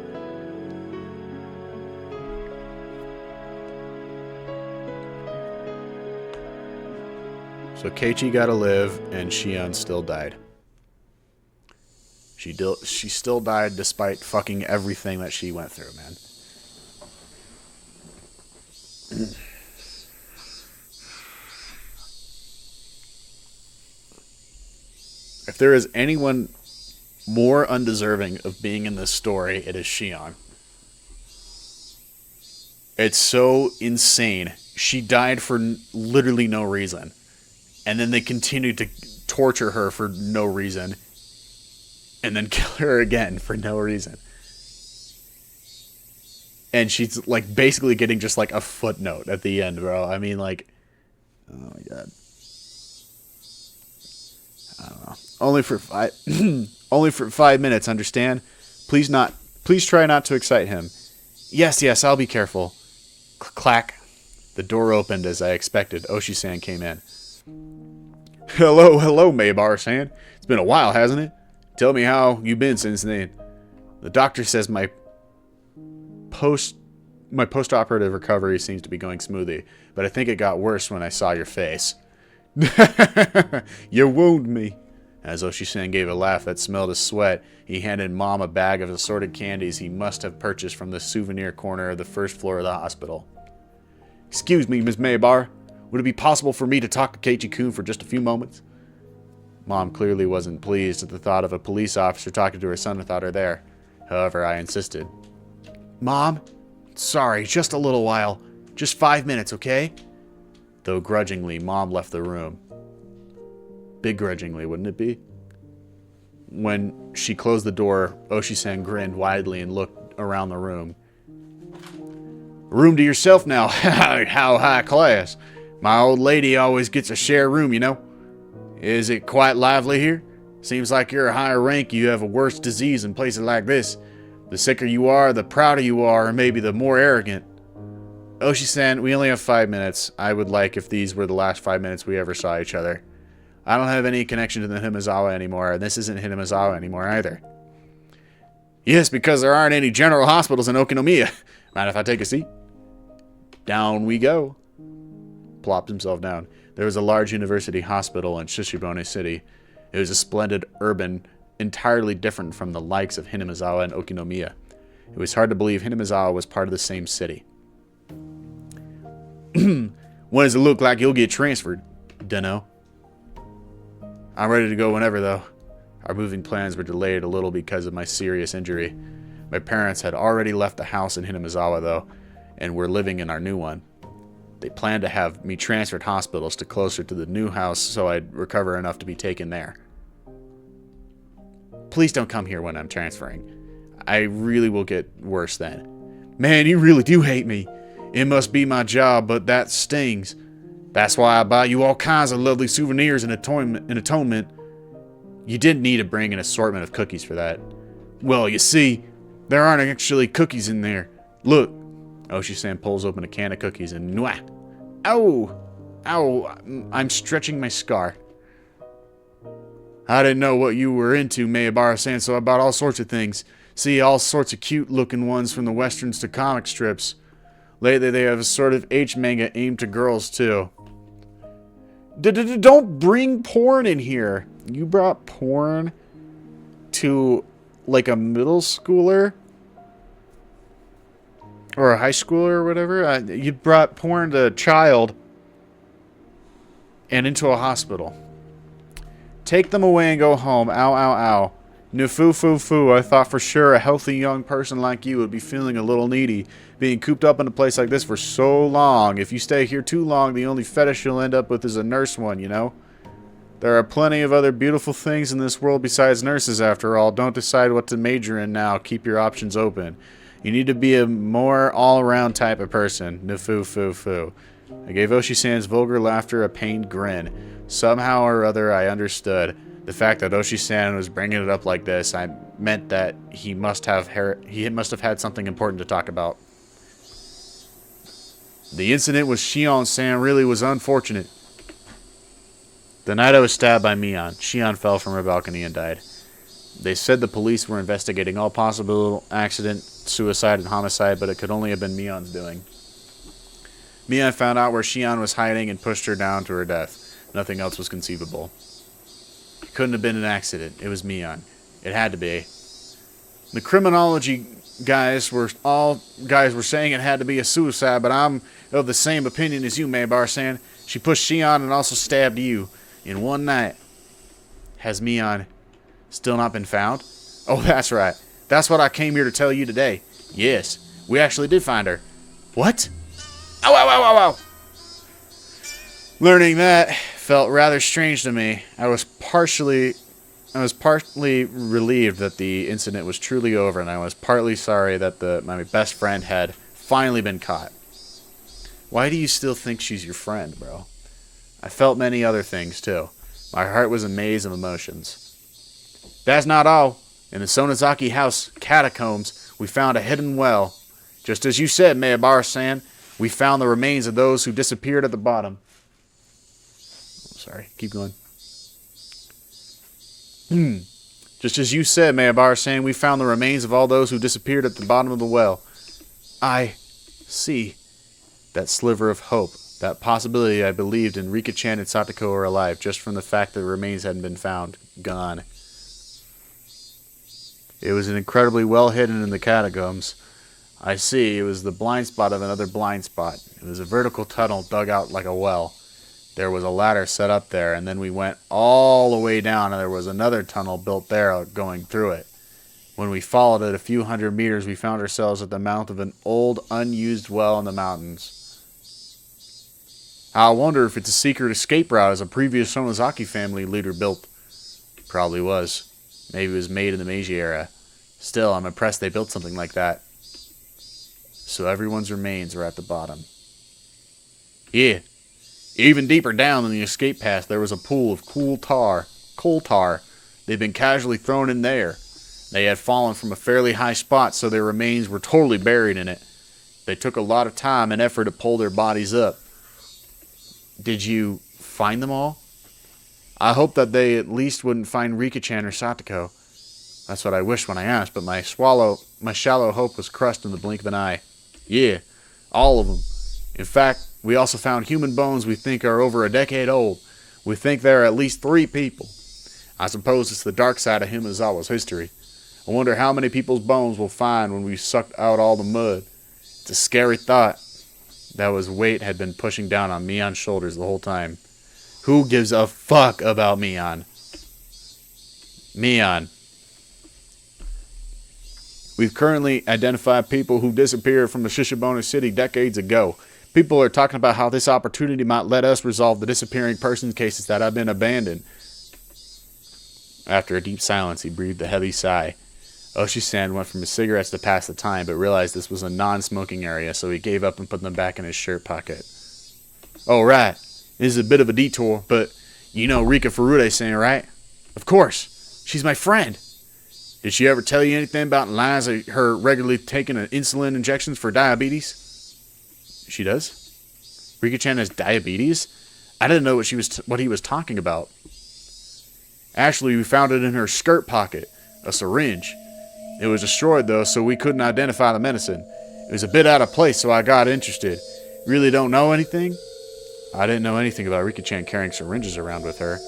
So Keiichi got to live, and Shion still died. She still died despite fucking everything that she went through, man. If there is anyone more undeserving of being in this story, it is Shion. It's so insane. She died for literally no reason. And then they continued to torture her for no reason. And then kill her again for no reason. And she's like basically getting just like a footnote at the end, bro. I mean, like, oh my god. I don't know. Only for 5 minutes, understand? Please try not to excite him. Yes, I'll be careful. Clack. The door opened as I expected. Oshi-san came in. Hello, Maybar-san. It's been a while, hasn't it? Tell me how you've been since then. The doctor says my post-operative recovery seems to be going smoothly, but I think it got worse when I saw your face. You wound me. As Oshi-san gave a laugh that smelled of sweat, he handed Mom a bag of assorted candies he must have purchased from the souvenir corner of the first floor of the hospital. Excuse me, Miss Maybar. Would it be possible for me to talk to Keiichi-kun for just a few moments? Mom clearly wasn't pleased at the thought of a police officer talking to her son without her there. However, I insisted. Mom? Sorry, just a little while. Just 5 minutes, okay? Though grudgingly, Mom left the room. Begrudgingly, wouldn't it be? When she closed the door, Oshi-san grinned widely and looked around the room. Room to yourself now. How high class. My old lady always gets a share room, you know. Is it quite lively here? Seems like you're a higher rank, you have a worse disease in places like this. The sicker you are, the prouder you are, or maybe the more arrogant. Oshi-san, we only have 5 minutes. I would like if these were the last 5 minutes we ever saw each other. I don't have any connection to the Hinazawa anymore, and this isn't Hinazawa anymore either. Yes, because there aren't any general hospitals in Okinomiya. Mind if I take a seat? Down we go. Plopped himself down. There was a large university hospital in Shishibone City. It was a splendid urban, entirely different from the likes of Hinamizawa and Okinomiya. It was hard to believe Hinamizawa was part of the same city. When does it look like you'll get transferred? Dunno. I'm ready to go whenever, though. Our moving plans were delayed a little because of my serious injury. My parents had already left the house in Hinamizawa, though, and were living in our new one. They planned to have me transferred hospitals to closer to the new house so I'd recover enough to be taken there. Please don't come here when I'm transferring. I really will get worse then. Man, you really do hate me. It must be my job, but that stings. That's why I buy you all kinds of lovely souvenirs in atonement. You didn't need to bring an assortment of cookies for that. Well, you see, there aren't actually cookies in there. Look. Oshi-san pulls open a can of cookies and nwah. Ow! Ow! I'm stretching my scar. I didn't know what you were into, Mayabara-san, so I bought all sorts of things. See, all sorts of cute-looking ones from the westerns to comic strips. Lately, they have a sort of H-manga aimed to girls, too. Don't bring porn in here. You brought porn to, like, a middle schooler? Or a high schooler or whatever. You brought porn to a child and into a hospital. Take them away and go home. Ow, ow, ow. Nufu, foo, foo. I thought for sure a healthy young person like you would be feeling a little needy. Being cooped up in a place like this for so long. If you stay here too long, the only fetish you'll end up with is a nurse one, you know? There are plenty of other beautiful things in this world besides nurses, after all. Don't decide what to major in now. Keep your options open. You need to be a more all-around type of person. Nufu, foo, foo. I gave Oshi-san's vulgar laughter a pained grin. Somehow or other, I understood. The fact that Oshi-san was bringing it up like this, I meant that he must have had something important to talk about. The incident with Shion-san really was unfortunate. The night I was stabbed by Mion, Shion fell from her balcony and died. They said the police were investigating all possible accident, suicide, and homicide, but it could only have been Mion's doing. Mion found out where Shion was hiding and pushed her down to her death. Nothing else was conceivable. It couldn't have been an accident. It was Mion. It had to be. The criminology guys were saying it had to be a suicide, but I'm of the same opinion as you, Maybar-san. She pushed Shion and also stabbed you in one night. Has Mion still not been found? Oh, that's right. That's what I came here to tell you today. Yes, we actually did find her. What? Ow, ow, ow, ow, ow. Learning that felt rather strange to me. I was partly relieved that the incident was truly over, and I was partly sorry that my best friend had finally been caught. Why do you still think she's your friend, bro? I felt many other things, too. My heart was a maze of emotions. That's not all. In the Sonozaki house catacombs, we found a hidden well. Just as you said, Mayabara-san, we found the remains of those who disappeared at the bottom. Sorry, keep going. Just as you said, Mayabara-san, we found the remains of all those who disappeared at the bottom of the well. I see. That sliver of hope, that possibility I believed in Rika-chan and Satoko are alive, just from the fact that the remains hadn't been found. Gone. It was incredibly well hidden in the catacombs. I see, it was the blind spot of another blind spot. It was a vertical tunnel dug out like a well. There was a ladder set up there, and then we went all the way down, and there was another tunnel built there going through it. When we followed it a few hundred meters, we found ourselves at the mouth of an old, unused well in the mountains. I wonder if it's a secret escape route as a previous Sonozaki family leader built. Probably was. Maybe it was made in the Meiji era. Still, I'm impressed they built something like that. So everyone's remains are at the bottom. Yeah. Even deeper down in the escape path, there was a pool of coal tar. They'd been casually thrown in there. They had fallen from a fairly high spot, so their remains were totally buried in it. They took a lot of time and effort to pull their bodies up. Did you find them all? I hoped that they at least wouldn't find Rika-chan or Satoko. That's what I wished when I asked, but my shallow hope was crushed in the blink of an eye. Yeah, all of them. In fact, we also found human bones we think are over a decade old. We think there are at least 3 people. I suppose it's the dark side of Himazawa's history. I wonder how many people's bones we'll find when we sucked out all the mud. It's a scary thought. That was weight had been pushing down on Mion's shoulders the whole time. Who gives a fuck about Mion? Mion. We've currently identified people who disappeared from the Shishibona city decades ago. People are talking about how this opportunity might let us resolve the disappearing persons cases that have been abandoned. After a deep silence, he breathed a heavy sigh. Oshi-san went from his cigarettes to pass the time, but realized this was a non-smoking area, so he gave up and put them back in his shirt pocket. Oh, right. This is a bit of a detour, but you know Rika Furude-san, right? Of course. She's my friend. Did she ever tell you anything about lies of her regularly taking insulin injections for diabetes? She does? Rika-chan has diabetes? I didn't know what he was talking about. Actually, we found it in her skirt pocket, a syringe. It was destroyed, though, so we couldn't identify the medicine. It was a bit out of place, so I got interested. Really don't know anything? I didn't know anything about Rika-chan carrying syringes around with her.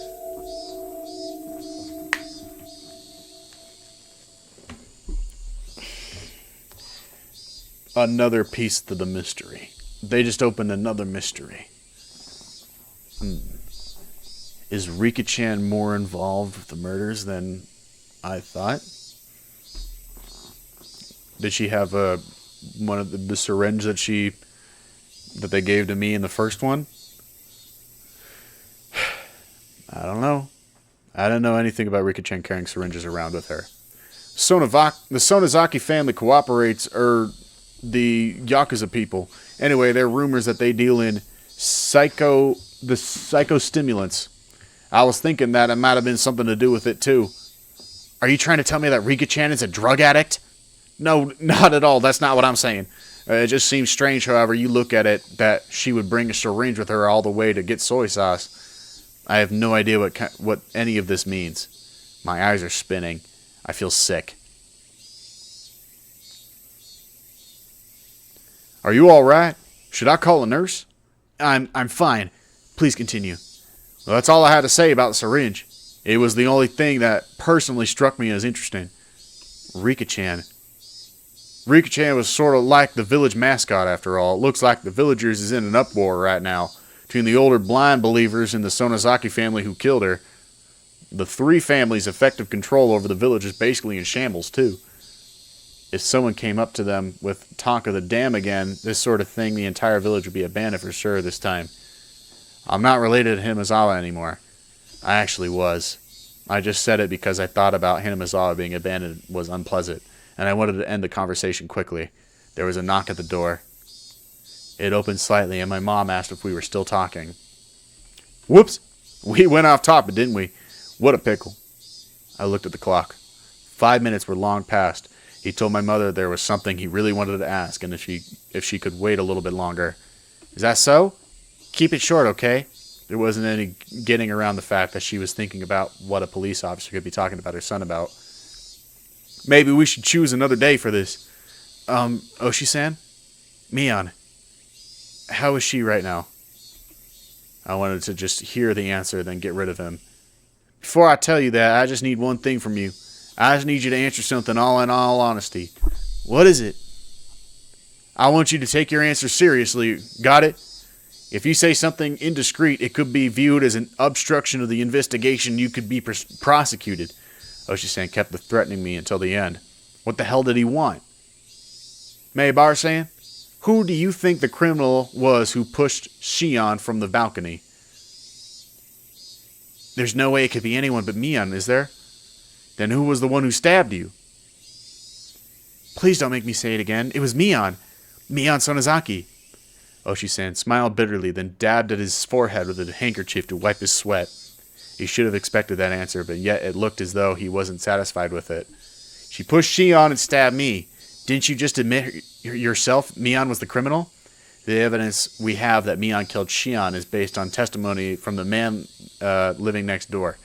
Another piece to the mystery. They just opened another mystery. Is Rika-chan more involved with the murders than I thought? Did she have one of the syringe that they gave to me in the first one? I don't know. I didn't know anything about Rika-chan carrying syringes around with her. The Sonozaki family cooperates, the Yakuza people. Anyway, there are rumors that they deal in psychostimulants. I was thinking that it might have been something to do with it, too. Are you trying to tell me that Rika-chan is a drug addict? No, not at all. That's not what I'm saying. It just seems strange, however you look at it, that she would bring a syringe with her all the way to get soy sauce. I have no idea what any of this means. My eyes are spinning. I feel sick. Are you all right? Should I call a nurse? I'm fine. Please continue. Well, that's all I had to say about the syringe. It was the only thing that personally struck me as interesting. Rika-chan. Rika-chan was sort of like the village mascot after all. It looks like the villagers is in an uproar right now between the older blind believers and the Sonozaki family who killed her. The three families' effective control over the village is basically in shambles too. If someone came up to them with talk of the dam again, this sort of thing, the entire village would be abandoned for sure this time. I'm not related to Hinazawa anymore. I actually was. I just said it because I thought about Hinazawa being abandoned was unpleasant, and I wanted to end the conversation quickly. There was a knock at the door. It opened slightly, and my mom asked if we were still talking. Whoops! We went off topic, didn't we? What a pickle. I looked at the clock. 5 minutes were long past. He told my mother there was something he really wanted to ask, and if she could wait a little bit longer. Is that so? Keep it short, okay? There wasn't any getting around the fact that she was thinking about what a police officer could be talking about her son about. Maybe we should choose another day for this. Oshi-san? Mion. How is she right now? I wanted to just hear the answer, then get rid of him. Before I tell you that, I just need one thing from you. I just need you to answer something in all honesty. What is it? I want you to take your answer seriously. Got it? If you say something indiscreet, it could be viewed as an obstruction of the investigation. You could be prosecuted. Oshi-san kept threatening me until the end. What the hell did he want? Meibar-san, who do you think the criminal was who pushed Shion from the balcony? There's no way it could be anyone but Mion, is there? Then who was the one who stabbed you? Please don't make me say it again. It was Mion. Mion Sonozaki. Oshi-san smiled bitterly, then dabbed at his forehead with a handkerchief to wipe his sweat. He should have expected that answer, but yet it looked as though he wasn't satisfied with it. She pushed Shion and stabbed me. Didn't you just admit yourself Mion was the criminal? The evidence we have that Mion killed Shion is based on testimony from the man living next door.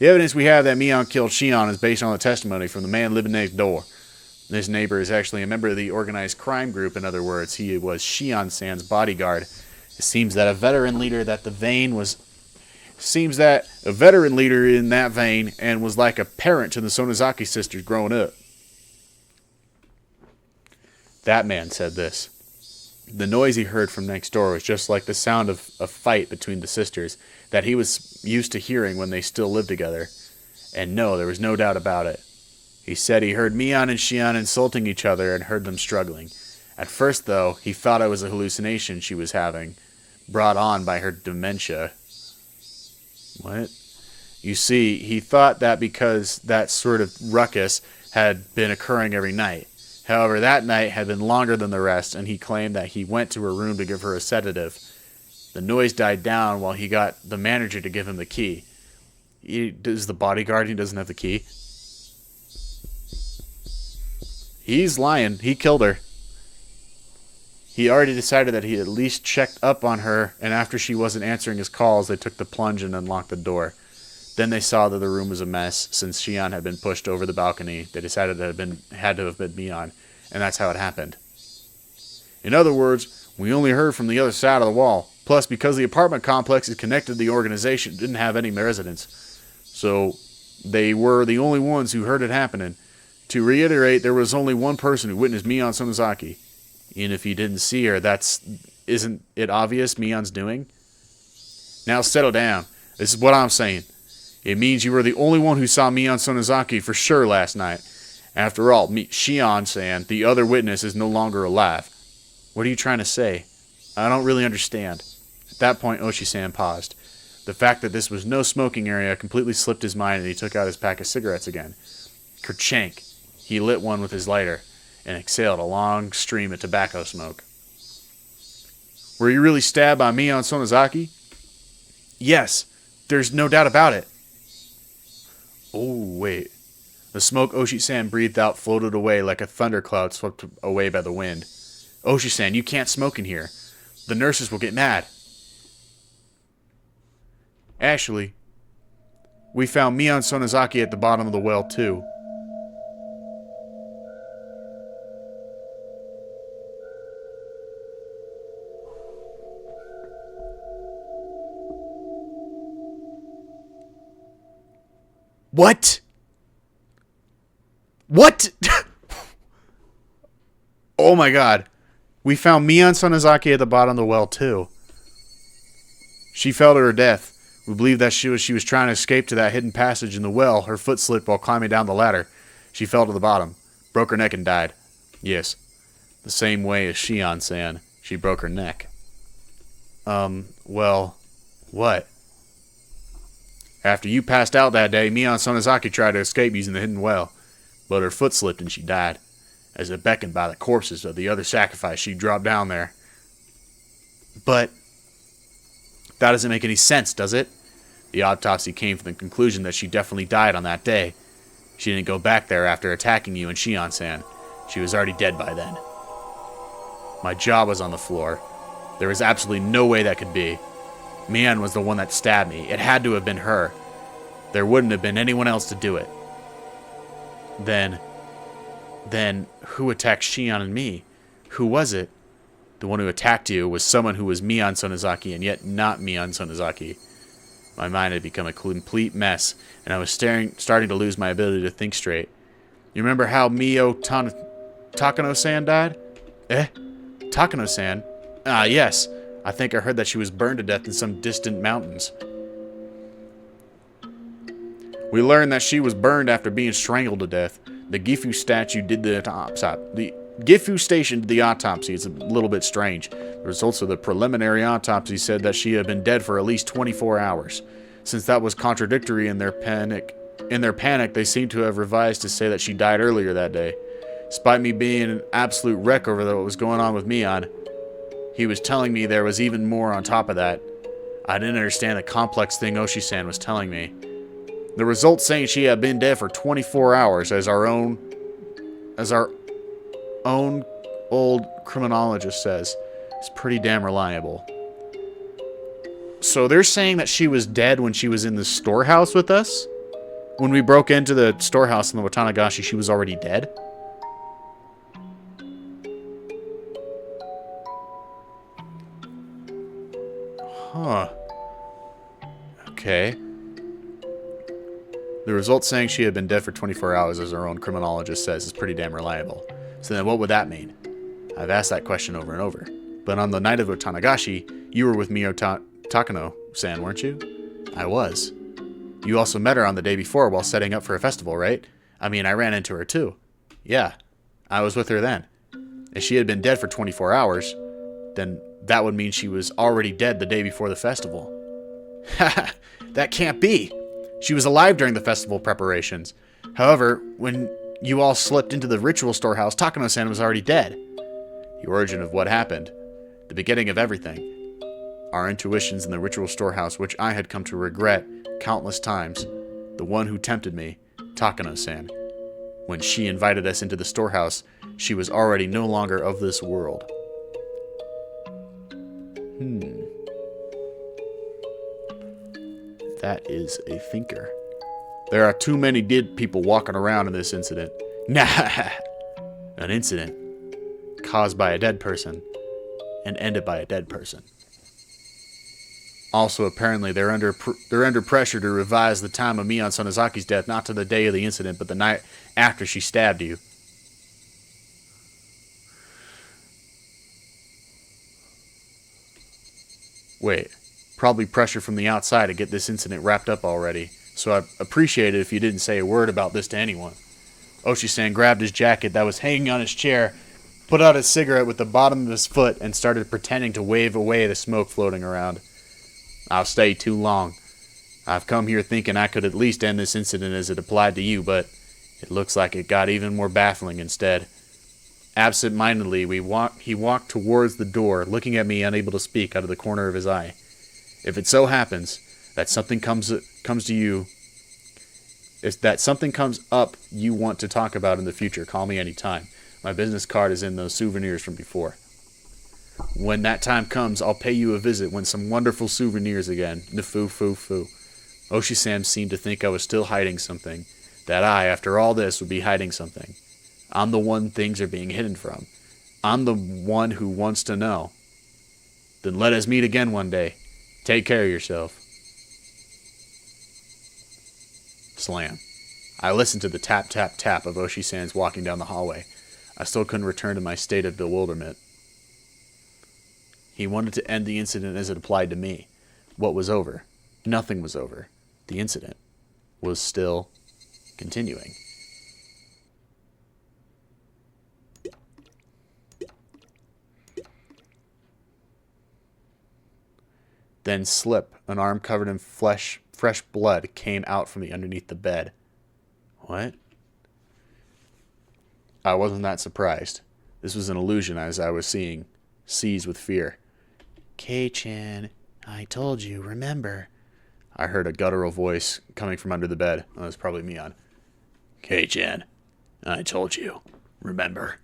The evidence we have that Mion killed Shion is based on the testimony from the man living next door. This neighbor is actually a member of the organized crime group. In other words, he was Shion-san's bodyguard. It seems that a veteran leader in that vein and was like a parent to the Sonozaki sisters growing up. That man said this. The noise he heard from next door was just like the sound of a fight between the sisters that he was used to hearing when they still lived together. And no, there was no doubt about it. He said he heard Mion and Shion insulting each other and heard them struggling. At first, though, he thought it was a hallucination she was having, brought on by her dementia. What? You see, he thought that because that sort of ruckus had been occurring every night. However, that night had been longer than the rest, and he claimed that he went to her room to give her a sedative. The noise died down while he got the manager to give him the key. Is the bodyguard, he doesn't have the key? He's lying. He killed her. He already decided that he at least checked up on her, and after she wasn't answering his calls, they took the plunge and unlocked the door. Then they saw that the room was a mess. Since Shion had been pushed over the balcony, they decided that it had to have been Mion, and that's how it happened. In other words, we only heard from the other side of the wall. Plus, because the apartment complex is connected to the organization, it didn't have any residents. So, they were the only ones who heard it happening. To reiterate, there was only one person who witnessed Mion Sonozaki. And if you didn't see her, isn't it obvious Mion's doing? Now settle down. This is what I'm saying. It means you were the only one who saw Mion Sonozaki for sure last night. After all, Shion-san, the other witness, is no longer alive. What are you trying to say? I don't really understand. At that point, Oshi-san paused. The fact that this was no smoking area completely slipped his mind, and he took out his pack of cigarettes again. Kerchank. He lit one with his lighter and exhaled a long stream of tobacco smoke. Were you really stabbed by Mion Sonozaki? Yes, there's no doubt about it. Oh, wait. The smoke Oshi-san breathed out floated away like a thundercloud swept away by the wind. Oshi-san, you can't smoke in here. The nurses will get mad. Actually, we found Mion Sonozaki at the bottom of the well, too. What? What? Oh my god. We found Mion Sonozaki at the bottom of the well, too. She fell to her death. We believe that she was trying to escape to that hidden passage in the well. Her foot slipped while climbing down the ladder. She fell to the bottom, broke her neck, and died. Yes, the same way as Shion-san. She broke her neck. Well, what? After you passed out that day, Mion Sonozaki tried to escape using the hidden well, but her foot slipped and she died. As if beckoned by the corpses of the other sacrifice, she dropped down there. But that doesn't make any sense, does it? The autopsy came to the conclusion that she definitely died on that day. She didn't go back there after attacking you and Shion-san. She was already dead by then. My jaw was on the floor. There was absolutely no way that could be. Mion was the one that stabbed me. It had to have been her. There wouldn't have been anyone else to do it. Then, who attacked Shion and me? Who was it? The one who attacked you was someone who was Mion Sonozaki and yet not Mion Sonozaki. My mind had become a complete mess, and I was starting to lose my ability to think straight. You remember how Takano-san died? Takano-san? Ah, yes. I think I heard that she was burned to death in some distant mountains. We learned that she was burned after being strangled to death. The Gifu statue did the autopsy. The Gifu station did the autopsy. It's a little bit strange. The results of the preliminary autopsy said that she had been dead for at least 24 hours. Since that was contradictory in their panic, they seem to have revised to say that she died earlier that day. Despite me being an absolute wreck over what was going on with Mion, he was telling me there was even more on top of that. I didn't understand the complex thing Oshi-san was telling me. The results saying she had been dead for 24 hours as our own old criminologist says is pretty damn reliable. So they're saying that she was dead when she was in the storehouse with us? When we broke into the storehouse in the Watanagashi, she was already dead? Huh. Okay. The results saying she had been dead for 24 hours, as our own criminologist says, is pretty damn reliable. So then what would that mean? I've asked that question over and over. But on the night of Watanagashi, you were with Mio Takano-san, weren't you? I was. You also met her on the day before while setting up for a festival, right? I mean, I ran into her too. Yeah, I was with her then. If she had been dead for 24 hours, then that would mean she was already dead the day before the festival. Haha, that can't be! She was alive during the festival preparations. However, when you all slipped into the ritual storehouse, Takano-san was already dead. The origin of what happened. The beginning of everything. Our intuitions in the ritual storehouse, which I had come to regret countless times. The one who tempted me, Takano-san. When she invited us into the storehouse, she was already no longer of this world. That is a thinker. There are too many dead people walking around in this incident. Nah! An incident caused by a dead person and ended by a dead person. Also, apparently, they're under pressure to revise the time of Mion Sonozaki's death, not to the day of the incident, but the night after she stabbed you. Wait, probably pressure from the outside to get this incident wrapped up already, so I'd appreciate it if you didn't say a word about this to anyone. Oshi-san grabbed his jacket that was hanging on his chair, put out a cigarette with the bottom of his foot, and started pretending to wave away the smoke floating around. I'll stay too long. I've come here thinking I could at least end this incident as it applied to you, but it looks like it got even more baffling instead. Absent-mindedly, he walked towards the door, looking at me, unable to speak, out of the corner of his eye. If it so happens that something comes to you, If that something comes up you want to talk about in the future, call me anytime. My business card is in those souvenirs from before. When that time comes, I'll pay you a visit when some wonderful souvenirs again. Nafoo foo foo. Oshi-san seemed to think I was still hiding something. That I, after all this, would be hiding something. I'm the one things are being hidden from. I'm the one who wants to know. Then let us meet again one day. Take care of yourself. Slam. I listened to the tap, tap, tap of Oshi-san's walking down the hallway. I still couldn't return to my state of bewilderment. He wanted to end the incident as it applied to me. What was over? Nothing was over. The incident was still continuing. Then slip, an arm covered in fresh blood came out from underneath the bed. What? I wasn't that surprised. This was an illusion as I was seized with fear. Kei-chan, I told you, remember. I heard a guttural voice coming from under the bed. Oh, it was probably Mion. Kei-chan, I told you, remember.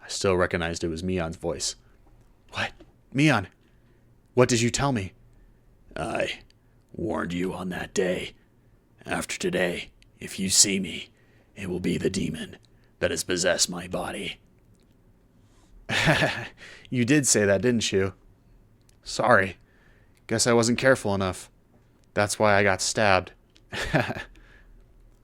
I still recognized it was Mion's voice. What? Mion, what did you tell me? I warned you on that day. After today, if you see me, it will be the demon that has possessed my body. You did say that, didn't you? Sorry. Guess I wasn't careful enough. That's why I got stabbed.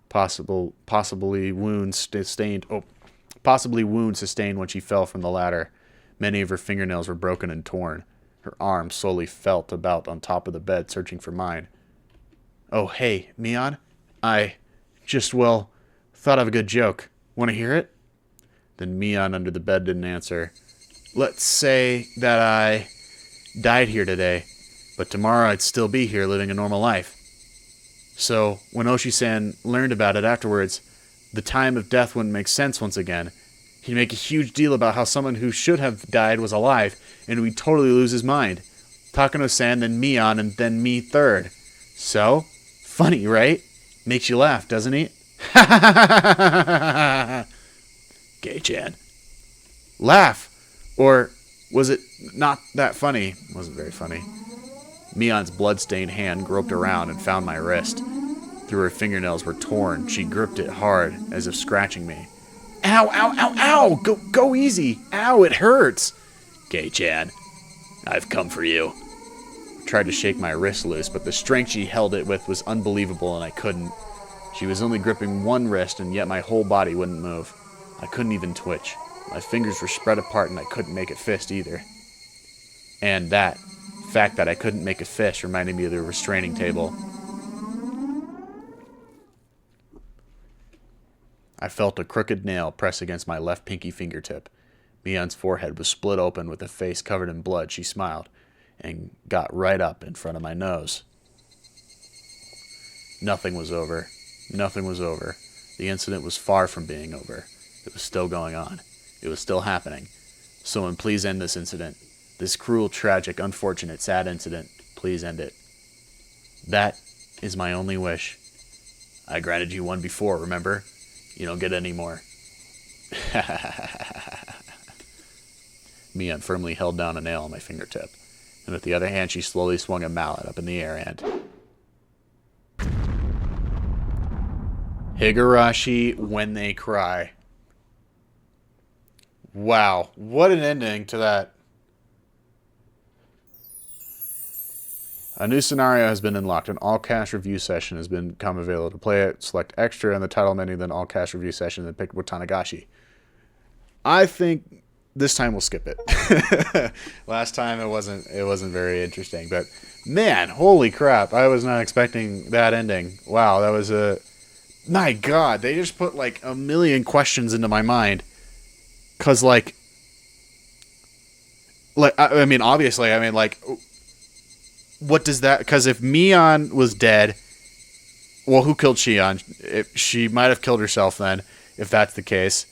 Possibly wounds sustained when she fell from the ladder. Many of her fingernails were broken and torn. Her arm slowly felt about on top of the bed, searching for mine. Oh, hey, Mion. I just, thought of a good joke. Want to hear it? Then Mion under the bed didn't answer. Let's say that I died here today, but tomorrow I'd still be here living a normal life. So, when Oshi-san learned about it afterwards, the time of death wouldn't make sense once again. He'd make a huge deal about how someone who should have died was alive, and we'd totally lose his mind. Takano-san, then Mion, and then me third. So, funny, right? Makes you laugh, doesn't he? Kei-chan. Laugh! Or was it not that funny? Wasn't very funny. Mion's blood-stained hand groped around and found my wrist. Though her fingernails were torn, she gripped it hard, as if scratching me. Ow, ow, ow, ow! Go easy! Ow, it hurts! Kei-chan, I've come for you. I tried to shake my wrist loose, but the strength she held it with was unbelievable, and I couldn't. She was only gripping one wrist, and yet my whole body wouldn't move. I couldn't even twitch. My fingers were spread apart, and I couldn't make a fist either. And that fact that I couldn't make a fist reminded me of the restraining table. I felt a crooked nail press against my left pinky fingertip. Mion's forehead was split open with a face covered in blood. She smiled and got right up in front of my nose. Nothing was over. Nothing was over. The incident was far from being over. It was still going on. It was still happening. Someone please end this incident. This cruel, tragic, unfortunate, sad incident. Please end it. That is my only wish. I granted you one before, remember? You don't get any more. Mion firmly held down a nail on my fingertip, and with the other hand she slowly swung a mallet up in the air and... Higurashi when they cry. Wow, what an ending to that. A new scenario has been unlocked. An all-cast review session has become available. To play it, select extra in the title menu, then all-cast review session, then pick Watanagashi. I think this time we'll skip it. Last time it wasn't very interesting, but man, holy crap! I was not expecting that ending. Wow, that was a... My God, they just put like a million questions into my mind. Cause like I mean, obviously, I mean, like, what does that? Because if Mion was dead, well, who killed Shion? She might have killed herself then, if that's the case.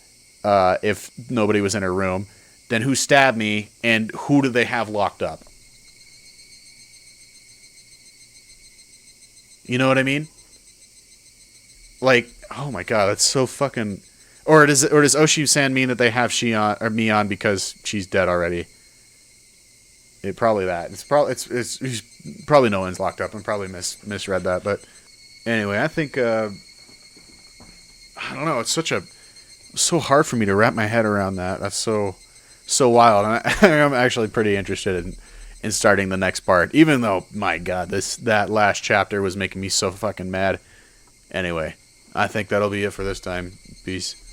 If nobody was in her room, then who stabbed me, and who do they have locked up? You know what I mean? Like, oh my god, that's so fucking. Or does Oshi-san mean that they have Shion or Mion because she's dead already? Probably that. He's probably no one's locked up and probably misread that. But anyway, I think I don't know. It's so hard for me to wrap my head around that. That's so wild. And I'm actually pretty interested in starting the next part. Even though, my god, that last chapter was making me so fucking mad. Anyway, I think that'll be it for this time. Peace.